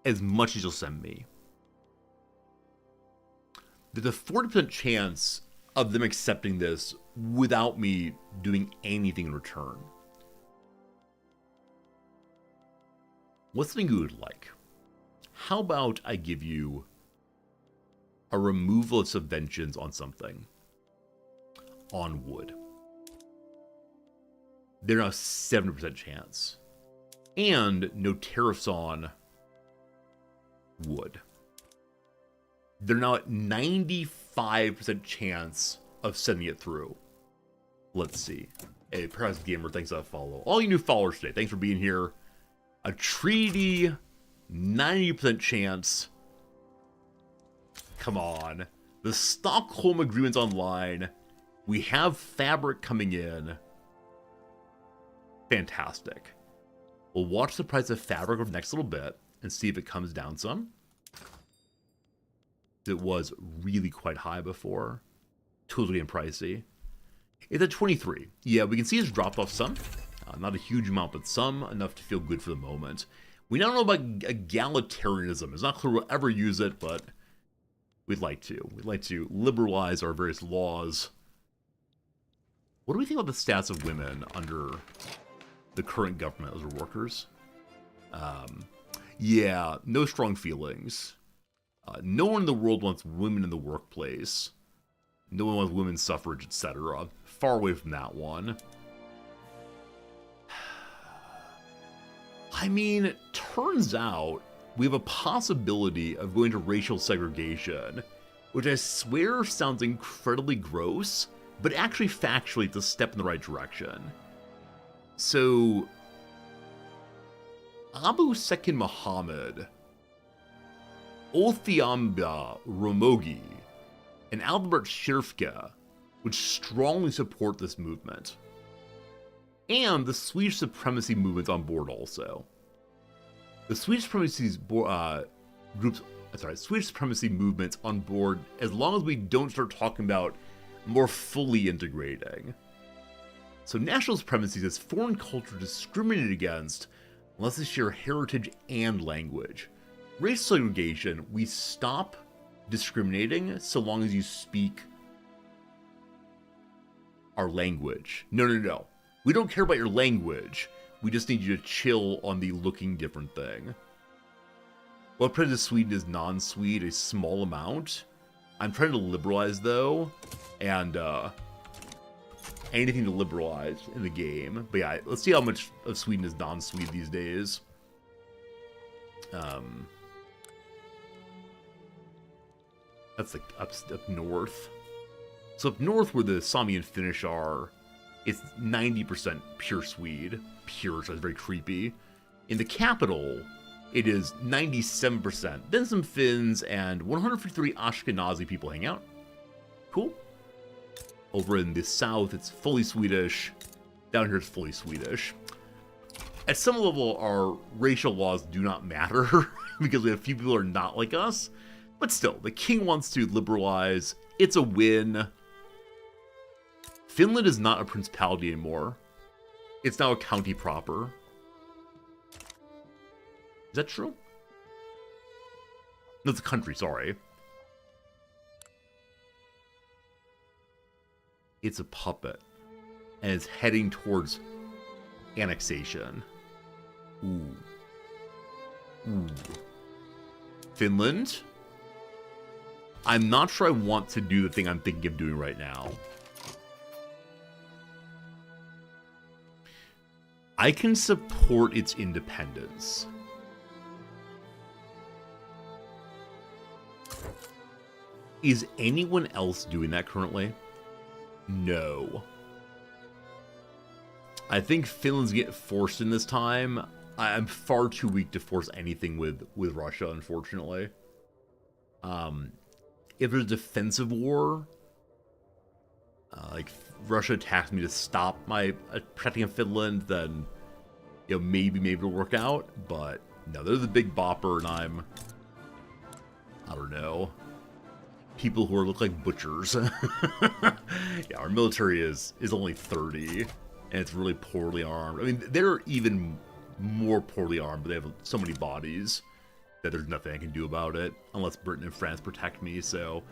A: As much as you'll send me. There's a 40% chance of them accepting this without me doing anything in return. What's something you would like? How about I give you a removal of subventions on something? On wood. They're now 70% chance. And no tariffs on wood. They're now at 95% chance of sending it through. Let's see. Hey, Paradox Gamer, thanks for that follow. All you new followers today, thanks for being here. A treaty, 90% chance. Come on. The Stockholm Agreement's online. We have fabric coming in. Fantastic. We'll watch the price of fabric over the next little bit and see if it comes down some. It was really quite high before. Tools are getting pricey. It's at 23. Yeah, we can see it's dropped off some. Not a huge amount, but some. Enough to feel good for the moment. We now know about egalitarianism. It's not clear we'll ever use it, but we'd like to. We'd like to liberalize our various laws. What do we think about the stats of women under the current government as workers? Yeah, no strong feelings. No one in the world wants women in the workplace. No one wants women's suffrage, etc. Far away from that one. I mean, it turns out we have a possibility of going to racial segregation, which I swear sounds incredibly gross, but actually factually it's a step in the right direction. So, Abu Second Muhammad, Othiamba Ramogi, and Albert Shirfka would strongly support this movement. And the Swedish supremacy movement's on board also. The Swedish supremacy Swedish supremacy movement's on board as long as we don't start talking about more fully integrating. So national supremacy is foreign culture discriminated against unless they share heritage and language. Racial segregation, we stop discriminating so long as you speak our language. No. We don't care about your language. We just need you to chill on the looking different thing. What percentage of Sweden is non-Swede? A small amount. I'm trying to liberalize though, and anything to liberalize in the game. But yeah, let's see how much of Sweden is non-Swede these days. That's like up north. So up north where the Sami and Finnish are, it's 90% pure Swede. Pure, so it's very creepy. In the capital, it is 97%. Then some Finns and 153 Ashkenazi people hang out. Cool. Over in the south, it's fully Swedish. Down here, it's fully Swedish. At some level, our racial laws do not matter because we have few people who are not like us. But still, the king wants to liberalize. It's a win. Finland is not a principality anymore. It's now a county proper. Is that true? No, it's a country, sorry. It's a puppet. And it's heading towards annexation. Ooh. Finland? I'm not sure I want to do the thing I'm thinking of doing right now. I can support its independence. Is anyone else doing that currently? No. I think Finland's getting forced in this time. I'm far too weak to force anything with Russia, unfortunately. If there's a defensive war, Like, Russia attacks me to stop my protecting of Finland, then, you know, maybe it'll work out. But no, they're the big bopper, and I don't know, people who look like butchers. Yeah, our military is only 30, and it's really poorly armed. I mean, they're even more poorly armed, but they have so many bodies that there's nothing I can do about it, unless Britain and France protect me. So,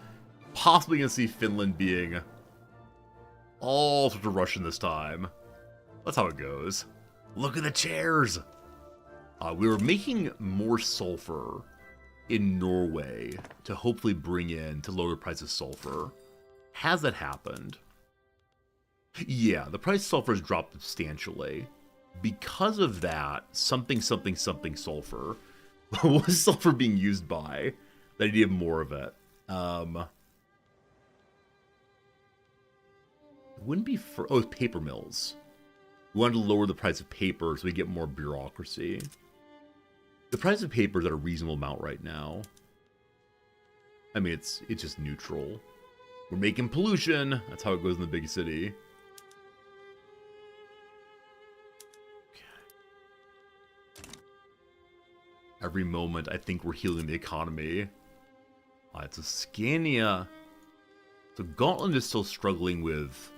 A: possibly gonna see Finland being all sorts of Russian this time. That's how it goes. Look at the chairs! We were making more sulfur in Norway to hopefully bring in to lower the price of sulfur. Has that happened? Yeah, the price of sulfur has dropped substantially. Because of that, something sulfur. What is sulfur being used by? That I need more of it. It wouldn't be for... Oh, it's paper mills. We wanted to lower the price of paper so we get more bureaucracy. The price of paper is at a reasonable amount right now. I mean, it's just neutral. We're making pollution. That's how it goes in the big city. Okay. Every moment, I think we're healing the economy. It's a Scania. So Gotland is still struggling with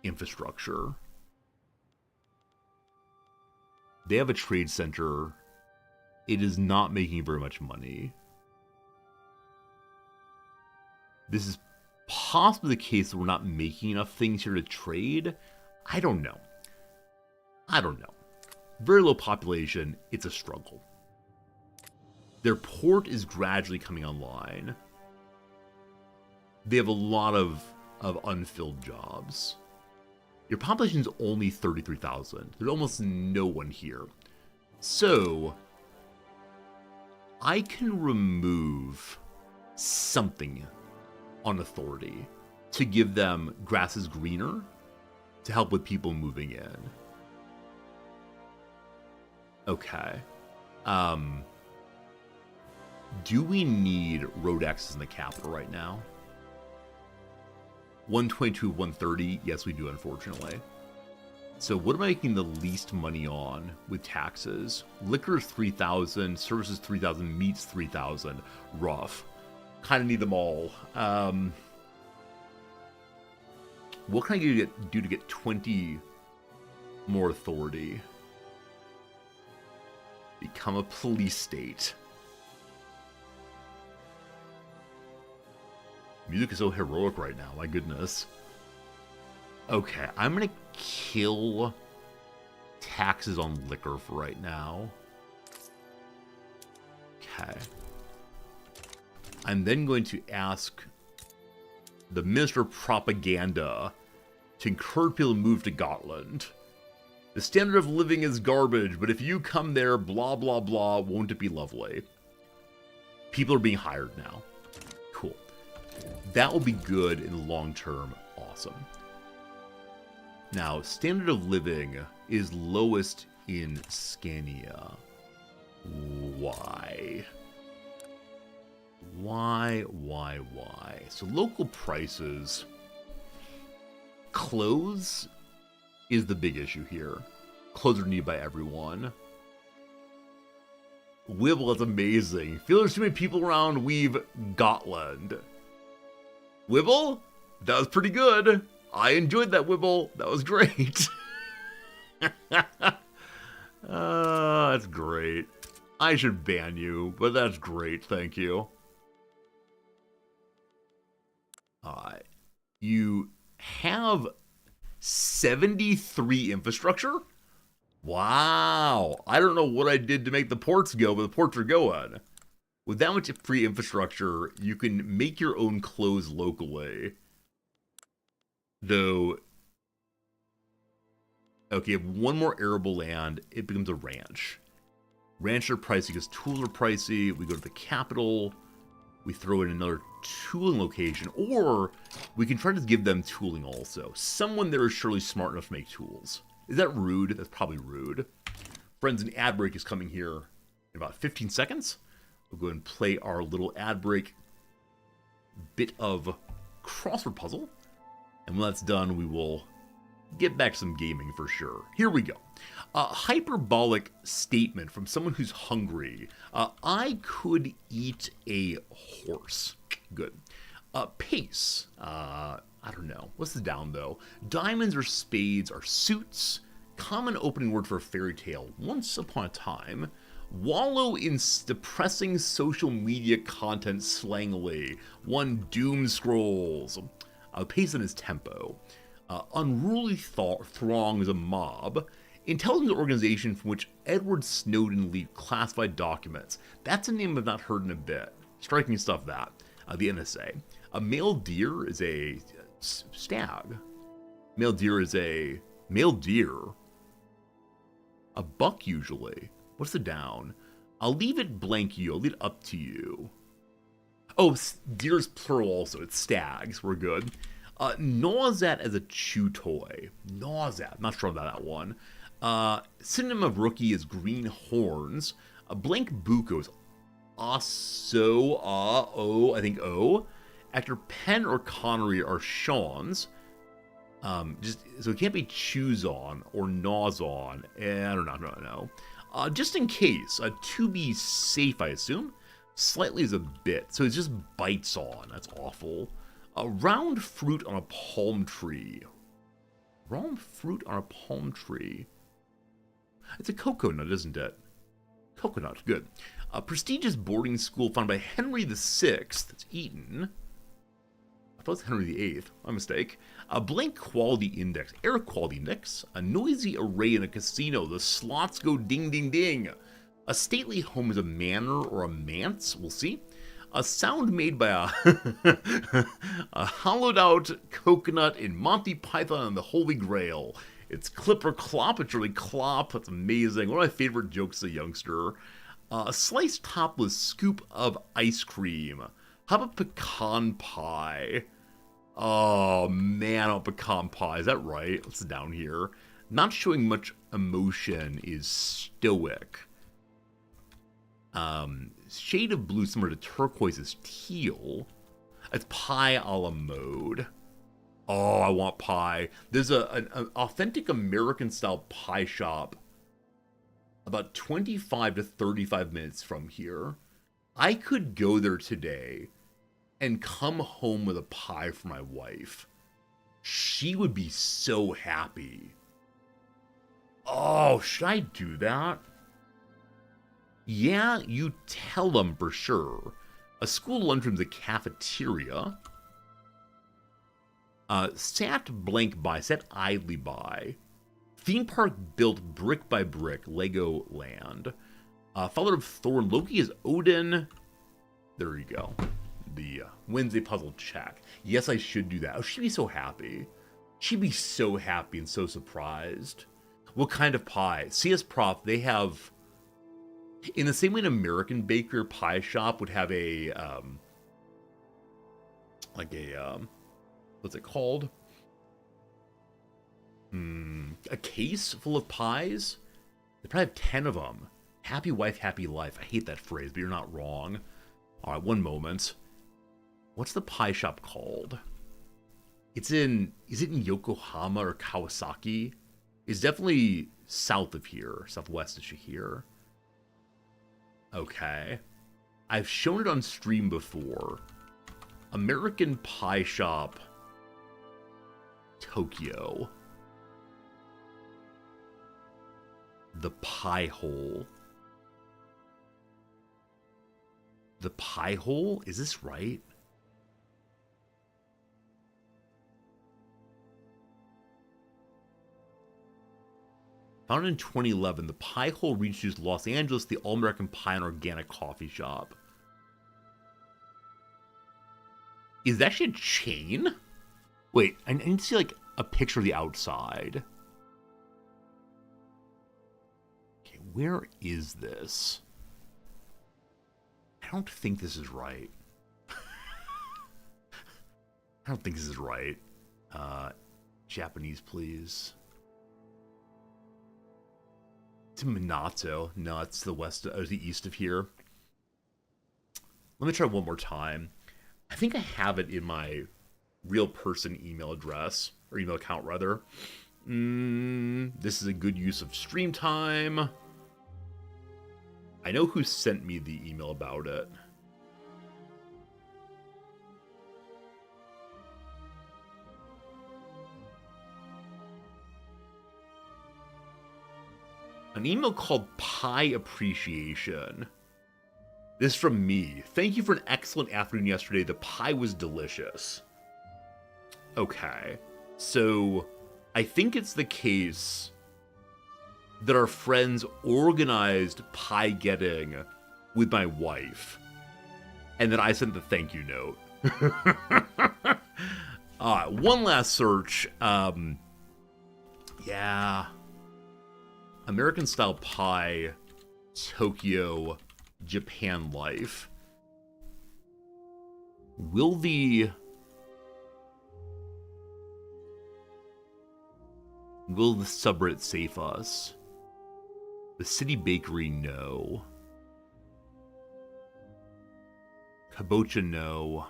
A: infrastructure. They have a trade center. It is not making very much money. This is possibly the case that we're not making enough things here to trade. I don't know. Very low population. It's a struggle. Their port is gradually coming online. They have a lot of unfilled jobs. Your population is only 33,000. There's almost no one here. So, I can remove something on authority to give them grass is greener to help with people moving in. Okay. Do we need road access in the capital right now? 122, 130? Yes, we do, unfortunately. So what am I making the least money on with taxes? Liquor is 3,000, services 3,000, meats 3,000. Rough. Kind of need them all. What can I do to get 20 more authority? Become a police state. Music is so heroic right now, my goodness. Okay, I'm gonna kill taxes on liquor for right now. Okay. I'm then going to ask the Minister of Propaganda to encourage people to move to Gotland. The standard of living is garbage, but if you come there, blah, blah, blah, won't it be lovely? People are being hired now. Cool. That will be good in the long term. Awesome. Now, standard of living is lowest in Scania. Why? Why? So local prices. Clothes is the big issue here. Clothes are needed by everyone. Wibble is amazing. Feel there's too many people around, we've Gotland. Wibble? That was pretty good. I enjoyed that, Wibble. That was great. That's great. I should ban you, but that's great. Thank you. You have 73 infrastructure? Wow. I don't know what I did to make the ports go, but the ports are going. With that much free infrastructure, you can make your own clothes locally. Though, okay, you have one more arable land, it becomes a ranch. Ranch are pricey because tools are pricey. We go to the capital. We throw in another tooling location. Or we can try to give them tooling also. Someone there is surely smart enough to make tools. Is that rude? That's probably rude. Friends, an ad break is coming here in about 15 seconds. We'll go ahead and play our little ad break bit of crossword puzzle. And when that's done, we will get back some gaming for sure. Here we go. A hyperbolic statement from someone who's hungry. I could eat a horse. Good. Pace. I don't know. What's the down, though? Diamonds or spades are suits. Common opening word for a fairy tale. Once upon a time. Wallow in depressing social media content slangily. One doom scrolls. Pace in his tempo. Unruly throngs a mob. Intelligence organization from which Edward Snowden leaked classified documents. That's a name I've not heard in a bit. Striking stuff, that. The NSA. A male deer is a stag. Male deer is a male deer. A buck, usually. What's the down? I'll leave it blank you. I'll leave it up to you. Oh, deer's plural also. It's stags. We're good. Nausat as a chew toy. Nausat. Not sure about that one. Synonym of rookie is green horns. A blank buko is also, I think O. Actor Penn or Connery are Sean's. So it can't be chews on or gnaws on. I don't know. Just in case, to be safe, I assume. Slightly is a bit, so it just bites on. That's awful. A round fruit on a palm tree. Round fruit on a palm tree. It's a coconut, isn't it? Coconut, good. A prestigious boarding school founded by Henry VI. That's Eton. I thought it was Henry VIII. My mistake. A blank quality index. Air quality index. A noisy array in a casino. The slots go ding, ding, ding. A stately home is a manor or a manse. We'll see. A sound made by a hollowed out coconut in Monty Python and the Holy Grail. It's clip or clop. It's really clop. That's amazing. One of my favorite jokes as a youngster. A sliced topless scoop of ice cream. How about pecan pie? Oh man, on pecan pie. Is that right? What's down here? Not showing much emotion is stoic. Shade of blue similar to turquoise is teal. It's pie a la mode. Oh, I want pie. There's an authentic American style pie shop about 25 to 35 minutes from here. I could go there today and come home with a pie for my wife. She would be so happy. Oh, should I do that? Yeah, you tell them for sure. A school lunchroom's a cafeteria. Sat blank by, sat idly by. Theme park built brick by brick, Lego Land. Father of Thor and Loki is Odin. There you go. The Wednesday puzzle check. Yes, I should do that. Oh, she'd be so happy. She'd be so happy and so surprised. What kind of pie? CS Prof, they have... In the same way an American bakery or pie shop would have a... what's it called? A case full of pies? They probably have 10 of them. Happy wife, happy life. I hate that phrase, but you're not wrong. Alright, one moment. What's the pie shop called? Is it in Yokohama or Kawasaki? It's definitely south of here, southwest of here. Okay. I've shown it on stream before. American Pie Shop, Tokyo. The Pie Hole. The Pie Hole? Is this right? Founded in 2011, the Pie Hole reintroduced Los Angeles, the all-American pie and organic coffee shop. Is that actually a chain? Wait, I need to see, like, a picture of the outside. Okay, where is this? I don't think this is right. I don't think this is right. Japanese, please. It's in Minato. No, it's the west or the east of here. Let me try one more time. I think I have it in my real person email address, or email account rather. This is a good use of stream time. I know who sent me the email about it. An email called Pie Appreciation. This is from me. Thank you for an excellent afternoon yesterday. The pie was delicious. Okay. So, I think it's the case that our friends organized pie getting with my wife. And then I sent the thank you note. One last search. Yeah. American style pie, Tokyo, Japan life. Will the subreddit save us? The City Bakery, no. Kabocha, no.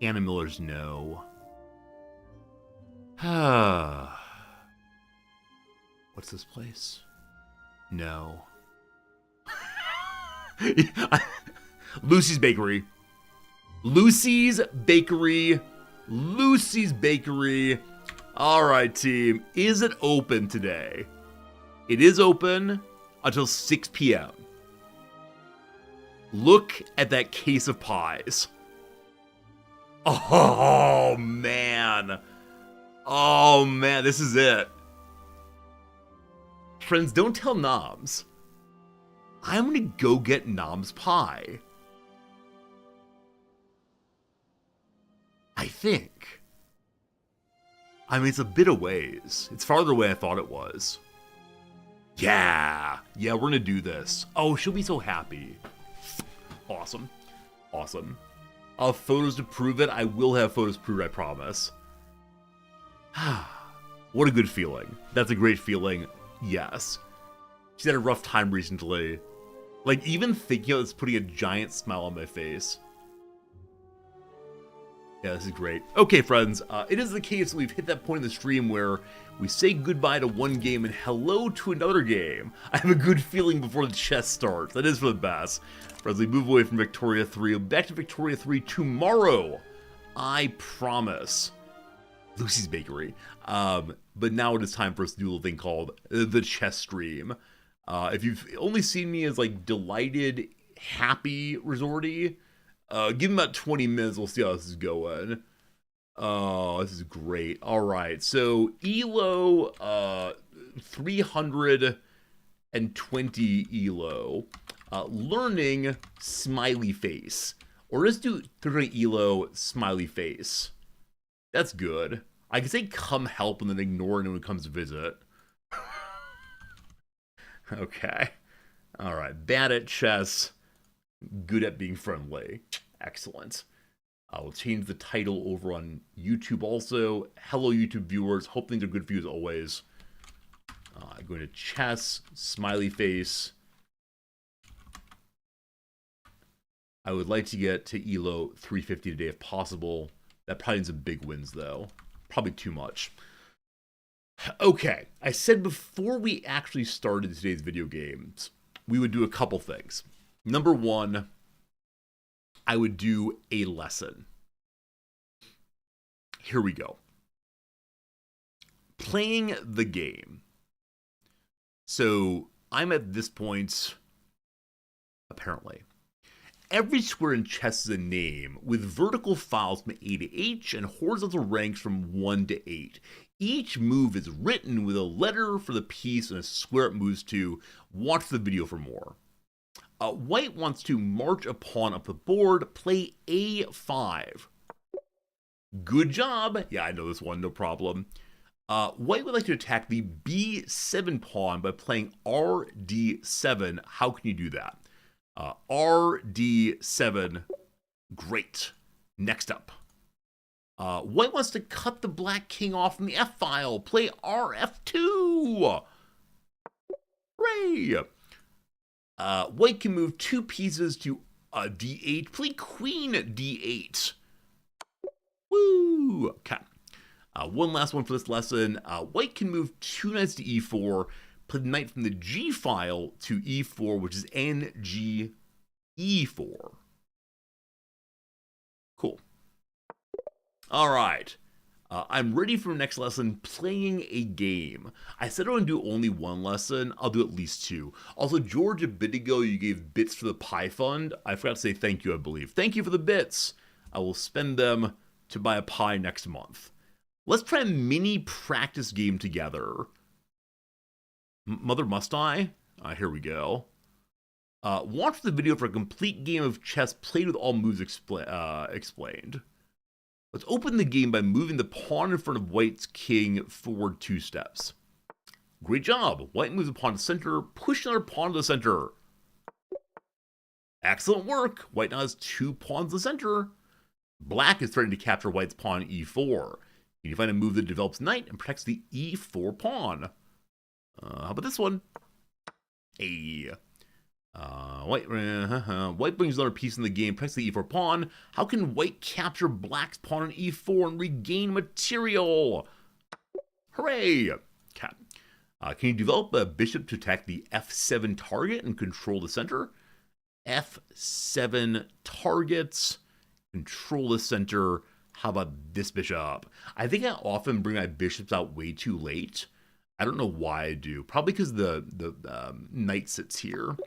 A: Anna Miller's, no. What's this place? No. Lucy's Bakery. Lucy's Bakery. Lucy's Bakery. All right, team. Is it open today? It is open until 6 p.m. Look at that case of pies. Oh, man. Oh, man. This is it. Friends, don't tell Noms. I'm gonna go get Nom's pie. I think. I mean, it's a bit of ways. It's farther away than I thought it was. Yeah, we're gonna do this. Oh, she'll be so happy. Awesome. Awesome. I'll have photos to prove it. I will have photos to prove it, I promise. What a good feeling. That's a great feeling. Yes. She's had a rough time recently. Like, even thinking of it's putting a giant smile on my face. Yeah, this is great. Okay, friends, it is the case that we've hit that point in the stream where we say goodbye to one game and hello to another game. I have a good feeling before the chess starts. That is for the best. Friends, we move away from Victoria 3. Back to Victoria 3 tomorrow. I promise. Lucy's Bakery. But now it is time for us to do a little thing called the chess stream. If you've only seen me as like delighted, happy resorty, give me about 20 minutes. We'll see how this is going. Oh, this is great. All right. So Elo, 320 Elo, learning smiley face, or let's do 320 Elo smiley face. That's good. I can say come help and then ignore anyone who comes to visit. Okay. All right. Bad at chess. Good at being friendly. Excellent. I'll change the title over on YouTube also. Hello, YouTube viewers. Hope things are good for you as always. I'm going to chess. Smiley face. I would like to get to Elo 350 today if possible. That probably needs some big wins, though. Probably too much. Okay, I said before we actually started today's video games, we would do a couple things. Number one, I would do a lesson. Here we go. Playing the game. So, I'm at this point, apparently. Every square in chess is a name, with vertical files from A to H and horizontal ranks from 1 to 8. Each move is written with a letter for the piece and a square it moves to. Watch the video for more. White wants to march a pawn up the board, play A5. Good job. Yeah, I know this one, no problem. White would like to attack the B7 pawn by playing RD7. How can you do that? RD7. Great. Next up. White wants to cut the black king off from the F file. Play RF2. Hooray. White can move 2 pieces to D8. Play queen D8. Woo! Okay. One last one for this lesson. White can move 2 knights to e4, play the knight from the g file to e4, which is ng e4. Cool. All right. I'm ready for the next lesson, playing a game. I said I would do only one lesson. I'll do at least 2. Also, George, a bit ago, you gave bits for the Pi Fund. I forgot to say thank you, I believe. Thank you for the bits. I will spend them to buy a Pi next month. Let's try a mini practice game together. Mother, must I? Here we go. Watch the video for a complete game of chess played with all moves explained. Let's open the game by moving the pawn in front of White's king forward 2 steps. Great job. White moves the pawn to the center. Push another pawn to the center. Excellent work. White now has 2 pawns to the center. Black is threatening to capture White's pawn e4. You can find a move that develops knight and protects the e4 pawn. How about this one? Hey. White brings another piece in the game, protects the e4 pawn. How can White capture Black's pawn on e4 and regain material? Hooray! Okay. Can you develop a bishop to attack the f7 target and control the center? f7 targets, control the center. How about this bishop? I think I often bring my bishops out way too late. I don't know why I do. Probably because the knight sits here.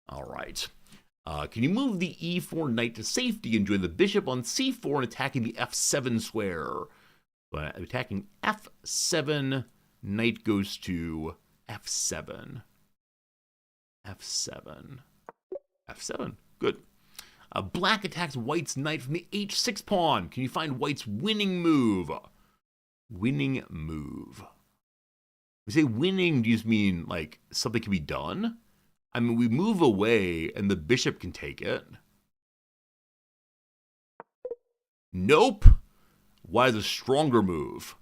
A: All right. Can you move the e4 knight to safety and join the bishop on c4 and attacking the f7 square? But attacking f7, knight goes to f7. f7. f7. Good. Black attacks White's knight from the h6 pawn. Can you find White's winning move? Winning move. We say winning, do you just mean like something can be done? I mean, we move away and the bishop can take it. Nope. Why is a stronger move?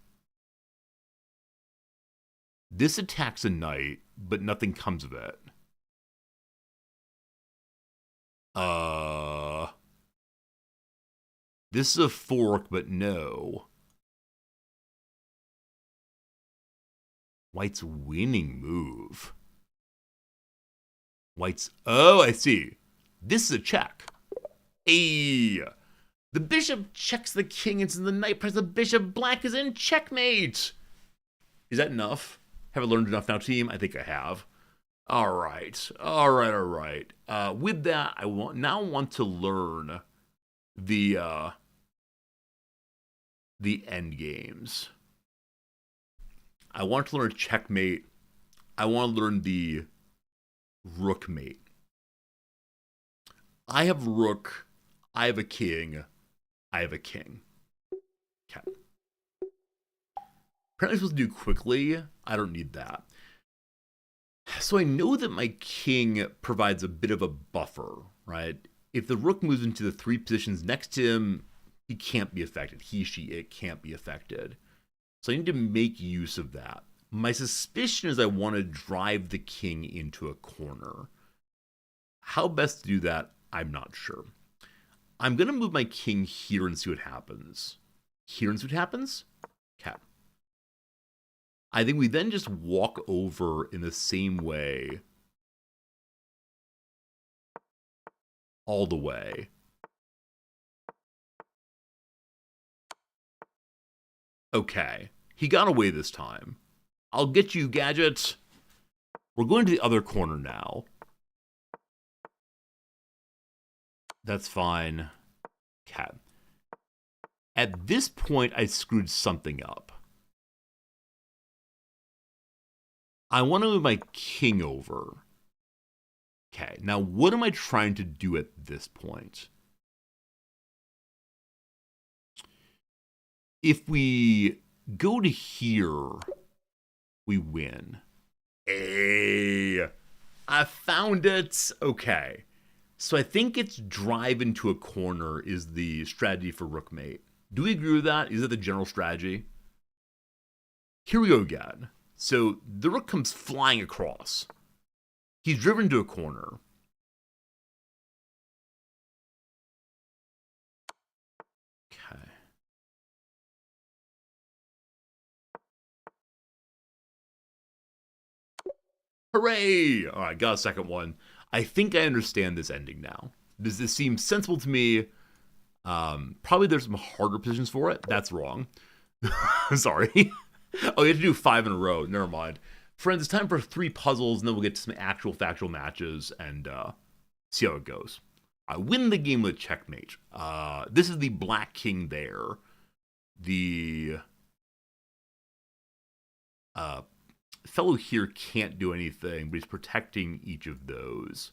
A: This attacks a knight, but nothing comes of it. This is a fork, but no. White's winning move. White's, oh, I see. This is a check. Hey, the bishop checks the king into the knight, press the bishop, Black is in checkmate. Is that enough? Have I learned enough now, team? I think I have. All right. With that, I now want to learn the end games. I want to learn checkmate. I want to learn the rook mate. I have rook. I have a king. I have a king. Okay. Apparently I'm supposed to do quickly. I don't need that. So I know that my king provides a bit of a buffer, right? If the rook moves into the 3 positions next to him, he can't be affected. He, she, it can't be affected. So I need to make use of that. My suspicion is I want to drive the king into a corner. How best to do that, I'm not sure. I'm going to move my king here and see what happens. Here and see what happens? Okay. I think we then just walk over in the same way all the way. Okay, he got away this time. I'll get you, Gadget. We're going to the other corner now. That's fine. Okay. At this point, I screwed something up. I want to move my king over. Okay, now what am I trying to do at this point? If we go to here, we win. Hey, I found it. Okay, so I think it's drive into a corner is the strategy for rook mate. Do we agree with that? Is that the general strategy? Here we go again. So the rook comes flying across. He's driven to a corner. Okay. Hooray! All right, got a second one. I think I understand this ending now. Does this seem sensible to me? Probably there's some harder positions for it. That's wrong. Sorry. Oh, you have to do 5 in a row. Never mind. Friends, it's time for 3 puzzles, and then we'll get to some actual factual matches and see how it goes. I win the game with checkmate. This is the Black King there. The fellow here can't do anything, but he's protecting each of those.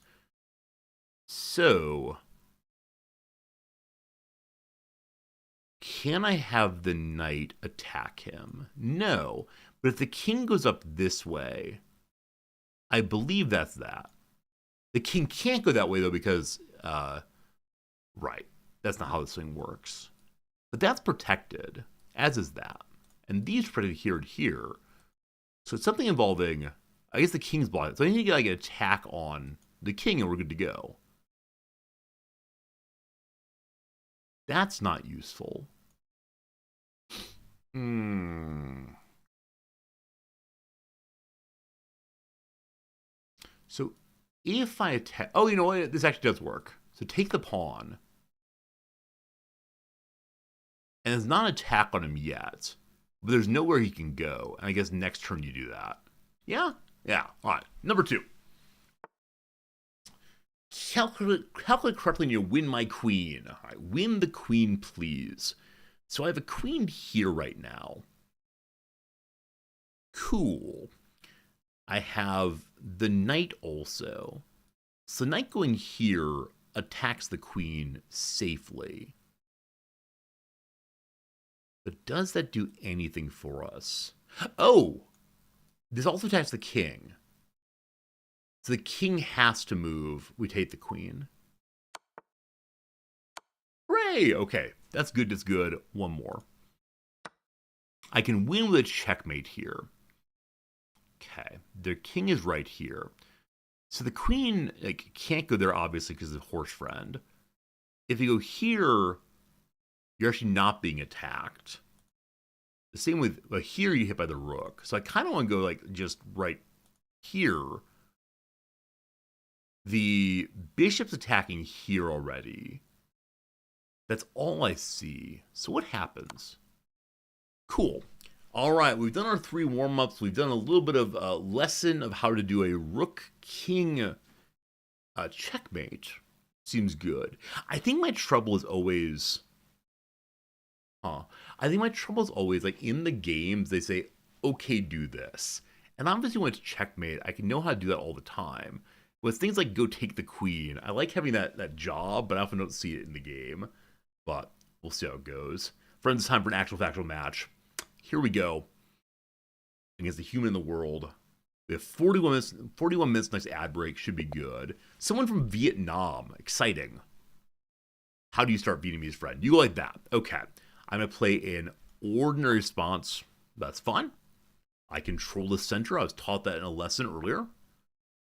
A: So, can I have the knight attack him? No. But if the king goes up this way, I believe that's that. The king can't go that way, though, because, right, that's not how this thing works. But that's protected, as is that. And these are protected here and here. So it's something involving, I guess the king's blocked. So I need to get like an attack on the king and we're good to go. That's not useful. So if I attack, oh, you know what? This actually does work. So take the pawn. And there's not an attack on him yet. But there's nowhere he can go. And I guess next turn you do that. Yeah? Yeah. All right. Number 2. Calculate correctly and you win my queen. All right. Win the queen, please. So I have a queen here right now. Cool. I have the knight also. So the knight going here attacks the queen safely. But does that do anything for us? Oh! This also attacks the king. So the king has to move. We take the queen. Hooray! Okay, that's good, that's good. One more. I can win with a checkmate here. Okay, the king is right here. So the queen can't go there, obviously, because of the horse friend. If you go here, you're actually not being attacked. The same with here, you hit by the rook. So I kind of want to go just right here. The bishop's attacking here already. That's all I see. So what happens? Cool. All right, we've done our 3 warm-ups. We've done a little bit of a lesson of how to do a rook-king checkmate. Seems good. I think my trouble is always... I think my trouble is always, in the games, they say, okay, do this. And obviously when it's checkmate, I can know how to do that all the time. When it's things like go take the queen, I like having that job, but I often don't see it in the game. But we'll see how it goes. Friends, it's time for an actual factual match. Here we go. Against the human in the world. We have 41 minutes, nice ad break, should be good. Someone from Vietnam, exciting. How do you start Vietnamese friend? You go like that. Okay. I'm going to play an ordinary response. That's fine. I control the center. I was taught that in a lesson earlier.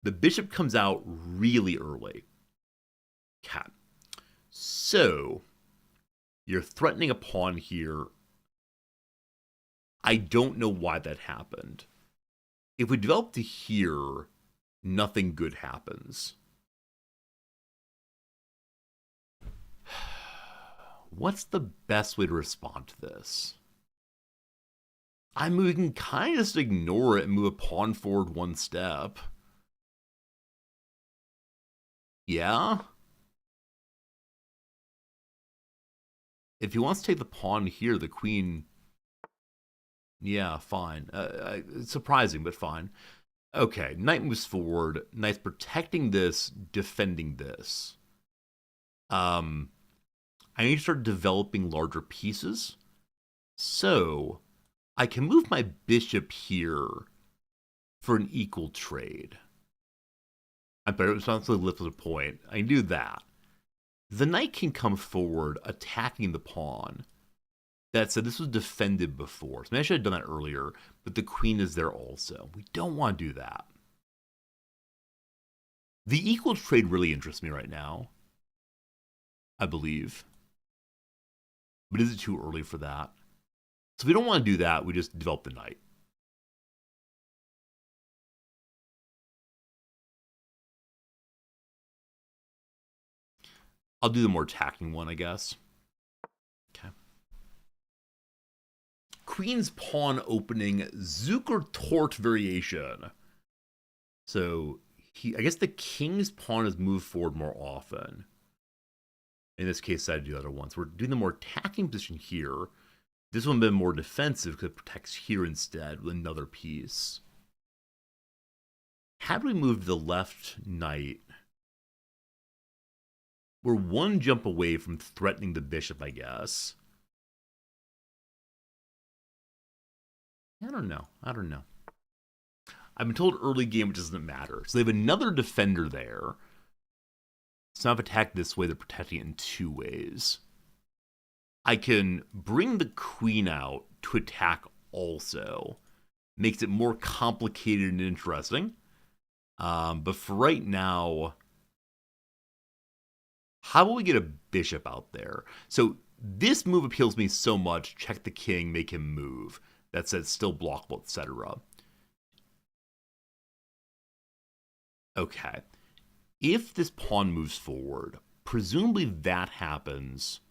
A: The bishop comes out really early. Okay. So, you're threatening a pawn here. I don't know why that happened. If we develop to here, nothing good happens. What's the best way to respond to this? I mean, we can kind of just ignore it and move a pawn forward 1 step. Yeah? If he wants to take the pawn here, the queen... Yeah, fine. Surprising, but fine. Okay, knight moves forward. Knight's protecting this, defending this. I need to start developing larger pieces. So, I can move my bishop here for an equal trade. I'm better responsibility lift as a point. I can do that. The knight can come forward, attacking the pawn. That said, this was defended before. So maybe I should have done that earlier, but the queen is there also. We don't want to do that. The equal trade really interests me right now, I believe. But is it too early for that? So if we don't want to do that, we just develop the knight. I'll do the more attacking one, I guess. Okay. Queen's Pawn opening, Zukertort variation. So, I guess the king's pawn has moved forward more often. In this case, I do the other one. So we're doing the more attacking position here. This one been more defensive because it protects here instead with another piece. Had we moved the left knight, we're one jump away from threatening the bishop, I guess. I don't know. I've been told early game it doesn't matter. So they have another defender there. So if attacked this way, they're protecting it in two ways. I can bring the queen out to attack also. Makes it more complicated and interesting. But for right now, how about we get a bishop out there? So this move appeals to me so much. Check the king, make him move. That says still blockable, etc. Okay. If this pawn moves forward, presumably that happens,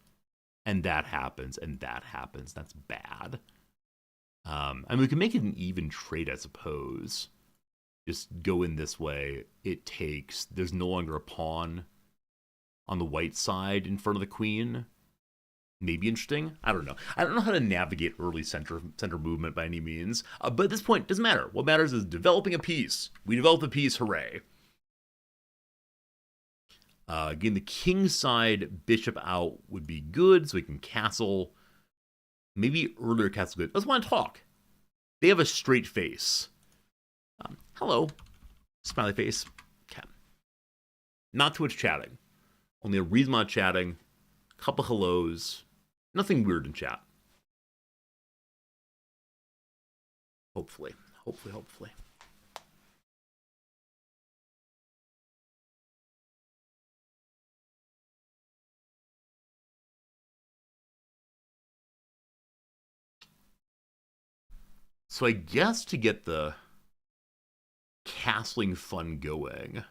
A: and that happens, and that happens. That's bad. We can make it an even trade, I suppose. Just go in this way. It takes. There's no longer a pawn on the white side in front of the queen. Maybe interesting. I don't know. I don't know how to navigate early center movement by any means. But at this point, it doesn't matter. What matters is developing a piece. We developed a piece. Hooray. Again, the king side, bishop out would be good, so we can castle. Maybe earlier castle good. I just want to talk. They have a straight face. Hello. Smiley face. Okay. Not too much chatting. Only a reasonable amount of chatting. A couple hellos. Nothing weird in chat. Hopefully. So I guess to get the castling fun going,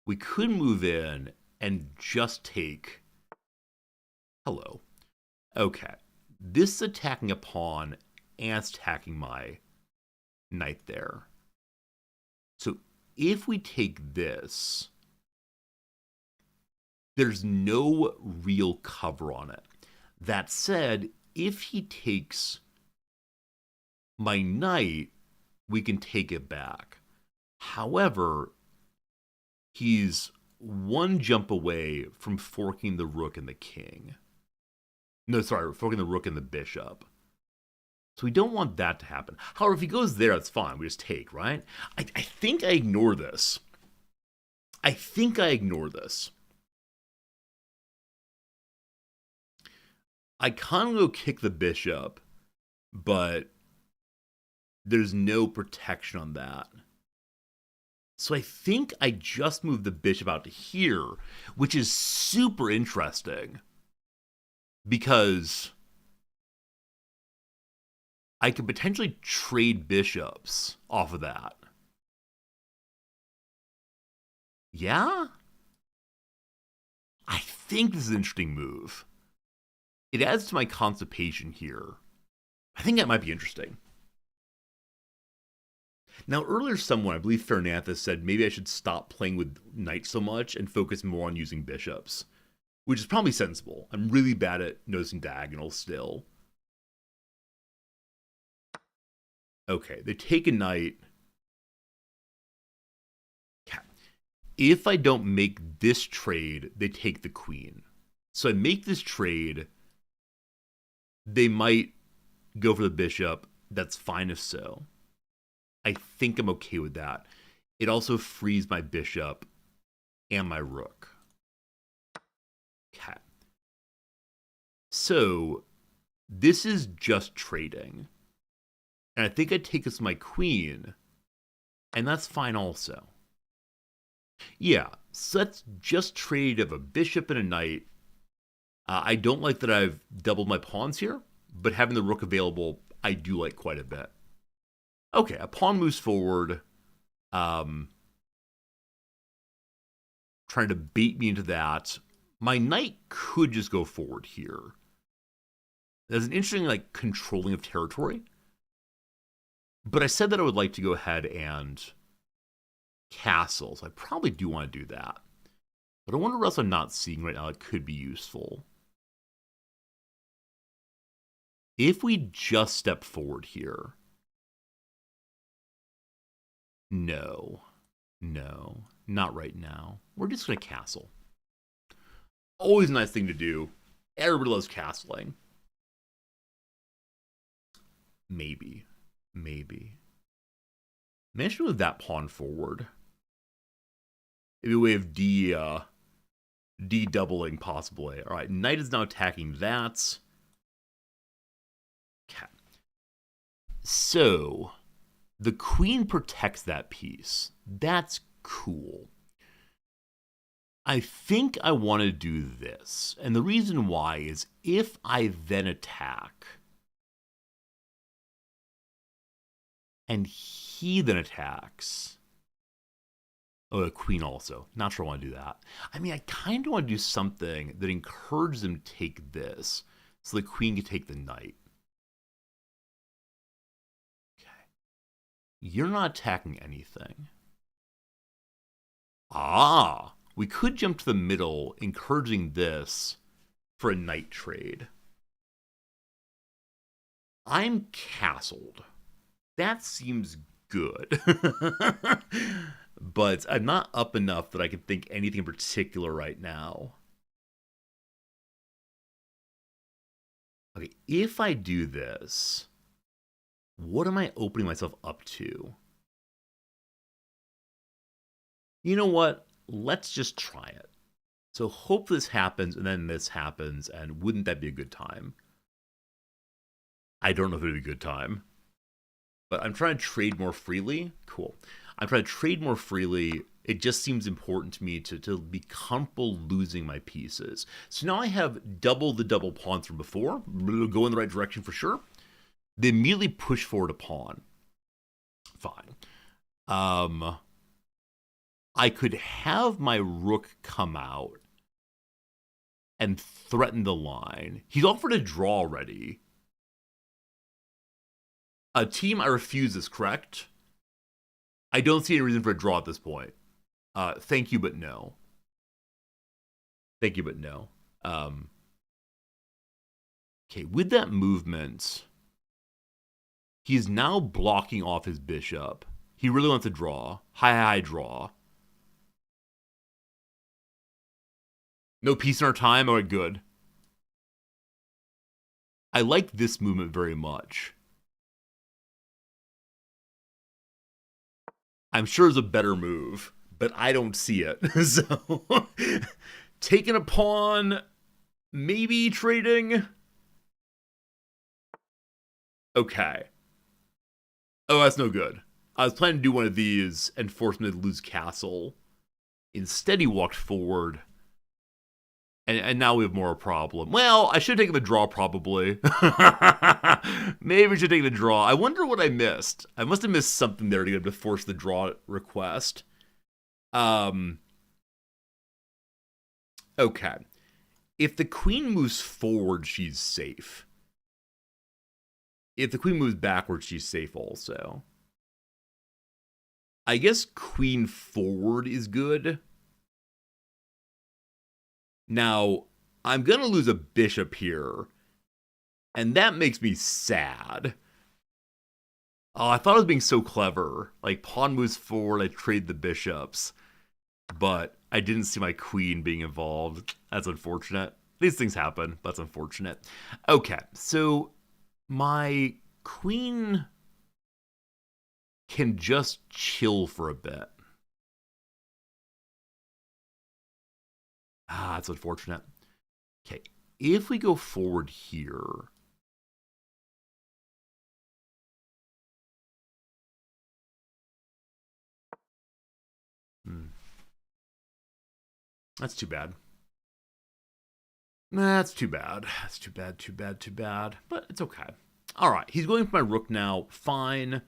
A: we could move in and just take... Hello. Okay. This is attacking a pawn and it's attacking my knight there. So if we take this, there's no real cover on it. That said, if he takes my knight, we can take it back. However, he's one jump away from forking the rook and the king. No, sorry, forking the rook and the bishop. So we don't want that to happen. However, if he goes there, that's fine. We just take, right? I think I ignore this. I kind of go kick the bishop, but there's no protection on that. So I think I just moved the bishop out to here, which is super interesting because I could potentially trade bishops off of that. Yeah? I think this is an interesting move. It adds to my constipation here. I think that might be interesting. Now, earlier someone, I believe Fernandes, said maybe I should stop playing with knights so much and focus more on using bishops, which is probably sensible. I'm really bad at noticing diagonals still. Okay, they take a knight. If I don't make this trade, they take the queen. So I make this trade. They might go for the bishop. That's fine if so. I think I'm okay with that. It also frees my bishop and my rook. Okay. So this is just trading. And I think I take this to my queen. And that's fine also. Yeah, so that's just trade of a bishop and a knight. I don't like that I've doubled my pawns here, but having the rook available, I do like quite a bit. Okay, a pawn moves forward, trying to bait me into that. My knight could just go forward here. There's an interesting, like, controlling of territory. But I said that I would like to go ahead and castle, so I probably do want to do that. But I wonder what else I'm not seeing right now that could be useful. If we just step forward here. No, not right now. We're just going to castle. Always a nice thing to do. Everybody loves castling. Maybe. Manage to move that pawn forward. Maybe a way of de-doubling, possibly. All right, knight is now attacking that. Okay. So, the queen protects that piece. That's cool. I think I want to do this. And the reason why is if I then attack, and he then attacks. Oh, the queen also. Not sure I want to do that. I mean, I kind of want to do something that encourages them to take this, so the queen can take the knight. Okay. You're not attacking anything. Ah, we could jump to the middle, encouraging this for a knight trade. I'm castled. That seems good. But I'm not up enough that I can think anything in particular right now. Okay, if I do this, what am I opening myself up to? You know what? Let's just try it. So hope this happens and then this happens, and wouldn't that be a good time? I don't know if it would be a good time. But I'm trying to trade more freely. Cool. I'm trying to trade more freely. It just seems important to me to be comfortable losing my pieces. So now I have double the double pawns from before. Go in the right direction for sure. They immediately push forward a pawn. Fine. I could have my rook come out and threaten the line. He's offered a draw already. A team, I refuse is correct. I don't see any reason for a draw at this point. Thank you, but no. Thank you, but no. Okay, with that movement, he's now blocking off his bishop. He really wants to draw. High draw. No peace in our time? Alright, good. I like this movement very much. I'm sure it's a better move, but I don't see it. So, taking a pawn, maybe trading. Okay. Oh, that's no good. I was planning to do one of these and force him to lose castle. Instead, he walked forward. And now we have more of a problem. Well, I should have taken the draw, probably. Maybe I should take the draw. I wonder what I missed. I must have missed something there to get him to force the draw request. Okay. If the queen moves forward, she's safe. If the queen moves backward, she's safe also. I guess queen forward is good. Now, I'm going to lose a bishop here, and that makes me sad. Oh, I thought I was being so clever. Like, pawn moves forward, I trade the bishops, but I didn't see my queen being involved. That's unfortunate. These things happen. That's unfortunate. Okay, so my queen can just chill for a bit. Ah, that's unfortunate. Okay, if we go forward here... That's too bad. That's too bad. That's too bad. But it's okay. All right, he's going for my rook now. Fine.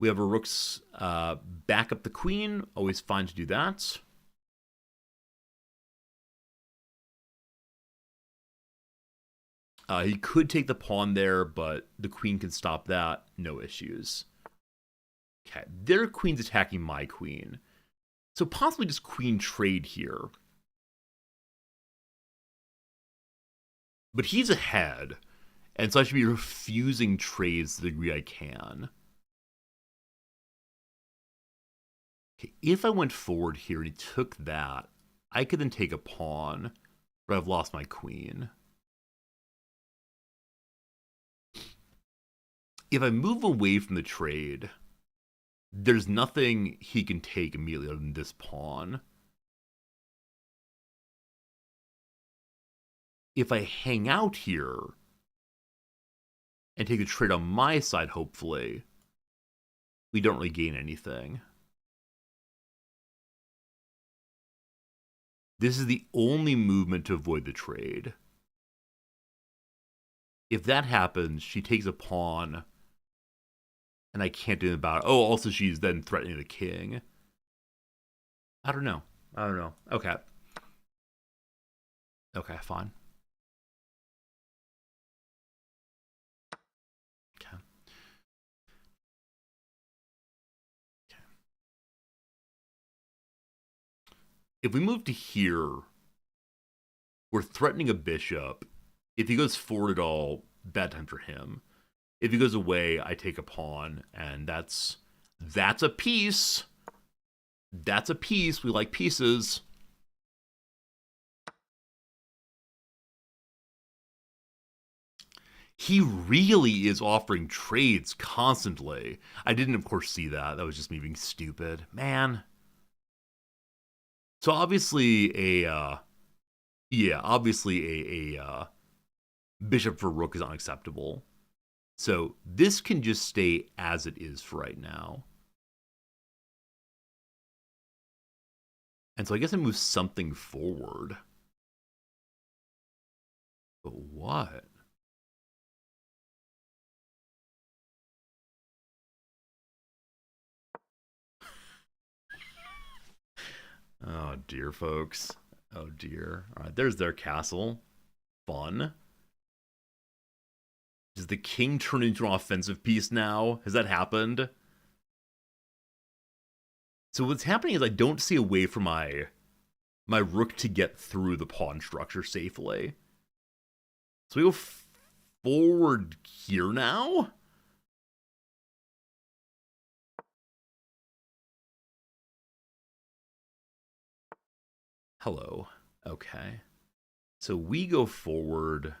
A: We have our rooks back up the queen. Always fine to do that. He could take the pawn there, but the queen can stop that. No issues. Okay, their queen's attacking my queen. So possibly just queen trade here. But he's ahead, and so I should be refusing trades to the degree I can. Okay, if I went forward here and he took that, I could then take a pawn, but I've lost my queen. If I move away from the trade, there's nothing he can take immediately other than this pawn. If I hang out here and take the trade on my side, hopefully, we don't really gain anything. This is the only movement to avoid the trade. If that happens, she takes a pawn, and I can't do anything about it. Oh, also she's then threatening the king. I don't know. Okay. Okay, fine. Okay. If we move to here, we're threatening a bishop. If he goes forward at all, bad time for him. If he goes away, I take a pawn, and that's a piece. That's a piece. We like pieces. He really is offering trades constantly. I didn't, of course, see that. That was just me being stupid. Man. So obviously obviously a bishop for rook is unacceptable. So this can just stay as it is for right now. And so I guess I move something forward. But what? Oh dear, folks. Oh dear. All right, there's their castle. Fun. Does the king turn into an offensive piece now? Has that happened? So what's happening is I don't see a way for my rook to get through the pawn structure safely. So we go forward here now? Hello. Okay. So we go forward.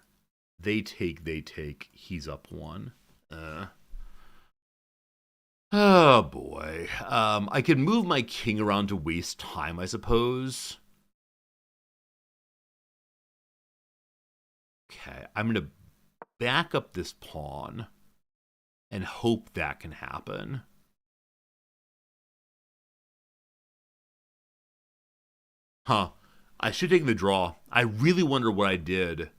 A: They take. He's up one. Oh boy. I could move my king around to waste time, I suppose. Okay, I'm going to back up this pawn and hope that can happen. Huh. I should take the draw. I really wonder what I did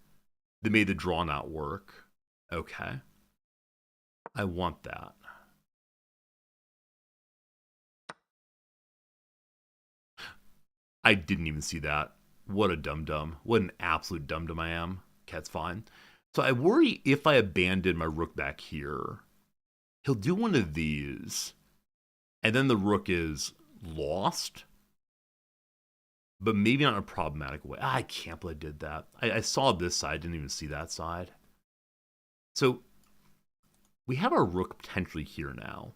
A: that made the draw not work. Okay. I want that. I didn't even see that. What a dum-dum. What an absolute dum-dum I am. Okay, that's fine. So I worry if I abandon my rook back here, he'll do one of these, and then the rook is lost, but maybe not in a problematic way. I can't believe I did that. I saw this side, didn't even see that side. So we have our rook potentially here now.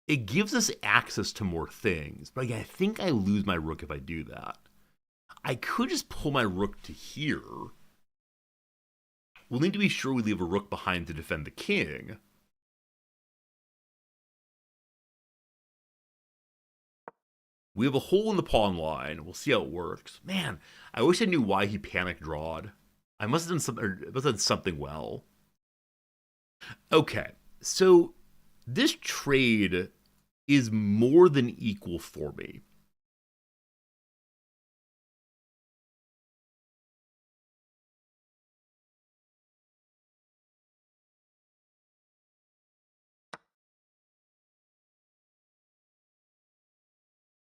A: It gives us access to more things, but again, I think I lose my rook if I do that. I could just pull my rook to here. We'll need to be sure we leave a rook behind to defend the king. We have a hole in the pawn line. We'll see how it works. Man, I wish I knew why he panic drawed. I must have done something well. Okay, so this trade is more than equal for me.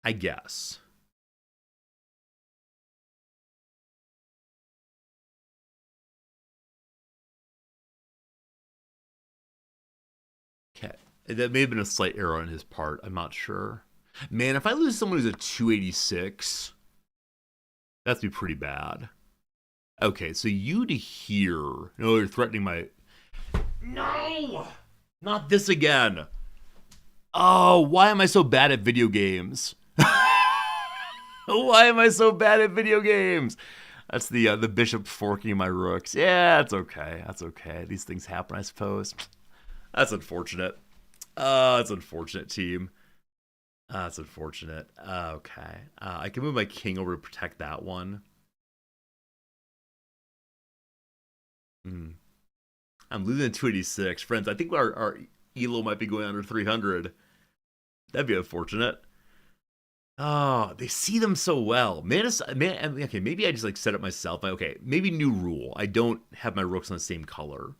A: I guess. That may have been a slight error on his part. I'm not sure. Man, if I lose someone who's a 286, that'd be pretty bad. Okay, so you to here. No, you're threatening my... No! Not this again. Oh, why am I so bad at video games? Why am I so bad at video games? That's the bishop forking my rooks. Yeah, that's okay. That's okay. These things happen, I suppose. That's unfortunate. That's unfortunate, team. That's unfortunate. Okay. I can move my king over to protect that one. I'm losing 286. Friends, I think our Elo might be going under 300. That'd be unfortunate. Oh, they see them so well. Okay, maybe I just like set it myself. Okay, maybe new rule. I don't have my rooks on the same color.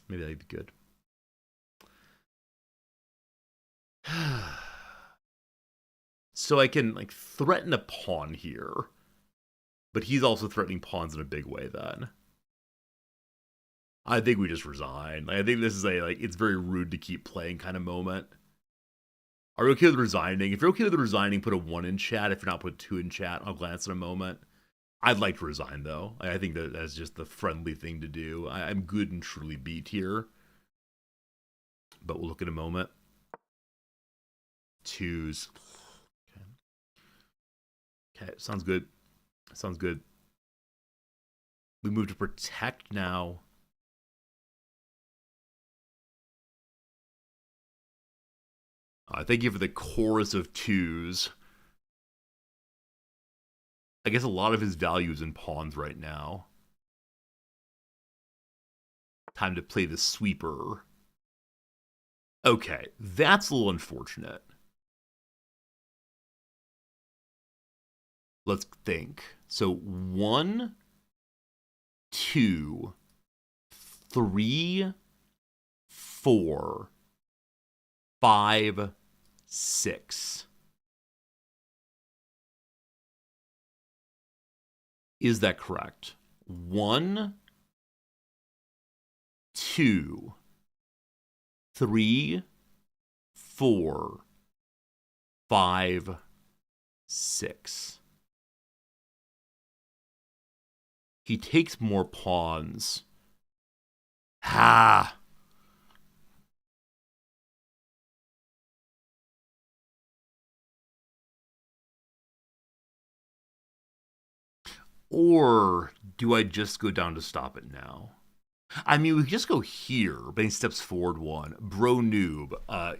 A: Maybe that'd be good. So I can like threaten a pawn here. But he's also threatening pawns in a big way then. I think we just resign. I think this is a like it's very rude to keep playing kind of moment. Are you okay with resigning? If you're okay with resigning, put a 1 in chat. If you're not, put 2 in chat. I'll glance in a moment. I'd like to resign, though. I think that's just the friendly thing to do. I'm good and truly beat here. But we'll look in a moment. 2s. Okay, sounds good. Sounds good. We move to protect now. Thank you for the chorus of 2s. I guess a lot of his value is in pawns right now. Time to play the sweeper. Okay, that's a little unfortunate. Let's think. So 1, 2, 3, 4, 5, 6. Is that correct? 1, 2, 3, 4, 5, 6. He takes more pawns. Ha! Or do I just go down to stop it now? I mean, we could just go here, but he steps forward 1. Bro noob.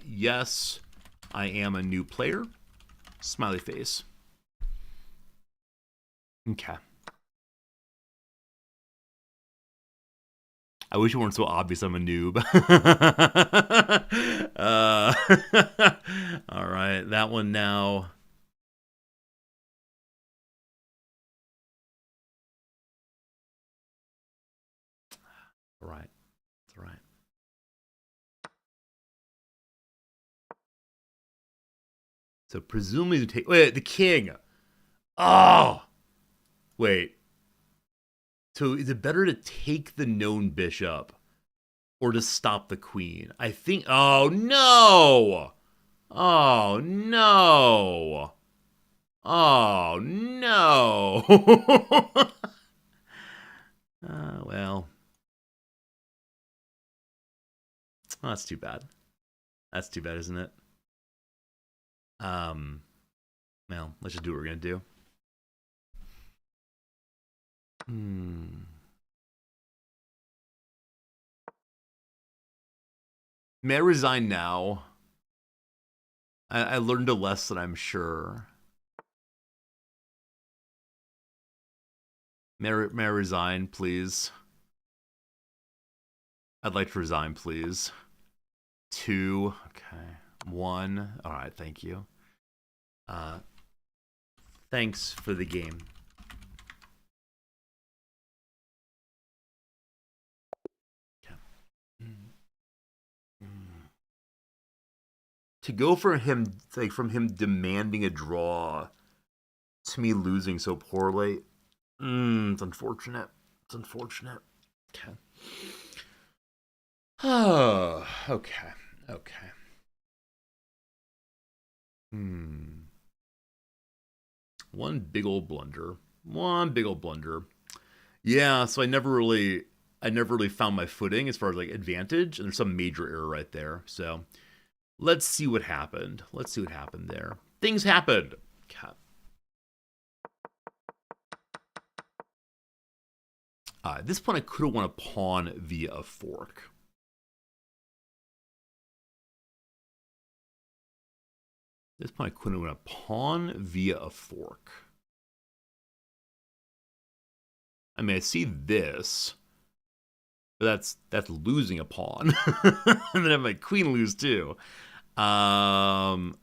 A: Yes, I am a new player. Smiley face. Okay. I wish it weren't so obvious I'm a noob. All right, that one now. All right, that's all right. So presumably you take the king. Oh, wait. So is it better to take the known bishop or to stop the queen? I think. Oh no! Oh no! Oh no! Well, oh, that's too bad. That's too bad, isn't it? Well, let's just do what we're gonna do. May I resign now? I learned a lesson, I'm sure. May I resign, please? I'd like to resign, please. 2, okay. 1, all right, thank you. Thanks for the game. To go for him, like from him demanding a draw to me losing so poorly, it's unfortunate. It's unfortunate. Okay. Oh, okay. Okay. Hmm. One big old blunder. One big old blunder. Yeah, so I never really found my footing as far as like advantage, and there's some major error right there. So let's see what happened. Let's see what happened there. Things happened. At this point, I could have won a pawn via a fork. At this point, I couldn't win a pawn via a fork. I mean, I see this, but that's losing a pawn, and then I have my queen lose too. Um,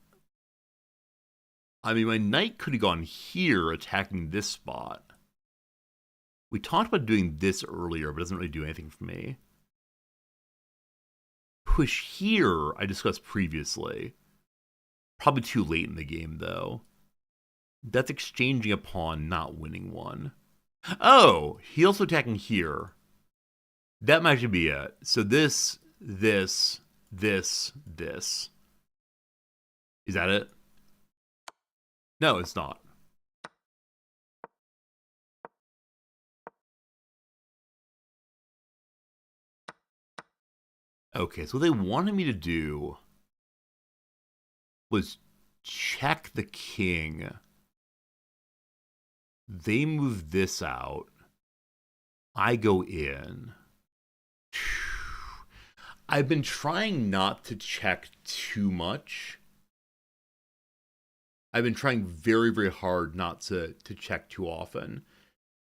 A: I mean, my knight could have gone here, attacking this spot. We talked about doing this earlier, but it doesn't really do anything for me. Push here, I discussed previously. Probably too late in the game, though. That's exchanging a pawn, not winning one. Oh, he also attacking here. That might actually be it. So this. Is that it? No, it's not. Okay, so what they wanted me to do was check the king. They move this out. I go in. I've been trying not to check too much. I've been trying very, very hard not to check too often.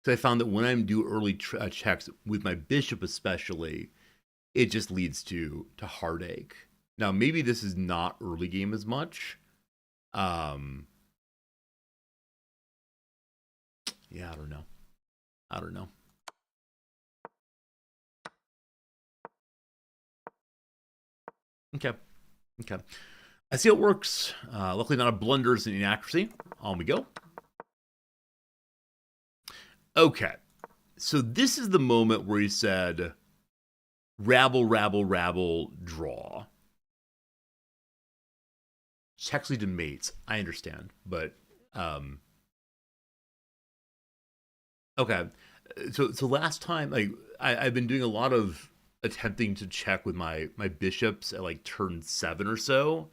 A: Because I found that when I do early checks with my bishop especially, it just leads to heartache. Now, maybe this is not early game as much. Yeah, I don't know. I don't know. Okay. Okay. I see how it works. Luckily, not a blunders and inaccuracy. On we go. Okay. So this is the moment where he said, rabble, rabble, rabble, draw. Checks lead to mates. I understand. But, okay. So last time, like, I've been doing a lot of attempting to check with my bishops at like turn 7 or so,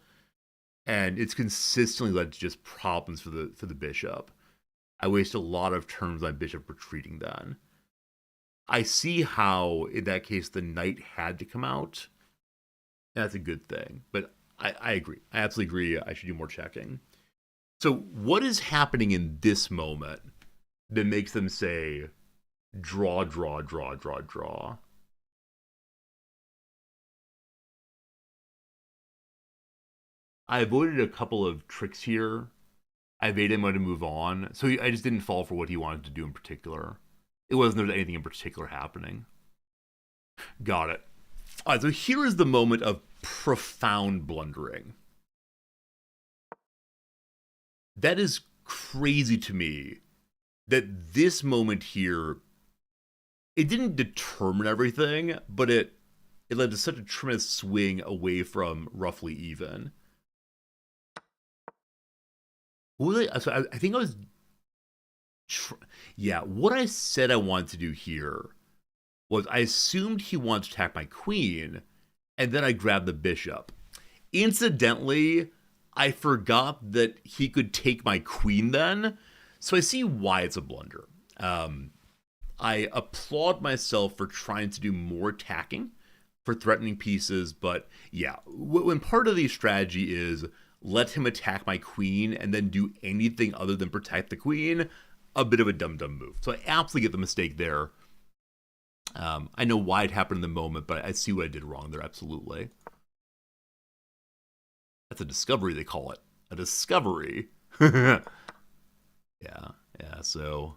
A: and it's consistently led to just problems for the bishop. I waste a lot of turns on bishop retreating then. I see how in that case the knight had to come out. That's a good thing. But I agree. I absolutely agree. I should do more checking. So what is happening in this moment that makes them say draw, draw, draw, draw, draw? I avoided a couple of tricks here. I made him want to move on. So I just didn't fall for what he wanted to do in particular. It wasn't there was anything in particular happening. Got it. All right, so here is the moment of profound blundering. That is crazy to me that this moment here, it didn't determine everything, but it led to such a tremendous swing away from roughly even. So I think I was, yeah. What I said I wanted to do here was I assumed he wanted to attack my queen, and then I grabbed the bishop. Incidentally, I forgot that he could take my queen then, so I see why it's a blunder. I applaud myself for trying to do more attacking for threatening pieces, but yeah, when part of the strategy is let him attack my queen and then do anything other than protect the queen, a bit of a dumb move. So I absolutely get the mistake there. I know why it happened in the moment, but I see what I did wrong there, absolutely. That's a discovery, they call it. A discovery. Yeah, so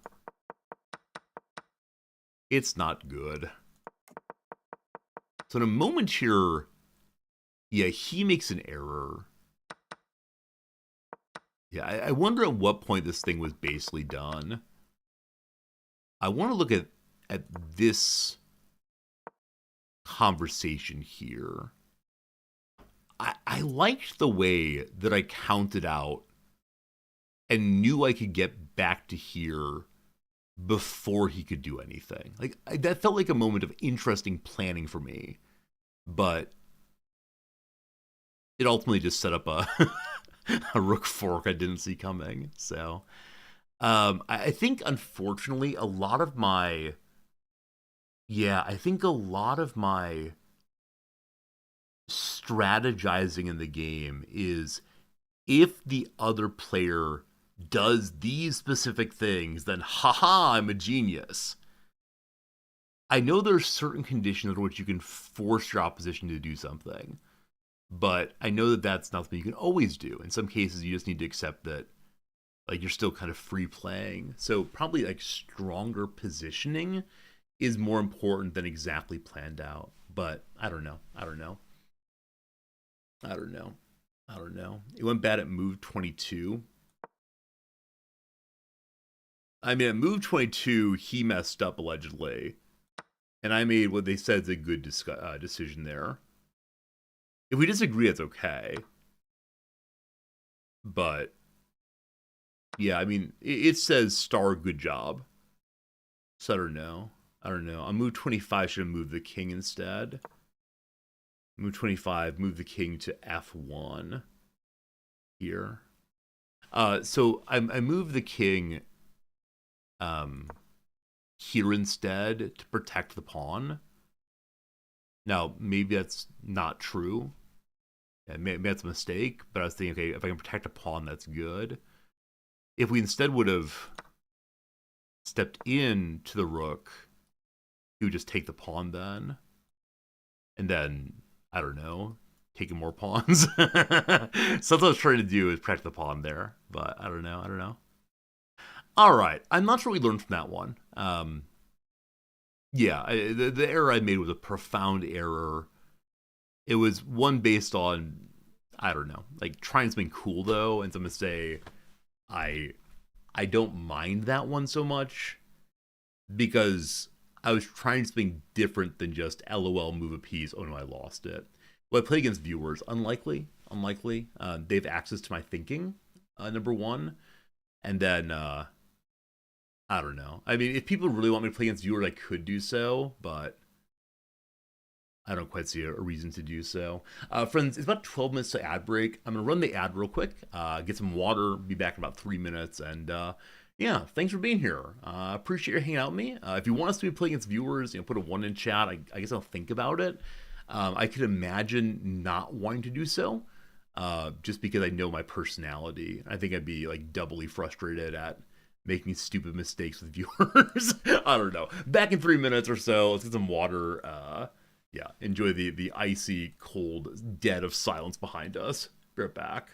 A: it's not good. So in a moment here, yeah, he makes an error. Yeah, I wonder at what point this thing was basically done. I want to look at this conversation here. I liked the way that I counted out and knew I could get back to here before he could do anything. Like that felt like a moment of interesting planning for me, but it ultimately just set up a a rook fork I didn't see coming. So I think unfortunately a lot of my strategizing in the game is if the other player does these specific things, then haha, I'm a genius. I know there's certain conditions under which you can force your opposition to do something, but I know that that's not something you can always do. In some cases, you just need to accept that, like, you're still kind of free playing. So probably like stronger positioning is more important than exactly planned out. But I don't know. It went bad at move 22. I mean, at move 22, he messed up allegedly, and I made what they said is a good decision there. If we disagree, that's okay. But yeah, I mean, it says star good job. So I don't know. On move 25, should have moved the king instead. Move 25, move the king to f1 here. So I moved the king here instead to protect the pawn. Now, maybe that's not true. Yeah, maybe that's a mistake, but I was thinking, okay, if I can protect a pawn, that's good. If we instead would have stepped in to the rook, he would just take the pawn then. And then, I don't know, taking more pawns. So that's what I was trying to do, is protect the pawn there. But I don't know. All right, I'm not sure what we learned from that one. Yeah, the error I made was a profound error. It was one based on, I don't know, like trying something cool though, and so I'm gonna say I don't mind that one so much because I was trying something different than just LOL move a piece. Oh no, I lost it. Well, I play against viewers. Unlikely. They have access to my thinking. Number one, and then I don't know. I mean, if people really want me to play against viewers, I could do so, but I don't quite see a reason to do so. Friends, it's about 12 minutes to ad break. I'm going to run the ad real quick, get some water, be back in about 3 minutes, and yeah, thanks for being here. Appreciate your hanging out with me. If you want us to be playing against viewers, put a 1 in chat. I guess I'll think about it. I could imagine not wanting to do so, just because I know my personality. I think I'd be like doubly frustrated at making stupid mistakes with viewers. I don't know. Back in 3 minutes or so. Let's get some water. Yeah, enjoy the icy, cold dead of silence behind us. Be right back.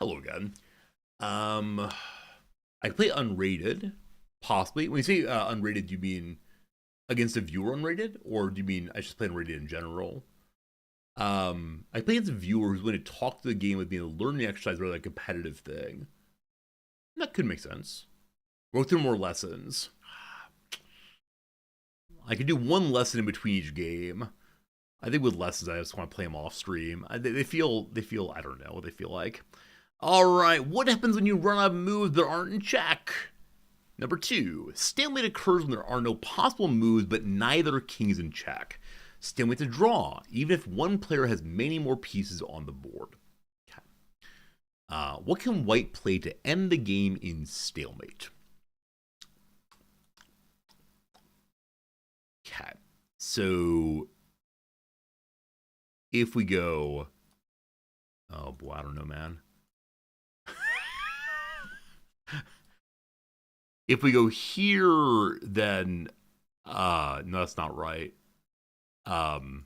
A: Hello again. I play unrated, possibly. When you say unrated, do you mean against a viewer unrated, or do you mean I just play unrated in general? I play against a viewer who's willing to talk to the game with me and learn the exercise rather than a competitive thing. That could make sense. Go through more lessons. I could do one lesson in between each game. I think with lessons, I just want to play them off stream. They feel, I don't know what they feel like. All right, what happens when you run out of moves that aren't in check? Number 2, stalemate occurs when there are no possible moves, but neither king is in check. Stalemate's a draw, even if one player has many more pieces on the board. Okay. What can white play to end the game in stalemate? Okay. So if we go, oh boy, I don't know, man. If we go here, then no, that's not right. Um,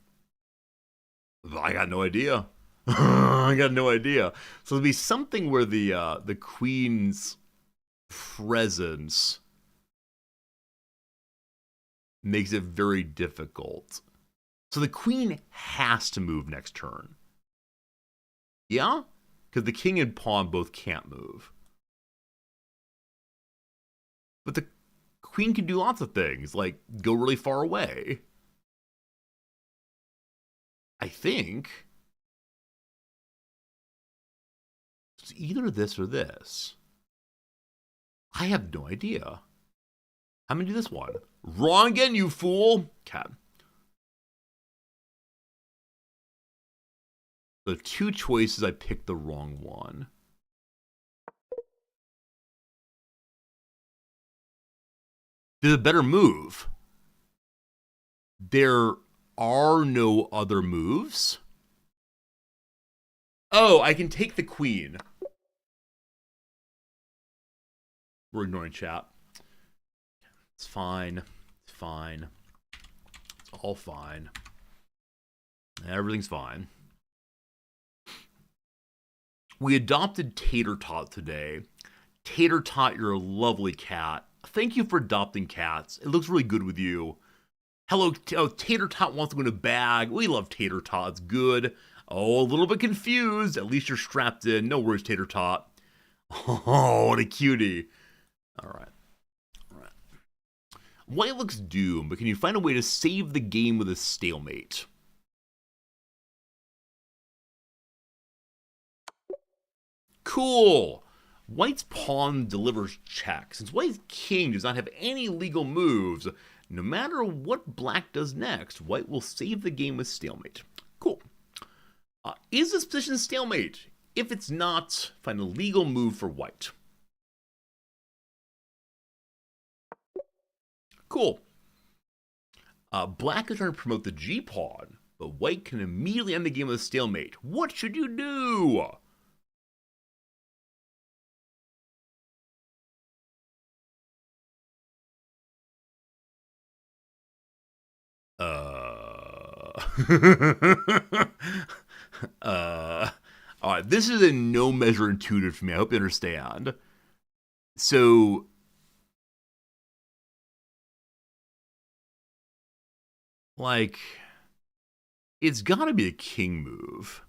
A: I got no idea. I got no idea. So it'll be something where the queen's presence makes it very difficult. So the queen has to move next turn. Yeah? Because the king and pawn both can't move. But the queen can do lots of things, like go really far away. I think. It's either this or this. I have no idea. I'm going to do this one. Wrong again, you fool. Okay. The two choices, I picked the wrong one. There's a better move. There are no other moves. Oh, I can take the queen. We're ignoring chat. It's fine. It's fine. It's all fine. Everything's fine. We adopted Tater Tot today. Tater Tot, you're a lovely cat. Thank you for adopting cats. It looks really good with you. Hello, Tater Tot wants to go in a bag. We love Tater Tot. It's good. Oh, a little bit confused. At least you're strapped in. No worries, Tater Tot. Oh, what a cutie. All right. All right. White looks doomed, but can you find a way to save the game with a stalemate? Cool. White's pawn delivers check. Since White's king does not have any legal moves, no matter what Black does next, White will save the game with stalemate. Cool. Is this position stalemate? If it's not, find a legal move for White. Cool. Black is trying to promote the G-pawn, but White can immediately end the game with a stalemate. What should you do? All right, this is in no measure intuitive for me. I hope you understand. So, like, it's got to be a king move.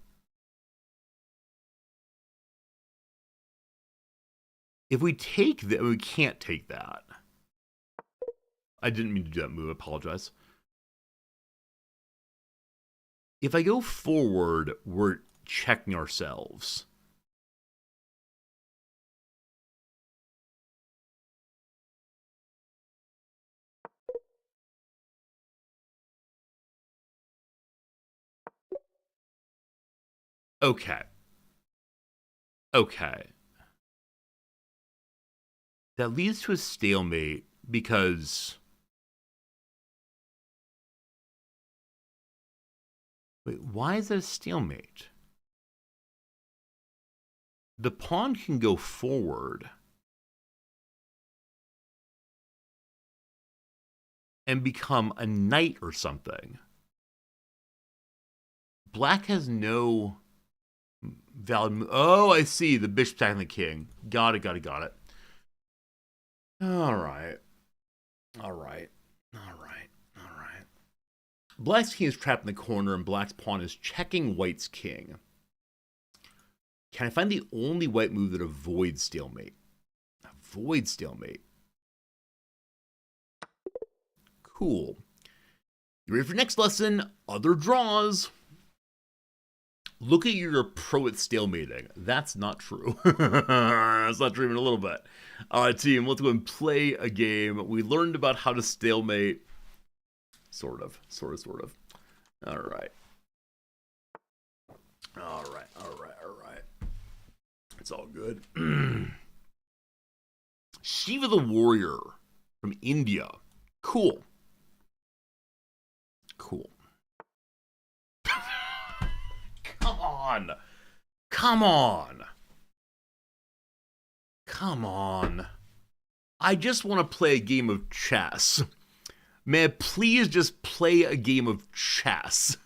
A: If we take that, we can't take that. I didn't mean to do that move. I apologize. If I go forward, we're checking ourselves. Okay. Okay. That leads to a stalemate because... Wait, why is that a stalemate? The pawn can go forward and become a knight or something. Black has no valid... Oh, I see. The bishop's attacking the king. Got it. All right. Black's king is trapped in the corner, and Black's pawn is checking White's king. Can I find the only White move that avoids stalemate? Avoid stalemate. Cool. You ready for next lesson? Other draws. Look at you're a pro at stalemating. That's not true. That's not true even a little bit. All right, team, let's go and play a game. We learned about how to stalemate. Sort of. All right. It's all good. Shiva the Warrior from India. Cool. on! Come on! Come on. I just want to play a game of chess. May I please just play a game of chess?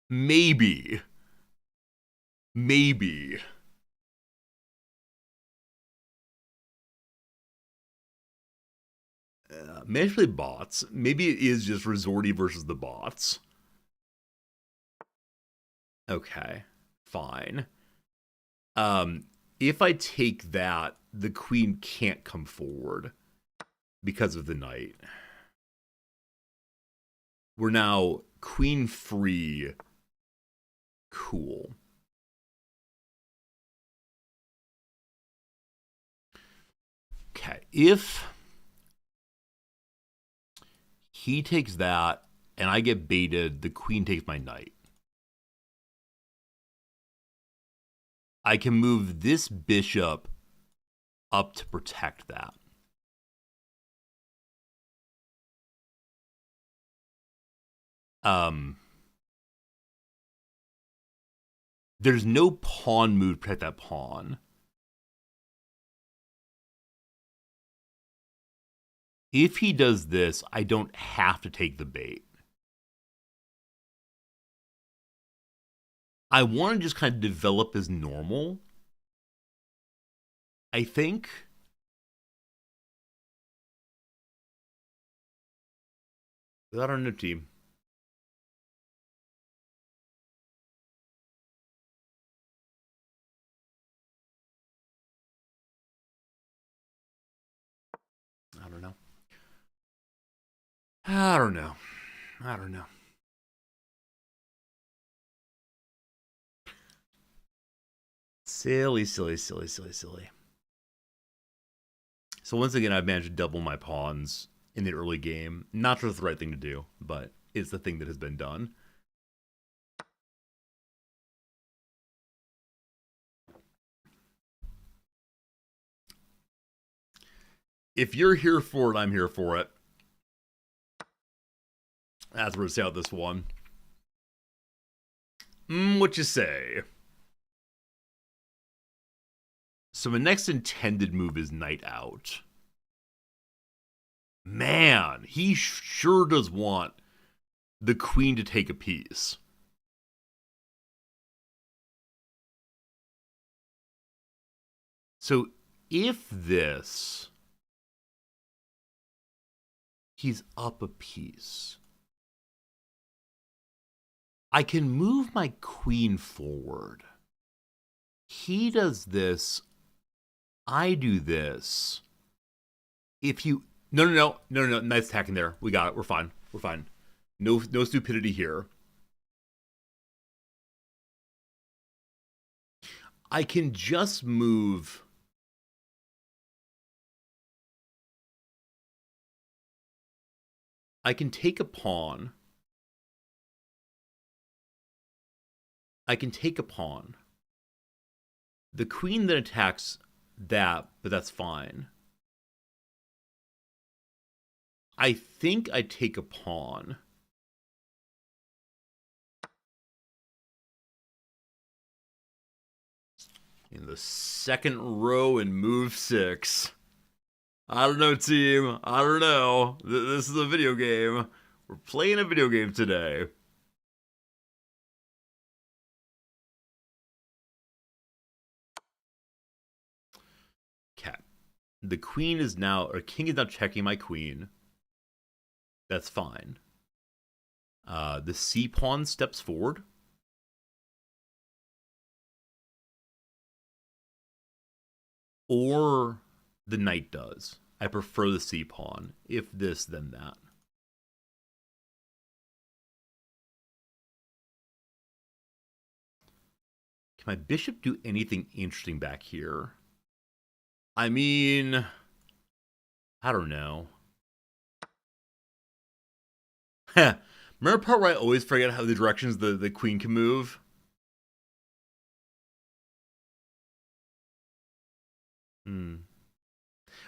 A: Maybe. Maybe. Maybe bots. Maybe it is just Resorty versus the bots. Okay, fine. If I take that, the queen can't come forward because of the knight. We're now queen free. Cool. Okay, if he takes that and I get baited, the queen takes my knight. I can move this bishop up to protect that. There's no pawn move to protect that pawn. If he does this, I don't have to take the bait. I want to just kind of develop as normal, I think. Without our new team. I don't know. I don't know. I don't know. Silly, silly, silly, silly, silly. So once again, I've managed to double my pawns in the early game. Not sure it's the right thing to do, but it's the thing that has been done. If you're here for it, I'm here for it. That's where to say out this one. What you say? So my next intended move is knight out. Man, he sure does want the queen to take a piece. So if this, he's up a piece. I can move my queen forward. He does this. I do this. If you... No. Nice attacking there. We got it. We're fine. We're fine. No stupidity here. I can just move... I can take a pawn. I can take a pawn. The queen then attacks that, but that's fine. I think I take a pawn. In the second row in move 6. I don't know, team. I don't know. This is a video game. We're playing a video game today. Cat. The queen is now, or king is now checking my queen. That's fine. The c pawn steps forward. Or the knight does. I prefer the c pawn. If this, then that. Can my bishop do anything interesting back here? I mean, I don't know. Remember the part where I always forget how the directions the queen can move?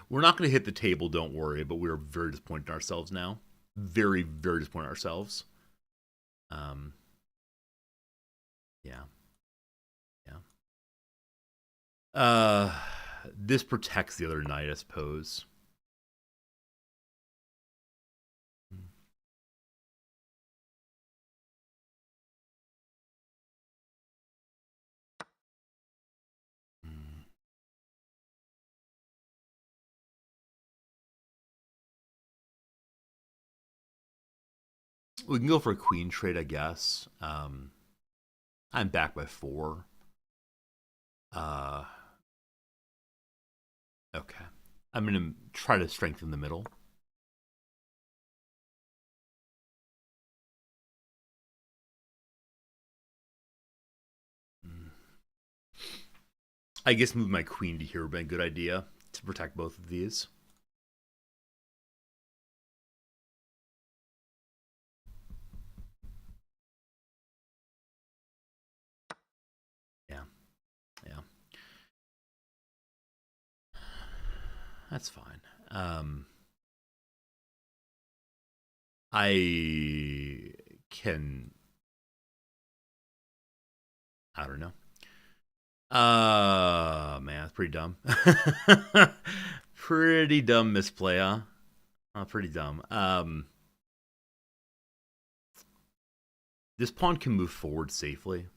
A: We're not going to hit the table, don't worry, but we're very disappointed in ourselves now. very, very disappointed in ourselves. Um, yeah, yeah. This protects the other knight, I suppose. We can go for a queen trade, I guess. I'm back by 4. Uh, okay. I'm gonna try to strengthen the middle. I guess move my queen to here would be a good idea to protect both of these. Yeah, yeah. That's fine. I can. I don't know. Man, that's pretty dumb. Pretty dumb misplay, huh? Pretty dumb. This pawn can move forward safely.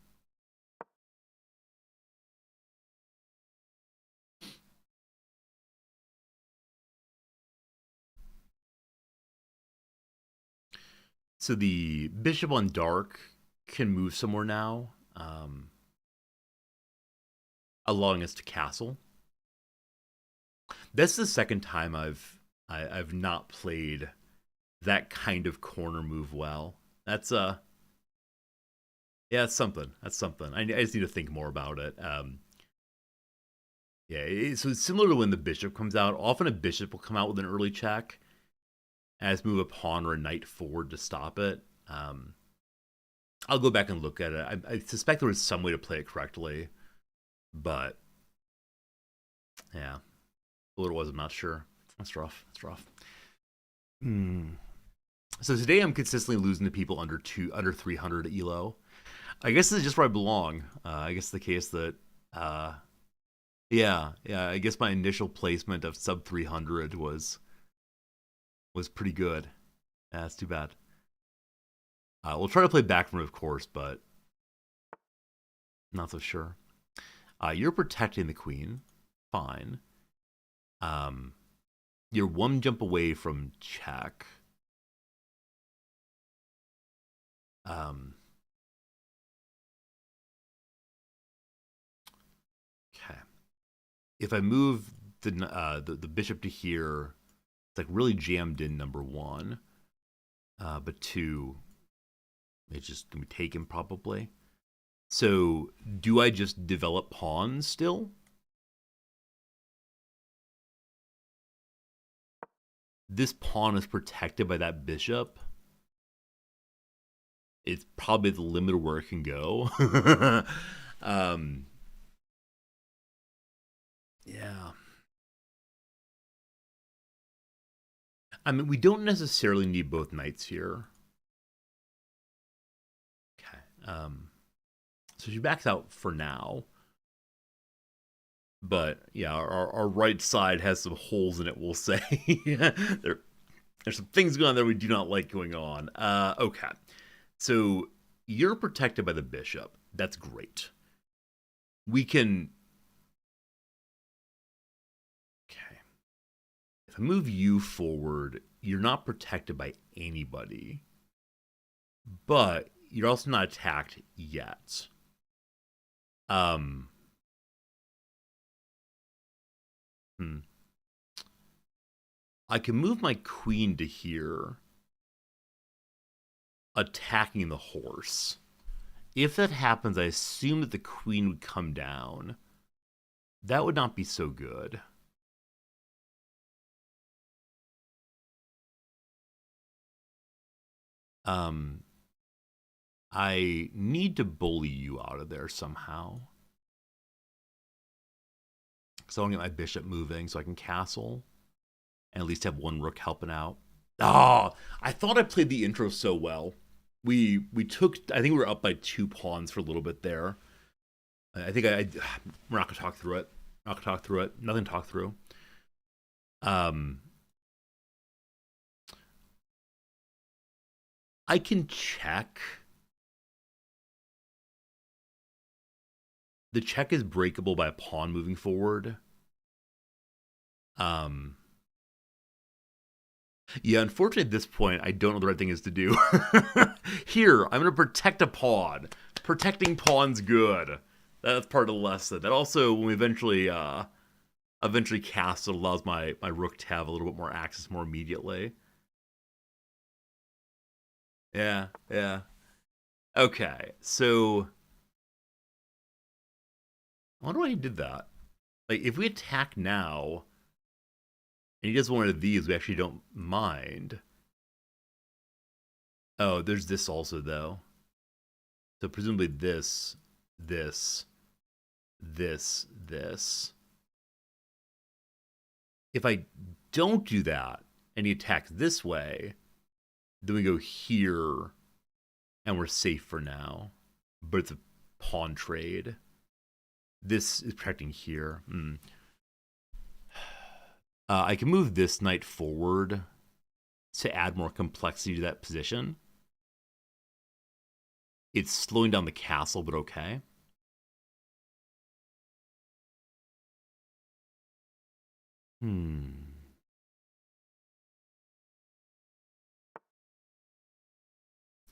A: So the bishop on dark can move somewhere now, allowing us to castle. That's the second time I've not played that kind of corner move well. That's yeah, that's something. That's something. I just need to think more about it. Yeah, so it's similar to when the bishop comes out. Often a bishop will come out with an early check, as move a pawn or a knight forward to stop it. I'll go back and look at it. I suspect there was some way to play it correctly, but yeah, what it was, I'm not sure. That's rough. That's rough. So today I'm consistently losing to people under 300 elo. I guess this is just where I belong. I guess the case that yeah, I guess my initial placement of sub 300 was pretty good. That's too bad. We'll try to play back from it, of course, but not so sure. You're protecting the queen. Fine. You're one jump away from check. Okay. If I move the bishop to here, it's like really jammed in number 1. But 2, it's just gonna be taken probably. So do I just develop pawns still? This pawn is protected by that bishop. It's probably the limit of where it can go. Yeah. I mean, we don't necessarily need both knights here. Okay. So she backs out for now. But yeah, our right side has some holes in it, we'll say. There's some things going on there we do not like going on. Okay. So you're protected by the bishop. That's great. We can. Okay. If I move you forward, you're not protected by anybody. But you're also not attacked yet. I can move my queen to here, attacking the horse. If that happens, I assume that the queen would come down. That would not be so good. I need to bully you out of there somehow. So I want to get my bishop moving so I can castle and at least have one rook helping out. Oh, I thought I played the intro so well. We took, I think we were up by 2 pawns for a little bit there. I think we're not gonna talk through it. Not gonna talk through it. Nothing to talk through. Um, I can check. The check is breakable by a pawn moving forward. Um, yeah, unfortunately at this point, I don't know the right thing is to do. Here, I'm gonna protect a pawn. Protecting pawn's good. That's part of the lesson. That also, when we eventually cast, it allows my rook to have a little bit more access more immediately. Yeah, yeah. Okay, so I wonder why he did that. Like, if we attack now, and he does one of these, we actually don't mind. Oh, there's this also, though. So presumably this, this, this. If I don't do that, and he attacks this way, then we go here, and we're safe for now. But it's a pawn trade. This is protecting here. I can move this knight forward to add more complexity to that position. It's slowing down the castle, but okay.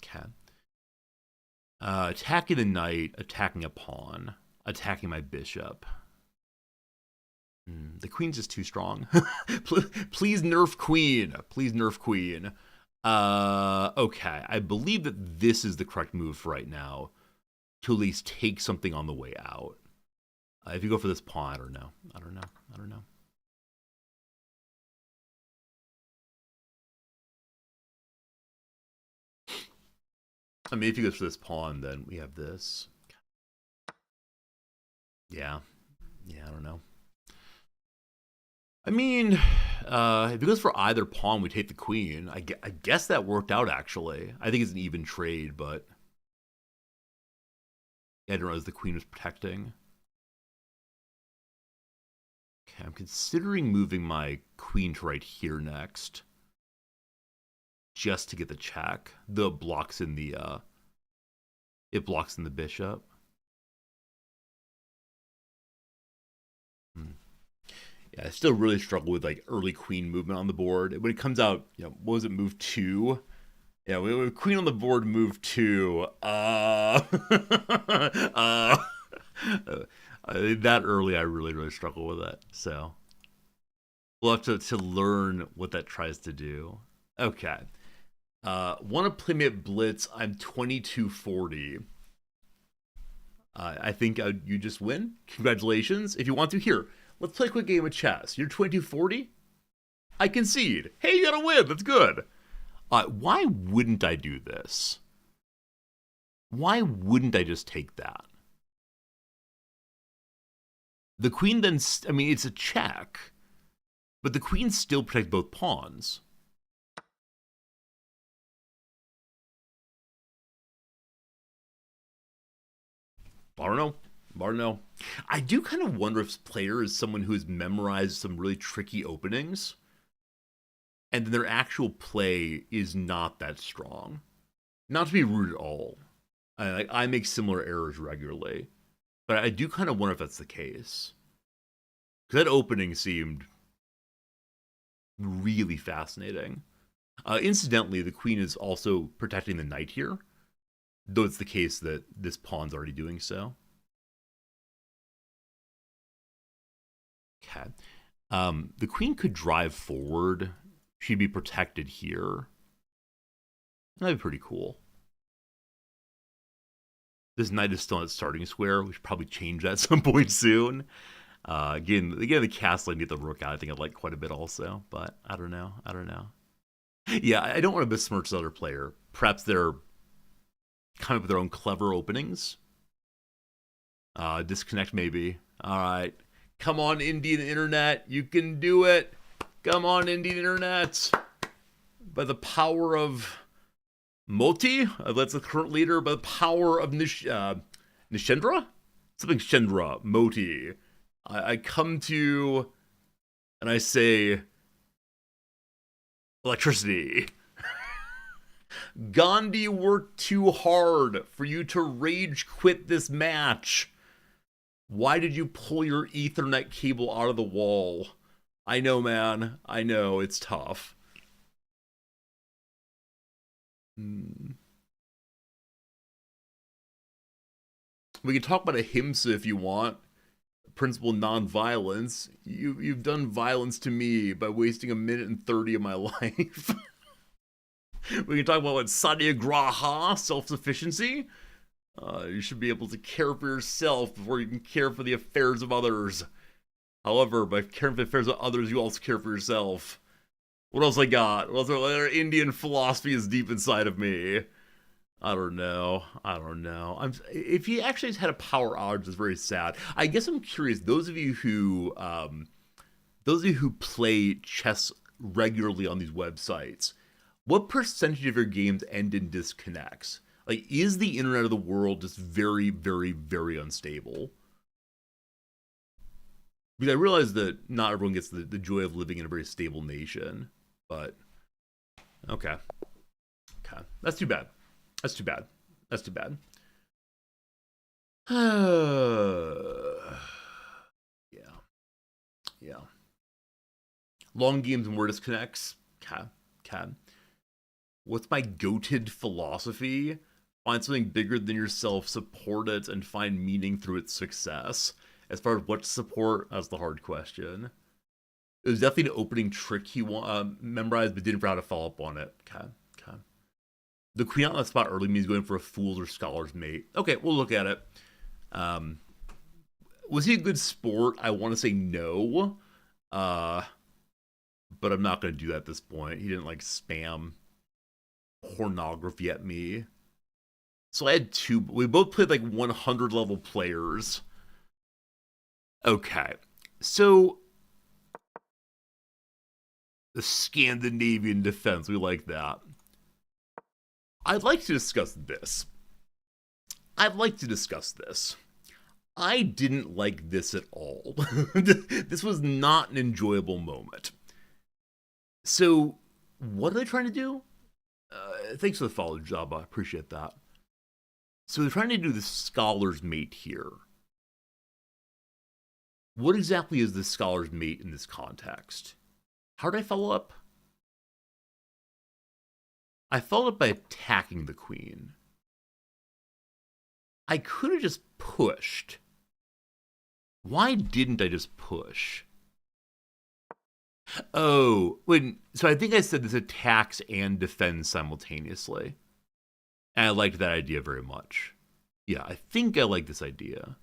A: Okay. Attacking the knight, attacking a pawn, attacking my bishop. The queen's just too strong. Please nerf queen. Please nerf queen. Okay. I believe that this is the correct move for right now to at least take something on the way out. If you go for this pawn, I don't know. I mean, if he goes for this pawn, then we have this. Yeah, I don't know. I mean, if he goes for either pawn, we take the queen. I guess that worked out, actually. I think it's an even trade, but I didn't realize the queen was protecting. Okay, I'm considering moving my queen to right here next. Just to get the check. The blocks in the, it blocks in the bishop. Yeah, I still really struggle with like early queen movement on the board. When it comes out, what was it, move 2? Yeah, with queen on the board, move 2. That early, I really struggle with it. So we'll have to learn what that tries to do. Okay. Want to play me at Blitz? I'm 2240. I think you just win. Congratulations. If you want to, here, let's play a quick game of chess. You're 2240? I concede. Hey, you got to win. That's good. Why wouldn't I do this? Why wouldn't I just take that? The queen then, I mean, it's a check, but the queen still protects both pawns. I don't know. I do kind of wonder if this player is someone who has memorized some really tricky openings, and then their actual play is not that strong. Not to be rude at all. I make similar errors regularly, but I do kind of wonder if that's the case. Because that opening seemed really fascinating. Incidentally, the queen is also protecting the knight here, though it's the case that this pawn's already doing so. Okay. The queen could drive forward. She'd be protected here. That'd be pretty cool. This knight is still at starting square. We should probably change that at some point soon. Again, the castle and get the rook out, I think I'd like quite a bit also, but I don't know. Yeah, I don't want to besmirch the other player. Perhaps they're kind of with their own clever openings. Disconnect maybe. All right. Come on, Indian internet. You can do it. Come on, Indian internet. by the power of Moti, that's the current leader, by the power of Nishendra? Something Shendra, Moti. I come to you and I say, electricity. Gandhi worked too hard for you to rage quit this match. Why did you pull your Ethernet cable out of the wall? I know, man. I know, it's tough. We can talk about ahimsa if you want. Principle non-violence. You've done violence to me by wasting 1:30 of my life. We can talk about what satyagraha, self-sufficiency. You should be able to care for yourself before you can care for the affairs of others. However, by caring for the affairs of others, you also care for yourself. What else I got? What else? Indian philosophy is deep inside of me. I don't know. If he actually had a power outage, it's very sad. I guess I'm curious. Those of you who play chess regularly on these websites, what percentage of your games end in disconnects? Like, is the internet of the world just very, very, very unstable? Because I realize that not everyone gets the joy of living in a very stable nation. But, okay. That's too bad. Yeah. Long games and more disconnects. Okay. What's my goated philosophy? Find something bigger than yourself, support it, and find meaning through its success. As far as what to support, that's the hard question. It was definitely an opening trick he memorized, but didn't know how to follow up on it. Okay. The queen out on the spot early means going for a fool's or scholar's mate. Okay, we'll look at it. Was he a good sport? I want to say no. But I'm not going to do that at this point. He didn't spam pornography at me. So I had two. We both played 100 level players. Okay. So the Scandinavian defense, we like that. I'd like to discuss this. I didn't like this at all. This was not an enjoyable moment. So, what are they trying to do? Thanks for the follow, Jabba. I appreciate that. So they're trying to do the scholar's mate here. What exactly is the scholar's mate in this context? How did I follow up? I followed up by attacking the queen. I could have just pushed. Why didn't I just push? Oh, so I think I said this attacks and defends simultaneously. And I liked that idea very much. Yeah, I think I like this idea.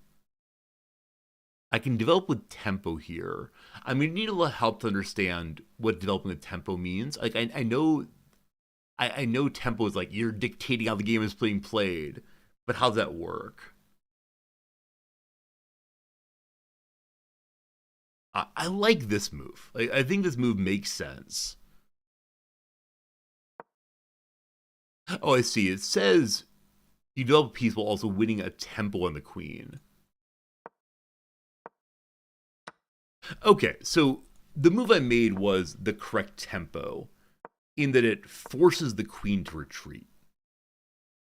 A: I can develop with tempo here. I mean, you need a little help to understand what developing with tempo means. I know tempo is you're dictating how the game is being played, but how does that work? I like this move. I think this move makes sense. Oh, I see. It says you develop a piece while also winning a tempo on the queen. Okay, so the move I made was the correct tempo, in that it forces the queen to retreat.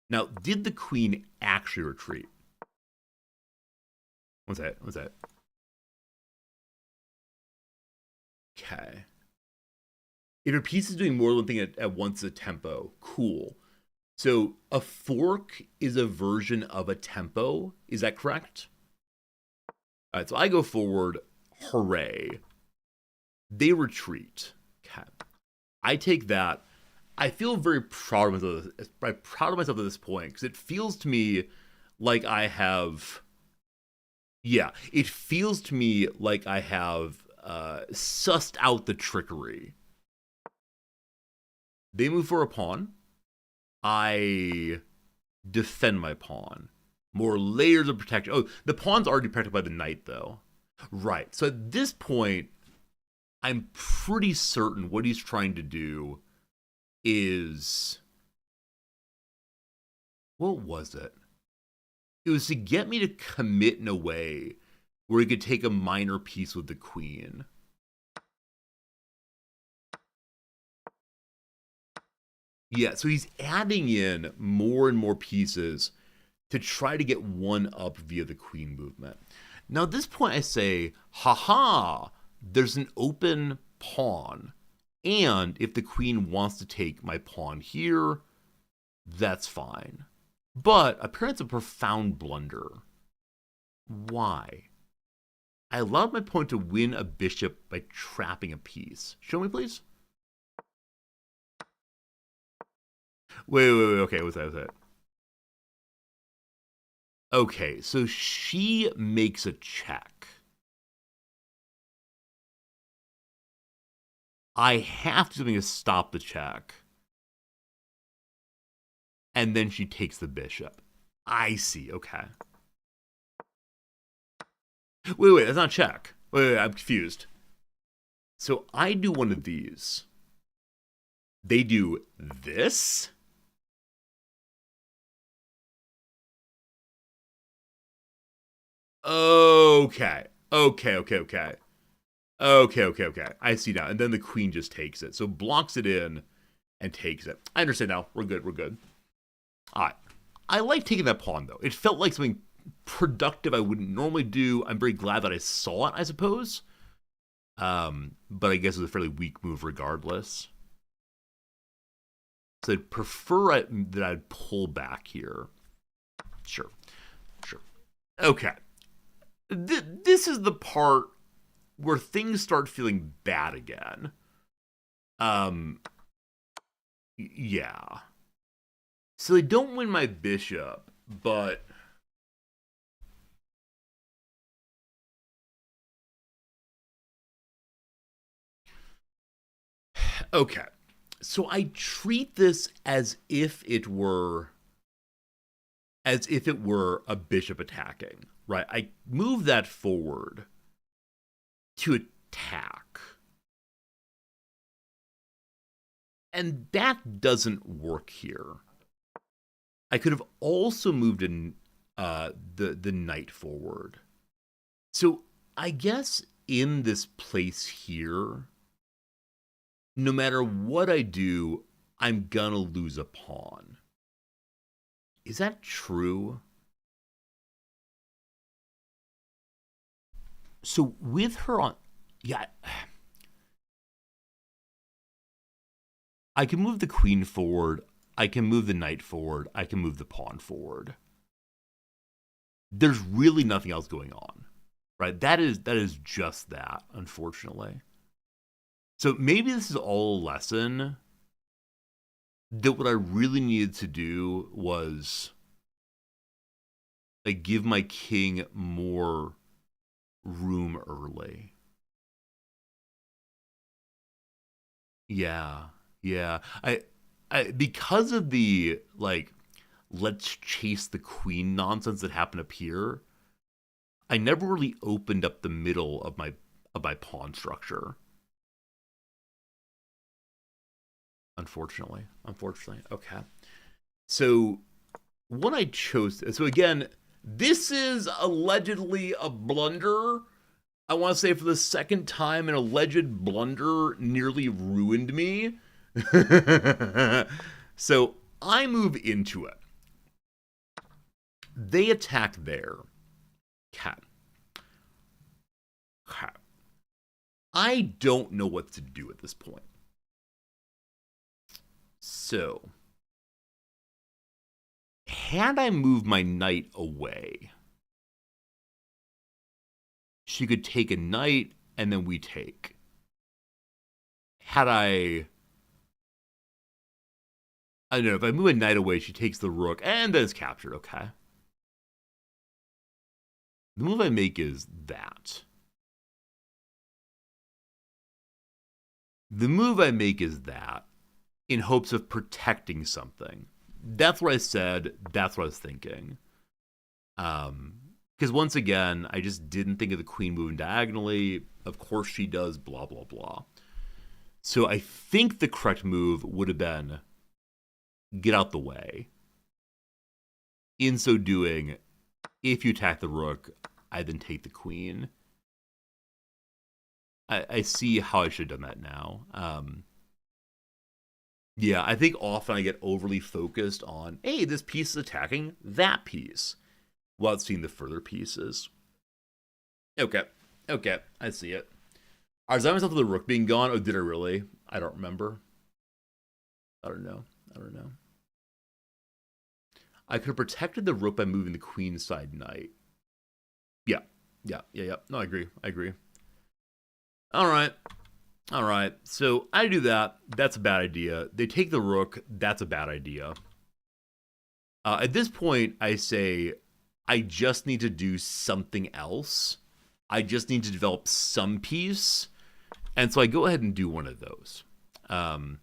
A: Now, did the queen actually retreat? What's that? Okay. If your piece is doing more than one thing at once a tempo, cool. So a fork is a version of a tempo. Is that correct? All right, so I go forward. Hooray. They retreat. Okay. I take that. I feel very proud of myself at this point, because it feels to me like I have... Yeah, it feels to me like I have sussed out the trickery. They move for a pawn. I defend my pawn. More layers of protection. Oh, the pawn's already protected by the knight, though. Right. So at this point, I'm pretty certain what he's trying to do is, what was it? It was to get me to commit in a way where he could take a minor piece with the queen. Yeah, so he's adding in more and more pieces to try to get one up via the queen movement. Now, at this point, I say, haha, there's an open pawn. And if the queen wants to take my pawn here, that's fine. But apparently it's a profound blunder. Why? I allowed my opponent to win a bishop by trapping a piece. Show me, please. Wait, okay, what's that? Okay, so she makes a check. I have to do something to stop the check. And then she takes the bishop. I see, okay. Wait, that's not a check. Wait, I'm confused. So I do one of these. They do this? Okay. Okay. I see now. And then the queen just takes it. So blocks it in and takes it. I understand now. We're good. All right. I like taking that pawn, though. It felt like something productive I wouldn't normally do. I'm very glad that I saw it, I suppose. But I guess it was a fairly weak move regardless. So I'd prefer that I'd pull back here. Sure. Okay. This is the part where things start feeling bad again. Yeah. So they don't win my bishop, but okay. So I treat this as if it were a bishop attacking, right? I move that forward to attack. And that doesn't work here. I could have also moved in the knight forward. So I guess in this place here, no matter what I do, I'm gonna lose a pawn. Is that true? So with her on, yeah, I can move the queen forward. I can move the knight forward. I can move the pawn forward. There's really nothing else going on, right? That is just that, unfortunately. So maybe this is all a lesson that what I really needed to do was like give my king more room early. Yeah. I because of the like let's chase the queen nonsense that happened up here, I never really opened up the middle of my pawn structure. Unfortunately. Okay. So what I chose, so again, this is allegedly a blunder. I want to say for the second time, an alleged blunder nearly ruined me. So I move into it. They attack there. Cat. I don't know what to do at this point. So, had I moved my knight away, she could take a knight and then we take. Had I don't know, if I move a knight away, she takes the rook and then it's captured, okay. The move I make is that. In hopes of protecting something. That's what I said. That's what I was thinking. Because once again, I just didn't think of the queen moving diagonally. Of course she does, blah, blah, blah. So I think the correct move would have been get out the way. In so doing, if you attack the rook, I then take the queen. I see how I should have done that now. Yeah, I think often I get overly focused on, hey, this piece is attacking that piece, without seeing the further pieces. Okay, I see it. I resigned myself to the rook being gone. Oh, did I really? I don't remember. I don't know. I could have protected the rook by moving the queen side knight. Yeah. No, I agree. All right. So I do that. That's a bad idea. They take the rook. That's a bad idea. At this point, I say, I just need to do something else. I just need to develop some piece. And so I go ahead and do one of those. And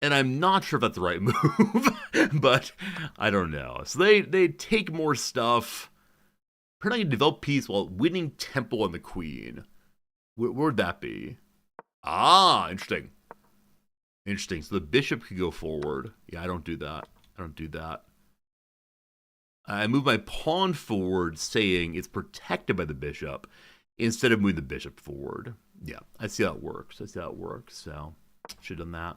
A: I'm not sure if that's the right move, but I don't know. So they take more stuff. Apparently, develop piece while winning tempo on the queen. Where would that be? Ah, interesting. So the bishop could go forward. Yeah, I don't do that. I move my pawn forward, saying it's protected by the bishop, instead of moving the bishop forward. Yeah, I see how it works. So, should have done that.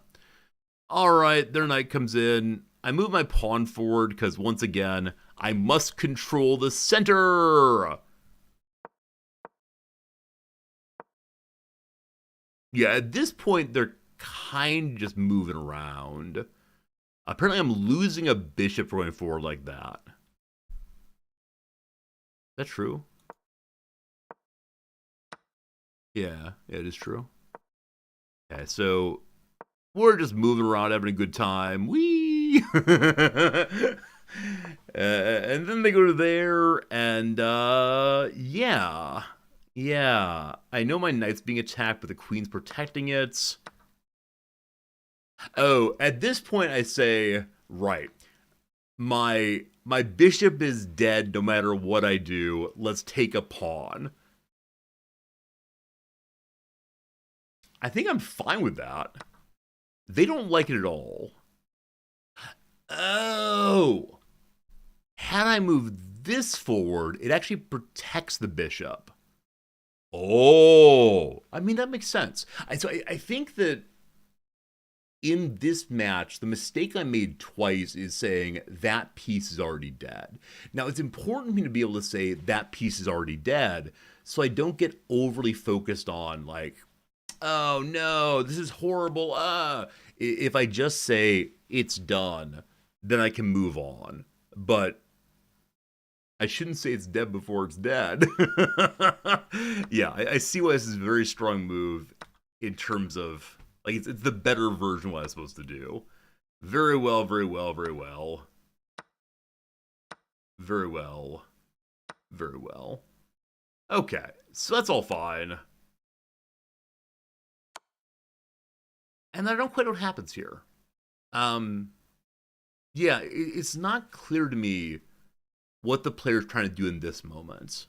A: All right, their knight comes in. I move my pawn forward because, once again, I must control the center. Yeah, at this point, they're kind of just moving around. Apparently, I'm losing a bishop for going forward like that. Is that true? Yeah, it is true. Okay, so we're just moving around, having a good time. Whee! And then they go to there, and yeah. I know my knight's being attacked, but the queen's protecting it. Oh, at this point, I say, right. My bishop is dead no matter what I do. Let's take a pawn. I think I'm fine with that. They don't like it at all. Oh. Had I moved this forward, it actually protects the bishop. Oh. I mean, that makes sense. So I think that in this match, the mistake I made twice is saying that piece is already dead. Now, it's important for me to be able to say that piece is already dead, so I don't get overly focused on, like, oh no, this is horrible. If I just say it's done, then I can move on. But I shouldn't say it's dead before it's dead. Yeah, I see why this is a very strong move in terms of, like, it's the better version of what I'm supposed to do. Very well. Okay, so that's all fine. And I don't quite know what happens here. Yeah, it's not clear to me what the player's trying to do in this moment.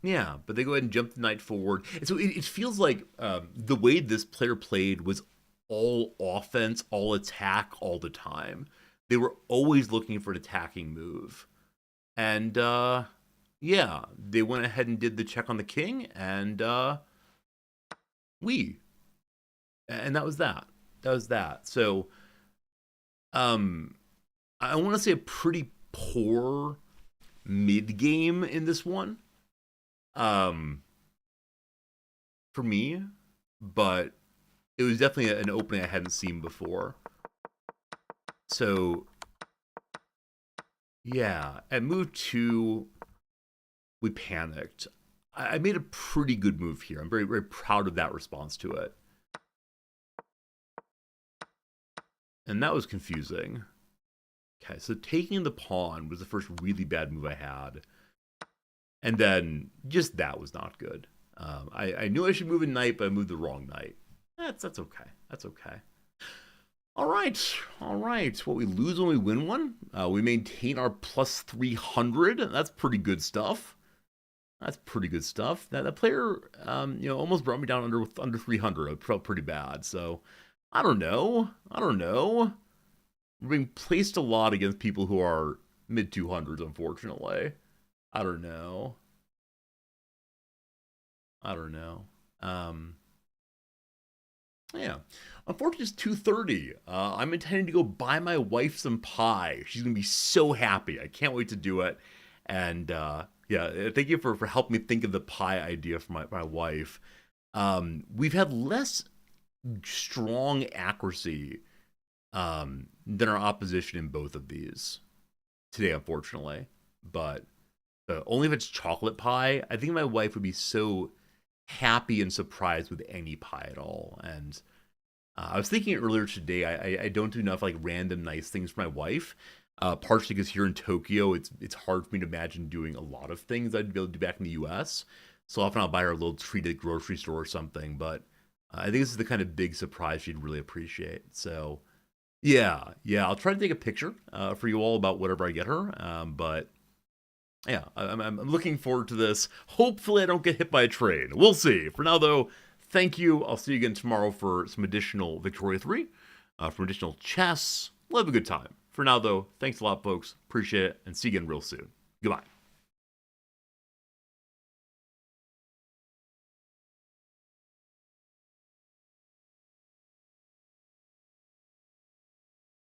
A: Yeah, but they go ahead and jump the knight forward. And so it feels like the way this player played was all offense, all attack, all the time. They were always looking for an attacking move. And yeah, they went ahead and did the check on the king, and and that was that. So I want to say a pretty poor mid game in this one, for me, but it was definitely an opening I hadn't seen before. So yeah, at move 2, we panicked. I made a pretty good move here. I'm very, very proud of that response to it. And that was confusing. Okay, so taking the pawn was the first really bad move I had. And then just that was not good. I knew I should move a knight, but I moved the wrong knight. That's okay. All right. What we lose when we win one, we maintain our plus 300. That's pretty good stuff. That's pretty good stuff. That player, almost brought me down under 300. I felt pretty bad. So, I don't know. I don't know. We're being placed a lot against people who are mid 200s, unfortunately. I don't know. I don't know. Yeah. Unfortunately, it's 2:30. I'm intending to go buy my wife some pie. She's gonna be so happy. I can't wait to do it. And yeah, thank you for helping me think of the pie idea for my wife. We've had less strong accuracy than our opposition in both of these today, unfortunately. But only if it's chocolate pie. I think my wife would be so happy and surprised with any pie at all. And I was thinking earlier today, I don't do enough like random nice things for my wife. Partially because here in Tokyo, it's hard for me to imagine doing a lot of things I'd be able to do back in the U.S. So often I'll buy her a little treat at the grocery store or something. But I think this is the kind of big surprise she'd really appreciate. So yeah, I'll try to take a picture for you all about whatever I get her. But yeah, I'm looking forward to this. Hopefully, I don't get hit by a train. We'll see. For now, though, thank you. I'll see you again tomorrow for some additional Victoria 3, for additional chess. We'll have a good time. For now, though, thanks a lot, folks. Appreciate it, and see you again real soon. Goodbye.